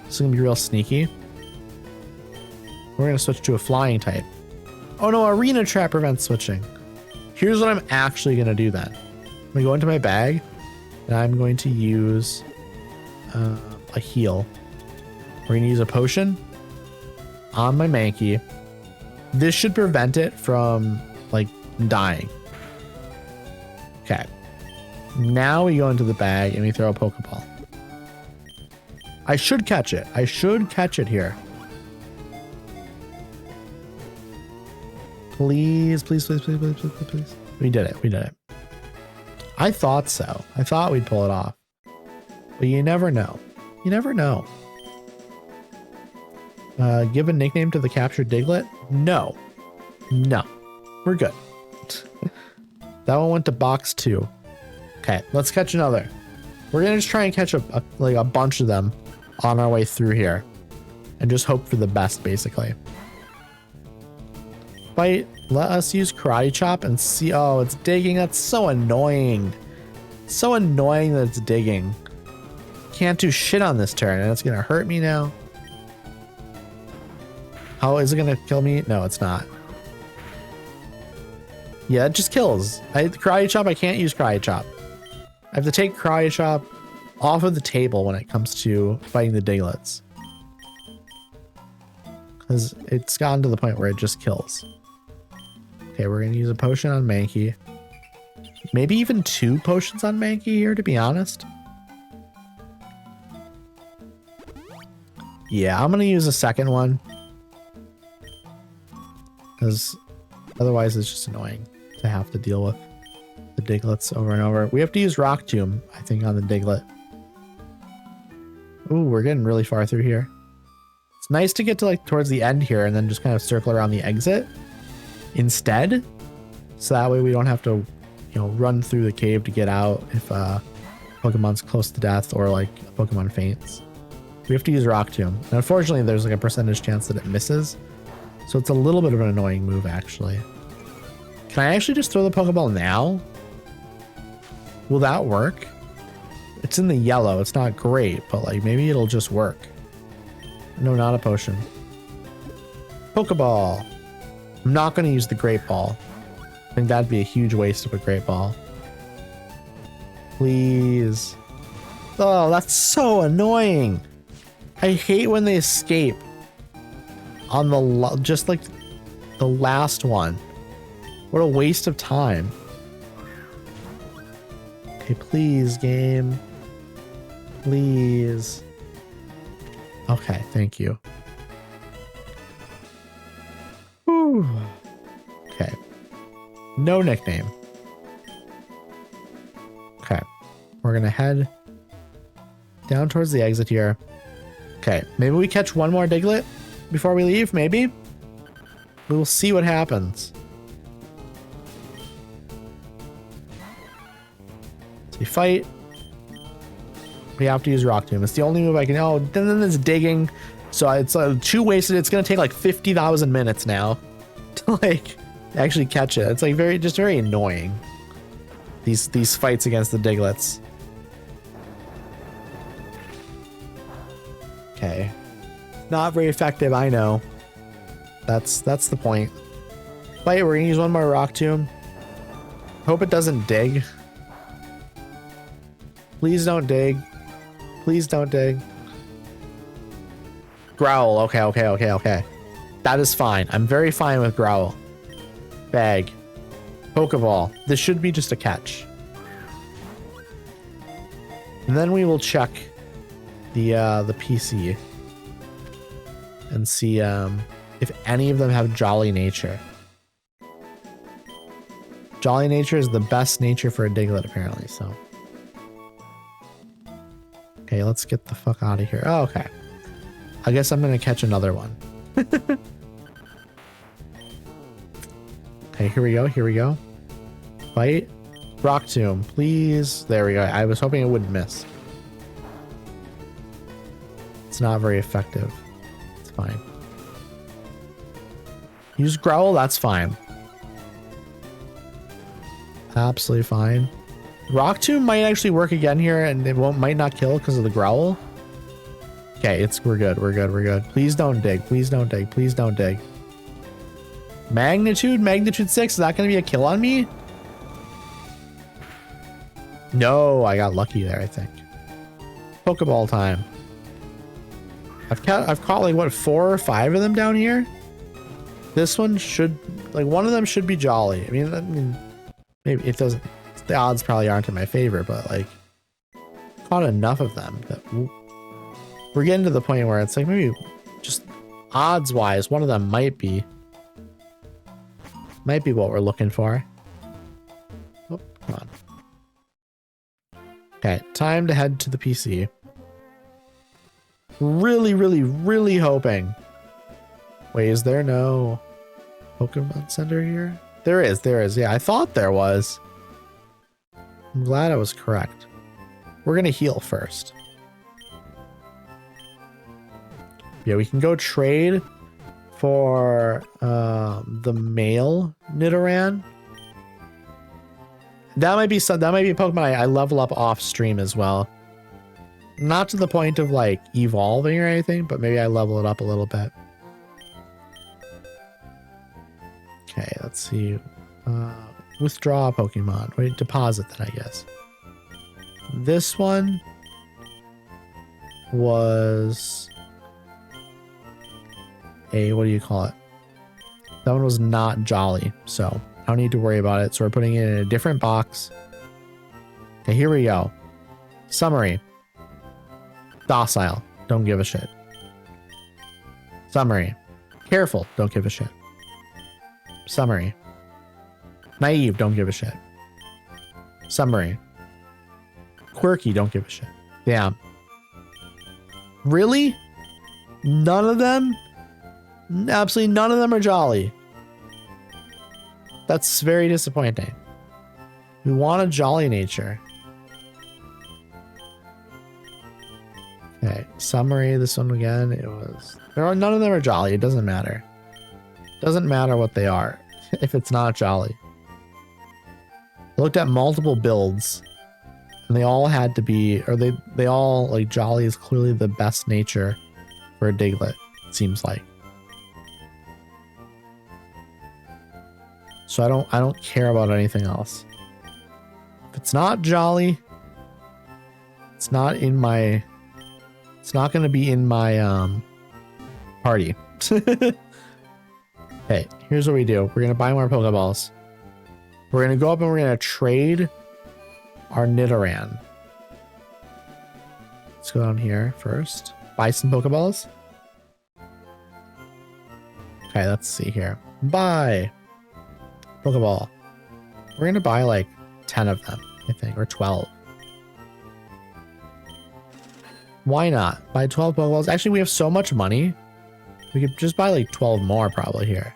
This is gonna be real sneaky. We're gonna switch to a flying type. Oh no, Arena Trap prevents switching. Here's what I'm actually gonna do then. I'm gonna go into my bag and I'm going to use a heal. We're gonna use a potion on my Mankey. This should prevent it from like dying. Okay. Now we go into the bag and we throw a Pokeball. I should catch it. I should catch it here. Please, please, please, please, please, please, please. We did it. We did it. I thought so. I thought we'd pull it off. But you never know. You never know. Give a nickname to the captured Diglett? No. No. We're good. That one went to box 2. Okay, let's catch another. We're gonna just try and catch a bunch of them on our way through here. And just hope for the best, basically. Fight. Let us use Karate Chop and see. Oh, it's digging. That's so annoying. So annoying that it's digging. Can't do shit on this turn, and it's gonna hurt me now. How is it gonna kill me? No, it's not. Yeah, it just kills. Karate Chop, I can't use Karate Chop. I have to take Karate Chop off of the table when it comes to fighting the Digletts. Because it's gotten to the point where it just kills. Okay, we're going to use a potion on Mankey. Maybe even 2 potions on Mankey here, to be honest. Yeah, I'm going to use a second one. Because otherwise it's just annoying to have to deal with the Digletts over and over. We have to use Rock Tomb, I think, on the Diglett. Ooh, we're getting really far through here. It's nice to get to like towards the end here and then just kind of circle around the exit instead. So that way we don't have to, you know, run through the cave to get out if Pokemon's close to death or like a Pokemon faints. We have to use Rock Tomb. And unfortunately, there's like a percentage chance that it misses. So it's a little bit of an annoying move, actually. Can I actually just throw the Pokeball now? Will that work? It's in the yellow. It's not great, but like maybe it'll just work. No, not a potion. Pokeball. I'm not going to use the Great Ball. I think that'd be a huge waste of a Great Ball. Please. Oh, that's so annoying. I hate when they escape on the just like the last one. What a waste of time. Okay, please, game. Please. Okay, thank you. Whew. Okay. No nickname. Okay. We're gonna head down towards the exit here. Okay, maybe we catch one more Diglett before we leave, maybe? We will see what happens. So we fight. We have to use Rock Tomb. It's the only move I can. Oh, then it's digging. So it's 2 wasted. It's gonna take like 50,000 minutes now to like actually catch it. It's like very annoying. These fights against the Digletts. Okay, not very effective. I know. That's the point. Fight. We're gonna use one more Rock Tomb. Hope it doesn't dig. Please don't dig. Please don't dig. Growl. Okay. That is fine. I'm very fine with Growl. Bag. Pokeball. This should be just a catch. And then we will check the PC and see if any of them have Jolly Nature. Jolly Nature is the best nature for a Diglett, apparently, so. Okay, let's get the fuck out of here. Oh, okay. I guess I'm gonna catch another one. Okay, here we go. Fight. Rock Tomb, please. There we go. I was hoping it wouldn't miss. It's not very effective. It's fine. Use Growl, that's fine. Absolutely fine. Rock Tomb might actually work again here, and it might not kill because of the Growl. Okay, we're good. Please don't dig. Please don't dig. Magnitude 6. Is that going to be a kill on me? No, I got lucky there, I think. Pokeball time. I've caught like what 4 or 5 of them down here. This one should like one of them should be Jolly. I mean maybe it doesn't. The odds probably aren't in my favor, but like caught enough of them that we're getting to the point where it's like maybe just odds wise, one of them might be what we're looking for. Oh, come on. Okay, time to head to the PC. Really, really, really hoping. Wait, is there no Pokemon Center here? There is. Yeah, I thought there was. I'm glad I was correct. We're gonna heal first. Yeah, we can go trade for the male Nidoran. That might be a Pokemon I level up off stream as well. Not to the point of like evolving or anything, but maybe I level it up a little bit. Okay, let's see. Withdraw a Pokemon. Wait, deposit then, I guess. This one was what do you call it? That one was not Jolly, so I don't need to worry about it. So we're putting it in a different box. Okay, here we go. Summary. Docile. Don't give a shit. Summary. Careful. Don't give a shit. Summary. Naive. Don't give a shit. Summary. Quirky. Don't give a shit. Damn. Really? None of them? Absolutely none of them are Jolly. That's very disappointing. We want a Jolly nature. Okay, summary. This one again. It was. None of them are Jolly. It doesn't matter. Doesn't matter what they are if it's not Jolly. I looked at multiple builds, and they all had to be, or they all like Jolly is clearly the best nature for a Diglett. It seems like. So I don't care about anything else. If it's not Jolly, it's not going to be in my party. Okay, here's what we do. We're going to buy more Pokeballs. We're going to go up and we're going to trade our Nidoran. Let's go down here first. Buy some Pokeballs. Okay, let's see here. Buy Pokeball. We're going to buy like 10 of them, I think, or 12. Why not? Buy 12 Pokeballs. Actually, we have so much money. We could just buy like 12 more probably here.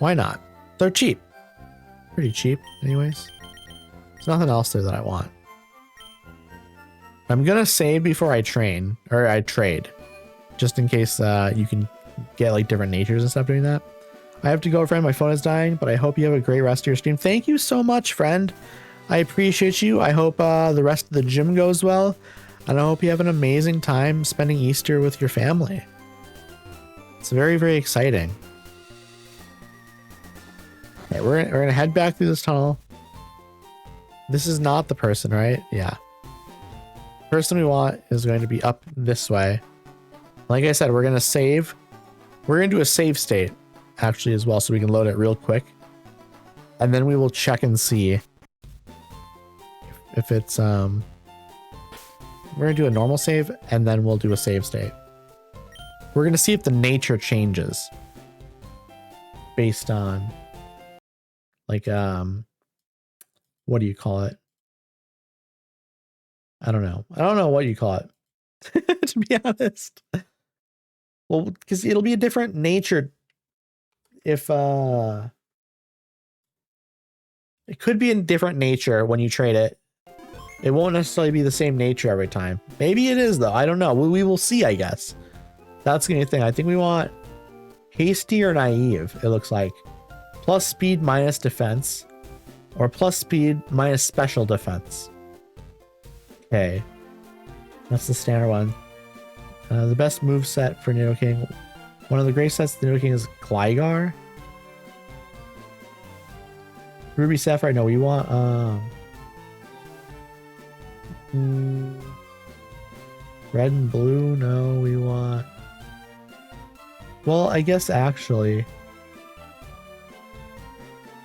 Why not? They're cheap. Pretty cheap anyways. There's nothing else there that I want. I'm gonna save before I train, or I trade. Just in case you can get like different natures and stuff doing that. I have to go, friend. My phone is dying, but I hope you have a great rest of your stream. Thank you so much, friend. I appreciate you. I hope the rest of the gym goes well. And I hope you have an amazing time spending Easter with your family. It's very, very exciting. Okay, we're gonna head back through this tunnel. This is not the person, right? Yeah. The person we want is going to be up this way. Like I said, we're gonna save. We're gonna do a save state actually as well, so we can load it real quick. And then we will check and see if it's we're gonna do a normal save and then we'll do a save state. We're gonna see if the nature changes based on like what do you call it? I don't know what you call it. To be honest. Well, because it'll be a different nature if it could be in different nature when you trade it. It won't necessarily be the same nature every time. Maybe it is though. I don't know. We will see, I guess. That's gonna be the thing. I think we want hasty or naive, it looks like. Plus speed minus defense. Or plus speed minus special defense. Okay. That's the standard one. The best move set for Nidoking. One of the great sets of Nidoking is Gligar. Ruby Sapphire, no, we want red and blue, no, we want, well, I guess actually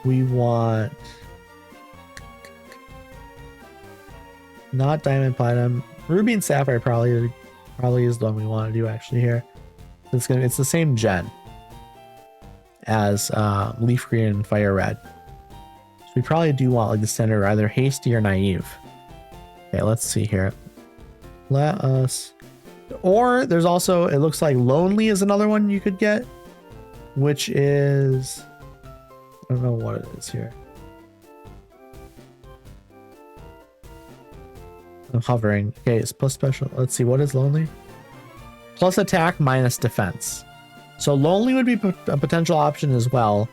we want not diamond platinum. Ruby and Sapphire probably is the one we want to do actually here. It's the same gen as Leaf Green and Fire Red. So we probably do want like the center, either hasty or naive. Okay, let's see here. Let us, or there's also, it looks like lonely is another one you could get, which is, I don't know what it is here. I'm hovering. Okay, it's plus special. Let's see, what is lonely? Plus attack minus defense. So lonely would be a potential option as well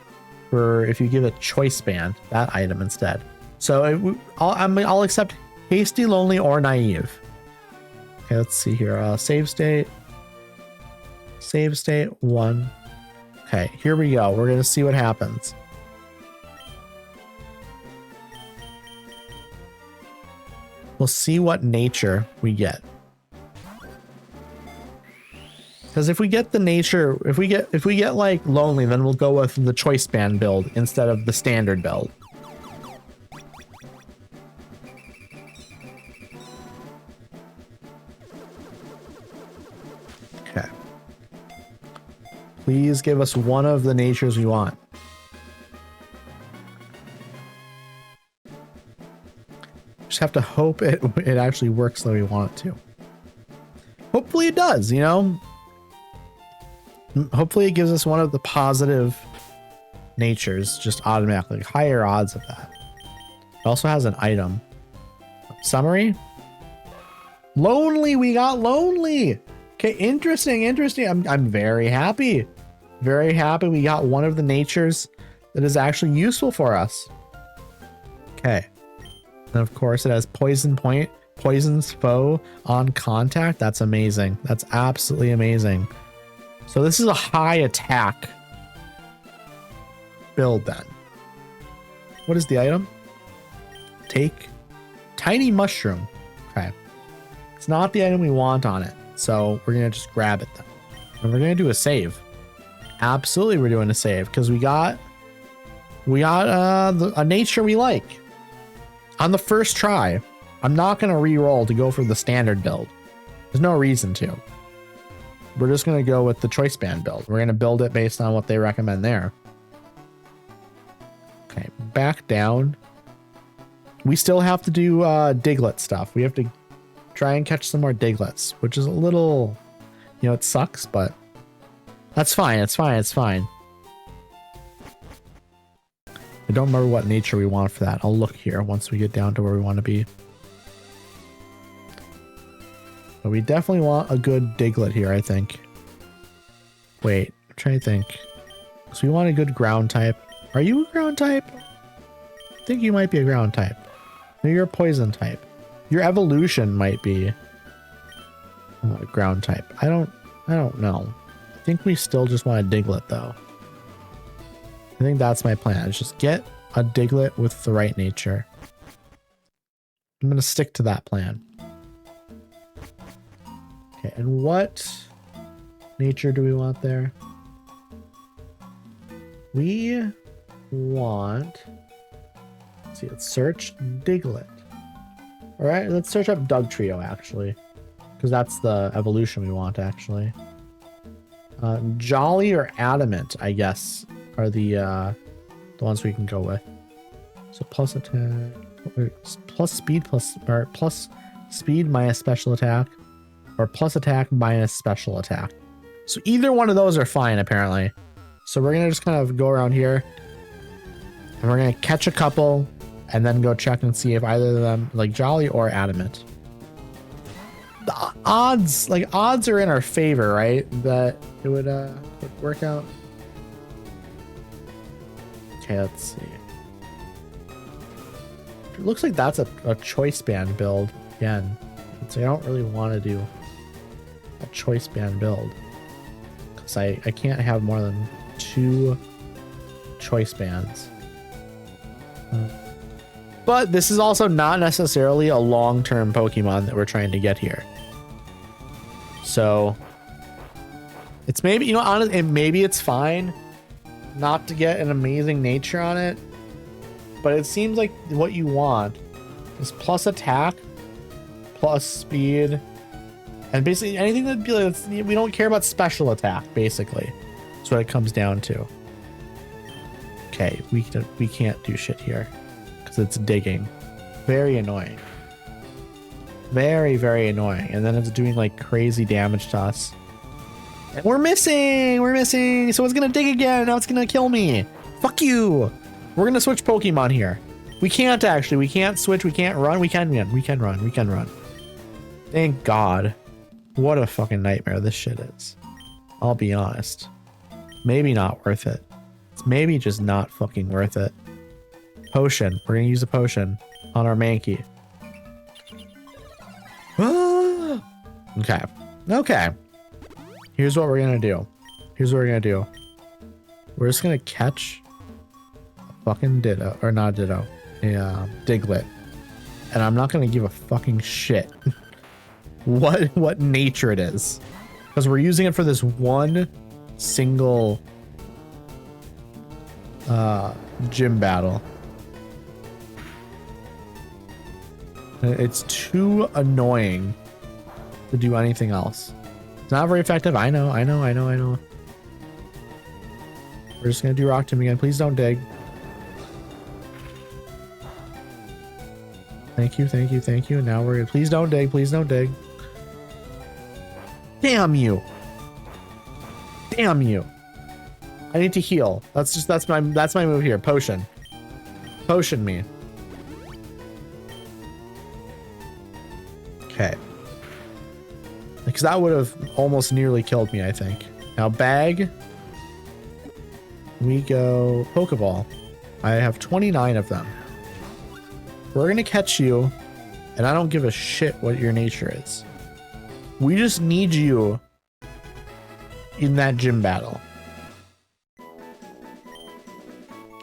for if you give a choice band, that item instead. So I'll accept hasty, lonely, or naive. Okay, let's see here. Save state 1. Okay, here we go. We're gonna see what happens. We'll see what nature we get. Because if we get the nature, if we get like lonely, then we'll go with the choice band build instead of the standard build. Okay. Please give us one of the natures we want. Just have to hope it actually works the way we want it to. Hopefully it does, you know? Hopefully it gives us one of the positive natures just automatically. Higher odds of that. It also has an item. Summary. Lonely, we got lonely. Okay, interesting. I'm very happy. Very happy we got one of the natures that is actually useful for us. Okay. And of course it has poison point, poisons foe on contact. That's amazing. That's absolutely amazing. So this is a high attack build then. What is the item? Take tiny mushroom. Okay. It's not the item we want on it. So we're going to just grab it then. And we're going to do a save. Absolutely we're doing a save because we got a nature we like. On the first try, I'm not going to re-roll to go for the standard build. There's no reason to. We're just going to go with the choice band build. We're going to build it based on what they recommend there. Okay, back down. We still have to do Diglett stuff. We have to try and catch some more Diglets, which is a little, you know, it sucks, but that's fine. It's fine. It's fine. I don't remember what nature we want for that. I'll look here once we get down to where we want to be. But we definitely want a good Diglett here, I think. Wait, I'm trying to think. So we want a good ground type. Are you a ground type? I think you might be a ground type. No, you're a poison type. Your evolution might be a ground type. I don't know. I think we still just want a Diglett though. I think that's my plan. Is just get a Diglett with the right nature. I'm gonna stick to that plan. Okay, and what nature do we want there? We want, let's see, let's search Diglett. All right, let's search up Dugtrio actually, because that's the evolution we want actually. Jolly or Adamant, I guess, are the ones we can go with. So plus attack, plus speed minus special attack, or plus attack minus special attack. So either one of those are fine apparently. So we're gonna just kind of go around here and we're gonna catch a couple and then go check and see if either of them, like Jolly or Adamant. The odds are in our favor, right? That it would work out. Okay, let's see. It looks like that's a choice band build again. So I don't really want to do a choice band build because I can't have more than 2 choice bands. But this is also not necessarily a long-term Pokemon that we're trying to get here. So it's maybe, you know, honestly, maybe it's fine not to get an amazing nature on it, but it seems like what you want is plus attack, plus speed, and basically anything that be like, we don't care about special attack, basically. That's what it comes down to. Okay, we can't do shit here because it's digging. Very annoying. Very, very annoying. And then it's doing like crazy damage to us. And we're missing! We're missing! So it's gonna dig again. Now it's gonna kill me. Fuck you! We're gonna switch Pokemon here. We can't actually. We can't switch. We can't run. We can run. We can run. We can run. Thank God. What a fucking nightmare this shit is. I'll be honest. Maybe not worth it. It's maybe just not fucking worth it. Potion. We're gonna use a potion on our Mankey. Okay. Okay. Here's what we're gonna do. Here's what we're gonna do. We're just gonna catch a fucking Ditto, or not Ditto, a Diglett, and I'm not gonna give a fucking shit what nature it is, because we're using it for this one single gym battle. It's too annoying to do anything else. It's not very effective. I know. We're just gonna do Rock Tomb again. Please don't dig. Thank you, thank you, thank you. Now we're gonna, please don't dig, please don't dig. Damn you. Damn you. I need to heal. That's my move here. Potion. Potion me. Okay. Because that would have almost nearly killed me, I think. Now bag. We go Pokeball. I have 29 of them. We're gonna catch you, and I don't give a shit what your nature is. We just need you in that gym battle.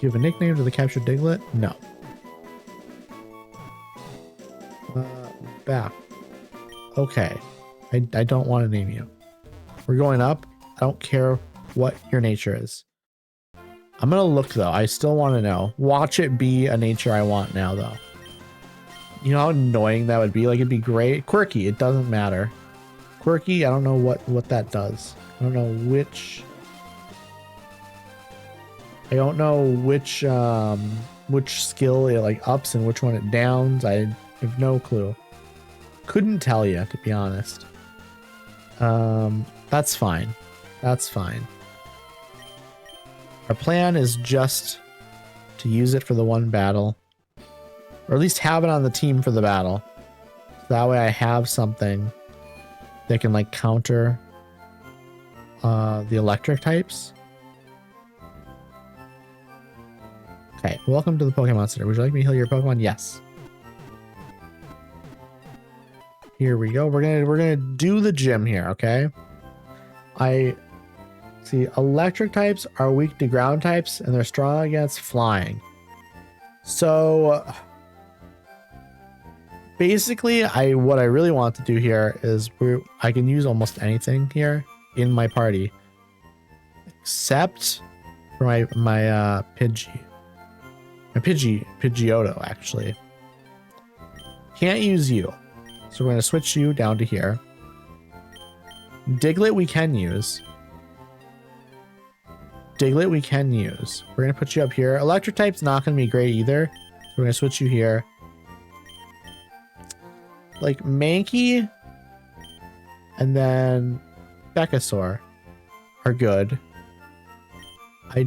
Give a nickname to the captured Diglett? No. Back. Okay. I don't want to name you. We're going up. I don't care what your nature is. I'm gonna look though. I still want to know. Watch it be a nature I want now though. You know how annoying that would be? Like, it'd be great. Quirky, it doesn't matter. Quirky, I don't know what that does. I don't know which skill it like ups and which one it downs. I have no clue. Couldn't tell you, to be honest. That's fine. That's fine. Our plan is just to use it for the one battle. Or at least have it on the team for the battle. So that way I have something that can like counter the electric types. Okay, welcome to the Pokemon Center. Would you like me to heal your Pokemon? Yes. Here we go. We're gonna do the gym here, okay? I see electric types are weak to ground types and they're strong against flying. So basically what I really want to do here is I can use almost anything here in my party except for my Pidgey. My Pidgeotto actually. Can't use you. So we're going to switch you down to here. Diglett we can use. Diglett we can use. We're going to put you up here. Electric type's not going to be great either. So we're going to switch you here. Like Mankey and then Venusaur are good. I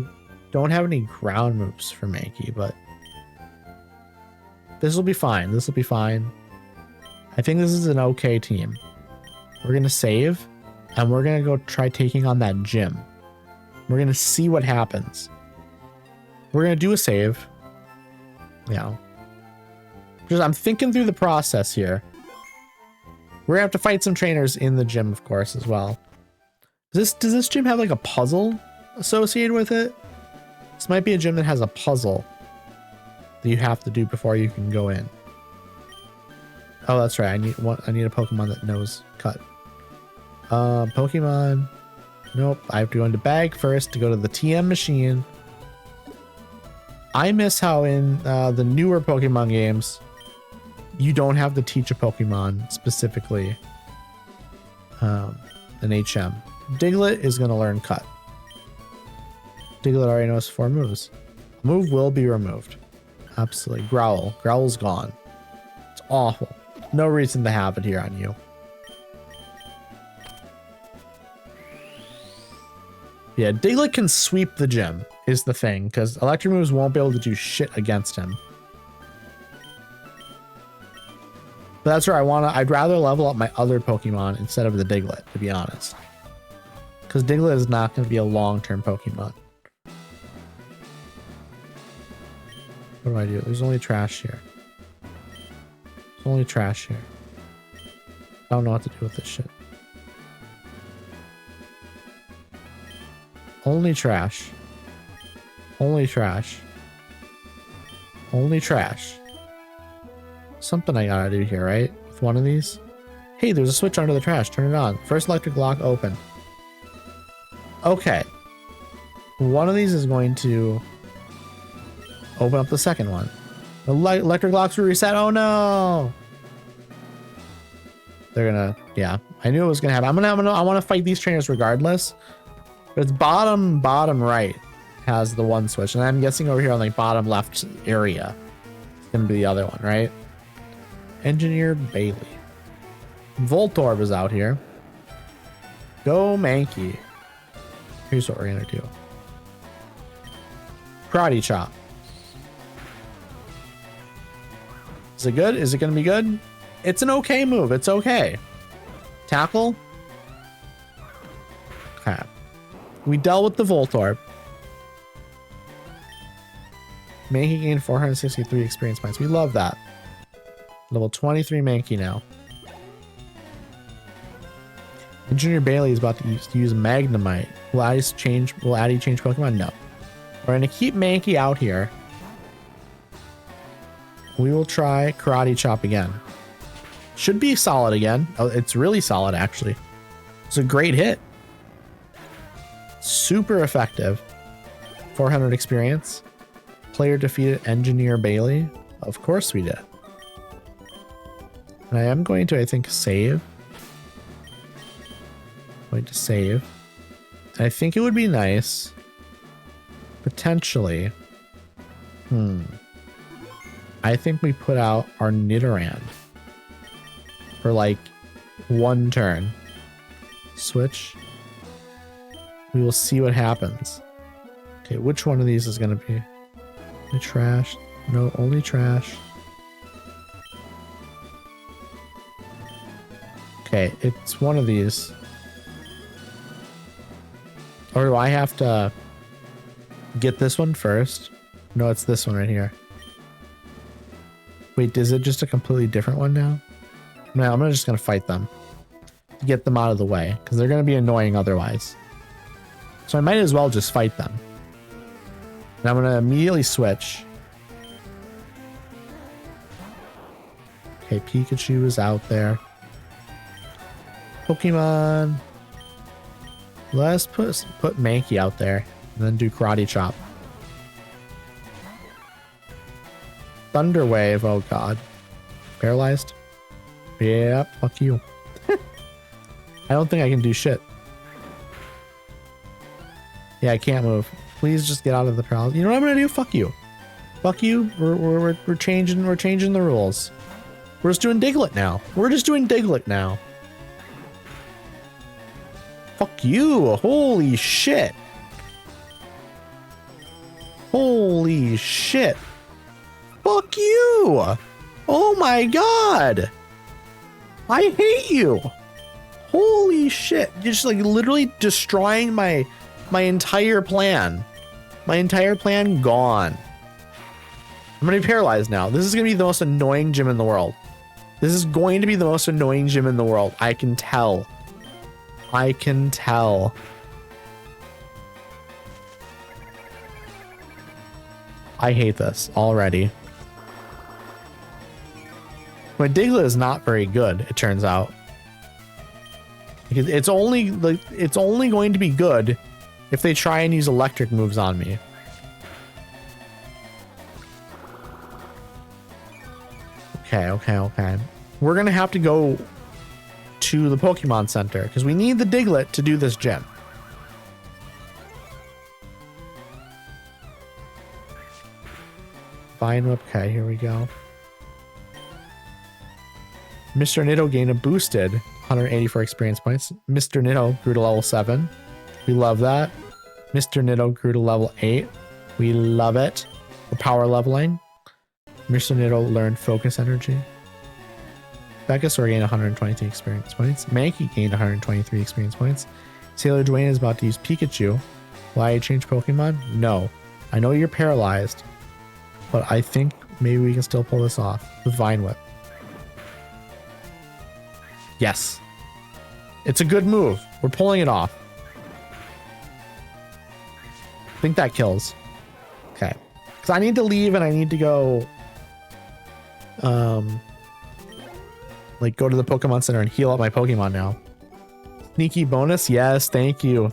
don't have any ground moves for Mankey, but this will be fine. This will be fine. I think this is an okay team. We're going to save, and we're going to go try taking on that gym. We're going to see what happens. We're going to do a save. Yeah. Just, I'm thinking through the process here. We're going to have to fight some trainers in the gym, of course, as well. Does this gym have like a puzzle associated with it? This might be a gym that has a puzzle. that you have to do before you can go in. Oh, that's right. I need a Pokemon that knows cut. Pokemon. Nope. I have to go into bag first to go to the TM machine. I miss how in the newer Pokemon games, you don't have to teach a Pokemon specifically an HM. Diglett is going to learn cut. Diglett already knows 4 moves. A move will be removed. Absolutely. Growl. Growl's gone. It's awful. No reason to have it here on you. Yeah, Diglett can sweep the gym is the thing, because electric moves won't be able to do shit against him. But that's where I'd rather level up my other Pokemon instead of the Diglett, to be honest. Because Diglett is not going to be a long-term Pokemon. What do I do? There's only trash here. There's only trash here. I don't know what to do with this shit. Only trash. Only trash. Only trash. Something I gotta do here, right? With one of these. Hey, there's a switch under the trash. Turn it on. First electric lock open. Okay. One of these is going to open up the second one. The electric locks were reset. Oh no! They're gonna, yeah. I knew it was gonna happen. I want to fight these trainers regardless. But it's bottom right has the one switch, and I'm guessing over here on the bottom left area, it's gonna be the other one, right? Engineer Bailey. Voltorb is out here. Go Mankey. Here's what we're gonna do. Karate Chop. Is it good? Is it gonna be good? It's an okay move. It's okay. Tackle. Okay. We dealt with the Voltorb. Mankey gained 463 experience points. We love that. Level 23 Mankey now. Engineer Bailey is about to use Magnemite. Will Addy change Pokemon? No. We're gonna keep Mankey out here. We will try Karate Chop again. Should be solid again. Oh, it's really solid actually. It's a great hit. Super effective. 400 experience. Player defeated Engineer Bailey. Of course we did. And I am going to, I think, save. Going to save. I think it would be nice. Potentially. I think we put out our Nidoran. For like 1 turn. Switch. We will see what happens. Okay, which one of these is going to be? Trash. No, only trash. Okay, it's one of these. Or do I have to get this one first? No, it's this one right here. Wait, is it just a completely different one now? No, I'm just going to fight them. To get them out of the way. Because they're going to be annoying otherwise. So I might as well just fight them. And I'm going to immediately switch. Okay, Pikachu is out there. Pokemon. Let's put Mankey out there. And then do Karate Chop. Thunder Wave. Oh, God. Paralyzed? Yeah, fuck you. I don't think I can do shit. Yeah, I can't move. Please just get out of the paralysis. You know what I'm gonna do? Fuck you. Fuck you. We're changing the rules. We're just doing Diglett now. We're just doing Diglett now. Fuck you. Holy shit. Holy shit. Fuck you. Oh my god. I hate you. Holy shit. You're just like literally destroying my entire plan. My entire plan gone. I'm gonna be paralyzed now. This is gonna be the most annoying gym in the world. This is going to be the most annoying gym in the world. I can tell. I can tell. I hate this already. My Diglett is not very good, it turns out. Because it's only going to be good if they try and use electric moves on me. Okay. We're gonna have to go to the Pokemon Center because we need the Diglett to do this gym. Fine, okay, here we go. Mr. Nitto gained a boosted 184 experience points. Mr. Nitto grew to level 7. We love that. Mr. Nitto grew to level 8. We love it. We're power leveling. Mr. Nitto learned focus energy. Beckasaur gained 122 experience points. Mankey gained 123 experience points. Sailor Dwayne is about to use Pikachu. Will I change Pokemon? No. I know you're paralyzed, but I think maybe we can still pull this off with Vine Whip. Yes. It's a good move. We're pulling it off. I think that kills. Okay. Because I need to leave and I need to go like go to the Pokemon Center and heal up my Pokemon now. Sneaky bonus? Yes, thank you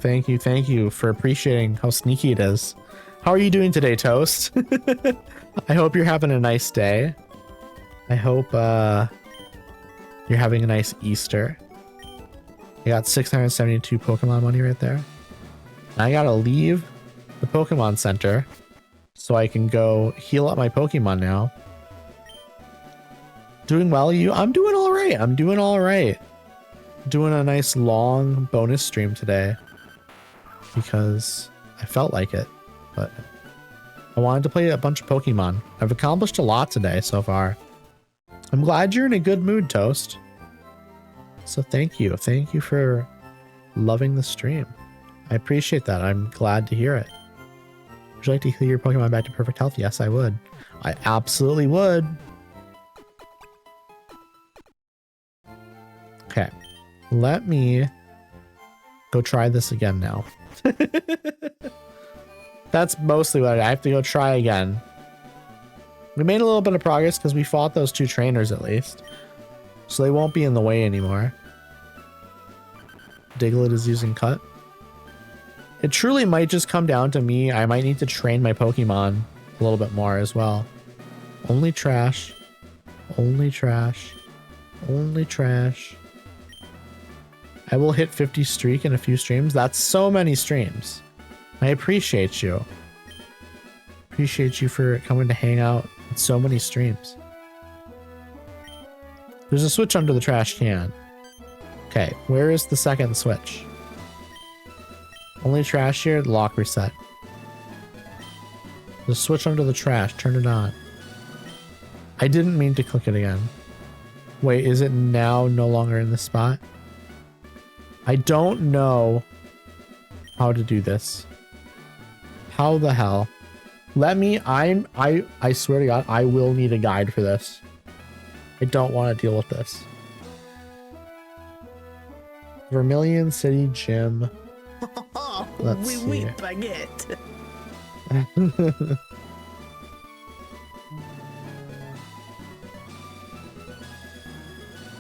for appreciating how sneaky it is. How are you doing today, Toast? I hope you're having a nice day. I hope you're having a nice Easter. I got 672 Pokemon money right there. I gotta leave the Pokemon Center so I can go heal up my Pokemon now. Doing well, you? I'm doing all right. Doing a nice long bonus stream today because I felt like it, but I wanted to play a bunch of Pokemon. I've accomplished a lot today so far. I'm glad you're in a good mood, Toast. So thank you for loving the stream. I appreciate that. I'm glad to hear it. Would you like to heal your Pokemon back to perfect health? Yes, I would. I absolutely would. Okay, let me go try this again now. That's mostly what I have to go try again. We made a little bit of progress because we fought those 2 trainers at least. So they won't be in the way anymore. Diglett is using Cut. It truly might just come down to me. I might need to train my Pokemon a little bit more as well. Only trash. Only trash. Only trash. I will hit 50 streak in a few streams. That's so many streams. I appreciate you. Appreciate you for coming to hang out with so many streams. There's a switch under the trash can. Okay, where is the second switch? Only trash here, lock reset. The switch under the trash, turn it on. I didn't mean to click it again. Wait, is it now no longer in the spot? I don't know how to do this. How the hell? Let me, I swear to God, I will need a guide for this. I don't want to deal with this. Vermilion City Gym. Let's see. Baguette.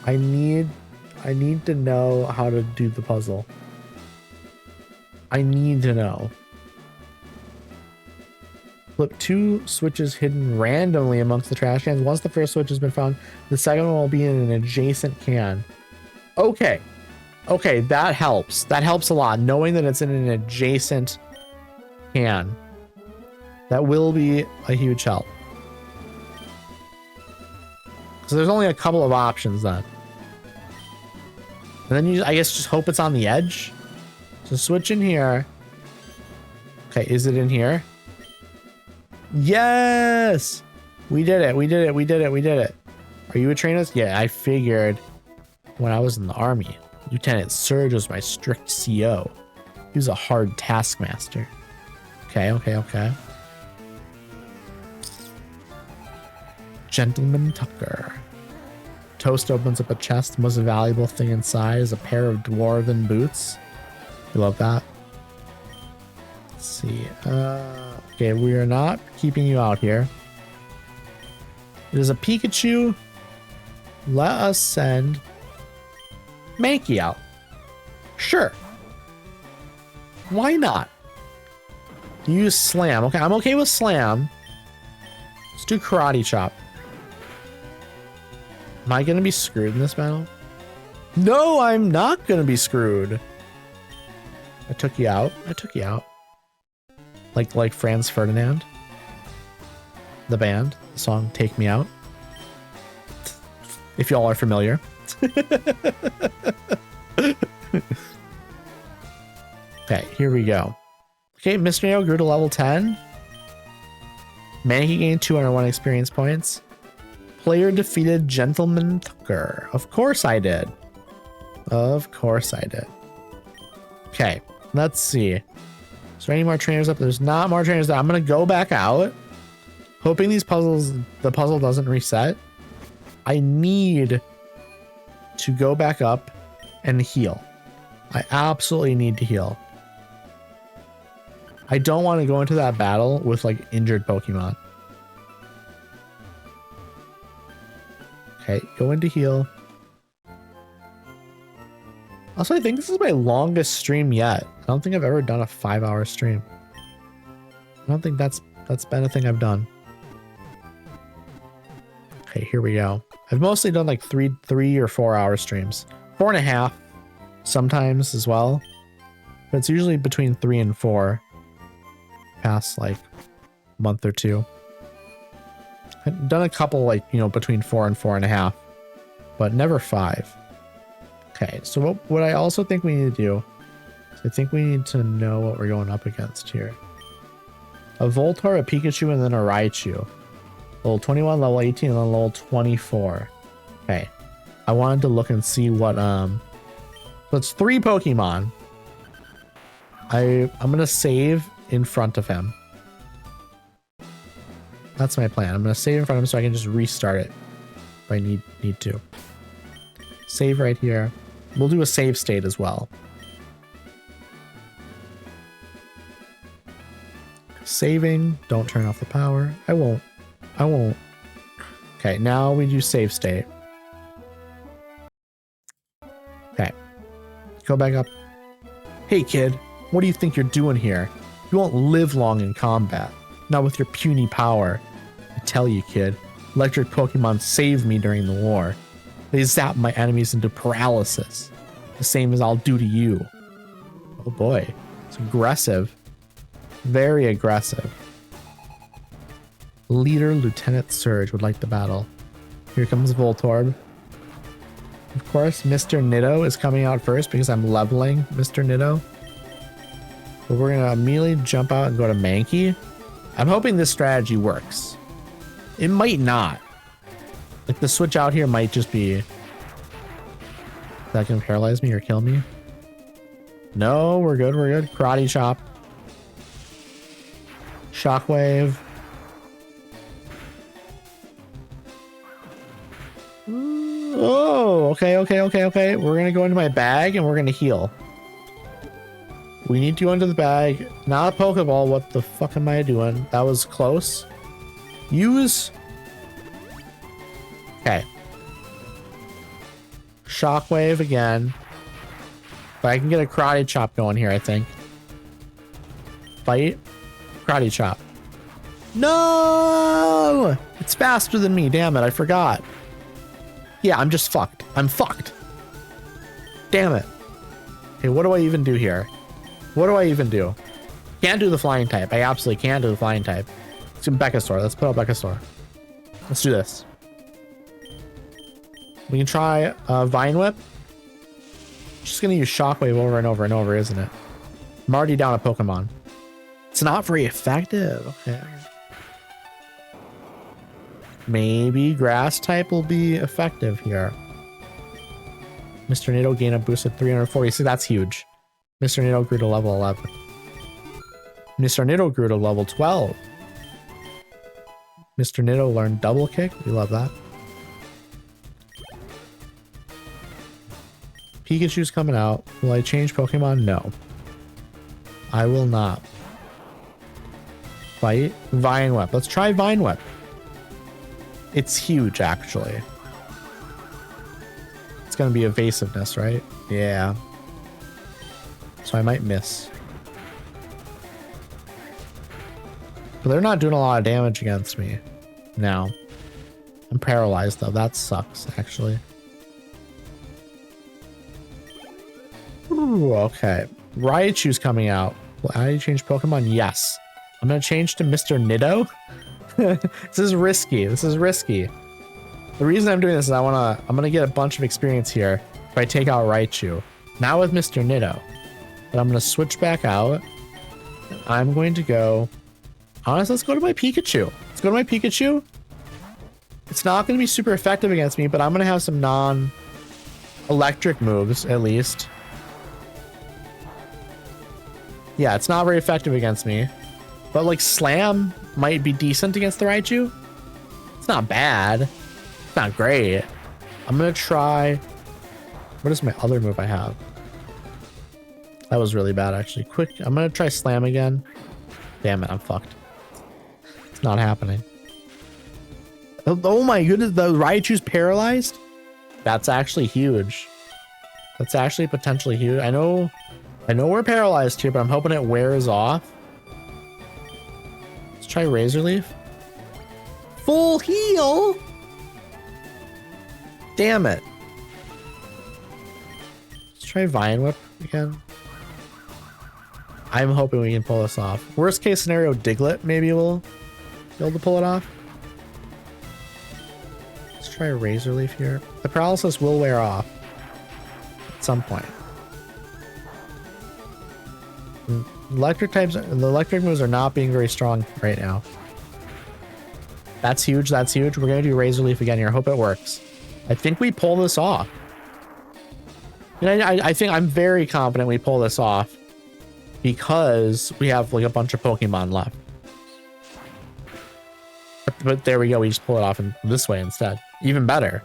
I need to know how to do the puzzle. I need to know. Flip 2 switches hidden randomly amongst the trash cans. Once the first switch has been found, the second one will be in an adjacent can. Okay. Okay, that helps. That helps a lot. Knowing that it's in an adjacent can. That will be a huge help. So there's only a couple of options then. And then you, I guess, just hope it's on the edge. So switch in here. Okay, is it in here? Yes! We did it. We did it. We did it. We did it. Are you a trainer? Yeah, I figured when I was in the army, Lieutenant Surge was my strict CO. He was a hard taskmaster. Okay, okay, okay. Gentleman Tucker. Toast opens up a chest. Most valuable thing inside is a pair of dwarven boots. We love that. Let's see. Okay, we are not keeping you out here. It is a Pikachu Let us send Mankey out. Sure. Why not? Use Slam. Okay, I'm okay with Slam. Let's do Karate Chop. Am I gonna be screwed in this battle? No, I'm not gonna be screwed. I took you out. I took you out. Like Franz Ferdinand. The band. The song Take Me Out. If y'all are familiar. Okay, here we go. Okay, Mr. Neo grew to level 10. Mankey gained 201 experience points. Player defeated Gentleman Tucker. Of course I did. Of course I did. Okay, let's see. Is there any more trainers up? There's not more trainers. I'm gonna go back out. Hoping the puzzle doesn't reset. I need to go back up and heal. I absolutely need to heal. I don't want to go into that battle with like injured Pokemon. Okay, go into heal. Also, I think this is my longest stream yet. I don't think I've ever done a 5-hour stream. I don't think that's been a thing I've done. Okay, here we go. I've mostly done like 3 or 4 hour streams. 4.5 sometimes as well. But it's usually between 3 and 4 past like month or two. I've done a couple like, you know, between 4 and 4.5, but never 5. Okay, so what I also think we need to do is I think we need to know what we're going up against here. A Voltorb, a Pikachu, and then a Raichu. Level 21, level 18, and then level 24. Okay. I wanted to look and see what so it's 3 Pokemon. I'm gonna save in front of him. That's my plan. I'm gonna save in front of him so I can just restart it if I need to. Save right here. We'll do a save state as well. Saving. Don't turn off the power. I won't. Okay, now we do save state. Okay. Go back up. Hey kid, what do you think you're doing here? You won't live long in combat. Not with your puny power. I tell you, kid, electric Pokemon saved me during the war. They zap my enemies into paralysis. The same as I'll do to you. Oh boy, it's aggressive. Very aggressive. Leader Lieutenant Surge would like the battle. Here comes Voltorb. Of course, Mr. Nitto is coming out first because I'm leveling Mr. Nitto. But we're going to immediately jump out and go to Mankey. I'm hoping this strategy works. It might not. Like the switch out here might just be... That can paralyze me or kill me. No, we're good, we're good. Karate Chop. Shockwave. Oh, okay. We're gonna go into my bag and we're gonna heal. We need to go into the bag. Not a Pokeball. What the fuck am I doing? That was close. Use. Okay. Shockwave again. But I can get a Karate Chop going here, I think. Fight. Karate Chop. No! It's faster than me. Damn it, I forgot. Yeah, I'm just fucked. I'm fucked. Damn it. Okay, what do I even do here? What do I even do? Can't do the flying type. I absolutely can't do the flying type. Let's do Beckasaur. Let's put out Beckasaur. Let's do this. We can try Vine Whip. Just gonna use Shockwave over and over and over, isn't it? I'm already down a Pokemon. It's not very effective. Okay. Maybe Grass type will be effective here. Mr. Nitto gain a boost of 340. See, that's huge. Mr. Nitto grew to level 11. Mr. Nitto grew to level 12. Mr. Nitto learned double kick. We love that. Pikachu's coming out. Will I change Pokemon? No. I will not. Fight. Vine Whip. Let's try Vine Whip. It's huge, actually. going to be evasiveness, right? Yeah. So I might miss. But they're not doing a lot of damage against me now. I'm paralyzed though. That sucks, actually. Ooh, okay. Raichu's coming out. How do you change Pokemon? Yes. I'm going to change to Mr. Nido. This is risky. This is risky. The reason I'm doing this is I'm going to get a bunch of experience here if I take out Raichu. Now with Mr. Nido. But I'm going to switch back out. I'm going to go... Honestly, let's go to my Pikachu. Let's go to my Pikachu. It's not going to be super effective against me, but I'm going to have some non-electric moves, at least. Yeah, it's not very effective against me. But, like, Slam might be decent against the Raichu. It's not bad. It's not great. I'm going to try... What is my other move I have? That was really bad, actually. Quick, I'm going to try Slam again. Damn it, I'm fucked. It's not happening. Oh my goodness, the Raichu's paralyzed? That's actually huge. That's actually potentially huge. I know we're paralyzed here, but I'm hoping it wears off. Let's try Razor Leaf. Full heal? Damn it. Let's try Vine Whip again. I'm hoping we can pull this off. Worst case scenario, Diglett maybe will be able to pull it off. Let's try a Razor Leaf here. The paralysis will wear off at some point. Electric types, the electric moves are not being very strong right now. That's huge. That's huge. We're going to do Razor Leaf again here. I hope it works. I think we pull this off. And I think I'm very confident we pull this off because we have like a bunch of Pokemon left. But there we go. We just pull it off in this way instead. Even better.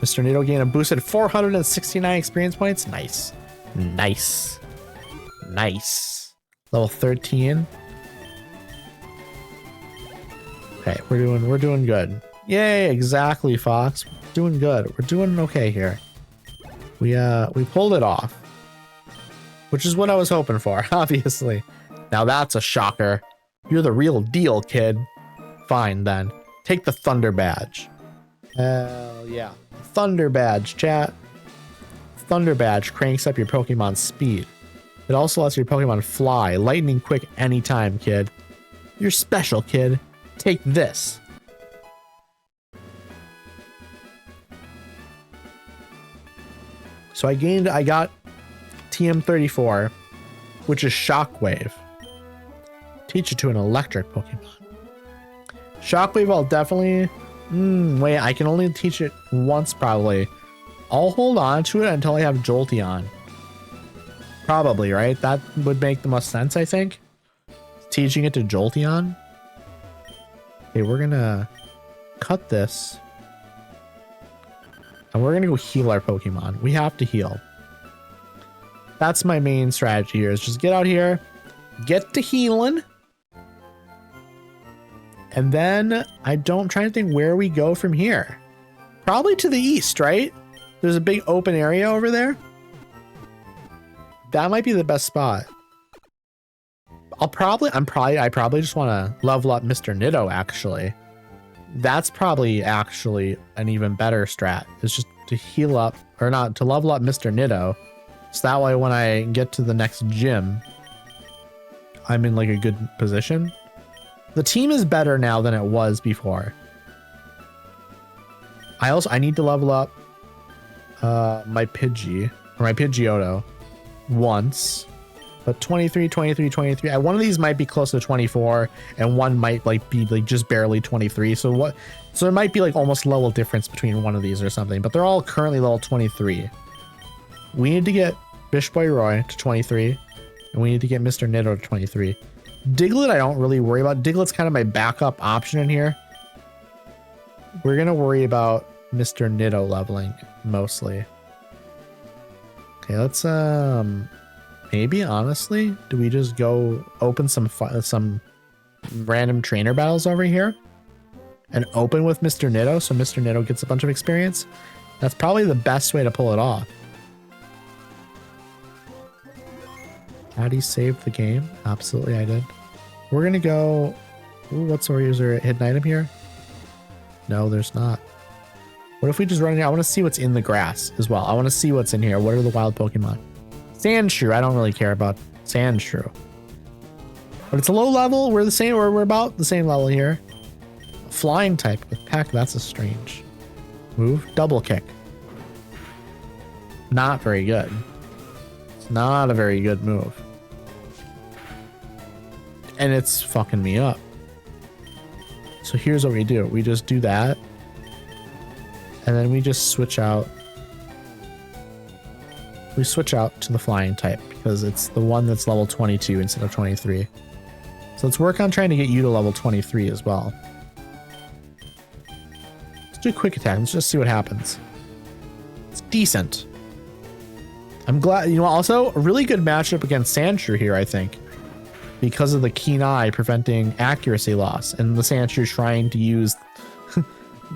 Mr. Nido gained a boosted 469 experience points. Nice. Nice. Nice. Level 13. Okay, we're doing good. Yay, exactly, Fox. Doing good. We're doing okay here. We pulled it off. Which is what I was hoping for, obviously. Now that's a shocker. You're the real deal, kid. Fine, then. Take the Thunder Badge. Hell yeah. Thunder Badge, chat. Thunder Badge cranks up your Pokemon's speed. It also lets your Pokemon fly lightning quick anytime, kid. You're special, kid. Take this. So I got TM34, which is Shockwave. Teach it to an electric Pokemon. Shockwave, I'll definitely... wait, I can only teach it once, probably. I'll hold on to it until I have Jolteon. Probably, right? That would make the most sense, I think. Teaching it to Jolteon. Okay, we're gonna cut this. And we're gonna go heal our Pokemon. We have to heal. That's my main strategy here, is just get out here, get to healing. And then I'm trying to think where we go from here. Probably to the east, right? There's a big open area over there. That might be the best spot. I probably just want to level up Mr. Nido, actually. That's probably actually an even better strat. It's just to heal up, or not, to level up Mr. Nido. So that way when I get to the next gym, I'm in like a good position. The team is better now than it was before. I need to level up my Pidgey, or my Pidgeotto once. But 23, 23, 23. One of these might be close to 24, and one might like be like just barely 23. So there might be like almost level difference between one of these or something, but they're all currently level 23. We need to get Bish Boy Roy to 23, and we need to get Mr. Nido to 23. Diglett I don't really worry about. Diglett's kind of my backup option in here. We're gonna worry about Mr. Nido leveling mostly. Okay, let's maybe honestly, do we just go open some random trainer battles over here and open with Mr. Nido so Mr. Nido gets a bunch of experience? That's probably the best way to pull it off. Addy saved the game. Absolutely, I did. We're gonna go. Ooh, what's our user hidden item here? No, there's not. What if we just run in here? I want to see what's in the grass as well. I want to see what's in here. What are the wild Pokemon? Sandshrew. I don't really care about Sandshrew. But it's a low level. We're the same, or we're about the same level here. Flying type with Peck. That's a strange move. Double kick. Not very good. It's not a very good move. And it's fucking me up. So here's what we do. We just do that. And then we just switch out. We switch out to the flying type because it's the one that's level 22 instead of 23. So let's work on trying to get you to level 23 as well. Let's do a quick attack. Let's just see what happens. It's decent. I'm glad, you know, also a really good matchup against Sandshrew here, I think. Because of the keen eye preventing accuracy loss and the Sandshrew trying to use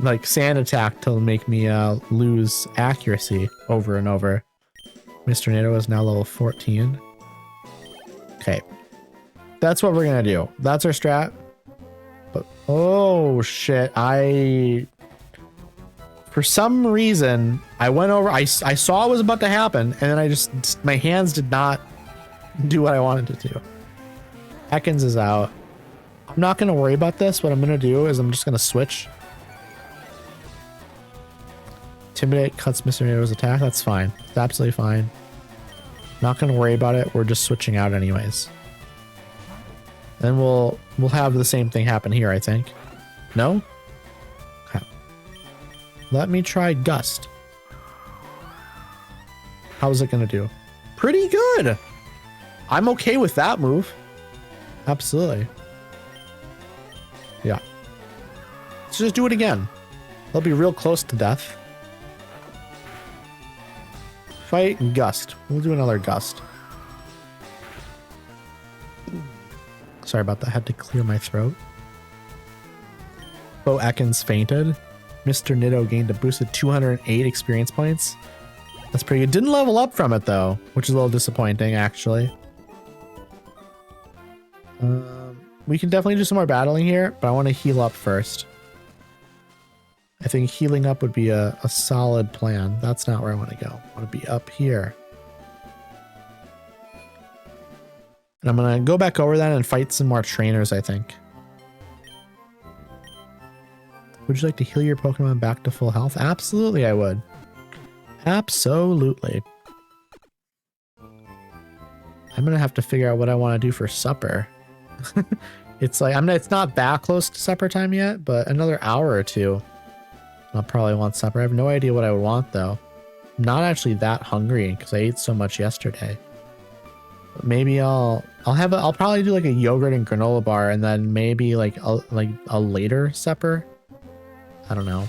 like sand attack to make me lose accuracy over and over. Mr. Nato is now level 14. Okay. That's what we're gonna do. That's our strat. But oh shit, for some reason I went over, I saw it was about to happen, and then I just my hands did not do what I wanted it to. Ekans is out. I'm not gonna worry about this. What I'm gonna do is I'm just gonna switch. Intimidate cuts Mr. Nato's attack. That's fine. It's absolutely fine. Not gonna worry about it. We're just switching out anyways. Then we'll have the same thing happen here, I think. No? Okay. Let me try Gust. How's it gonna do? Pretty good. I'm okay with that move. Absolutely. Yeah. Let's just do it again. They'll be real close to death. Fight and Gust. We'll do another Gust. Sorry about that. I had to clear my throat. Bo Ekans fainted. Mr. Nitto gained a boosted 208 experience points. That's pretty good. Didn't level up from it though, which is a little disappointing actually. We can definitely do some more battling here, but I want to heal up first. I think healing up would be a solid plan. That's not where I want to go. I want to be up here. And I'm going to go back over that and fight some more trainers, I think. Would you like to heal your Pokemon back to full health? Absolutely, I would. Absolutely. I'm going to have to figure out what I want to do for supper. It's like, it's not that close to supper time yet, but another hour or two. I'll probably want supper. I have no idea what I would want though. I'm not actually that hungry because I ate so much yesterday. But maybe I'll probably do like a yogurt and granola bar and then maybe like a later supper. I don't know.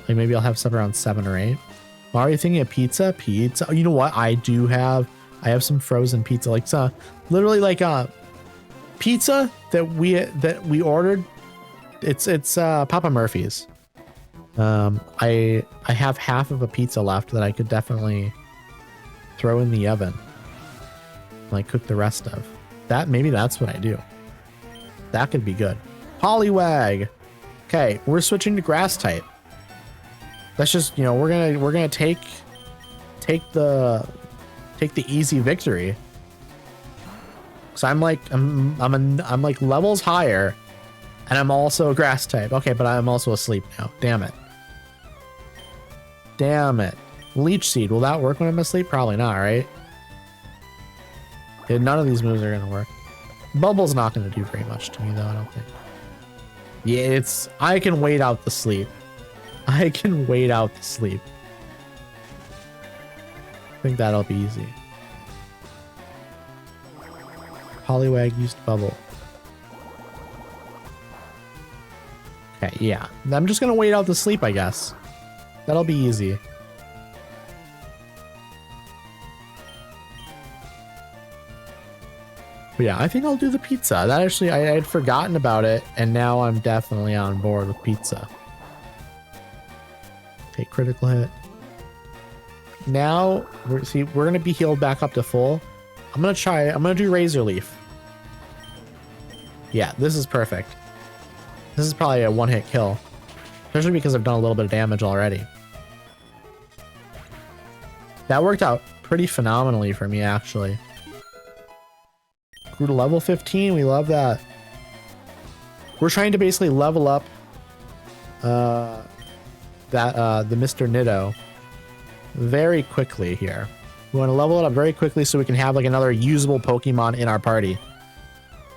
Like maybe I'll have supper around 7 or 8. Are you thinking of pizza? Pizza. Oh, you know what? I have some frozen pizza. Like literally like pizza that we ordered. It's Papa Murphy's. I have half of a pizza left that I could definitely throw in the oven. Like cook the rest of. Maybe that's what I do. That could be good. Poliwag. Okay, we're switching to grass type. That's just, you know, we're gonna take the easy victory. So I'm like levels higher, and I'm also a grass type. Okay, but I'm also asleep now. Damn it. Damn it. Leech Seed. Will that work when I'm asleep? Probably not, right? Yeah, none of these moves are gonna work. Bubble's not gonna do very much to me though, I don't think. Yeah, I can wait out the sleep. I can wait out the sleep. I think that'll be easy. Poliwag used Bubble. Okay, yeah. I'm just gonna wait out the sleep, I guess. That'll be easy. But yeah, I think I'll do the pizza. That actually, I had forgotten about it, and now I'm definitely on board with pizza. Okay, critical hit. Now we're gonna be healed back up to full. I'm gonna do Razor Leaf. Yeah, this is perfect. This is probably a one-hit kill, especially because I've done a little bit of damage already. That worked out pretty phenomenally for me, actually. Grew to level 15. We love that. We're trying to basically level up the Mr. Nitto very quickly here. We want to level it up very quickly so we can have like another usable Pokemon in our party.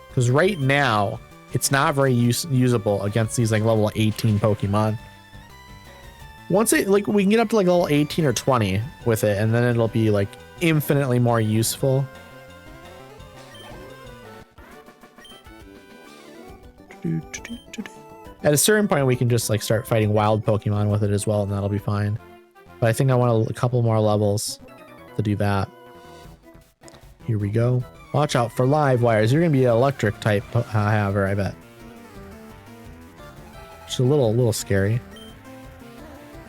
Because right now, it's not very usable against these like level 18 Pokemon. Once it like we can get up to like level 18 or 20 with it, and then it'll be like infinitely more useful. At a certain point, we can just like start fighting wild Pokemon with it as well, and that'll be fine. But I think I want a couple more levels to do that. Here we go. Watch out for live wires. You're gonna be an electric type, however, I bet. It's a little scary.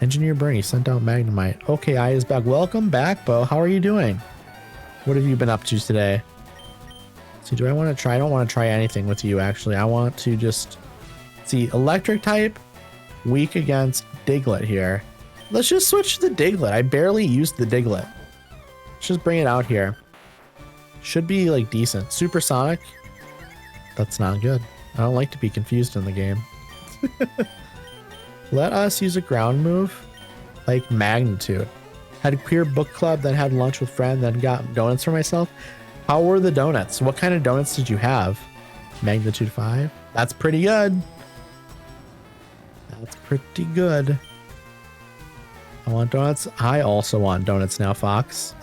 Engineer Bernie sent out Magnemite. Okay, I is back. Welcome back, Bo. How are you doing? What have you been up to today? So do I want to try? I don't want to try anything with you, actually. I want to just see electric type, weak against Diglett here. Let's just switch to the Diglett. I barely used the Diglett. Let's just bring it out here. Should be like decent. Supersonic. That's not good. I don't like to be confused in the game. Let us use a ground move like Magnitude. Had a queer book club, then had lunch with friend, then got donuts for myself. How were the donuts? What kind of donuts did you have? Magnitude 5. That's pretty good. That's pretty good. I want donuts. I also want donuts now, Fox.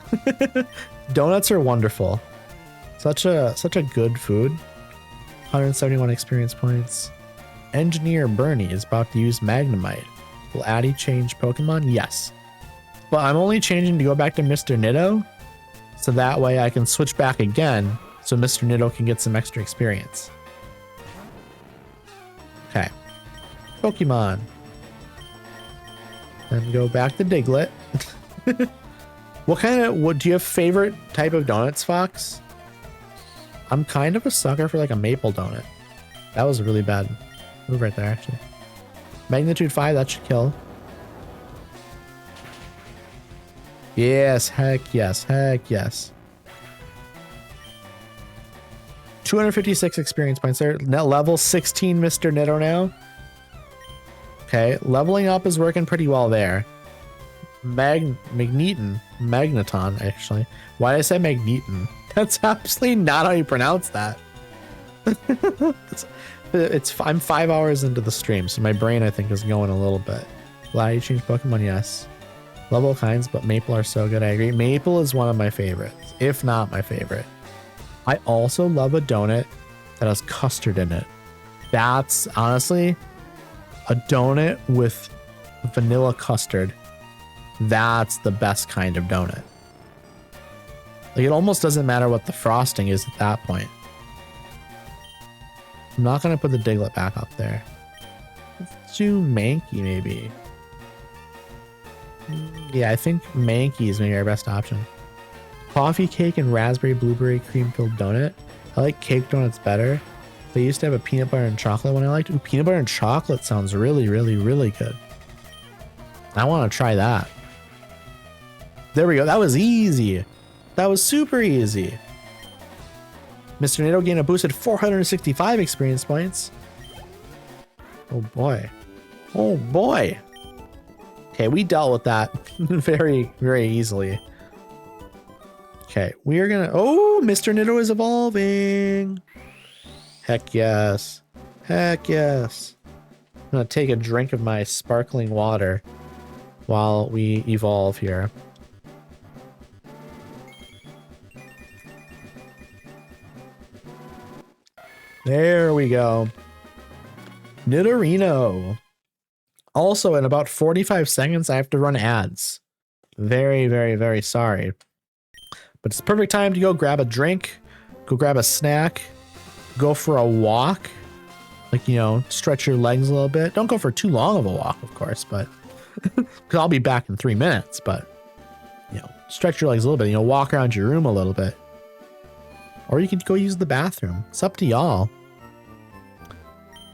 Donuts are wonderful. Such a good food. 171 experience points. Engineer Bernie is about to use Magnemite. Will Addy change Pokemon? Yes. But I'm only changing to go back to Mr. Nitto, so that way I can switch back again so Mr. Nitto can get some extra experience. Okay. Pokemon. Then go back to Diglett. What do you have favorite type of donuts, Fox? I'm kind of a sucker for like a maple donut. That was a really bad move right there, actually. Magnitude 5, that should kill. Yes, heck yes, heck yes. 256 experience points there. Now level 16 Mr. Nitto now. Okay, leveling up is working pretty well there. Magneton, actually. Why did I say Magneton? That's absolutely not how you pronounce that. I'm 5 hours into the stream, so my brain I think is going a little bit. Allow you to change Pokemon? Yes. Level kinds, but Maple are so good. I agree. Maple is one of my favorites, if not my favorite. I also love a donut that has custard in it. That's honestly a donut with vanilla custard. That's the best kind of donut. Like, it almost doesn't matter what the frosting is at that point. I'm not going to put the Diglett back up there. Let's do Mankey, maybe. Yeah, I think Mankey is maybe our best option. Coffee cake and raspberry blueberry cream filled donut. I like cake donuts better. They used to have a peanut butter and chocolate one I liked. Ooh, peanut butter and chocolate sounds really, really, really good. I want to try that. There we go. That was easy. That was super easy. Mr. Nitto gained a boosted 465 experience points. Oh boy. Oh boy. Okay, we dealt with that very, very easily. Okay, we are gonna... Oh, Mr. Nitto is evolving. Heck yes. Heck yes. I'm gonna take a drink of my sparkling water while we evolve here. There we go. Nidorino. Also, in about 45 seconds, I have to run ads. Very, very, very sorry. But it's the perfect time to go grab a drink, go grab a snack, go for a walk. Like, you know, stretch your legs a little bit. Don't go for too long of a walk, of course, but... Because I'll be back in 3 minutes, but... stretch your legs a little bit, you know, walk around your room a little bit. Or you can go use the bathroom. It's up to y'all.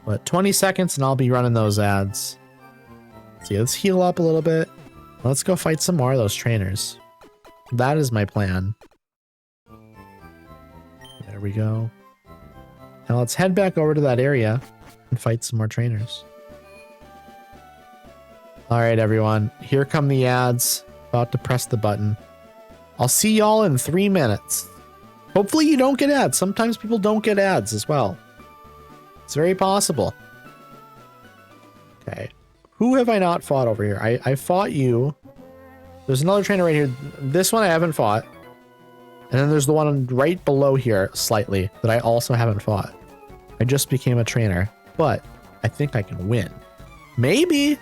But 20 seconds and I'll be running those ads. See, let's heal up a little bit. Let's go fight some more of those trainers. That is my plan. There we go. Now let's head back over to that area and fight some more trainers. All right, everyone. Here come the ads. About to press the button. I'll see y'all in 3 minutes. Hopefully you don't get ads. Sometimes people don't get ads as well. It's very possible. Okay. Who have I not fought over here? I fought you. There's another trainer right here. This one I haven't fought. And then there's the one right below here slightly that I also haven't fought. I just became a trainer, but I think I can win. Maybe.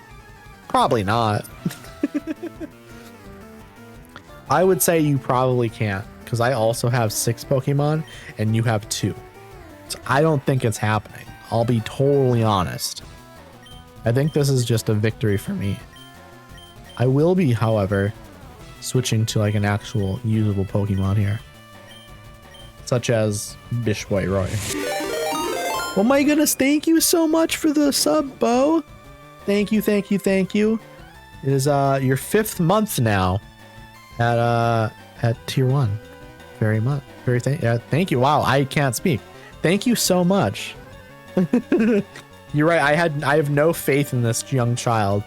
Probably not. I would say you probably can't because I also have 6 Pokemon and you have 2. So I don't think it's happening. I'll be totally honest. I think this is just a victory for me. I will be, however, switching to like an actual usable Pokemon here. Such as Bish Boy Roy. Oh my goodness, thank you so much for the sub, Bo. Thank you, thank you, thank you. It is your 5th month now at tier 1. Very much. Thank you. Wow, I can't speak. Thank you so much. You're right. I have no faith in this young child.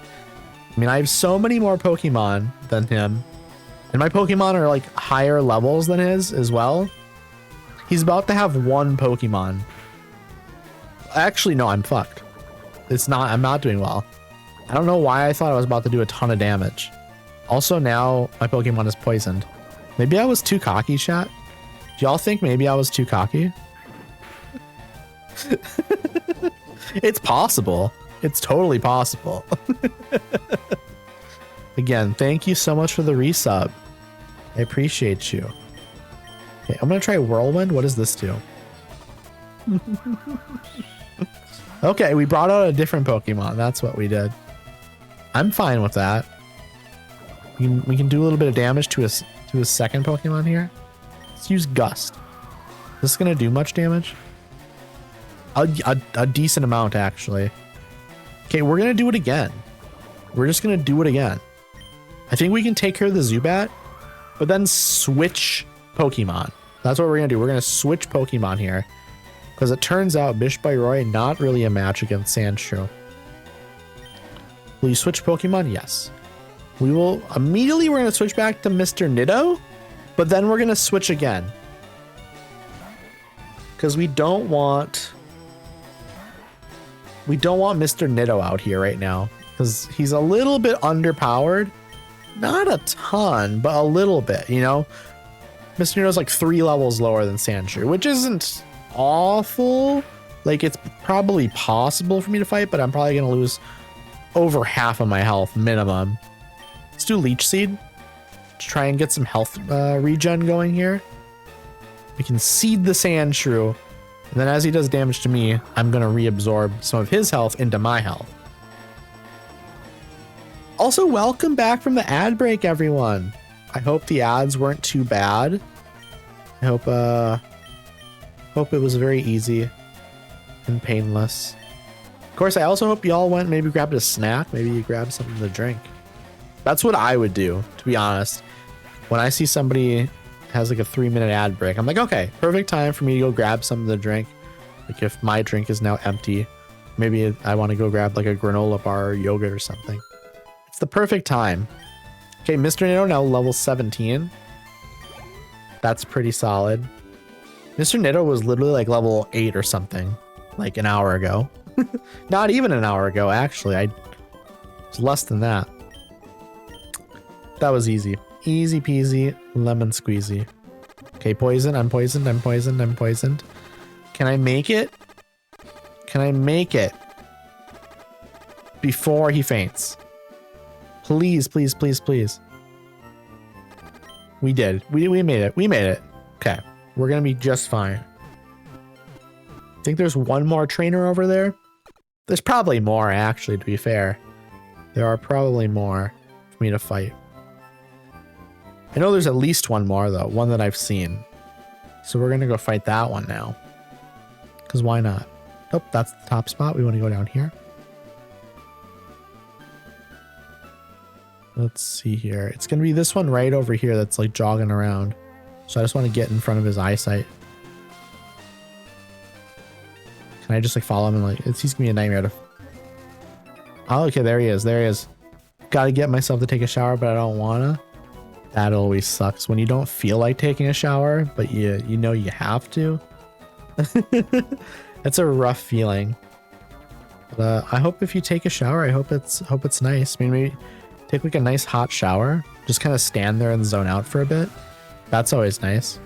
I mean, I have so many more Pokemon than him. And my Pokemon are like higher levels than his as well. He's about to have 1 Pokemon. Actually, no, I'm fucked. I'm not doing well. I don't know why I thought I was about to do a ton of damage. Also, now my Pokemon is poisoned. Maybe I was too cocky, chat. Do y'all think maybe I was too cocky? It's possible. It's totally possible. Again, thank you so much for the resub. I appreciate you. Okay, I'm gonna try Whirlwind. What does this do? Okay, we brought out a different Pokemon. That's what we did. I'm fine with that. We can do a little bit of damage to his second Pokemon here. Let's use Gust. Is this gonna do much damage? A decent amount, actually. Okay, we're gonna do it again. We're just gonna do it again. I think we can take care of the Zubat, but then switch Pokemon. That's what we're gonna do. We're gonna switch Pokemon here. Because it turns out Bish by Roy not really a match against Sandshrew. Will you switch Pokemon? Yes. We will immediately, we're going to switch back to Mr. Niddo, but then we're going to switch again. Because we don't want Mr. Niddo out here right now. Because he's a little bit underpowered. Not a ton, but a little bit, you know? Mr. Niddo's like 3 levels lower than Sandshrew, which isn't awful. Like, it's probably possible for me to fight, but I'm probably going to lose over half of my health minimum. Let's do Leech Seed to try and get some health regen going here. We can seed the Sandshrew, and then as he does damage to me, I'm going to reabsorb some of his health into my health. Also, welcome back from the ad break, everyone. I hope the ads weren't too bad. I hope it was very easy and painless. Of course, I also hope y'all went maybe grabbed a snack. Maybe you grabbed something to drink. That's what I would do, to be honest. When I see somebody has like a 3-minute ad break, I'm like, okay, perfect time for me to go grab something to drink. Like if my drink is now empty, maybe I want to go grab like a granola bar or yogurt or something. It's the perfect time. Okay, Mr. Niddo now level 17. That's pretty solid. Mr. Niddo was literally like level 8 or something, like an hour ago. Not even an hour ago, actually. It was less than that. That was easy. Easy peasy, lemon squeezy. Okay, poison. I'm poisoned. I'm poisoned. I'm poisoned. Can I make it? Can I make it before he faints? Please, please, please, please. We did. We made it. We made it. Okay. We're going to be just fine. I think there's one more trainer over there. There's probably more, actually, to be fair. There are probably more for me to fight. I know there's at least one more though, one that I've seen. So we're gonna go fight that one now. Cause why not? Oh, that's the top spot. We want to go down here. Let's see here. It's gonna be this one right over here that's like jogging around. So I just want to get in front of his eyesight. Can I just like follow him and like he's gonna be a nightmare to. Oh, okay, there he is. There he is. Gotta get myself to take a shower, but I don't wanna. That always sucks when you don't feel like taking a shower, but you know you have to. It's a rough feeling. But I hope if you take a shower, I hope it's nice. I mean, maybe take like a nice hot shower. Just kind of stand there and zone out for a bit. That's always nice.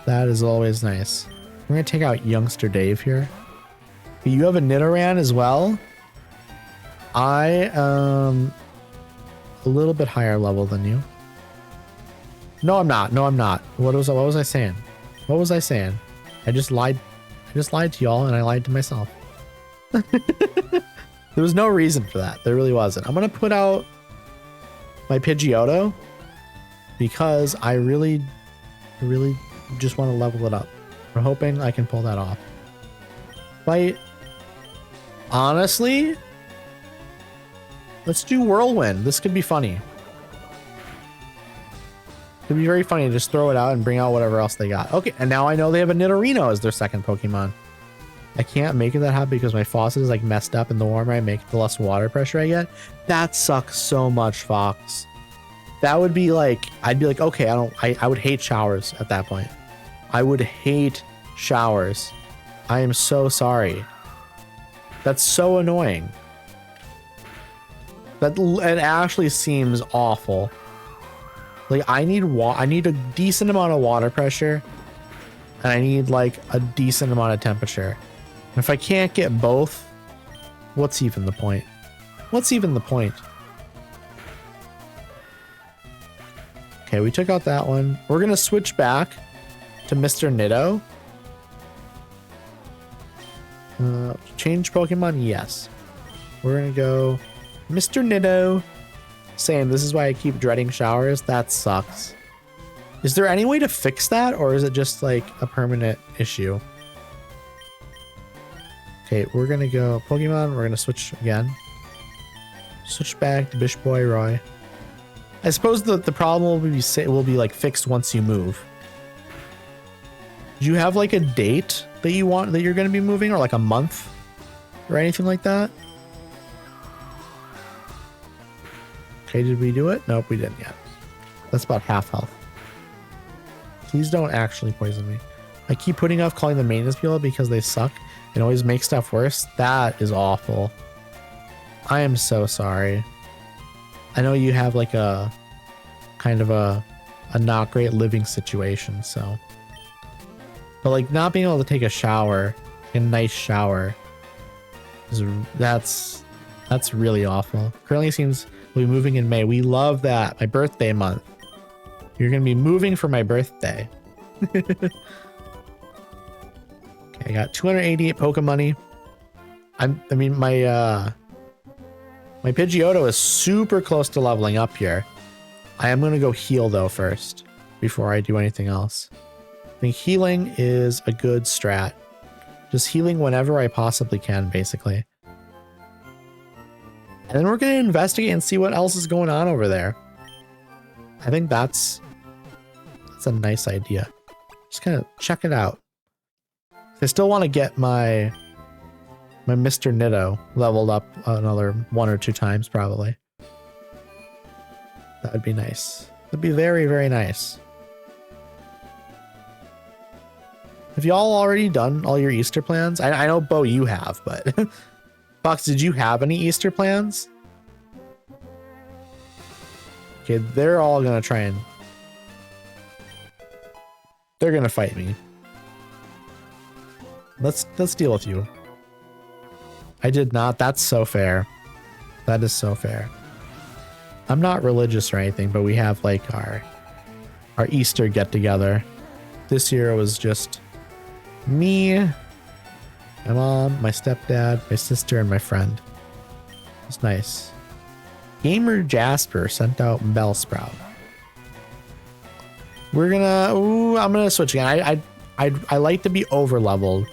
That is always nice. We're gonna take out youngster Dave here. You have a Nidoran as well. I am a little bit higher level than you. No, I'm not. No, I'm not. What was I saying? What was I saying? I just lied to y'all and I lied to myself. There was no reason for that. There really wasn't. I'm gonna put out my Pidgeotto because I really just want to level it up. We're hoping I can pull that off. But honestly, let's do Whirlwind. This could be funny. It'd be very funny to just throw it out and bring out whatever else they got. Okay, and now I know they have a Nidorino as their second Pokemon. I can't make it that happen because my faucet is like messed up, and the warmer I make it, the less water pressure I get. That sucks so much, Fox. That would be like, I'd be like, okay, I would hate showers at that point. I would hate showers. I am so sorry. That's so annoying. It actually seems awful. Like I need a decent amount of water pressure, and I need like a decent amount of temperature. And if I can't get both, what's even the point? What's even the point? Okay, we took out that one. We're gonna switch back to Mr. Nido. Change Pokemon? Yes. We're gonna go Mr. Nido. Same, this is why I keep dreading showers. That sucks. Is there any way to fix that, or is it just like a permanent issue? Okay, we're gonna go Pokemon. We're gonna switch again. Switch back to Bish Boy Roy. I suppose the problem will be like fixed once you move. Do you have like a date that you're gonna be moving, or like a month or anything like that? Okay, did we do it? Nope, we didn't yet. That's about half health. Please don't actually poison me. I keep putting off calling the maintenance people because they suck and always make stuff worse. That is awful. I am so sorry. I know you have like a kind of a not great living situation, so. But like not being able to take a shower, a nice shower, that's really awful. Currently seems we'll be moving in May. We love that. My birthday month. You're gonna be moving for my birthday. Okay, I got 288 Pokemoney. I mean my Pidgeotto is super close to leveling up here. I am gonna go heal though first before I do anything else. I think healing is a good strat. Just healing whenever I possibly can, basically. And then we're gonna investigate and see what else is going on over there. I think that's a nice idea. Just kind of check it out. I still want to get my Mr. Nido leveled up another 1 or 2 times, probably. That would be nice. That'd be very, very nice. Have y'all already done all your Easter plans? I know, Bo, you have, but Fox, did you have any Easter plans? Okay, they're all gonna try and... They're gonna fight me. Let's deal with you. I did not. That's so fair. That is so fair. I'm not religious or anything, but we have like our Easter get together. This year it was just me, my mom, my stepdad, my sister, and my friend. It's nice. Gamer Jasper sent out Bellsprout. I'm gonna switch again. I like to be over leveled,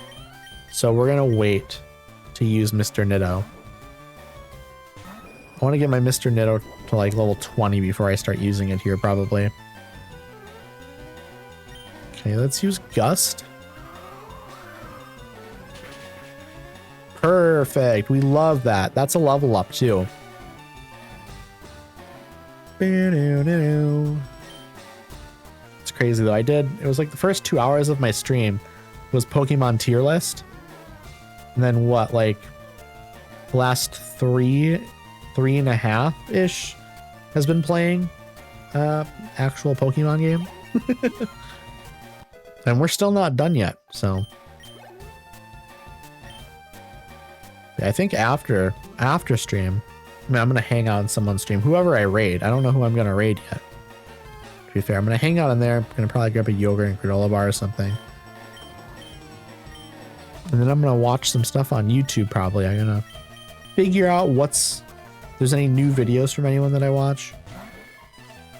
so we're gonna wait to use Mr. Nitto. I want to get my Mr. Nitto to like level 20 before I start using it here, probably. Okay, let's use Gust. Perfect. We love that. That's a level up too. It's crazy though. It was like the first 2 hours of my stream was Pokemon tier list. And then what, like the last three and a half ish has been playing actual Pokemon game. And we're still not done yet, so I think after stream, I mean, I'm gonna hang out in someone's stream, whoever I raid. I don't know who I'm gonna raid yet, to be fair. I'm gonna hang out in there. I'm gonna probably grab a yogurt and granola bar or something, and then I'm gonna watch some stuff on YouTube. Probably I'm gonna figure out if there's any new videos from anyone that I watch.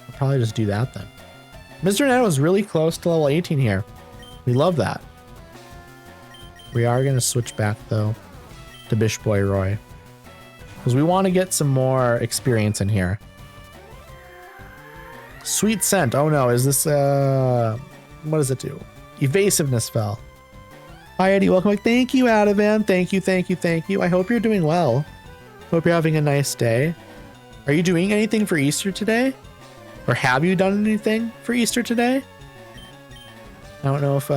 I'll probably just do that then. Mr. Nano is really close to level 18 here. We love that. We are gonna switch back though to Bish Boy Roy, because we want to get some more experience in here. Sweet Scent. Oh no, is this what does it do? Evasiveness fell. Hi Eddie, welcome back. Thank you, Adavan. Thank you. I hope you're doing well. Hope you're having a nice day. Are you doing anything for Easter today? Or have you done anything for Easter today? I don't know if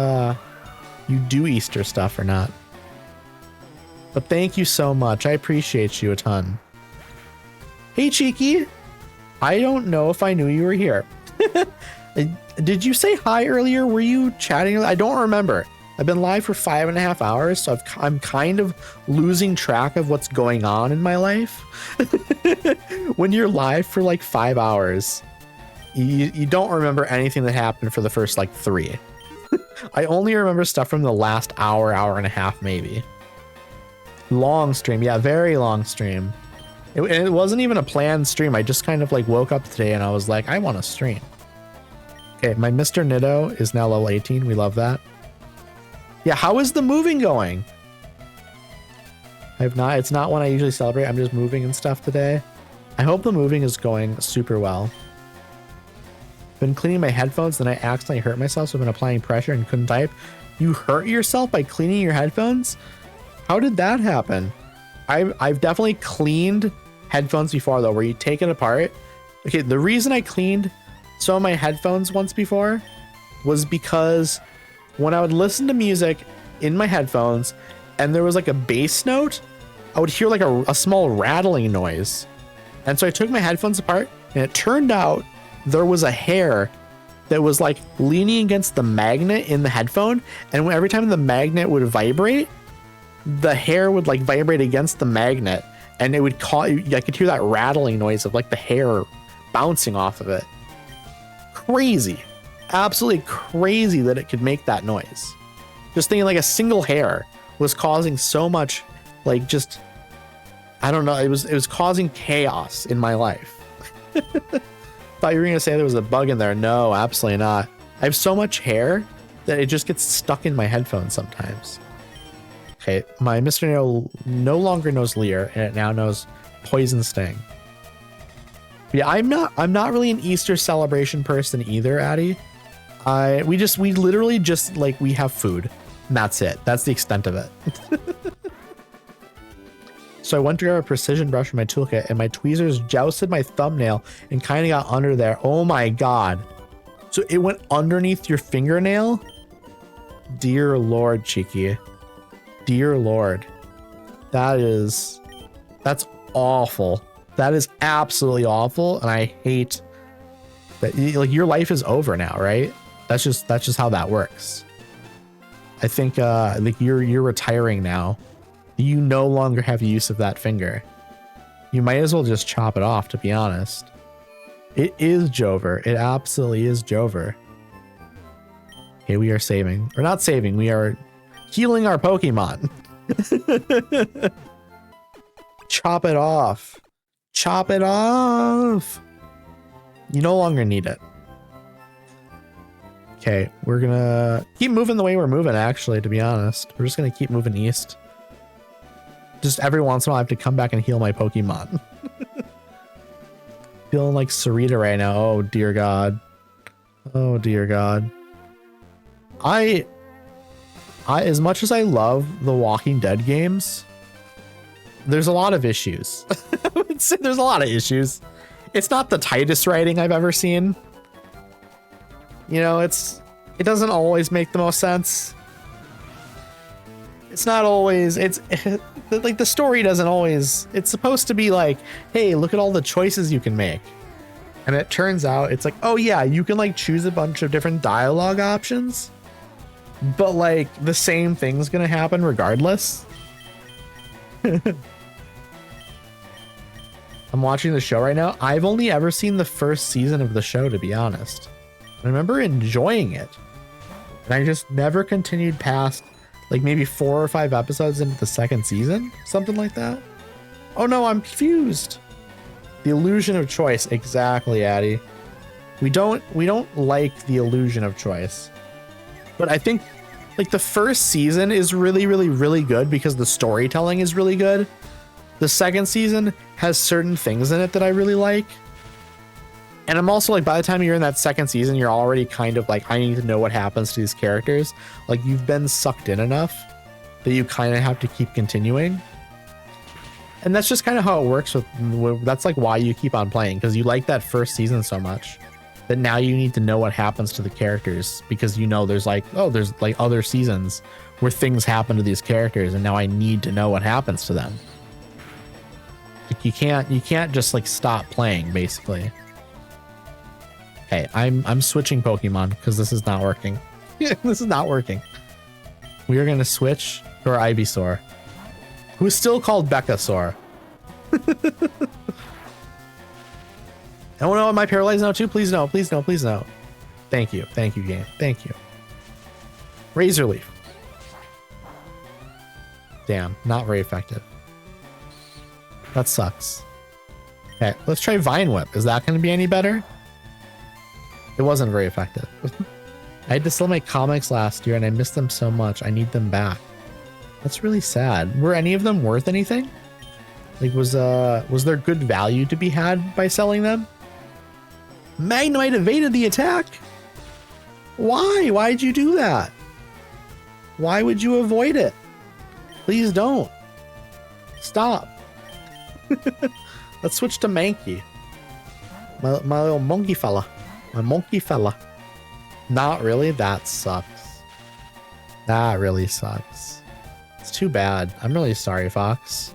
you do Easter stuff or not. But thank you so much. I appreciate you a ton. Hey, Cheeky. I don't know if I knew you were here. Did you say hi earlier? Were you chatting? I don't remember. I've been live for 5.5 hours, so I'm kind of losing track of what's going on in my life. When you're live for like 5 hours, you don't remember anything that happened for the first like 3. I only remember stuff from the last hour and a half, maybe. Long stream. Yeah, very long stream. It wasn't even a planned stream. I just kind of like woke up today and I was like, I want to stream. Okay, my Mr. Nitto is now level 18. We love that. Yeah, how is the moving going? It's not one I usually celebrate. I'm just moving and stuff today. I hope the moving is going super well. Been cleaning my headphones, then I accidentally hurt myself, so I've been applying pressure and couldn't type. You hurt yourself by cleaning your headphones? How did that happen? I've definitely cleaned headphones before though, where you take it apart. Okay, the reason I cleaned some of my headphones once before was because when I would listen to music in my headphones and there was like a bass note, I would hear like a small rattling noise. And so I took my headphones apart and it turned out there was a hair that was like leaning against the magnet in the headphone. And every time the magnet would vibrate, the hair would like vibrate against the magnet and it would I could hear that rattling noise of like the hair bouncing off of it. Crazy. Absolutely crazy that it could make that noise. Just thinking like a single hair was causing so much, like, just, I don't know, it was causing chaos in my life. Thought you were gonna say there was a bug in there. No, absolutely not. I have so much hair that it just gets stuck in my headphones sometimes. Okay, my Mr. no longer knows Leer, and it now knows Poison Sting. Yeah, I'm not really an Easter celebration person either, Addy. We literally just like, we have food and that's it. That's the extent of it. So I went to grab a precision brush from my toolkit and my tweezers jousted my thumbnail and kind of got under there. Oh my God. So it went underneath your fingernail? Dear Lord, Cheeky. Dear Lord. That's awful. That is absolutely awful. And I hate that, like, your life is over now, right? That's just how that works. I think like you're retiring now. You no longer have use of that finger. You might as well just chop it off, to be honest. It is Jover. It absolutely is Jover. Okay, we are saving. We're not saving. We are healing our Pokemon. Chop it off. Chop it off. You no longer need it. Okay, we're gonna keep moving the way we're moving, actually, to be honest. We're just gonna keep moving east. Just every once in a while I have to come back and heal my Pokemon. Feeling like Sarita right now. Oh dear God. Oh dear God. I as much as I love the Walking Dead games, there's a lot of issues. I would say there's a lot of issues. It's not the tightest writing I've ever seen. You know, it doesn't always make the most sense. It's not always, like the story doesn't always, it's supposed to be like, hey, look at all the choices you can make. And it turns out it's like, oh yeah, you can like choose a bunch of different dialogue options, but like the same thing's gonna happen regardless. I'm watching the show right now. I've only ever seen the first season of the show, to be honest. I remember enjoying it, and I just never continued past like maybe 4 or 5 episodes into the second season, something like that. Oh no, I'm confused. The illusion of choice, exactly, Addy. We don't like the illusion of choice, but I think like the first season is really good because the storytelling is really good. The second season has certain things in it that I really like. And I'm also like, by the time you're in that second season, you're already kind of like, I need to know what happens to these characters. Like you've been sucked in enough that you kind of have to keep continuing. And that's just kind of how it works that's like why you keep on playing, because you like that first season so much that now you need to know what happens to the characters, because you know there's like, oh, there's like other seasons where things happen to these characters, and now I need to know what happens to them. Like you can't just like stop playing, basically. Okay, I'm switching Pokemon because this is not working. This is not working. We are gonna switch to our Ivysaur, who is still called Beckasaur. Oh no, am I paralyzed now too? Please no, please no, please no. Thank you game, thank you. Razor Leaf. Damn, not very effective. That sucks. Okay, let's try Vine Whip. Is that gonna be any better? It wasn't very effective. I had to sell my comics last year and I missed them so much. I need them back. That's really sad. Were any of them worth anything? Like was there good value to be had by selling them? Magnemite evaded the attack. Why? Why'd you do that? Why would you avoid it? Please don't. Stop. Let's switch to Mankey. My little monkey fella. My monkey fella. Not really. That sucks. That really sucks. It's too bad. I'm really sorry, Fox.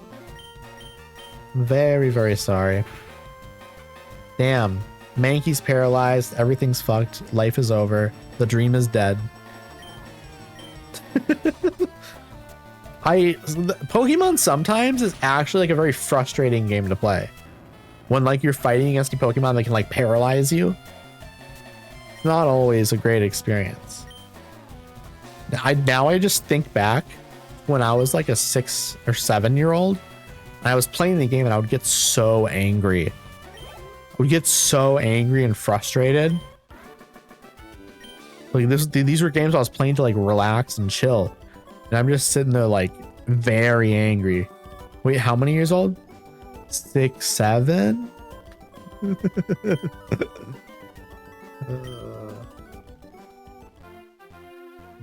Very, very sorry. Damn. Mankey's paralyzed. Everything's fucked. Life is over. The dream is dead. Pokemon sometimes is actually like a very frustrating game to play. When like you're fighting against a Pokemon that can like paralyze you. Not always a great experience. Now I just think back when I was like a 6 or 7 year old and I was playing the game and I would get so angry. I would get so angry and frustrated. Like these were games I was playing to like relax and chill. And I'm just sitting there like very angry. Wait, how many years old? 6, 7?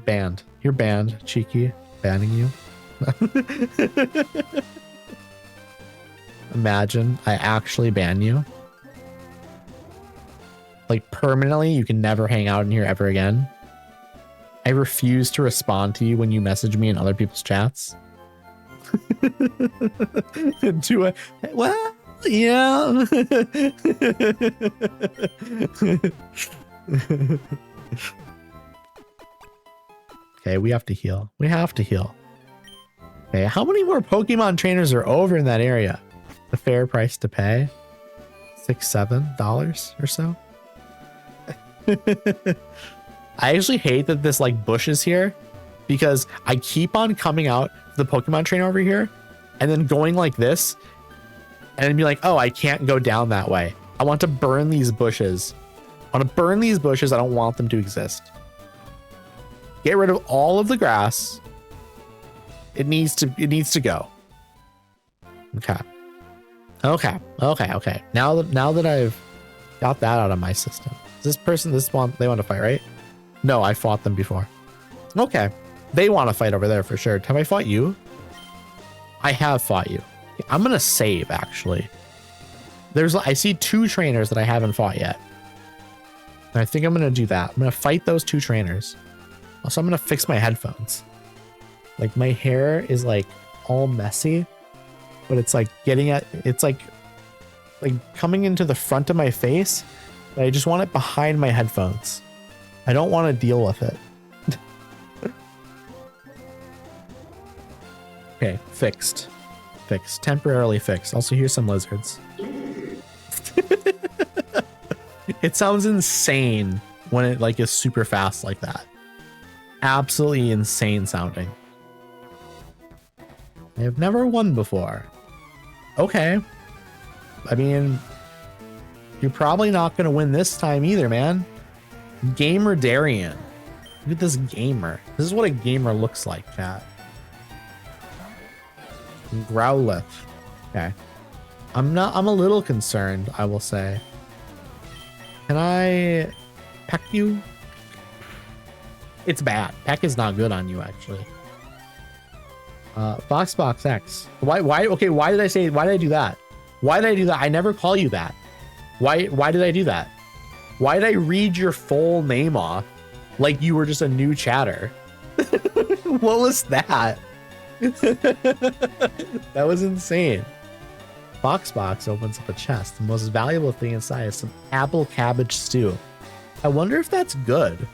Banned. You're banned, Cheeky. Banning you. Imagine I actually ban you. Like permanently, you can never hang out in here ever again. I refuse to respond to you when you message me in other people's chats. Do I? Well, yeah. Okay, we have to heal. We have to heal. Okay, how many more Pokemon trainers are over in that area? The fair price to pay? $6-7 or so? I actually hate that this like bush is here because I keep on coming out the Pokemon trainer over here and then going like this and then be like, oh, I can't go down that way. I want to burn these bushes. I want to burn these bushes. I don't want them to exist. Get rid of all of the grass. It needs to go. Okay. Okay. Now that I've got that out of my system. This person, they want to fight, right? No, I fought them before. Okay. They want to fight over there for sure. Have I fought you? I have fought you. I'm going to save, actually. I see 2 trainers that I haven't fought yet. And I think I'm going to do that. I'm going to fight those 2 trainers. Also, I'm going to fix my headphones. Like, my hair is like all messy, but it's like it's like coming into the front of my face, but I just want it behind my headphones. I don't want to deal with it. Okay, fixed. Temporarily fixed. Also, here's some lizards. It sounds insane when it like is super fast like that. Absolutely insane sounding. I have never won before. Okay. I mean, you're probably not going to win this time either, man. Gamer Darian. Look at this gamer. This is what a gamer looks like, chat. Growlithe. Okay. I'm a little concerned, I will say. Can I peck you? It's bad. Peck is not good on you, actually. Foxbox X. Why did I do that? Why did I do that? I never call you that. Why did I do that? Why did I read your full name off like you were just a new chatter? What was that? That was insane. Foxbox opens up a chest. The most valuable thing inside is some apple cabbage stew. I wonder if that's good.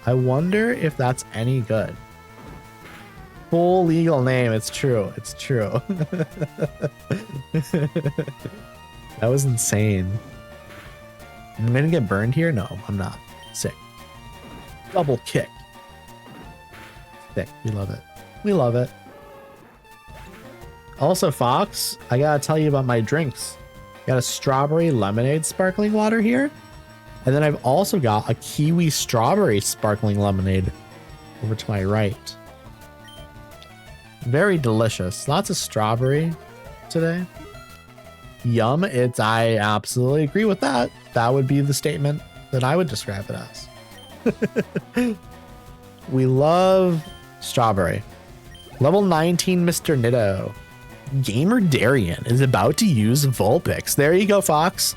I wonder if that's any good. Full legal name. It's true. It's true. That was insane. I'm gonna get burned here? No, I'm not. Sick. Double kick. Sick. We love it. We love it. Also, Fox, I gotta tell you about my drinks. Got a strawberry lemonade sparkling water here. And then I've also got a kiwi strawberry sparkling lemonade over to my right. Very delicious. Lots of strawberry today. Yum. I absolutely agree with that. That would be the statement that I would describe it as. We love strawberry. Level 19, Mr. Nitto. Gamer Darian is about to use Vulpix. There you go, Fox.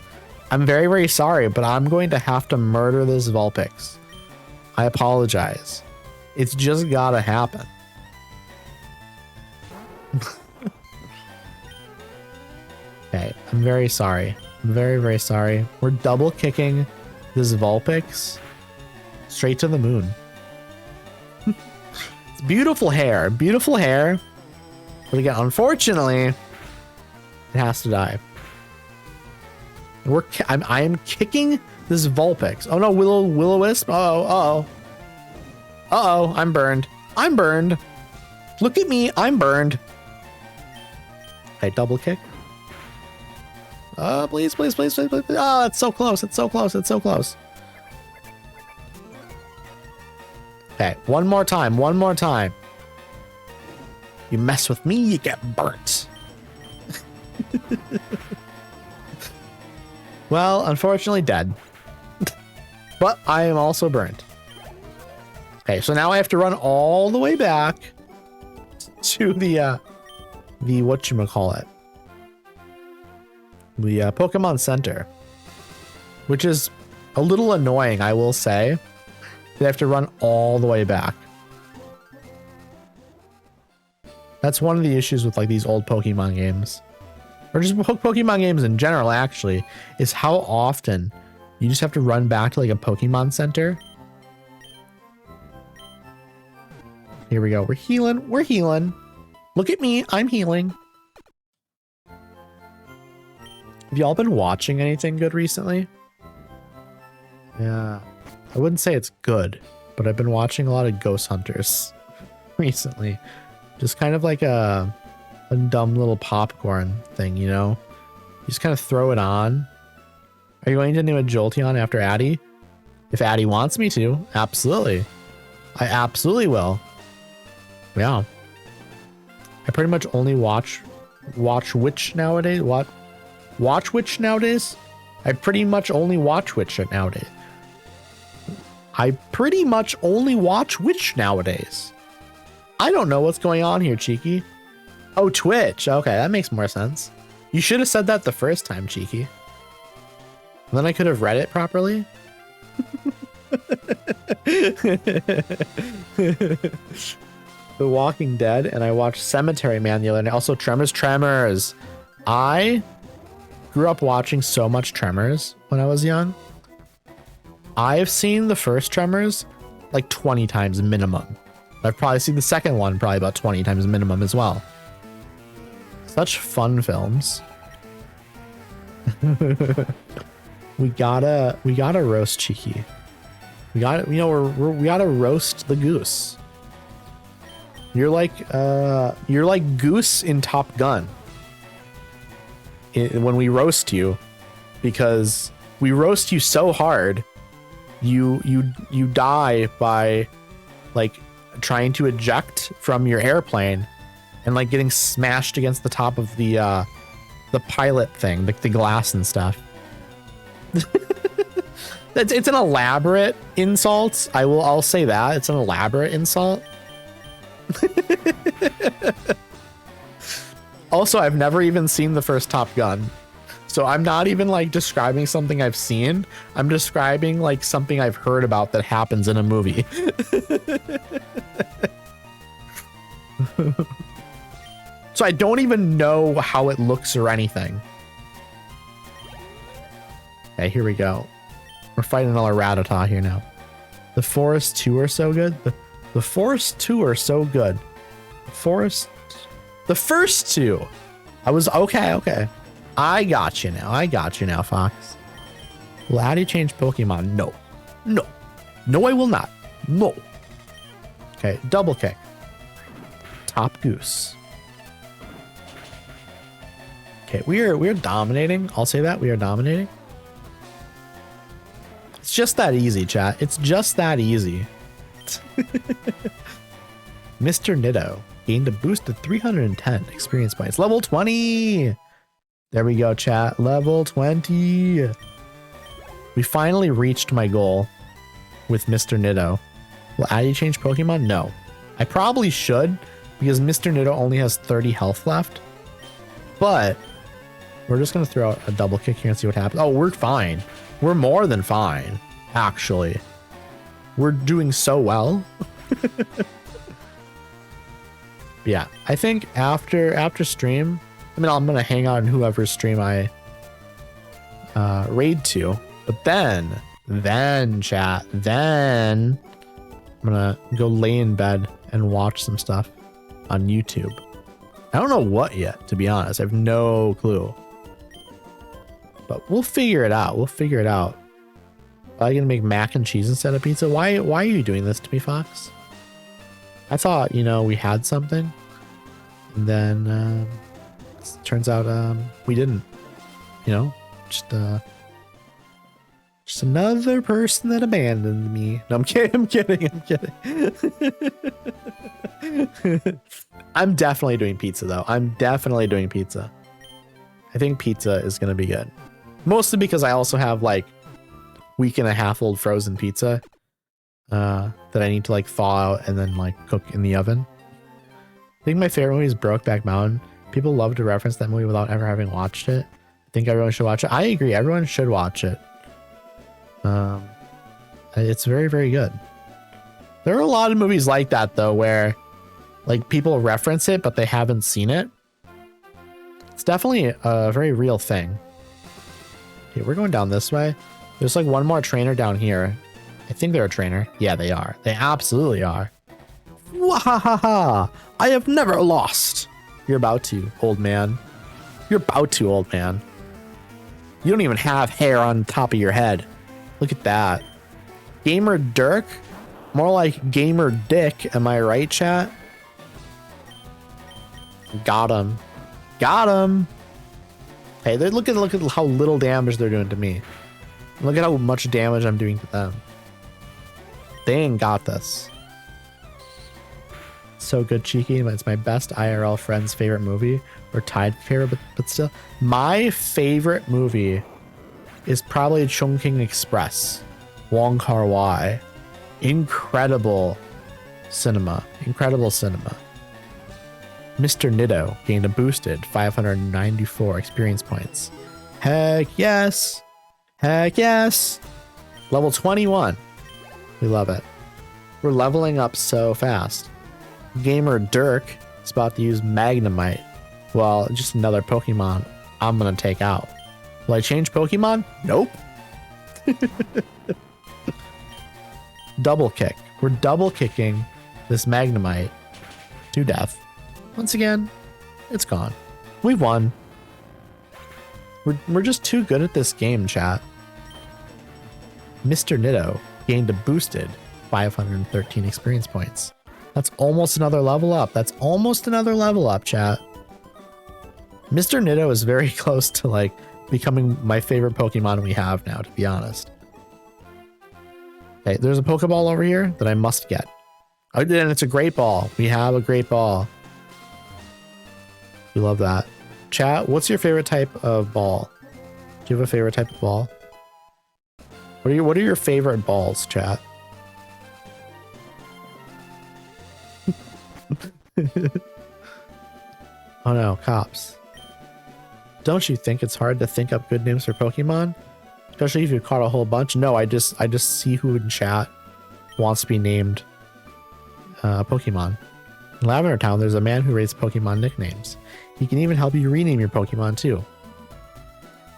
I'm very, very sorry, but I'm going to have to murder this Vulpix. I apologize. It's just gotta happen. Okay, I'm very sorry. I'm very, very sorry. We're double kicking this Vulpix straight to the moon. It's beautiful hair. Beautiful hair. But again, unfortunately, it has to die. I am kicking this Vulpix. Oh no, Will-O-Wisp. Uh-oh. I'm burned. I'm burned. Look at me. I'm burned. Okay, double kick. Oh, please. Oh, it's so close. It's so close. It's so close. Okay, one more time. You mess with me, you get burnt. Well, unfortunately dead. But I am also burnt. Okay, so now I have to run all the way back to the whatchamacallit. The Pokemon Center. Which is a little annoying, I will say. They have to run all the way back. That's one of the issues with like these old Pokemon games. Or just Pokemon games in general, actually, is how often you just have to run back to like a Pokemon Center. Here we go. We're healing. Look at me. I'm healing. Have y'all been watching anything good recently? Yeah. I wouldn't say it's good, but I've been watching a lot of Ghost Hunters recently. Just kind of like a dumb little popcorn thing, you know? You just kind of throw it on. Are you going to do a Jolteon after Addy? If Addy wants me to, absolutely. I absolutely will. Yeah. I pretty much only watch Witch nowadays. Watch Witch nowadays? I pretty much only watch Witch nowadays. I pretty much only watch Witch nowadays. I don't know what's going on here, Cheeky. Oh, Twitch. Okay, that makes more sense. You should have said that the first time, Cheeky. Then I could have read it properly. The Walking Dead, and I watched Cemetery Man the other night. Also, Tremors. I grew up watching so much Tremors when I was young. I've seen the first Tremors like 20 times minimum. I've probably seen the second one probably about 20 times minimum as well. Such fun films. we gotta roast Cheeky. We gotta roast the goose. You're like Goose in Top Gun. When we roast you, because we roast you so hard, you die by like trying to eject from your airplane and like getting smashed against the top of the pilot thing, the glass and stuff. It's an elaborate insult. I'll say that it's an elaborate insult. Also, I've never even seen the first Top Gun, so I'm not even like describing something I've seen. I'm describing like something I've heard about that happens in a movie. So I don't even know how it looks or anything. Okay, here we go. We're fighting another Rattata here now. The Forest 2 are so good. The Forest 2 are so good. The first two. I was okay. I got you now, Fox. Will Addy change Pokemon? No, I will not. No. Okay, double kick. Top Goose. Okay, we're dominating. I'll say that we are dominating. It's just that easy, chat. It's just that easy. Mr. Nitto gained a boost of 310 experience points. Level 20. There we go, chat. Level 20. We finally reached my goal with Mr. Nitto. Will Addy change Pokemon? No. I probably should, because Mr. Nitto only has 30 health left. But we're just going to throw out a double kick here and see what happens. Oh, we're fine. We're more than fine, actually. We're doing so well. Yeah, I think after stream, I mean, I'm going to hang out in whoever's stream I raid to. But then chat, then I'm going to go lay in bed and watch some stuff on YouTube. I don't know what yet, to be honest. I have no clue. But we'll figure it out. Am I gonna make mac and cheese instead of pizza? Why are you doing this to me, Fox? I thought, we had something. And then turns out we didn't. Just another person that abandoned me. No, I'm kidding. I'm definitely doing pizza though. I think pizza is gonna be good. Mostly because I also have like week and a half old frozen pizza that I need to like thaw out and then like cook in the oven. I think my favorite movie is Brokeback Mountain. People love to reference that movie without ever having watched it. I think everyone should watch it. I agree. Everyone should watch it. It's very, very good. There are a lot of movies like that though, where like people reference it, but they haven't seen it. It's definitely a very real thing. Okay, we're going down this way. There's like one more trainer down here. I think they're a trainer. Yeah, they are. They absolutely are. Wahaha! I have never lost. You're about to, old man. You don't even have hair on top of your head. Look at that. Gamer Dirk? More like Gamer Dick. Am I right, chat? Got him. Hey, look at how little damage they're doing to me. Look at how much damage I'm doing to them. They ain't got this. So good, Cheeky, but it's my best IRL friend's favorite movie, or tied favorite, but still. My favorite movie is probably Chungking Express, Wong Kar-wai. Incredible cinema. Incredible cinema. Mr. Nitto gained a boosted 594 experience points. Heck yes. Heck yes. Level 21. We love it. We're leveling up so fast. Gamer Dirk is about to use Magnemite. Well, just another Pokemon I'm going to take out. Will I change Pokemon? Nope. Double kick. We're double kicking this Magnemite to death. Once again, it's gone. We won. We're just too good at this game, chat. Mr. Nitto gained a boosted 513 experience points. That's almost another level up. That's almost another level up, chat. Mr. Nitto is very close to like becoming my favorite Pokemon we have now, to be honest. Okay, there's a Pokeball over here that I must get. Oh, and it's a great ball. We have a great ball. We love that. Chat, what's your favorite type of ball? Do you have a favorite type of ball? What are your favorite balls, chat? Oh no, cops. Don't you think it's hard to think up good names for Pokemon? Especially if you caught a whole bunch? No, I just see who in chat wants to be named Pokemon. In Lavender Town, there's a man who rates Pokemon nicknames. He can even help you rename your Pokemon too.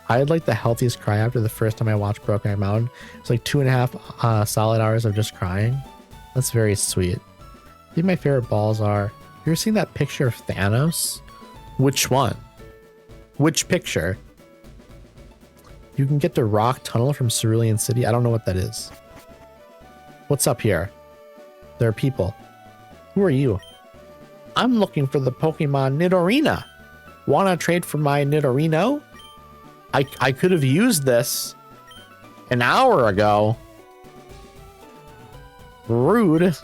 I had like the healthiest cry after the first time I watched Brokeback Mountain. It's like 2.5 solid hours of just crying. That's very sweet. I think my favorite balls are... You ever seen that picture of Thanos? Which one? Which picture? You can get the rock tunnel from Cerulean City. I don't know what that is. What's up here? There are people. Who are you? I'm looking for the Pokemon Nidorina. Wanna trade for my Nidorino? I could have used this an hour ago. Rude.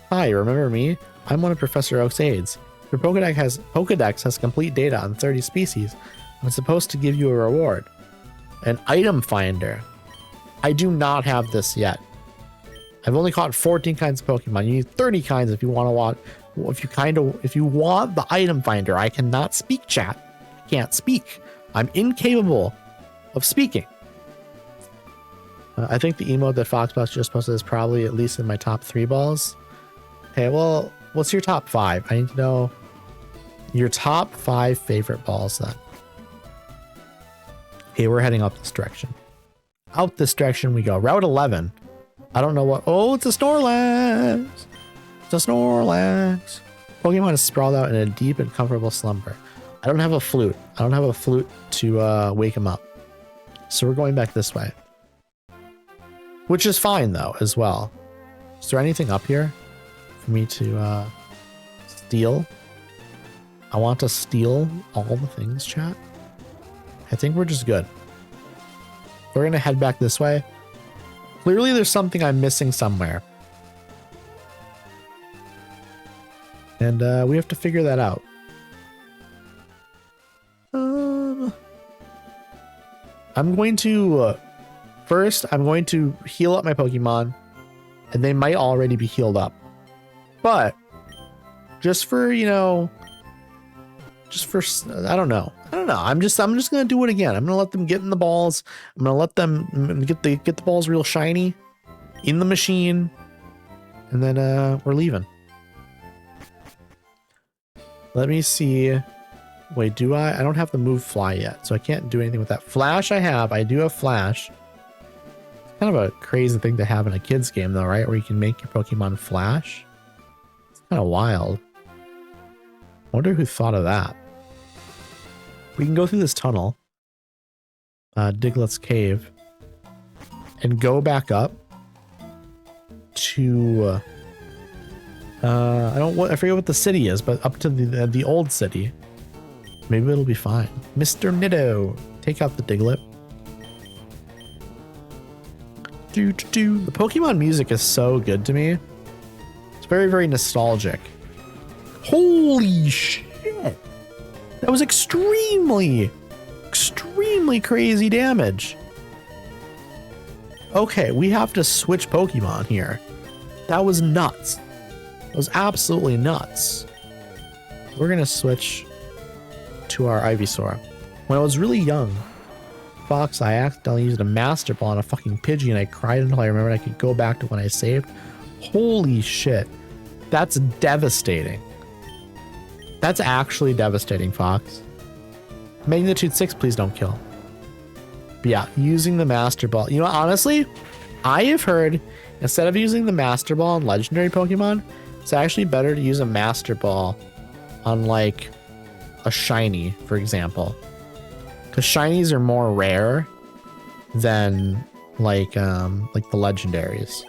Hi, remember me? I'm one of Professor Oak's aides. Your Pokedex has complete data on 30 species. I'm supposed to give you a reward. An item finder. I do not have this yet. I've only caught 14 kinds of Pokemon. You need 30 kinds if you want to watch. If you want the item finder. I cannot speak, chat. I can't speak. I'm incapable of speaking. I think the emote that Foxbox just posted is probably at least in my top 3 balls. Okay, well, what's your top 5? I need to know your top 5 favorite balls then. Okay, we're heading up this direction. Out this direction we go. Route 11. I don't know what... Oh, it's a Snorlax! It's a Snorlax! Pokemon is sprawled out in a deep and comfortable slumber. I don't have a flute. I don't have a flute to wake him up. So we're going back this way. Which is fine, though, as well. Is there anything up here for me to steal? I want to steal all the things, chat. I think we're just good. We're going to head back this way. Clearly, there's something I'm missing somewhere. And we have to figure that out. I'm going to... first, I'm going to heal up my Pokemon. And they might already be healed up. But, just for, you know... Just for... I don't know. I'm just going to do it again. I'm going to let them get in the balls. I'm going to let them get the balls real shiny. In the machine. And then we're leaving. Let me see... Wait, do I? I don't have the move fly yet, so I can't do anything with that. Flash I have. I do have flash. It's kind of a crazy thing to have in a kid's game, though, right? Where you can make your Pokemon flash. It's kind of wild. I wonder who thought of that. We can go through this tunnel. Diglett's Cave. And go back up to... I forget what the city is, but up to the old city. Maybe it'll be fine. Mr. Nitto, take out the Diglett. The Pokemon music is so good to me. It's very, very nostalgic. Holy shit. That was extremely crazy damage. Okay, we have to switch Pokemon here. That was nuts. That was absolutely nuts. We're gonna switch to our Ivysaur. When I was really young, Fox, I accidentally used a Master Ball on a fucking Pidgey and I cried until I remembered I could go back to when I saved. Holy shit. That's devastating. That's actually devastating, Fox. Magnitude 6, please don't kill. But yeah, using the Master Ball. You know, honestly, I have heard instead of using the Master Ball on legendary Pokemon, it's actually better to use a Master Ball on like a shiny, for example. Because shinies are more rare than like the legendaries.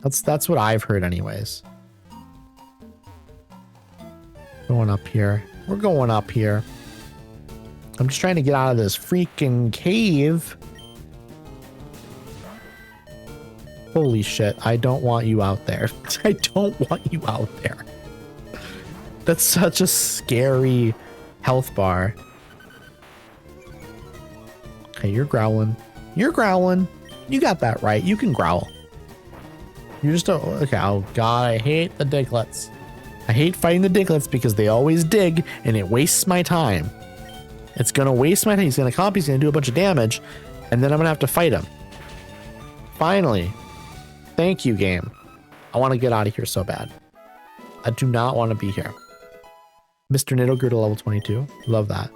That's what I've heard anyways. Going up here. We're going up here. I'm just trying to get out of this freaking cave. Holy shit, I don't want you out there. I don't want you out there. That's such a scary health bar. Okay, you're growling. You're growling. You got that right. You can growl. You just don't. Okay, oh god, I hate the Diglets. I hate fighting the Diglets because they always dig and it wastes my time. It's gonna waste my time. He's gonna come up, he's gonna do a bunch of damage, and then I'm gonna have to fight him. Finally. Thank you, game. I want to get out of here so bad. I do not want to be here. Mr. Nido grew to level 22. Love that.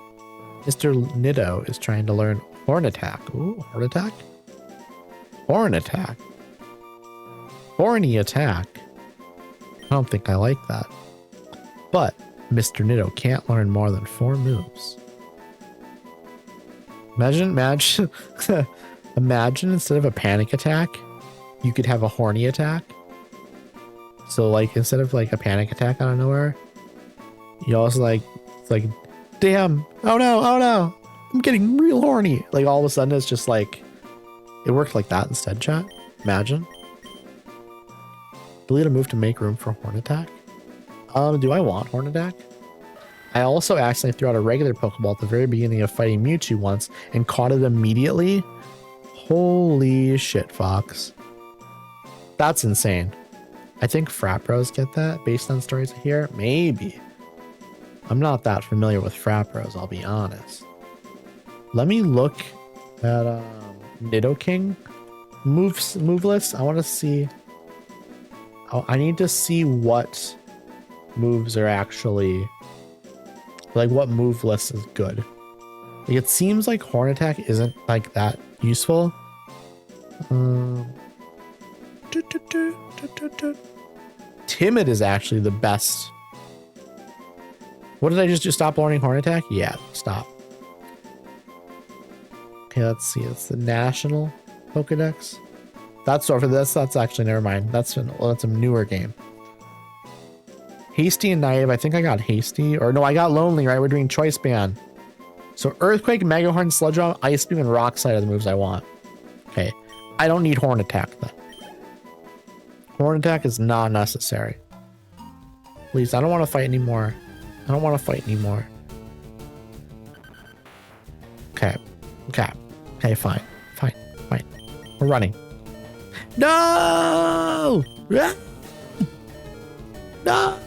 Mr. Nido is trying to learn Horn Attack. Ooh, Horn Attack? Horn Attack. Horny Attack. I don't think I like that. But Mr. Nido can't learn more than 4 moves. Imagine instead of a Panic Attack, you could have a Horny Attack. So like instead of like a Panic Attack out of nowhere, you also like, it's like, damn, oh no, I'm getting real horny. Like all of a sudden it's just like, it worked like that instead, chat. Imagine. Delete a move to make room for Horn Attack. Do I want Horn Attack? I also accidentally threw out a regular Pokeball at the very beginning of fighting Mewtwo once and caught it immediately. Holy shit, Fox. That's insane. I think frat bros get that based on stories I hear. Maybe. I'm not that familiar with frat bros, I'll be honest. Let me look at Nidoking move list. I want to see. Oh, I need to see what moves are actually like what move list is good. Like, it seems like Horn Attack isn't like that useful. Timid is actually the best. What did I just do? Stop learning Horn Attack? Yeah, stop. Okay, let's see. It's the national Pokedex. That's for this. That's actually never mind. That's a newer game. Hasty and Naive. I think I got Hasty. Or no, I got Lonely, right? We're doing Choice Band. So Earthquake, Mega Horn, Sludge Bomb, Ice Beam, and Rock Slide are the moves I want. Okay. I don't need Horn Attack then. Horn Attack is not necessary. Please, I don't want to fight anymore. I don't want to fight anymore. Okay. Okay, fine. We're running. No! No!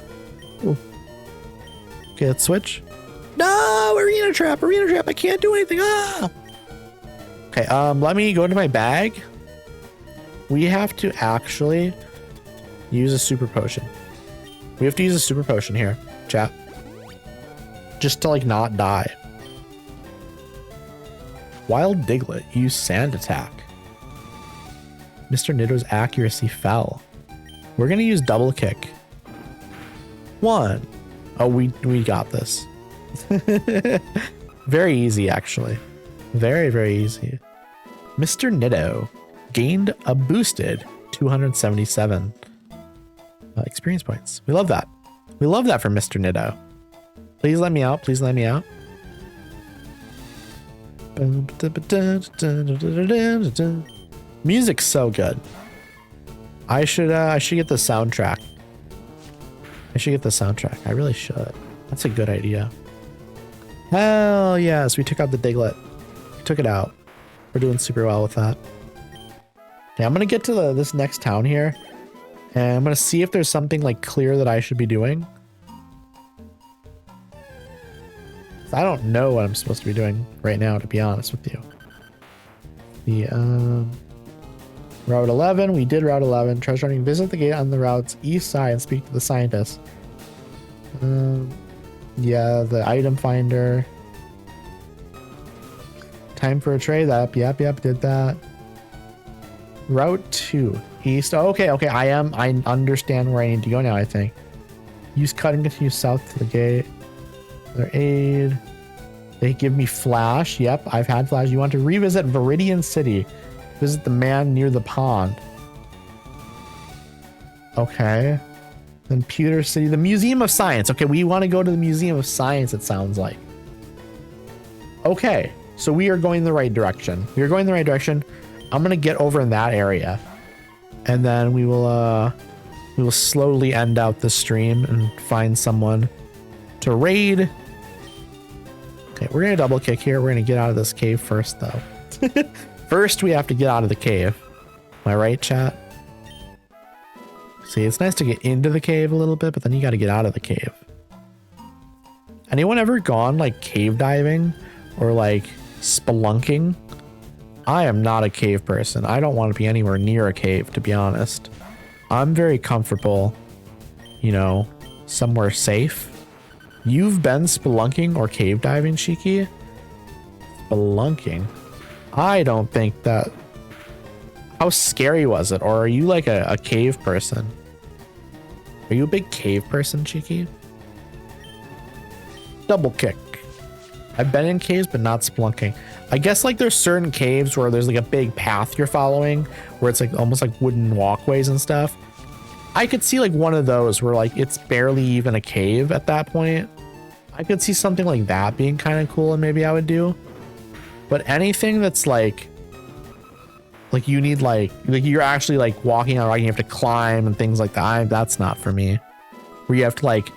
Okay, let's switch. No! Arena Trap! I can't do anything! Ah! Okay, let me go into my bag. We have to actually use a super potion. We have to use a super potion here, chat. Just to like not die. Wild Diglett used Sand Attack. Mr. Nido's accuracy fell. We're gonna use Double Kick. 1. Oh, we got this. Very easy, actually. Very, very easy. Mr. Nido gained a boosted 277 experience points. We love that. We love that for Mr. Nido. Please let me out. Please let me out. Music's so good. I should get the soundtrack. I should get the soundtrack. I really should. That's a good idea. Hell yes, we took out the Diglett. We took it out. We're doing super well with that. Okay, I'm gonna get to this next town here, and I'm gonna see if there's something like clear that I should be doing. I don't know what I'm supposed to be doing right now, to be honest with you. The Route 11, we did Route 11. Treasure hunting, visit the gate on the route's east side and speak to the scientist. Yeah, the item finder. Time for a trade. Yep, did that. Route 2, east. Oh, okay, I understand where I need to go now, I think. Use cut and continue south to the gate. Their aid. They give me flash. Yep, I've had flash. You want to revisit Viridian City. Visit the man near the pond. Okay. Then Pewter City. The Museum of Science. Okay, we want to go to the Museum of Science, it sounds like. Okay, so we are going the right direction. We are going the right direction. I'm going to get over in that area. And then we will slowly end out the stream and find someone to raid. Okay, we're going to double kick here. We're going to get out of this cave first, though. First, we have to get out of the cave. Am I right, chat? See, it's nice to get into the cave a little bit, but then you got to get out of the cave. Anyone ever gone, like, cave diving or, like, spelunking? I am not a cave person. I don't want to be anywhere near a cave, to be honest. I'm very comfortable, you know, somewhere safe. You've been spelunking or cave diving, Shiki? Spelunking? I don't think that... How scary was it? Or are you like a cave person? Are you a big cave person, Shiki? Double kick. I've been in caves, but not spelunking. I guess like there's certain caves where there's like a big path you're following, where it's like almost like wooden walkways and stuff. I could see like one of those where like it's barely even a cave at that point. I could see something like that being kind of cool, and maybe I would do. But anything that's like you need like you're actually like walking on, you have to climb and things like that. That's not for me. Where you have to like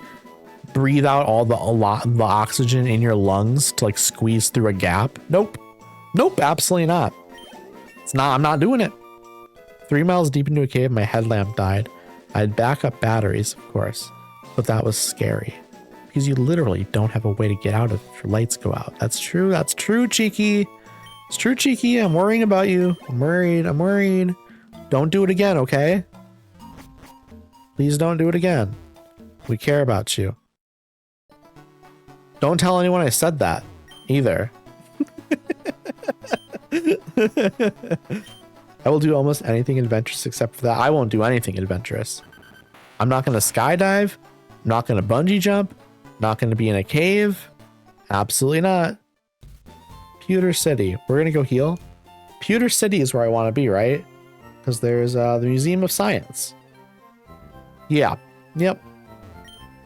breathe out all the oxygen in your lungs to like squeeze through a gap. Nope, absolutely not. It's not. I'm not doing it. 3 miles deep into a cave, my headlamp died. I had backup batteries, of course, but that was scary because you literally don't have a way to get out if your lights go out. That's true. That's true, Cheeky. It's true, Cheeky. I'm worrying about you. I'm worried. Don't do it again, okay? Please don't do it again. We care about you. Don't tell anyone I said that either. I will do almost anything adventurous except for that. I won't do anything adventurous. I'm not going to skydive. I'm not going to bungee jump. Not going to be in a cave. Absolutely not. Pewter City. We're going to go heal. Pewter City is where I want to be, right? Because there's the Museum of Science. Yeah. Yep.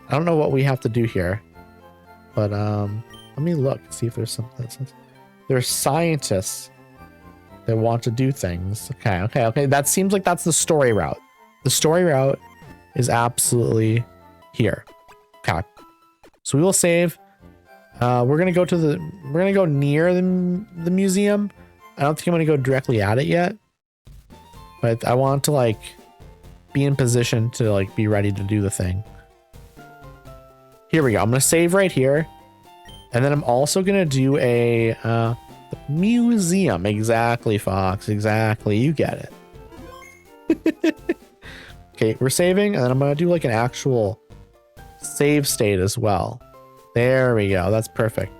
I don't know what we have to do here. But let me look, see if there's something that says there's scientists that want to do things. Okay. That seems like that's the story route. The story route is absolutely here. Okay. So we will save. We're gonna go near the museum. I don't think I'm gonna go directly at it yet. But I want to like be in position to like be ready to do the thing. Here we go. I'm going to save right here. And then I'm also going to do a museum. Exactly, Fox. Exactly. You get it. Okay, we're saving. And then I'm going to do like an actual save state as well. There we go. That's perfect.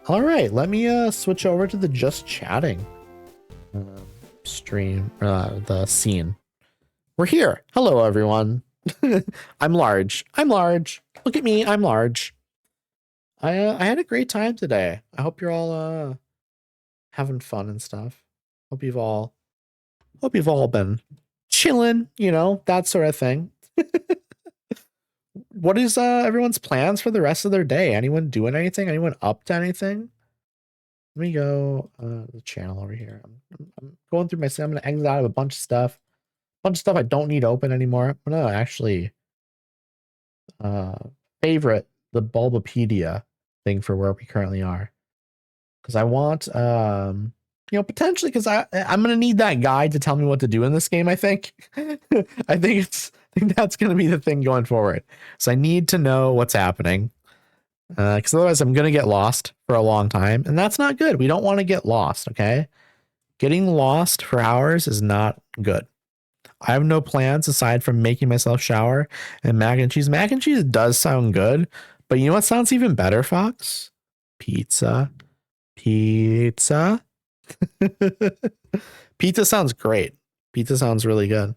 All right. Let me switch over to the just chatting stream, the scene. We're here. Hello, everyone. I'm large. Look at me, I'm large. I had a great time today. I hope you're all having fun and stuff. Hope you've all been chilling, you know, that sort of thing. What is everyone's plans for the rest of their day? Anyone doing anything? Anyone up to anything? Let me go the channel over here. I'm going through I'm gonna exit out of a bunch of stuff I don't need open anymore. I'm gonna actually favorite the Bulbapedia thing for where we currently are. Because I want, potentially, because I'm gonna need that guide to tell me what to do in this game. I think, I think that's gonna be the thing going forward. So I need to know what's happening, because otherwise I'm gonna get lost for a long time, and that's not good. We don't want to get lost. Okay, getting lost for hours is not good. I have no plans aside from making myself shower and mac and cheese. Mac and cheese does sound good, but you know what sounds even better, Fox? Pizza. Pizza. Pizza sounds great. Pizza sounds really good.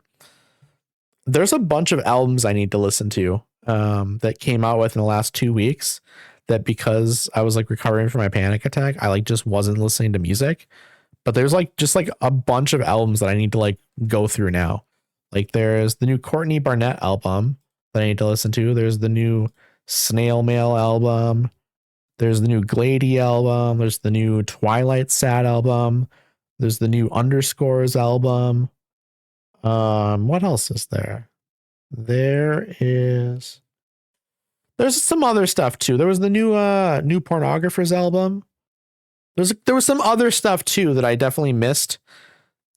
There's a bunch of albums I need to listen to that came out within the last 2 weeks that because I was like recovering from my panic attack, I like just wasn't listening to music. But there's like just like a bunch of albums that I need to like go through now. Like there's the new Courtney Barnett album that I need to listen to. There's the new Snail Mail album. There's the new Glady album. There's the new Twilight Sad album. There's the new Underscores album. What else is there? There's some other stuff too. There was the new Pornographers album. There was some other stuff too that I definitely missed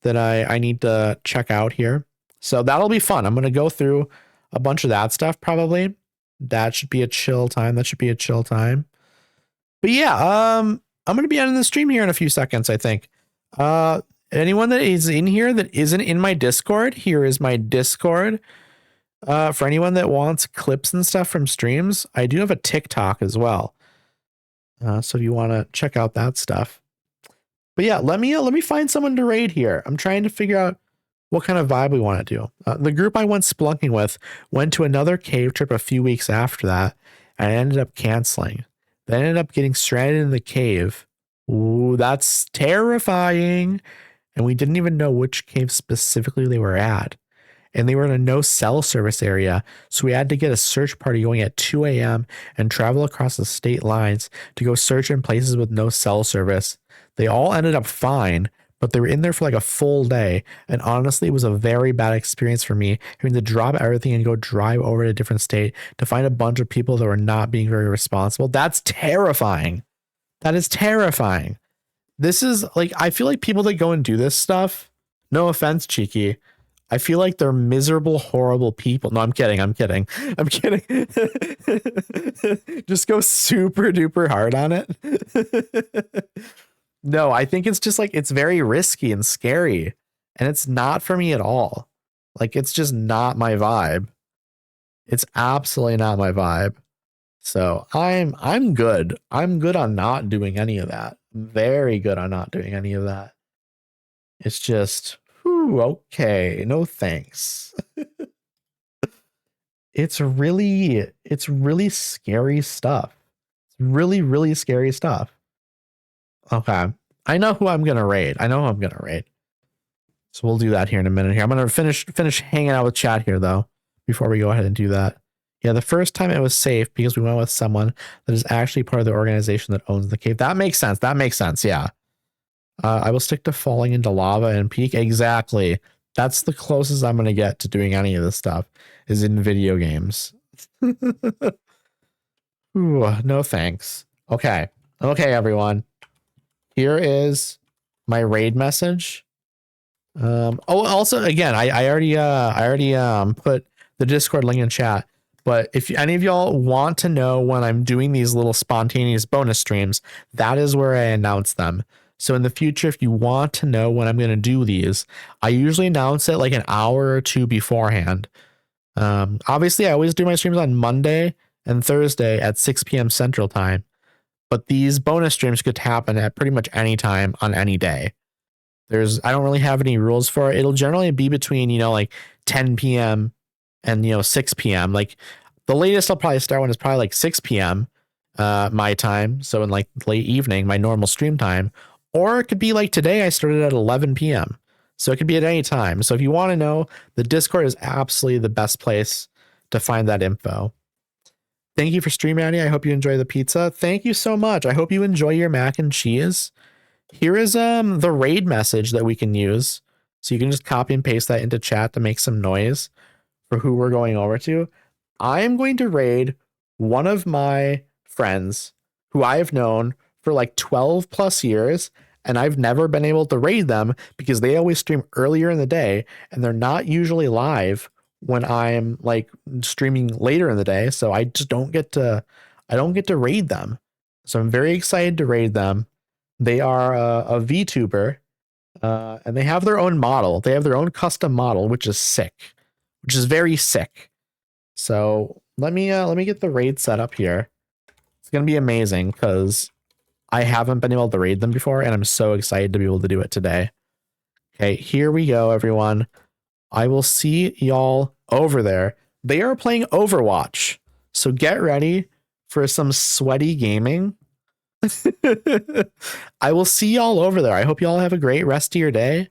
that I need to check out here. So that'll be fun. I'm gonna go through a bunch of that stuff probably. That should be a chill time. But yeah, I'm gonna be ending the stream here in a few seconds, I think. Anyone that is in here that isn't in my Discord, here is my Discord. For anyone that wants clips and stuff from streams, I do have a TikTok as well. So if you want to check out that stuff. But yeah, let me find someone to raid here. I'm trying to figure out what kind of vibe we want to do. The group I went splunking with went to another cave trip a few weeks after that, and I ended up canceling. They ended up getting stranded in the cave. Ooh, that's terrifying. And we didn't even know which cave specifically they were at. And they were in a no cell service area. So we had to get a search party going at 2 a.m. and travel across the state lines to go search in places with no cell service. They all ended up fine, but they were in there for like a full day. And honestly, it was a very bad experience for me having to drop everything and go drive over to a different state to find a bunch of people that were not being very responsible. That's terrifying. That is terrifying. This is like, I feel like people that go and do this stuff, no offense, Cheeky, I feel like they're miserable, horrible people. No, I'm kidding. Just go super duper hard on it. No, I think it's just like, it's very risky and scary, and it's not for me at all. Like, it's just not my vibe. It's absolutely not my vibe. So I'm good. I'm good on not doing any of that. Very good on not doing any of that. It's just, whew, okay, no thanks. It's really scary stuff. It's really scary stuff. Okay, I know who I'm gonna raid. So we'll do that here in a minute. Here, I'm gonna finish hanging out with chat here though before we go ahead and do that. Yeah, the first time it was safe because we went with someone that is actually part of the organization that owns the cave. That makes sense. Yeah. I will stick to falling into lava and peak. Exactly. That's the closest I'm going to get to doing any of this stuff is in video games. Ooh, no thanks. Okay, everyone. Here is my raid message. Also, again, I already put the Discord link in chat. But if any of y'all want to know when I'm doing these little spontaneous bonus streams, that is where I announce them. So in the future, if you want to know when I'm going to do these, I usually announce it like an hour or two beforehand. Obviously, I always do my streams on Monday and Thursday at 6 p.m. Central Time. But these bonus streams could happen at pretty much any time on any day. I don't really have any rules for it. It'll generally be between, like 10 p.m. and 6 p.m. Like the latest I'll probably start one is probably like 6 p.m. My time, so in like late evening, my normal stream time, or it could be like today I started at 11 p.m. So it could be at any time. So if you want to know, the Discord is absolutely the best place to find that info. Thank you for streaming, Annie. I hope you enjoy the pizza. Thank you so much. I hope you enjoy your mac and cheese. Here is the raid message that we can use. So you can just copy and paste that into chat to make some noise for who we're going over to. I am going to raid one of my friends who I have known for like 12 plus years, and I've never been able to raid them because they always stream earlier in the day and they're not usually live when I'm like streaming later in the day. So I just don't get to raid them. So I'm very excited to raid them. They are a VTuber, and they have their own model. They have their own custom model, which is sick, which is very sick. So let me get the raid set up here. It's gonna be amazing because I haven't been able to raid them before, and I'm so excited to be able to do it today. Okay, here we go, everyone. I will see y'all over there. They are playing Overwatch, so get ready for some sweaty gaming. I will see y'all over there. I hope y'all have a great rest of your day.